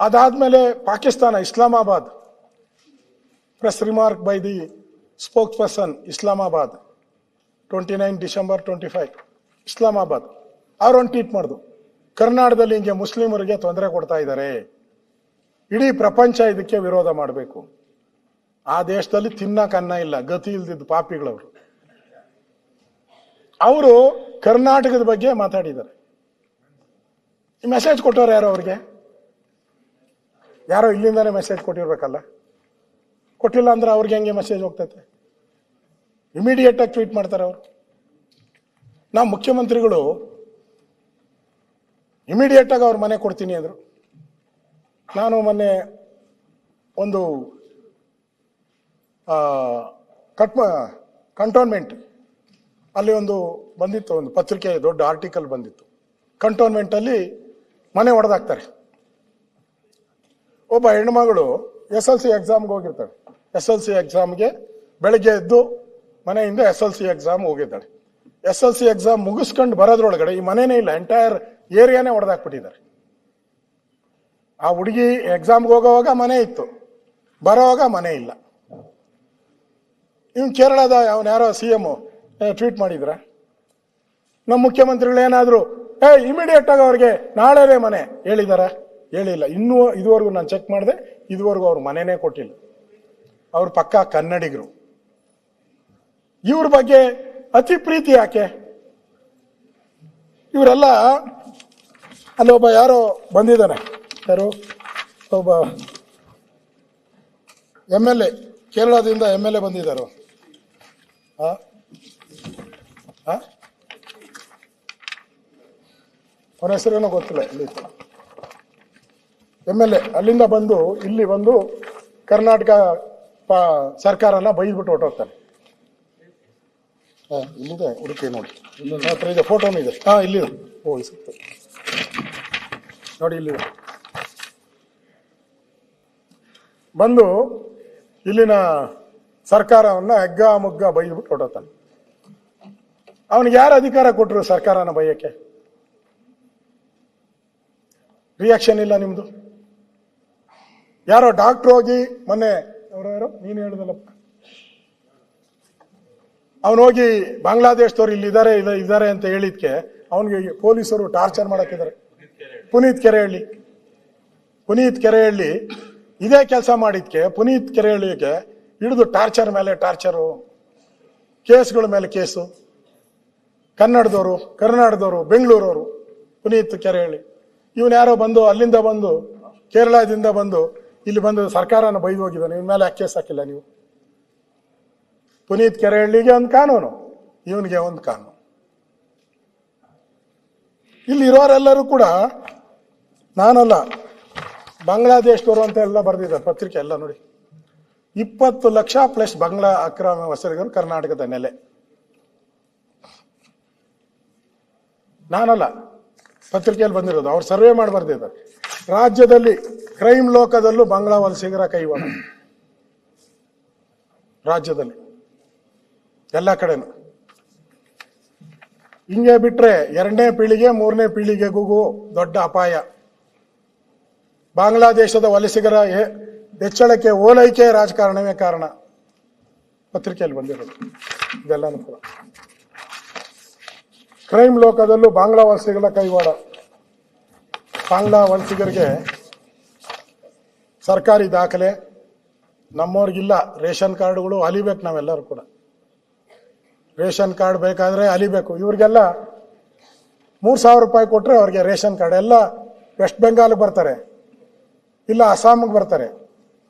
ಅದಾದ್ಮೇಲೆ Pakistan Islamabad, press remark by the spokesperson Islamabad 29 December 25 Islamabad, ಅವ್ರೊಂದು ಟ್ವೀಟ್ ಮಾಡಿದ್ರು, ಕರ್ನಾಟಕದಲ್ಲಿ ಹಿಂಗೆ ಮುಸ್ಲಿಮರಿಗೆ ತೊಂದರೆ ಕೊಡ್ತಾ ಇದ್ದಾರೆ, ಇಡೀ ಪ್ರಪಂಚ ಇದಕ್ಕೆ ವಿರೋಧ ಮಾಡಬೇಕು. ಆ ದೇಶದಲ್ಲಿ ತಿನ್ನಕ್ಕೆ ಅನ್ನ ಇಲ್ಲ, ಗತಿ ಇಲ್ದಿದ್ದ ಪಾಪಿಗಳವರು. ಅವರು ಕರ್ನಾಟಕದ ಬಗ್ಗೆ ಮಾತಾಡಿದ್ದಾರೆ. ಈ ಮೆಸೇಜ್ ಕೊಟ್ಟವ್ರು ಯಾರೋ ಅವ್ರಿಗೆ? ಯಾರೋ ಇಲ್ಲಿಂದಾನೆ ಮೆಸೇಜ್ ಕೊಟ್ಟಿರ್ಬೇಕಲ್ಲ, ಕೊಟ್ಟಿಲ್ಲ ಅಂದ್ರೆ ಅವ್ರಿಗೆ ಹೆಂಗೆ ಮೆಸೇಜ್ ಹೋಗ್ತೈತೆ? ಇಮಿಡಿಯೇಟ್ ಆಗಿ ಟ್ವೀಟ್ ಮಾಡ್ತಾರೆ ಅವರು. ನಾವು ಮುಖ್ಯಮಂತ್ರಿಗಳು ಇಮಿಡಿಯೇಟ್ ಆಗಿ ಅವ್ರ ಮನೆ ಕೊಡ್ತೀನಿ ಅಂದ್ರು. ನಾನು ಮೊನ್ನೆ ಒಂದು ಕಂಟೋನ್ಮೆಂಟ್ ಅಲ್ಲಿ ಒಂದು ಬಂದಿತ್ತು, ಒಂದು ಪತ್ರಿಕೆ ದೊಡ್ಡ ಆರ್ಟಿಕಲ್ ಬಂದಿತ್ತು. ಕಂಟೋನ್ಮೆಂಟ್ ಅಲ್ಲಿ ಮನೆ ಹೊಡೆದಾಕ್ತಾರೆ. ಒಬ್ಬ ಹೆಣ್ಮಗಳು SLC ಎಕ್ಸಾಮ್ಗೆ ಹೋಗಿರ್ತಾಳೆ. SLC ಎಕ್ಸಾಮ್ಗೆ ಬೆಳಗ್ಗೆ ಎದ್ದು ಮನೆಯಿಂದ SLC ಎಕ್ಸಾಮ್ ಹೋಗಿದ್ದಾಳೆ. SLC ಎಕ್ಸಾಮ್ ಮುಗಿಸ್ಕೊಂಡು ಬರೋದ್ರೊಳಗಡೆ ಈ ಮನೆನೇ ಇಲ್ಲ, ಎಂಟೈರ್ ಏರಿಯಾನೇ ಹೊಡೆದಾಕ್ಬಿಟ್ಟಿದ್ದಾರೆ. ಆ ಹುಡುಗಿ ಎಕ್ಸಾಮ್ಗೆ ಹೋಗೋವಾಗ ಮನೆ ಇತ್ತು, ಬರೋವಾಗ ಮನೆ ಇಲ್ಲ. ಇವ್ನು ಕೇರಳದ ಯಾರೋ CM ಟ್ವೀಟ್ ಮಾಡಿದ್ರ? ನಮ್ಮ ಮುಖ್ಯಮಂತ್ರಿಗಳು ಏನಾದ್ರು ಇಮಿಡಿಯೇಟ್ ಆಗಿ ಅವ್ರಿಗೆ ನಾಳೆನೇ ಮನೆ ಹೇಳಿದಾರ? ಹೇಳಿಲ್ಲ. ಇನ್ನೂ ಇದುವರೆಗೂ ನಾನು ಚೆಕ್ ಮಾಡಿದೆ, ಇದುವರೆಗೂ ಅವ್ರ ಮನೆನೇ ಕೊಟ್ಟಿಲ್ಲ. ಅವ್ರ ಪಕ್ಕಾ ಕನ್ನಡಿಗರು. ಇವ್ರ ಬಗ್ಗೆ ಅತಿ ಪ್ರೀತಿ ಯಾಕೆ? ಇವರೆಲ್ಲ ಅಲ್ಲಿ ಒಬ್ಬ ಯಾರೋ ಬಂದಿದ್ದಾನೆ, ಯಾರು ಒಬ್ಬ MLA, ಕೇರಳದಿಂದ MLA ಬಂದಿದ್ದಾರೋ, ಅವನ ಹೆಸರೇನೋ ಗೊತ್ತಿಲ್ಲ. ಇಲ್ಲಿ MLA ಅಲ್ಲಿಂದ ಬಂದು ಇಲ್ಲಿ ಬಂದು ಕರ್ನಾಟಕ ಸರ್ಕಾರನ ಬೈದ್ಬಿಟ್ಟು ಹೊರಟೋಗ್ತಾನೆ. ಇಲ್ಲಿದೆ, ಹುಡುಕಿ ನೋಡಿ, ಹತ್ರ ಇದೆ, ಫೋಟೋನು ಇದೆ. ಇಲ್ಲಿದೆ. ಓ ಸಿಕ್ತು ನೋಡಿ, ಇಲ್ಲಿದೆ. ಬಂದು ಇಲ್ಲಿನ ಸರ್ಕಾರವನ್ನ ಹೆಗ್ಗ ಮುಗ್ಗ ಬೈದ್ಬಿಟ್ಟು ಹೊರಟೋಗ್ತಾನೆ. ಅವನಿಗೆ ಯಾರು ಅಧಿಕಾರ ಕೊಟ್ಟರು ಸರ್ಕಾರನ ಬೈಯಕ್ಕೆ? ರಿಯಾಕ್ಷನ್ ಇಲ್ಲ ನಿಮ್ದು. ಯಾರೋ ಡಾಕ್ಟರ್ ಹೋಗಿ ಮೊನ್ನೆ ಯಾರೋ ನೀನು ಹೇಳಿದಲ್ಲಪ್ಪ, ಅವನು ಹೋಗಿ ಬಾಂಗ್ಲಾದೇಶದವ್ರು ಇದ್ದಾರೆ ಅಂತ ಹೇಳಿದ್ಕೆ ಅವನಿಗೆ ಪೊಲೀಸರು ಟಾರ್ಚರ್ ಮಾಡಕ್ಕಿದ್ದಾರೆ. ಪುನೀತ್ ಕೆರೆಹಳ್ಳಿ ಇದೇ ಕೆಲಸ ಮಾಡಿದ್ಕೆ ಪುನೀತ್ ಕೆರೆಹಳ್ಳಿಗೆ ಹಿಡಿದು ಟಾರ್ಚರ್ ಮೇಲೆ ಟಾರ್ಚರು, ಕೇಸ್ಗಳ ಮೇಲೆ ಕೇಸು. ಕರ್ನಾಟಕದವರು, ಬೆಂಗಳೂರವರು, ಪುನೀತ್ ಕೆರೆಹಳ್ಳಿ. ಇವನು ಯಾರೋ ಬಂದು ಅಲ್ಲಿಂದ ಬಂದು ಕೇರಳದಿಂದ ಬಂದು ಇಲ್ಲಿ ಬಂದು ಸರ್ಕಾರನ ಬೈದು ಹೋಗಿದ್ದಾನೆ. ಇವನ ಮೇಲೆ ಕೇಸ್ ಹಾಕಿಲ್ಲ ನೀವು? ಪುನೀತ್ ಕೆರೆಹಳ್ಳಿಗೆ ಒಂದು ಕಾನೂನು, ಇವನಿಗೆ ಒಂದು ಕಾನೂನು. ಇಲ್ಲಿ ಇರೋರೆಲ್ಲರೂ ಕೂಡ ನಾನಲ್ಲ, ಬಾಂಗ್ಲಾದೇಶದವರು ಅಂತ ಎಲ್ಲ ಬರೆದಿದ್ದಾರೆ ಪತ್ರಿಕೆ ಎಲ್ಲ ನೋಡಿ. 20 ಲಕ್ಷ ಪ್ಲಸ್ ಬಾಂಗ್ಲಾ ಅಕ್ರಮ ವಲಸಿಗರು ಕರ್ನಾಟಕದ ನೆಲೆ. ನಾನಲ್ಲ, ಪತ್ರಿಕೆಯಲ್ಲಿ ಬಂದಿರೋದು, ಅವ್ರು ಸರ್ವೆ ಮಾಡಿ ಬರ್ದಿದ್ದಾರೆ. ರಾಜ್ಯದಲ್ಲಿ ಕ್ರೈಮ್ ಲೋಕದಲ್ಲೂ ಬಾಂಗ್ಲಾ ವಲಸಿಗರ ಕೈವಾಡ, ರಾಜ್ಯದಲ್ಲಿ ಎಲ್ಲ ಕಡೆನೂ. ಹಿಂಗೆ ಬಿಟ್ರೆ 2ನೇ ಪೀಳಿಗೆ 3ನೇ ಪೀಳಿಗೆಗೂ ದೊಡ್ಡ ಅಪಾಯ. ಬಾಂಗ್ಲಾದೇಶದ ವಲಸಿಗರ ಹೆಚ್ಚಳಕ್ಕೆ ಓಲೈಕೆ ರಾಜಕಾರಣವೇ ಕಾರಣ. ಪತ್ರಿಕೆಯಲ್ಲಿ ಬಂದಿರೋದು ಇದೆಲ್ಲನೂ ಕೂಡ. ಕ್ರೈಮ್ ಲೋಕದಲ್ಲೂ ಬಾಂಗ್ಲಾ ವಲಸಿಗರ ಕೈವಾಡ. ಬಾಂಗ್ಲಾ ವಲಸಿಗರಿಗೆ ಸರ್ಕಾರಿ ದಾಖಲೆ ನಮ್ಮವ್ರಿಗಿಲ್ಲ. ರೇಷನ್ ಕಾರ್ಡ್ಗಳು ಅಲಿಬೇಕು, ನಾವೆಲ್ಲರೂ ಕೂಡ ರೇಷನ್ ಕಾರ್ಡ್ ಬೇಕಾದ್ರೆ ಅಲಿಬೇಕು. ಇವ್ರಿಗೆಲ್ಲ 3,000 ರೂಪಾಯಿ ಕೊಟ್ರೆ ಅವ್ರಿಗೆ ರೇಷನ್ ಕಾರ್ಡ್. ಎಲ್ಲ ವೆಸ್ಟ್ ಬೆಂಗಾಲ್ಗೆ ಬರ್ತಾರೆ, ಇಲ್ಲ ಅಸ್ಸಾಂಗೆ ಬರ್ತಾರೆ,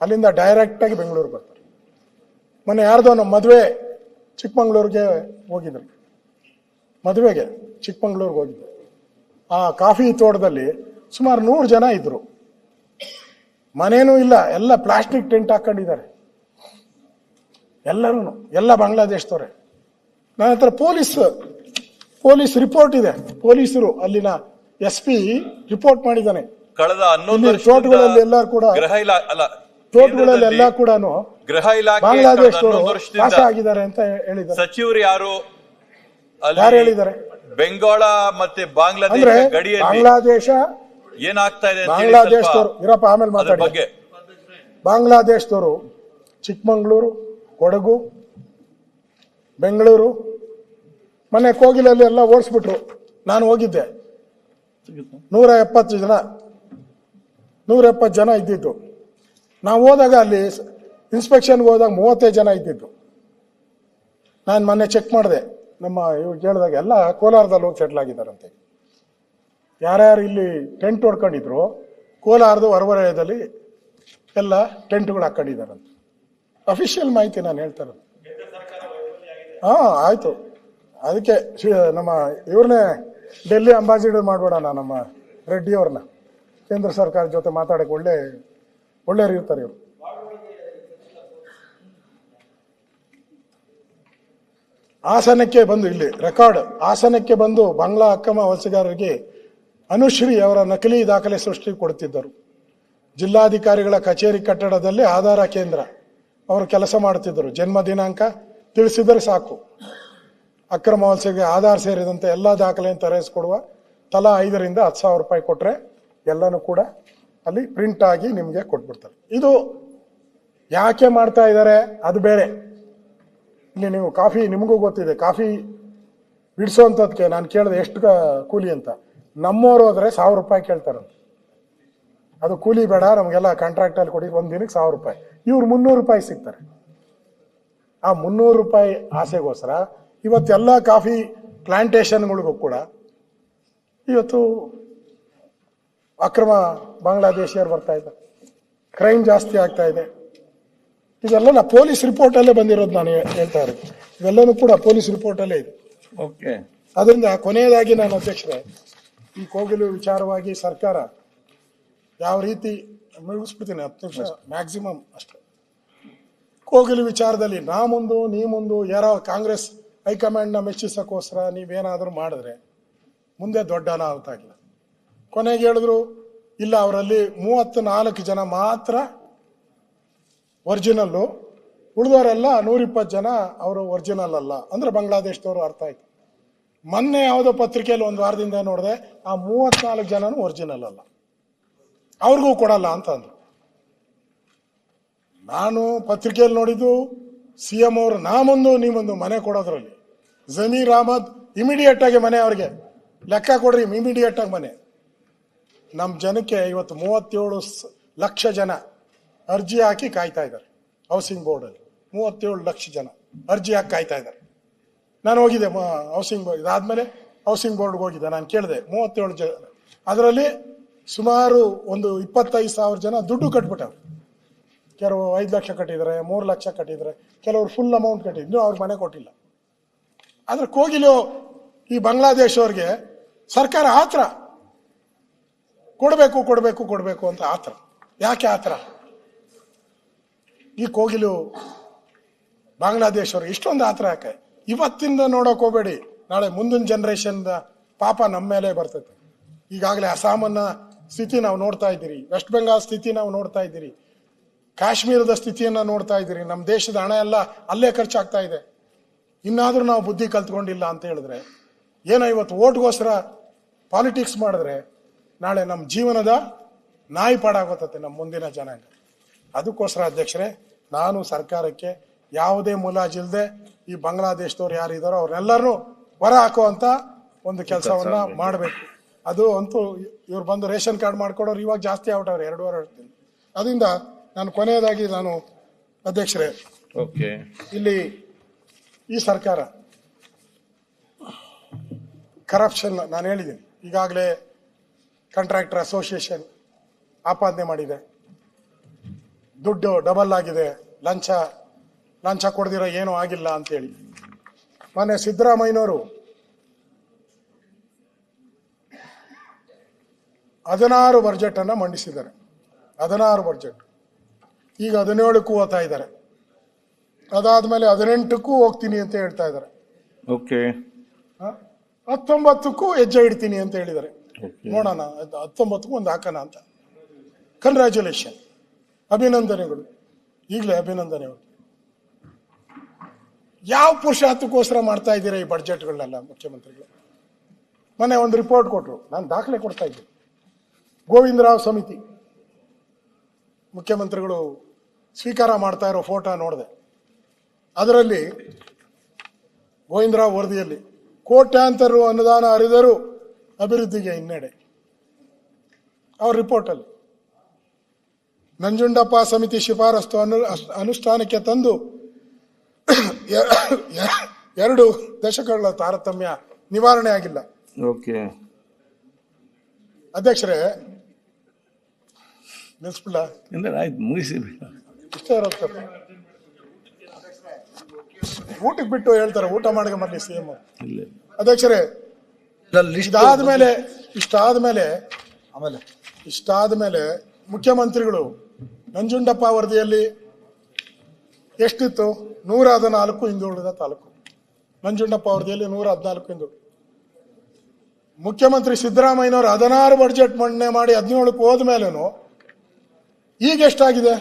ಅಲ್ಲಿಂದ ಡೈರೆಕ್ಟಾಗಿ ಬೆಂಗಳೂರಿಗೆ ಬರ್ತಾರೆ. ಮೊನ್ನೆ ಯಾರ್ದೋ ನಮ್ಮ ಮದುವೆ ಚಿಕ್ಕಮಂಗ್ಳೂರಿಗೆ ಹೋಗಿದ್ರು, ಮದುವೆಗೆ ಚಿಕ್ಕಮಂಗ್ಳೂರಿಗೆ ಹೋಗಿದ್ರು. ಆ ಕಾಫಿ ತೋಟದಲ್ಲಿ ಸುಮಾರು 100 ಜನ ಇದ್ರು. ಮನೇನೂ ಇಲ್ಲ, ಎಲ್ಲ ಪ್ಲಾಸ್ಟಿಕ್ ಟೆಂಟ್ ಹಾಕೊಂಡಿದ್ದಾರೆ ಎಲ್ಲರೂ, ಎಲ್ಲ ಬಾಂಗ್ಲಾದೇಶದವ್ರೆ. ನನ್ನ ಹತ್ರ ಪೊಲೀಸ್ ರಿಪೋರ್ಟ್ ಇದೆ. ಪೊಲೀಸರು ಅಲ್ಲಿನ SP ರಿಪೋರ್ಟ್ ಮಾಡಿದ್ದಾನೆ. ಕಳೆದ 11 ತೋಟಗಳಲ್ಲಿ ಎಲ್ಲರೂ ಕೂಡ ತೋಟಗಳಲ್ಲಿ ಎಲ್ಲ ಕೂಡ ಗೃಹ ಇಲಾಖೆ ಬಾಂಗ್ಲಾದೇಶದವರು ಪಾಸ ಆಗಿದ್ದಾರೆ ಅಂತ ಹೇಳಿದ್ದಾರೆ. ಸಚಿವರು ಯಾರು ಹೇಳಿದ್ದಾರೆ? ಬೆಂಗಾಳ ಮತ್ತೆ ಬಾಂಗ್ಲಾದೇಶ ಅಂದ್ರೆ ಗಡಿಯಲ್ಲಿ ಬಾಂಗ್ಲಾದೇಶ ಏನಾಗ್ತಾ ಇದೆ ಬಾಂಗ್ಲಾದೇಶದವರು ಇರಪ್ಪ, ಆಮೇಲೆ ಮಾತಾಡಿ. ಬಾಂಗ್ಲಾದೇಶದವರು ಚಿಕ್ಕಮಂಗ್ಳೂರು, ಕೊಡಗು, ಬೆಂಗಳೂರು, ಮೊನ್ನೆ ಕೋಗಿಲಲ್ಲಿ ಎಲ್ಲ ಓಡಿಸ್ಬಿಟ್ರು. ನಾನು ಹೋಗಿದ್ದೆ, 170 ಜನ ಇದ್ದಿದ್ದು. ನಾವು ಹೋದಾಗ ಅಲ್ಲಿ ಇನ್ಸ್ಪೆಕ್ಷನ್ಗೆ ಹೋದಾಗ 35 ಜನ ಇದ್ದಿದ್ದು. ನಾನು ಮೊನ್ನೆ ಚೆಕ್ ಮಾಡಿದೆ, ನಮ್ಮ ಇವ್ರು ಕೇಳಿದಾಗ ಎಲ್ಲ ಕೋಲಾರದಲ್ಲಿ ಹೋಗಿ ಸೆಟ್ಲ್ ಆಗಿದ್ದಾರಂತೆ. ಯಾರ್ಯಾರು ಇಲ್ಲಿ ಟೆಂಟ್ ಹೊಡ್ಕೊಂಡಿದ್ರು ಕೋಲಾರದ ಹೊರವಲಯದಲ್ಲಿ ಎಲ್ಲ ಟೆಂಟ್ಗಳು ಹಾಕೊಂಡಿದ್ದಾರಂತೆ. ಅಫಿಷಿಯಲ್ ಮಾಹಿತಿ ನಾನು ಹೇಳ್ತಾರೆ. ಆಯ್ತು, ಅದಕ್ಕೆ ನಮ್ಮ ಇವ್ರನ್ನೇ ಡೆಲ್ಲಿ ಅಂಬಾಸಿಡರ್ ಮಾಡ್ಬೇಡಣ, ನಮ್ಮ ರೆಡ್ಡಿ ಅವ್ರನ್ನ. ಕೇಂದ್ರ ಸರ್ಕಾರದ ಜೊತೆ ಮಾತಾಡಕ್ಕೆ ಒಳ್ಳೆಯವ್ರು ಇರ್ತಾರೆ ಇವರು. ಹಾಸನಕ್ಕೆ ಬಂದು ಇಲ್ಲಿ ರೆಕಾರ್ಡ್, ಹಾಸನಕ್ಕೆ ಬಂದು ಬಾಂಗ್ಲಾ ಅಕ್ರಮ ವಲಸಿಗರಿಗೆ ಅನುಶ್ರೀ ಅವರ ನಕಲಿ ದಾಖಲೆ ಸೃಷ್ಟಿ ಕೊಡುತ್ತಿದ್ದರು. ಜಿಲ್ಲಾಧಿಕಾರಿಗಳ ಕಚೇರಿ ಕಟ್ಟಡದಲ್ಲಿ ಆಧಾರ ಕೇಂದ್ರ ಅವರು ಕೆಲಸ ಮಾಡುತ್ತಿದ್ದರು. ಜನ್ಮ ದಿನಾಂಕ ತಿಳಿಸಿದರೆ ಸಾಕು, ಅಕ್ರಮ ವಲಸಿಗೆ ಆಧಾರ್ ಸೇರಿದಂತೆ ಎಲ್ಲ ದಾಖಲೆಯನ್ನು ತರಿಸಿಕೊಡುವ. ತಲಾ 5 ರಿಂದ 10,000 ರೂಪಾಯಿ ಕೊಟ್ಟರೆ ಎಲ್ಲನೂ ಕೂಡ ಅಲ್ಲಿ ಪ್ರಿಂಟ್ ಆಗಿ ನಿಮಗೆ ಕೊಟ್ಬಿಡ್ತಾರೆ. ಇದು ಯಾಕೆ ಮಾಡ್ತಾ ಇದ್ದಾರೆ ಅದು ಬೇರೆ. ಇಲ್ಲಿ ನೀವು ಕಾಫಿ, ನಿಮಗೂ ಗೊತ್ತಿದೆ, ಕಾಫಿ ಬಿಡಿಸೋಂಥದ್ಕೆ ನಾನು ಕೇಳಿದೆ ಎಷ್ಟು ಕೂಲಿ ಅಂತ. ನಮ್ಮವ್ರು ಹೋದ್ರೆ 1,000 ರೂಪಾಯಿ ಕೇಳ್ತಾರಂತೆ. ಅದು ಕೂಲಿ ಬೇಡ, ನಮಗೆಲ್ಲ ಕಾಂಟ್ರಾಕ್ಟಲ್ಲಿ ಕೊಡಿ, ಒಂದು ದಿನಕ್ಕೆ 1,000 ರೂಪಾಯಿ. ಇವ್ರು 300 ರೂಪಾಯಿ ಸಿಗ್ತಾರೆ. ಆ 300 ರೂಪಾಯಿ ಆಸೆಗೋಸ್ಕರ ಇವತ್ತೆಲ್ಲ ಕಾಫಿ ಪ್ಲಾಂಟೇಶನ್ಗಳಿಗೂ ಕೂಡ ಇವತ್ತು ಅಕ್ರಮ ಬಾಂಗ್ಲಾದೇಶಿಯರು ಬರ್ತಾ ಇದ್ದಾರೆ. ಕ್ರೈಮ್ ಜಾಸ್ತಿ ಆಗ್ತಾ ಇದೆ. ಇದೆಲ್ಲ ಪೊಲೀಸ್ ರಿಪೋರ್ಟಲ್ಲೇ ಬಂದಿರೋದು, ನಾನು ಹೇಳ್ತಾ ಇರೋದು ಇವೆಲ್ಲನೂ ಕೂಡ ಪೊಲೀಸ್ ರಿಪೋರ್ಟಲ್ಲೇ ಇದೆ. ಓಕೆ. ಅದರಿಂದ ಕೊನೆಯದಾಗಿ ನಾನು ಅಧ್ಯಕ್ಷರೇ, ಈ ಕೋಗಿಲು ವಿಚಾರವಾಗಿ ಸರ್ಕಾರ ಯಾವ ರೀತಿ ಮುಗಿಸ್ಬಿಡ್ತೀನಿ, 10 ನಿಮಿಷ ಮ್ಯಾಕ್ಸಿಮಮ್ ಅಷ್ಟೇ. ಕೋಗಿಲು ವಿಚಾರದಲ್ಲಿ ನಾ ಮುಂದು ನೀ ಮುಂದು, ಯಾರೋ ಕಾಂಗ್ರೆಸ್ ಹೈಕಮಾಂಡ್ನ ಮೆಚ್ಚಿಸೋಕ್ಕೋಸ್ಕರ ನೀವೇನಾದರೂ ಮಾಡಿದ್ರೆ ಮುಂದೆ ದೊಡ್ಡ ಅನಾಹುತ ಆಗಿಲ್ಲ. ಕೊನೆಗೆ ಹೇಳಿದ್ರು ಇಲ್ಲ, ಅವರಲ್ಲಿ 34 ಜನ ಮಾತ್ರ ಒರಿಜಿನಲ್ಲು, ಉಳಿದವರೆಲ್ಲ 120 ಜನ ಅವರು ಒರಿಜಿನಲ್ ಅಲ್ಲ ಅಂದ್ರೆ ಬಾಂಗ್ಲಾದೇಶದವರು. ಅರ್ಥ ಆಯ್ತು. ಮೊನ್ನೆ ಯಾವುದೋ ಪತ್ರಿಕೆಯಲ್ಲಿ ಒಂದು ವಾರದಿಂದ ನೋಡಿದೆ, ಆ 34 ಜನನು ಒರಿಜಿನಲ್ ಅಲ್ಲ, ಅವ್ರಿಗೂ ಕೊಡಲ್ಲ ಅಂತ ಅಂದ್ರು. ನಾನು ಪತ್ರಿಕೆಯಲ್ಲಿ ನೋಡಿದ್ದು CM ಅವರು ನಾ ಮುಂದು ನೀ ಮುಂದು ಮನೆ ಕೊಡೋದ್ರಲ್ಲಿ. ಜಮೀರ್ ಅಹಮದ್ ಇಮಿಡಿಯೇಟ್ ಆಗಿ ಮನೆ, ಅವ್ರಿಗೆ ಲೆಕ್ಕ ಕೊಡ್ರಿ, ಇಮಿಡಿಯೇಟ್ ಆಗಿ ಮನೆ. ನಮ್ಮ ಜನಕ್ಕೆ ಇವತ್ತು 37 ಲಕ್ಷ ಜನ ಅರ್ಜಿ ಹಾಕಿ ಕಾಯ್ತಾ ಇದ್ದಾರೆ ಹೌಸಿಂಗ್ ಬೋರ್ಡಲ್ಲಿ. 37 ಲಕ್ಷ ಜನ ಅರ್ಜಿ ಹಾಕಿ ಕಾಯ್ತಾ ಇದ್ದಾರೆ. ನಾನು ಹೋಗಿದ್ದೆ ಹೌಸಿಂಗ್ ಬೋರ್ಡ್, ಇದಾದ್ಮೇಲೆ ಹೌಸಿಂಗ್ ಬೋರ್ಡ್ಗೆ ಹೋಗಿದ್ದೆ. ನಾನು ಕೇಳಿದೆ 37 ಜನ, ಅದರಲ್ಲಿ ಸುಮಾರು ಒಂದು 25,000 ಜನ ದುಡ್ಡು ಕಟ್ಬಿಟ್ಟವ್ರು. ಕೆಲವು 5 ಲಕ್ಷ ಕಟ್ಟಿದ್ದಾರೆ, 3 ಲಕ್ಷ ಕಟ್ಟಿದ್ದಾರೆ, ಕೆಲವರು ಫುಲ್ ಅಮೌಂಟ್ ಕಟ್ಟಿದ್ರು, ಅವ್ರಿಗೆ ಮನೆ ಕೊಟ್ಟಿಲ್ಲ. ಆದ್ರೆ ಕೋಗಿಲು ಈ ಬಾಂಗ್ಲಾದೇಶವ್ರಿಗೆ ಸರ್ಕಾರ ಆತ್ರ ಕೊಡಬೇಕು ಕೊಡಬೇಕು ಕೊಡಬೇಕು ಅಂತ ಆತ್ರ. ಯಾಕೆ ಆತ್ರ? ಈ ಕೋಗಿಲು ಬಾಂಗ್ಲಾದೇಶವ್ರಿಗೆ ಇಷ್ಟೊಂದು ಆತ್ರ ಯಾಕೆ? ಇವತ್ತಿಂದ ನೋಡೋಕೆ ಹೋಗಬೇಡಿ, ನಾಳೆ ಮುಂದಿನ ಜನರೇಷನ್ ಪಾಪ ನಮ್ಮ ಮೇಲೆ ಬರ್ತೈತೆ. ಈಗಾಗಲೇ ಅಸ್ಸಾಮನ್ನ ಸ್ಥಿತಿ ನಾವು ನೋಡ್ತಾ ಇದ್ದೀರಿ, ವೆಸ್ಟ್ ಬೆಂಗಾಲ್ ಸ್ಥಿತಿ ನಾವು ನೋಡ್ತಾ ಇದ್ದೀರಿ, ಕಾಶ್ಮೀರದ ಸ್ಥಿತಿಯನ್ನ ನೋಡ್ತಾ ಇದ್ದೀರಿ. ನಮ್ಮ ದೇಶದ ಹಣ ಎಲ್ಲ ಅಲ್ಲೇ ಖರ್ಚಾಗ್ತಾ ಇದೆ. ಇನ್ನಾದ್ರೂ ನಾವು ಬುದ್ಧಿ ಕಲ್ತ್ಕೊಂಡಿಲ್ಲ ಅಂತ ಹೇಳಿದ್ರೆ ಏನೋ ಇವತ್ತು ಓಟ್ಗೋಸ್ಕರ ಪಾಲಿಟಿಕ್ಸ್ ಮಾಡಿದ್ರೆ ನಾಳೆ ನಮ್ಮ ಜೀವನದ ನಾಯಿ ಪಾಡಾಗೋತತೆ ನಮ್ಮ ಮುಂದಿನ ಜನಾಂಗ. ಅದಕ್ಕೋಸ್ಕರ ಅಧ್ಯಕ್ಷರೇ, ನಾನು ಸರ್ಕಾರಕ್ಕೆ ಯಾವುದೇ ಮುಲಾಜಿಲ್ಲದೆ ಈ ಬಾಂಗ್ಲಾದೇಶದವ್ರು ಯಾರಿದ್ದಾರೋ ಅವ್ರನ್ನೆಲ್ಲರೂ ಹೊರ ಹಾಕುವಂತ ಒಂದು ಕೆಲಸವನ್ನ ಮಾಡಬೇಕು. ಅದು ಅಂತೂ ಇವ್ರು ಬಂದು ರೇಷನ್ ಕಾರ್ಡ್ ಮಾಡ್ಕೊಡೋರು ಇವಾಗ ಜಾಸ್ತಿ ಆಗ್ಬಿಟ್ಟವ್ರೆ 2.5 ವರ್ಷದಿಂದ. ಅದರಿಂದ ನಾನು ಕೊನೆಯದಾಗಿ ನಾನು ಅಧ್ಯಕ್ಷರೇ, ಇಲ್ಲಿ ಈ ಸರ್ಕಾರ ಕರಪ್ಷನ್ ನಾನು ಹೇಳಿದ್ದೀನಿ, ಈಗಾಗಲೇ ಕಾಂಟ್ರಾಕ್ಟರ್ ಅಸೋಸಿಯೇಷನ್ ಆಪಾದನೆ ಮಾಡಿದೆ, ದುಡ್ಡು ಡಬಲ್ ಆಗಿದೆ, ಲಂಚ ಕೊಡದಿರೋ ಏನೂ ಆಗಿಲ್ಲ ಅಂತೇಳಿ. ಮೊನ್ನೆ ಸಿದ್ದರಾಮಯ್ಯನವರು 16 ಬಜೆಟ್ ಅನ್ನ ಮಂಡಿಸಿದ್ದಾರೆ. 16 ಬಜೆಟ್, ಈಗ 17ಕ್ಕೂ ಹೋಗ್ತಾ ಇದ್ದಾರೆ. ಅದಾದ್ಮೇಲೆ 18ಕ್ಕೂ ಹೋಗ್ತೀನಿ ಅಂತ ಹೇಳ್ತಾ ಇದ್ದಾರೆ. 19ಕ್ಕೂ ಹೆಜ್ಜೆ ಇಡ್ತೀನಿ ಅಂತ ಹೇಳಿದ್ದಾರೆ. ನೋಡೋಣ, 19ಕ್ಕೂ ಒಂದು ಹಾಕೋಣ ಅಂತ. ಕಂಗ್ರ್ಯಾಚುಲೇಷನ್, ಅಭಿನಂದನೆಗಳು, ಈಗಲೇ ಅಭಿನಂದನೆಗಳು. ಯಾವ ಪುರುಷಾರ್ಥಕ್ಕೋಸ್ಕರ ಮಾಡ್ತಾ ಇದ್ದೀರಾ ಈ ಬಡ್ಜೆಟ್ಗಳನ್ನೆಲ್ಲ ಮುಖ್ಯಮಂತ್ರಿಗಳು? ಮೊನ್ನೆ ಒಂದು ರಿಪೋರ್ಟ್ ಕೊಟ್ಟರು, ನಾನು ದಾಖಲೆ ಕೊಡ್ತಾ ಇದ್ದೀನಿ. ಗೋವಿಂದರಾವ್ ಸಮಿತಿ ಮುಖ್ಯಮಂತ್ರಿಗಳು ಸ್ವೀಕಾರ ಮಾಡ್ತಾ ಇರೋ ಫೋಟೋ ನೋಡಿದೆ. ಅದರಲ್ಲಿ ಗೋವಿಂದರಾವ್ ವರದಿಯಲ್ಲಿ ಕೋಟ್ಯಾಂತರ ಅನುದಾನ ಹರಿದರೂ ಅಭಿವೃದ್ಧಿಗೆ ಹಿನ್ನಡೆ. ಅವ್ರ ರಿಪೋರ್ಟಲ್ಲಿ ನಂಜುಂಡಪ್ಪ ಸಮಿತಿ ಶಿಫಾರಸ್ತು ಅನುಷ್ಠಾನಕ್ಕೆ ತಂದು 2 ದಶಕಗಳ ತಾರತಮ್ಯ ನಿವಾರಣೆ ಆಗಿಲ್ಲ. ಅಧ್ಯಕ್ಷರೇ, ನಿಲ್ಸ್ಬಿಡ್ಲ? ಮುಗಿಸಿ. ಇಷ್ಟೇ ಇರುತ್ತೆ. ಊಟಕ್ಕೆ ಬಿಟ್ಟು ಹೇಳ್ತಾರೆ, ಊಟ ಮಾಡಿಗೆ ಮರಲಿ ಸಿಎಂ. ಅಧ್ಯಕ್ಷರೇ, ಇಷ್ಟಾದ್ಮೇಲೆ ಮುಖ್ಯಮಂತ್ರಿಗಳು ನಂಜುಂಡಪ್ಪ ವರದಿಯಲ್ಲಿ ಎಷ್ಟಿತ್ತು? 114 ಹಿಂದುಳಿದ ತಾಲೂಕು. ನಂಜುಂಡಪ್ಪ ವರದಿಯಲ್ಲಿ 114 ಹಿಂದುಳಿದ. ಮುಖ್ಯಮಂತ್ರಿ ಸಿದ್ದರಾಮಯ್ಯನವರು 16 ಬಜೆಟ್ ಮಂಡನೆ ಮಾಡಿ 17ಕ್ಕೆ ಹೋದ್ಮೇಲೂ ಈಗ ಎಷ್ಟಾಗಿದೆ?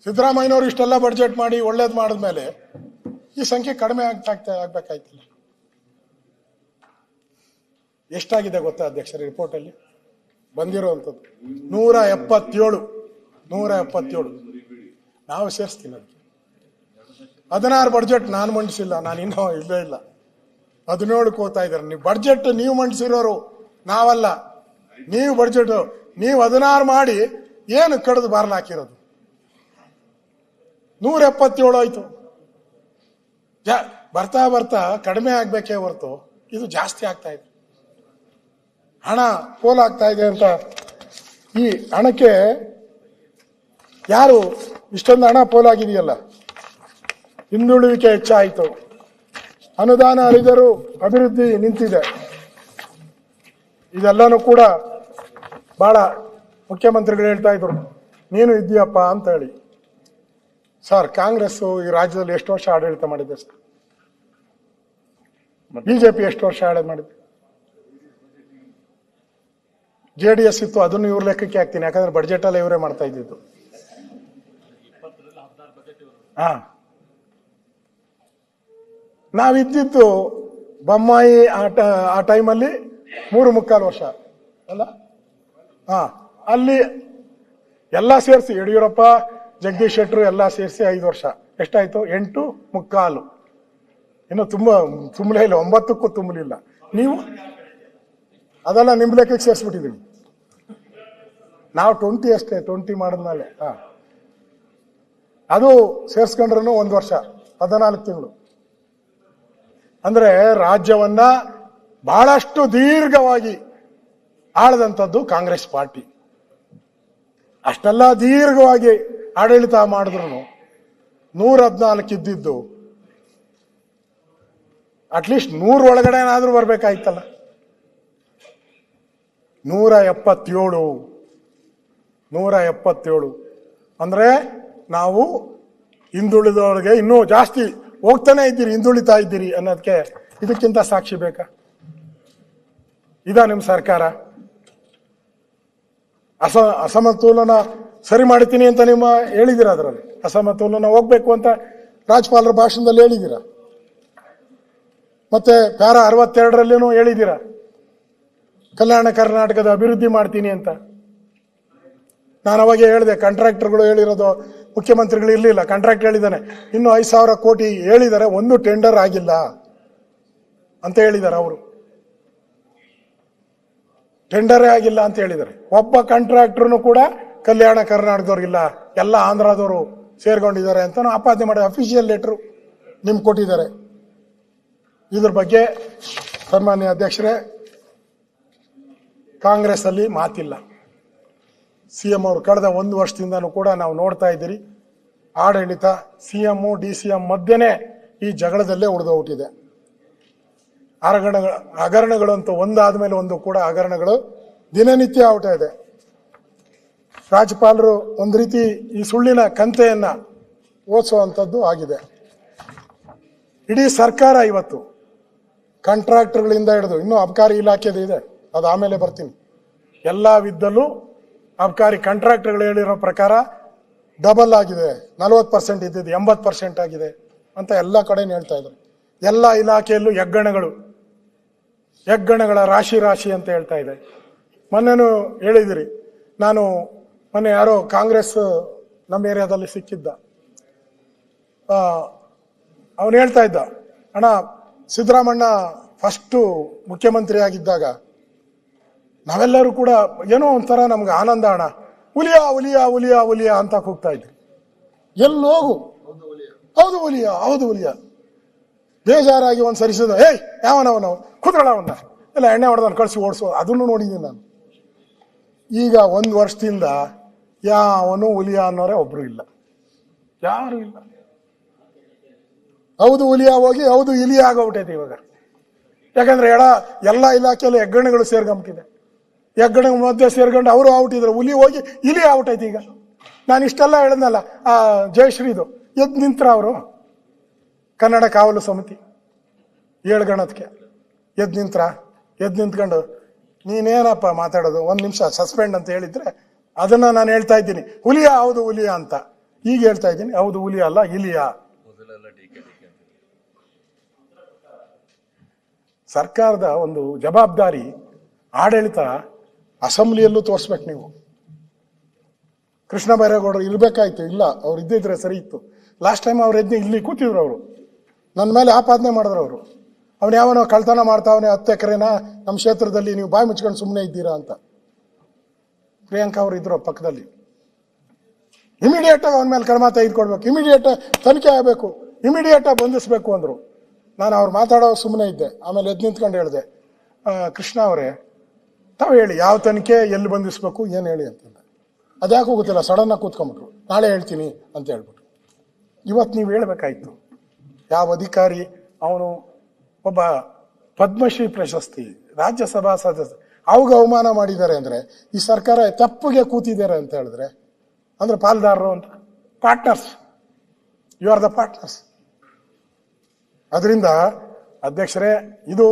ಸಿದ್ದರಾಮಯ್ಯನವರು ಇಷ್ಟೆಲ್ಲ ಬಜೆಟ್ ಮಾಡಿ ಒಳ್ಳೇದು ಮಾಡಿದ್ಮೇಲೆ ಈ ಸಂಖ್ಯೆ ಕಡಿಮೆ ಆಗ್ಬೇಕಾಯ್ತಿಲ್ಲ. ಎಷ್ಟಾಗಿದೆ ಗೊತ್ತಾ ಅಧ್ಯಕ್ಷರ? ರಿಪೋರ್ಟ್ ಅಲ್ಲಿ ಬಂದಿರುವಂಥದ್ದು 177. ನಾವು ಸೇರಿಸ್ತೀನಿ ಅದಕ್ಕೆ. 16 ಬಜೆಟ್ ನಾನು ಮಂಡಿಸಿಲ್ಲ, ನಾನು ಇನ್ನೂ ಇಲ್ಲೇ ಇಲ್ಲ. 17ಕ್ಕೆ ಹೋಗ್ತಾ ಇದ್ದಾರೆ. ನೀವು ಬಡ್ಜೆಟ್ ನೀವು ಮಂಡಿಸಿರೋರು, ನಾವಲ್ಲ. ನೀವು ಬಡ್ಜೆಟ್ ನೀವು 16 ಮಾಡಿ ಏನು ಕಡಿದು ಬಾರ್ಲ ಹಾಕಿರೋದು? 177 ಆಯ್ತು. ಬರ್ತಾ ಬರ್ತಾ ಕಡಿಮೆ ಆಗ್ಬೇಕೇ ಹೊರತು ಇದು ಜಾಸ್ತಿ ಆಗ್ತಾ ಇದೆ. ಹಣ ಪೋಲಾಗ್ತಾ ಇದೆ ಅಂತ. ಈ ಹಣಕ್ಕೆ ಯಾರು ಇಷ್ಟೊಂದು ಹಣ ಪೋಲಾಗಿದೆಯಲ್ಲ, ಹಿಂದುಳುವಿಕೆ ಹೆಚ್ಚಾಯಿತು, ಅನುದಾನ ಹರಿದರೂ ಅಭಿವೃದ್ಧಿ ನಿಂತಿದೆ. ಇದೆಲ್ಲನೂ ಕೂಡ ಬಹಳ ಮುಖ್ಯಮಂತ್ರಿಗಳು ಹೇಳ್ತಾ ಇದ್ರು, ನೀನು ಇದ್ದೀಯಪ್ಪ ಅಂತ ಹೇಳಿ. ಸರ್, ಕಾಂಗ್ರೆಸ್ ಈ ರಾಜ್ಯದಲ್ಲಿ ಎಷ್ಟು ವರ್ಷ ಆಡಳಿತ ಮಾಡಿದೆ ಸರ್? ಬಿಜೆಪಿ ಎಷ್ಟು ವರ್ಷ ಆಡಳಿತ ಮಾಡಿದೆ? JDS ಇತ್ತು, ಅದನ್ನು ಇವ್ರ ಲೆಕ್ಕಕ್ಕೆ ಹಾಕ್ತೀನಿ, ಯಾಕಂದ್ರೆ ಬಡ್ಜೆಟ್ ಎಲ್ಲ ಇವರೇ ಮಾಡ್ತಾ ಇದ್ದಿದ್ದು. ನಾವಿದ್ದಿದ್ದು ಬೊಮ್ಮಾಯಿ ಆ ಟೈಮಲ್ಲಿ 3.25 ವರ್ಷ ಅಲ್ಲ? ಅಲ್ಲಿ ಎಲ್ಲ ಸೇರಿಸಿ ಯಡಿಯೂರಪ್ಪ, ಜಗದೀಶ್ ಶೆಟ್ಟರು ಎಲ್ಲ ಸೇರಿಸಿ 5 ವರ್ಷ. ಎಷ್ಟಾಯ್ತು? 8.25. ಇನ್ನು ತುಂಬಲೇ ಇಲ್ಲ, 9ಕ್ಕೂ ತುಂಬಲಿಲ್ಲ. ನೀವು ಅದೆಲ್ಲ ನಿಮ್ಮ ಲೆಕ್ಕಕ್ಕೆ ಸೇರಿಸ್ಬಿಟ್ಟಿದ್ದೀವಿ. ನಾವು 20 ಅಷ್ಟೇ, 20 ಮಾಡಿದ್ಮೇಲೆ ಅದು ಸೇರಿಸ್ಕೊಂಡ್ರೂ 1 ವರ್ಷ 14 ತಿಂಗಳು. ಅಂದ್ರೆ ರಾಜ್ಯವನ್ನ ಬಹಳಷ್ಟು ದೀರ್ಘವಾಗಿ ಆಳದಂಥದ್ದು ಕಾಂಗ್ರೆಸ್ ಪಾರ್ಟಿ. ಅಷ್ಟೆಲ್ಲ ದೀರ್ಘವಾಗಿ ಆಡಳಿತ ಮಾಡಿದ್ರು 114 ಇದ್ದಿದ್ದು ಅಟ್ಲೀಸ್ಟ್ 100 ಒಳಗಡೆ ಏನಾದ್ರೂ ಬರ್ಬೇಕಾಯ್ತಲ್ಲ. 177 ಅಂದ್ರೆ ನಾವು ಹಿಂದುಳಿದವರಿಗೆ ಇನ್ನೂ ಜಾಸ್ತಿ ಹೋಗ್ತಾನೆ ಇದ್ದೀರಿ, ಹಿಂದುಳಿತಾ ಇದ್ದೀರಿ ಅನ್ನೋದಕ್ಕೆ ಇದಕ್ಕಿಂತ ಸಾಕ್ಷಿ ಬೇಕಾ? ನಿಮ್ಮ ಸರ್ಕಾರ? ಅಸಮತೋಲನ ಸರಿ ಮಾಡ್ತೀನಿ ಅಂತ ನಿಮ್ಮ ಹೇಳಿದ್ದೀರಾ, ಅದರಲ್ಲಿ ಅಸಮತೋಲನ ಹೋಗ್ಬೇಕು ಅಂತ ರಾಜ್ಯಪಾಲರ ಭಾಷಣದಲ್ಲಿ ಹೇಳಿದ್ದೀರಾ, ಮತ್ತೆ ಪ್ಯಾರ 62ರಲ್ಲಿನೂ ಹೇಳಿದ್ದೀರಾ ಕಲ್ಯಾಣ ಕರ್ನಾಟಕದ ಅಭಿವೃದ್ಧಿ ಮಾಡ್ತೀನಿ ಅಂತ. ನಾನು ಅವಾಗ ಹೇಳಿದೆ, ಕಾಂಟ್ರಾಕ್ಟರ್ಗಳು ಹೇಳಿರೋದು ಮುಖ್ಯಮಂತ್ರಿಗಳು ಇರಲಿಲ್ಲ, ಕಾಂಟ್ರಾಕ್ಟ್ ಹೇಳಿದ್ದಾನೆ, ಇನ್ನು 5,000 ಕೋಟಿ ಹೇಳಿದ್ದಾರೆ, ಒಂದು ಟೆಂಡರ್ ಆಗಿಲ್ಲ ಅಂತ ಹೇಳಿದ್ದಾರೆ. ಅವರು ಟೆಂಡರೇ ಆಗಿಲ್ಲ ಅಂತ ಹೇಳಿದ್ದಾರೆ. ಒಬ್ಬ ಕಾಂಟ್ರಾಕ್ಟರ್ನು ಕೂಡ ಕಲ್ಯಾಣ ಕರ್ನಾಟಕದವ್ರಿಗಿಲ್ಲ, ಎಲ್ಲ ಆಂಧ್ರದವರು ಸೇರ್ಕೊಂಡಿದ್ದಾರೆ ಅಂತ ಆಪಾದನೆ ಮಾಡಿ ಅಫಿಷಿಯಲ್ ಲೆಟ್ರು ನಿಮ್ಗೆ ಕೊಟ್ಟಿದ್ದಾರೆ. ಇದ್ರ ಬಗ್ಗೆ ಸನ್ಮಾನ್ಯ ಅಧ್ಯಕ್ಷರೇ, ಕಾಂಗ್ರೆಸ್ ಅಲ್ಲಿ ಮಾತಿಲ್ಲ. CM ಅವರು ಕಳೆದ 1 ವರ್ಷದಿಂದನೂ ಕೂಡ ನಾವು ನೋಡ್ತಾ ಇದ್ದೀರಿ, ಆಡಳಿತ CM DCM ಮಧ್ಯೆನೇ ಈ ಜಗಳದಲ್ಲೇ ಉಳಿದೋಗ್ಬಿಟ್ಟಿದೆ. ಹಗರಣಗಳಂತೂ ಒಂದಾದ್ಮೇಲೆ ಒಂದು ಕೂಡ ಹಗರಣಗಳು ದಿನನಿತ್ಯ ಆಗ್ತಾ ಇದೆ. ರಾಜ್ಯಪಾಲರು ಒಂದು ರೀತಿ ಈ ಸುಳ್ಳಿನ ಕಂತೆಯನ್ನ ಓದಿಸುವಂಥದ್ದು ಆಗಿದೆ. ಇಡೀ ಸರ್ಕಾರ ಇವತ್ತು ಕಾಂಟ್ರಾಕ್ಟರ್ಗಳಿಂದ ಹಿಡಿದು ಇನ್ನೂ ಅಬಕಾರಿ ಇಲಾಖೆದು ಇದೆ, ಅದು ಆಮೇಲೆ ಬರ್ತೀನಿ, ಎಲ್ಲ ವಿದ್ದಲ್ಲೂ ಅಬಕಾರಿ ಕಾಂಟ್ರಾಕ್ಟರ್ಗಳು ಹೇಳಿರೋ ಪ್ರಕಾರ ಡಬಲ್ ಆಗಿದೆ, 40% ಇದ್ದಿದ್ದು 80% ಆಗಿದೆ ಅಂತ ಎಲ್ಲ ಕಡೆ ಹೇಳ್ತಾ ಇದ್ರು. ಎಲ್ಲ ಇಲಾಖೆಯಲ್ಲೂ ಹೆಗ್ಗಣಗಳ ರಾಶಿ ಅಂತ ಹೇಳ್ತಾ ಇದೆ. ಮೊನ್ನೆನೂ ಹೇಳಿದಿರಿ, ನಾನು ಮೊನ್ನೆ ಯಾರೋ ಕಾಂಗ್ರೆಸ್ ನಮ್ಮ ಏರಿಯಾದಲ್ಲಿ ಸಿಕ್ಕಿದ್ದ, ಅವನು ಹೇಳ್ತಾ ಇದ್ದ, ಅಣ್ಣ ಸಿದ್ದರಾಮಣ್ಣ ಫಸ್ಟು ಮುಖ್ಯಮಂತ್ರಿ ಆಗಿದ್ದಾಗ ನಾವೆಲ್ಲರೂ ಕೂಡ ಏನೋ ಒಂಥರ ನಮ್ಗೆ ಆನಂದ, ಅಣ್ಣ ಹುಲಿಯಾ ಹುಲಿಯಾ ಹುಲಿಯಾ ಹುಲಿಯಾ ಅಂತ ಕೂಗ್ತಾ ಇದ್ವಿ. ಎಲ್ಲೋಗು ಹೌದು ಹುಲಿಯಾ ಬೇಜಾರಾಗಿ ಒಂದು ಸರಿಸಿದ, ಏಯ್ ಯಾವನವನವ ಕುದ್ರಳವನ್ನ ಎಲ್ಲ ಎಣ್ಣೆ ಹೊಡೆದವನು ಕಳಿಸಿ ಓಡಿಸೋ, ಅದನ್ನು ನೋಡಿದ್ದೀನಿ ನಾನು. ಈಗ 1 ವರ್ಷದಿಂದ ಯಾವನು ಹುಲಿಯಾ ಅನ್ನೋರೇ ಒಬ್ರು ಇಲ್ಲ, ಯಾರು ಇಲ್ಲ. ಹೌದು ಹುಲಿಯಾ ಹೋಗಿ ಹೌದು ಇಲಿಯಾ ಆಗೋಗ್ಬಿಟ್ಟೈತೆ ಇವಾಗ. ಯಾಕಂದ್ರೆ ಎಲ್ಲ ಇಲಾಖೆಯಲ್ಲಿ ಹೆಗ್ಗಣಗಳು ಸೇರ್ಕೊಂಬಿಟ್ಟಿದೆ, ಹೆಗ್ಗಣ ಮಧ್ಯೆ ಸೇರ್ಕೊಂಡು ಅವರು ಔಟಿದ್ರು, ಹುಲಿ ಹೋಗಿ ಇಲಿ ಔಟೈತಿ. ಈಗ ನಾನು ಇಷ್ಟೆಲ್ಲ ಹೇಳಿದ್ನಲ್ಲ, ಆ ಜಯಶ್ರೀದು ಎದ್ದು ನಿಂತ್ರ ಅವರು ಕನ್ನಡ ಕಾವಲು ಸಮಿತಿ 7 ಗಣಕ್ಕೆ ಎದ್ದು ನಿಂತ್ಕೊಂಡು ನೀನೇನಪ್ಪ ಮಾತಾಡೋದು, 1 ನಿಮಿಷ ಸಸ್ಪೆಂಡ್ ಅಂತ ಹೇಳಿದ್ರೆ ಅದನ್ನ ನಾನು ಹೇಳ್ತಾ ಇದ್ದೀನಿ, ಹುಲಿಯಾ ಹೌದು ಹುಲಿಯಾ ಅಂತ. ಈಗ ಹೇಳ್ತಾ ಇದ್ದೀನಿ, ಹೌದು ಹುಲಿಯಾ ಅಲ್ಲ ಇಲಿಯಾ. ಸರ್ಕಾರದ ಒಂದು ಜವಾಬ್ದಾರಿ ಆಡಳಿತ ಅಸೆಂಬ್ಲಿಯಲ್ಲೂ ತೋರಿಸ್ಬೇಕು ನೀವು. ಕೃಷ್ಣ ಬೈರೇಗೌಡರು ಇರ್ಬೇಕಾಯ್ತು, ಇಲ್ಲ ಅವ್ರು ಇದ್ದಿದ್ರೆ ಸರಿ ಇತ್ತು. ಲಾಸ್ಟ್ ಟೈಮ್ ಅವ್ರು ಇಲ್ಲಿ ಕೂತಿದ್ರು, ಅವರು ನನ್ನ ಮೇಲೆ ಆಪಾದನೆ ಮಾಡಿದ್ರು. ಅವರು ಅವನು ಯಾವನೋ ಕಳ್ತನ ಮಾಡ್ತಾವನೆ 10 ಎಕರೆನ ನಮ್ಮ ಕ್ಷೇತ್ರದಲ್ಲಿ, ನೀವು ಬಾಯಿ ಮುಚ್ಕೊಂಡು ಸುಮ್ಮನೆ ಇದ್ದೀರಾ ಅಂತ. ಪ್ರಿಯಾಂಕಾ ಅವರು ಇದ್ರು ಪಕ್ಕದಲ್ಲಿ. ಇಮಿಡಿಯೇಟ್ ಆಗಿ ಅವನ ಮೇಲೆ ಕ್ರಮ ತೆಗೆದುಕೊಡ್ಬೇಕು, ಇಮಿಡಿಯೇಟ್ ತನಿಖೆ ಆಗಬೇಕು, ಇಮಿಡಿಯೇಟ್ ಆಗಿ ಬಂಧಿಸ್ಬೇಕು ಅಂದ್ರು. ನಾನು ಅವ್ರು ಮಾತಾಡೋ ಸುಮ್ಮನೆ ಇದ್ದೆ. ಆಮೇಲೆ ಎದ್ದು ನಿಂತ್ಕೊಂಡು ಹೇಳಿದೆ, ಕೃಷ್ಣ ಅವರೇ ತಾವು ಹೇಳಿ ಯಾವ ತನಿಖೆ ಎಲ್ಲಿ ಬಂಧಿಸ್ಬೇಕು ಏನು ಹೇಳಿ ಅಂತಂದೆ. ಅದ್ಯಾಕೂ ಗೊತ್ತಿಲ್ಲ, ಸಡನ್ ಆಗಿ ಕೂತ್ಕೊಂಡ್ಬಿಟ್ರು, ನಾಳೆ ಹೇಳ್ತೀನಿ ಅಂತ ಹೇಳ್ಬಿಟ್ರು. ಇವತ್ತು ನೀವು ಹೇಳ್ಬೇಕಾಯ್ತು, ಯಾವ ಅಧಿಕಾರಿ ಅವನು ಒಬ್ಬ ಪದ್ಮಶ್ರೀ ಪ್ರಶಸ್ತಿ ರಾಜ್ಯಸಭಾ ಸದಸ್ಯ ಅವಾಗ ಅವಮಾನ ಮಾಡಿದ್ದಾರೆ ಅಂದ್ರೆ ಈ ಸರ್ಕಾರ ತಪ್ಪಿಗೆ ಕೂತಿದ್ದಾರೆ ಅಂತ ಹೇಳಿದ್ರೆ ಅಂದ್ರೆ ಪಾಲ್ದಾರರು ಅಂತ, partners, you are the partners. ಅದರಿಂದ ಅಧ್ಯಕ್ಷರೇ, ಇದು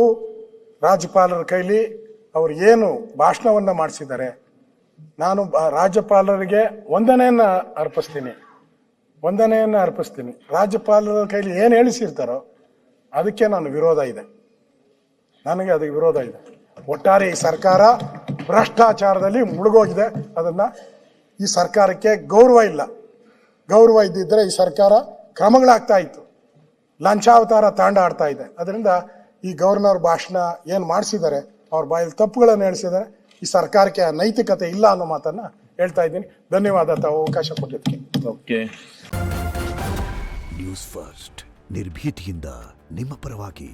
ರಾಜ್ಯಪಾಲರ ಕೈಲಿ ಅವರು ಏನು ಭಾಷಣವನ್ನ ಮಾಡಿಸಿದ್ದಾರೆ, ನಾನು ರಾಜ್ಯಪಾಲರಿಗೆ ವಂದನೆಯನ್ನ ಅರ್ಪಿಸ್ತೀನಿ. ರಾಜ್ಯಪಾಲರ ಕೈಲಿ ಏನು ಹೇಳಿಸಿರ್ತಾರೋ ಅದಕ್ಕೆ ನನಗೆ ವಿರೋಧ ಇದೆ. ಒಟ್ಟಾರೆ ಈ ಸರ್ಕಾರ ಭ್ರಷ್ಟಾಚಾರದಲ್ಲಿ ಮುಳುಗೋಗಿದೆ. ಅದನ್ನ ಈ ಸರ್ಕಾರಕ್ಕೆ ಗೌರವ ಇಲ್ಲ. ಗೌರವ ಇದ್ದಿದ್ರೆ ಈ ಸರ್ಕಾರ ಕ್ರಮಗಳಾಗ್ತಾ ಇತ್ತು. ಲಂಚಾವತಾರ ತಾಂಡ ಆಡ್ತಾ ಇದೆ. ಅದರಿಂದ ಈ ಗವರ್ನರ್ ಭಾಷಣ ಏನು ಮಾಡಿಸಿದ್ದಾರೆ, ಅವ್ರ ಬಾಯಲ್ಲಿ ತಪ್ಪುಗಳನ್ನು ಹೇಳಿಸಿದ್ದಾರೆ. ಈ ಸರ್ಕಾರಕ್ಕೆ ನೈತಿಕತೆ ಇಲ್ಲ ಅನ್ನೋ ಮಾತನ್ನ ಹೇಳ್ತಾ ಇದ್ದೀನಿ. ಧನ್ಯವಾದ ತಾವು ಅವಕಾಶ ಕೊಟ್ಟಿದ್ದಕ್ಕೆ. ಓಕೆ. ನ್ಯೂಸ್ ಫಸ್ಟ್ ನಿರ್ಭೀತಿಯಿಂದ ನಿಮ್ಮ ಪರವಾಗಿ.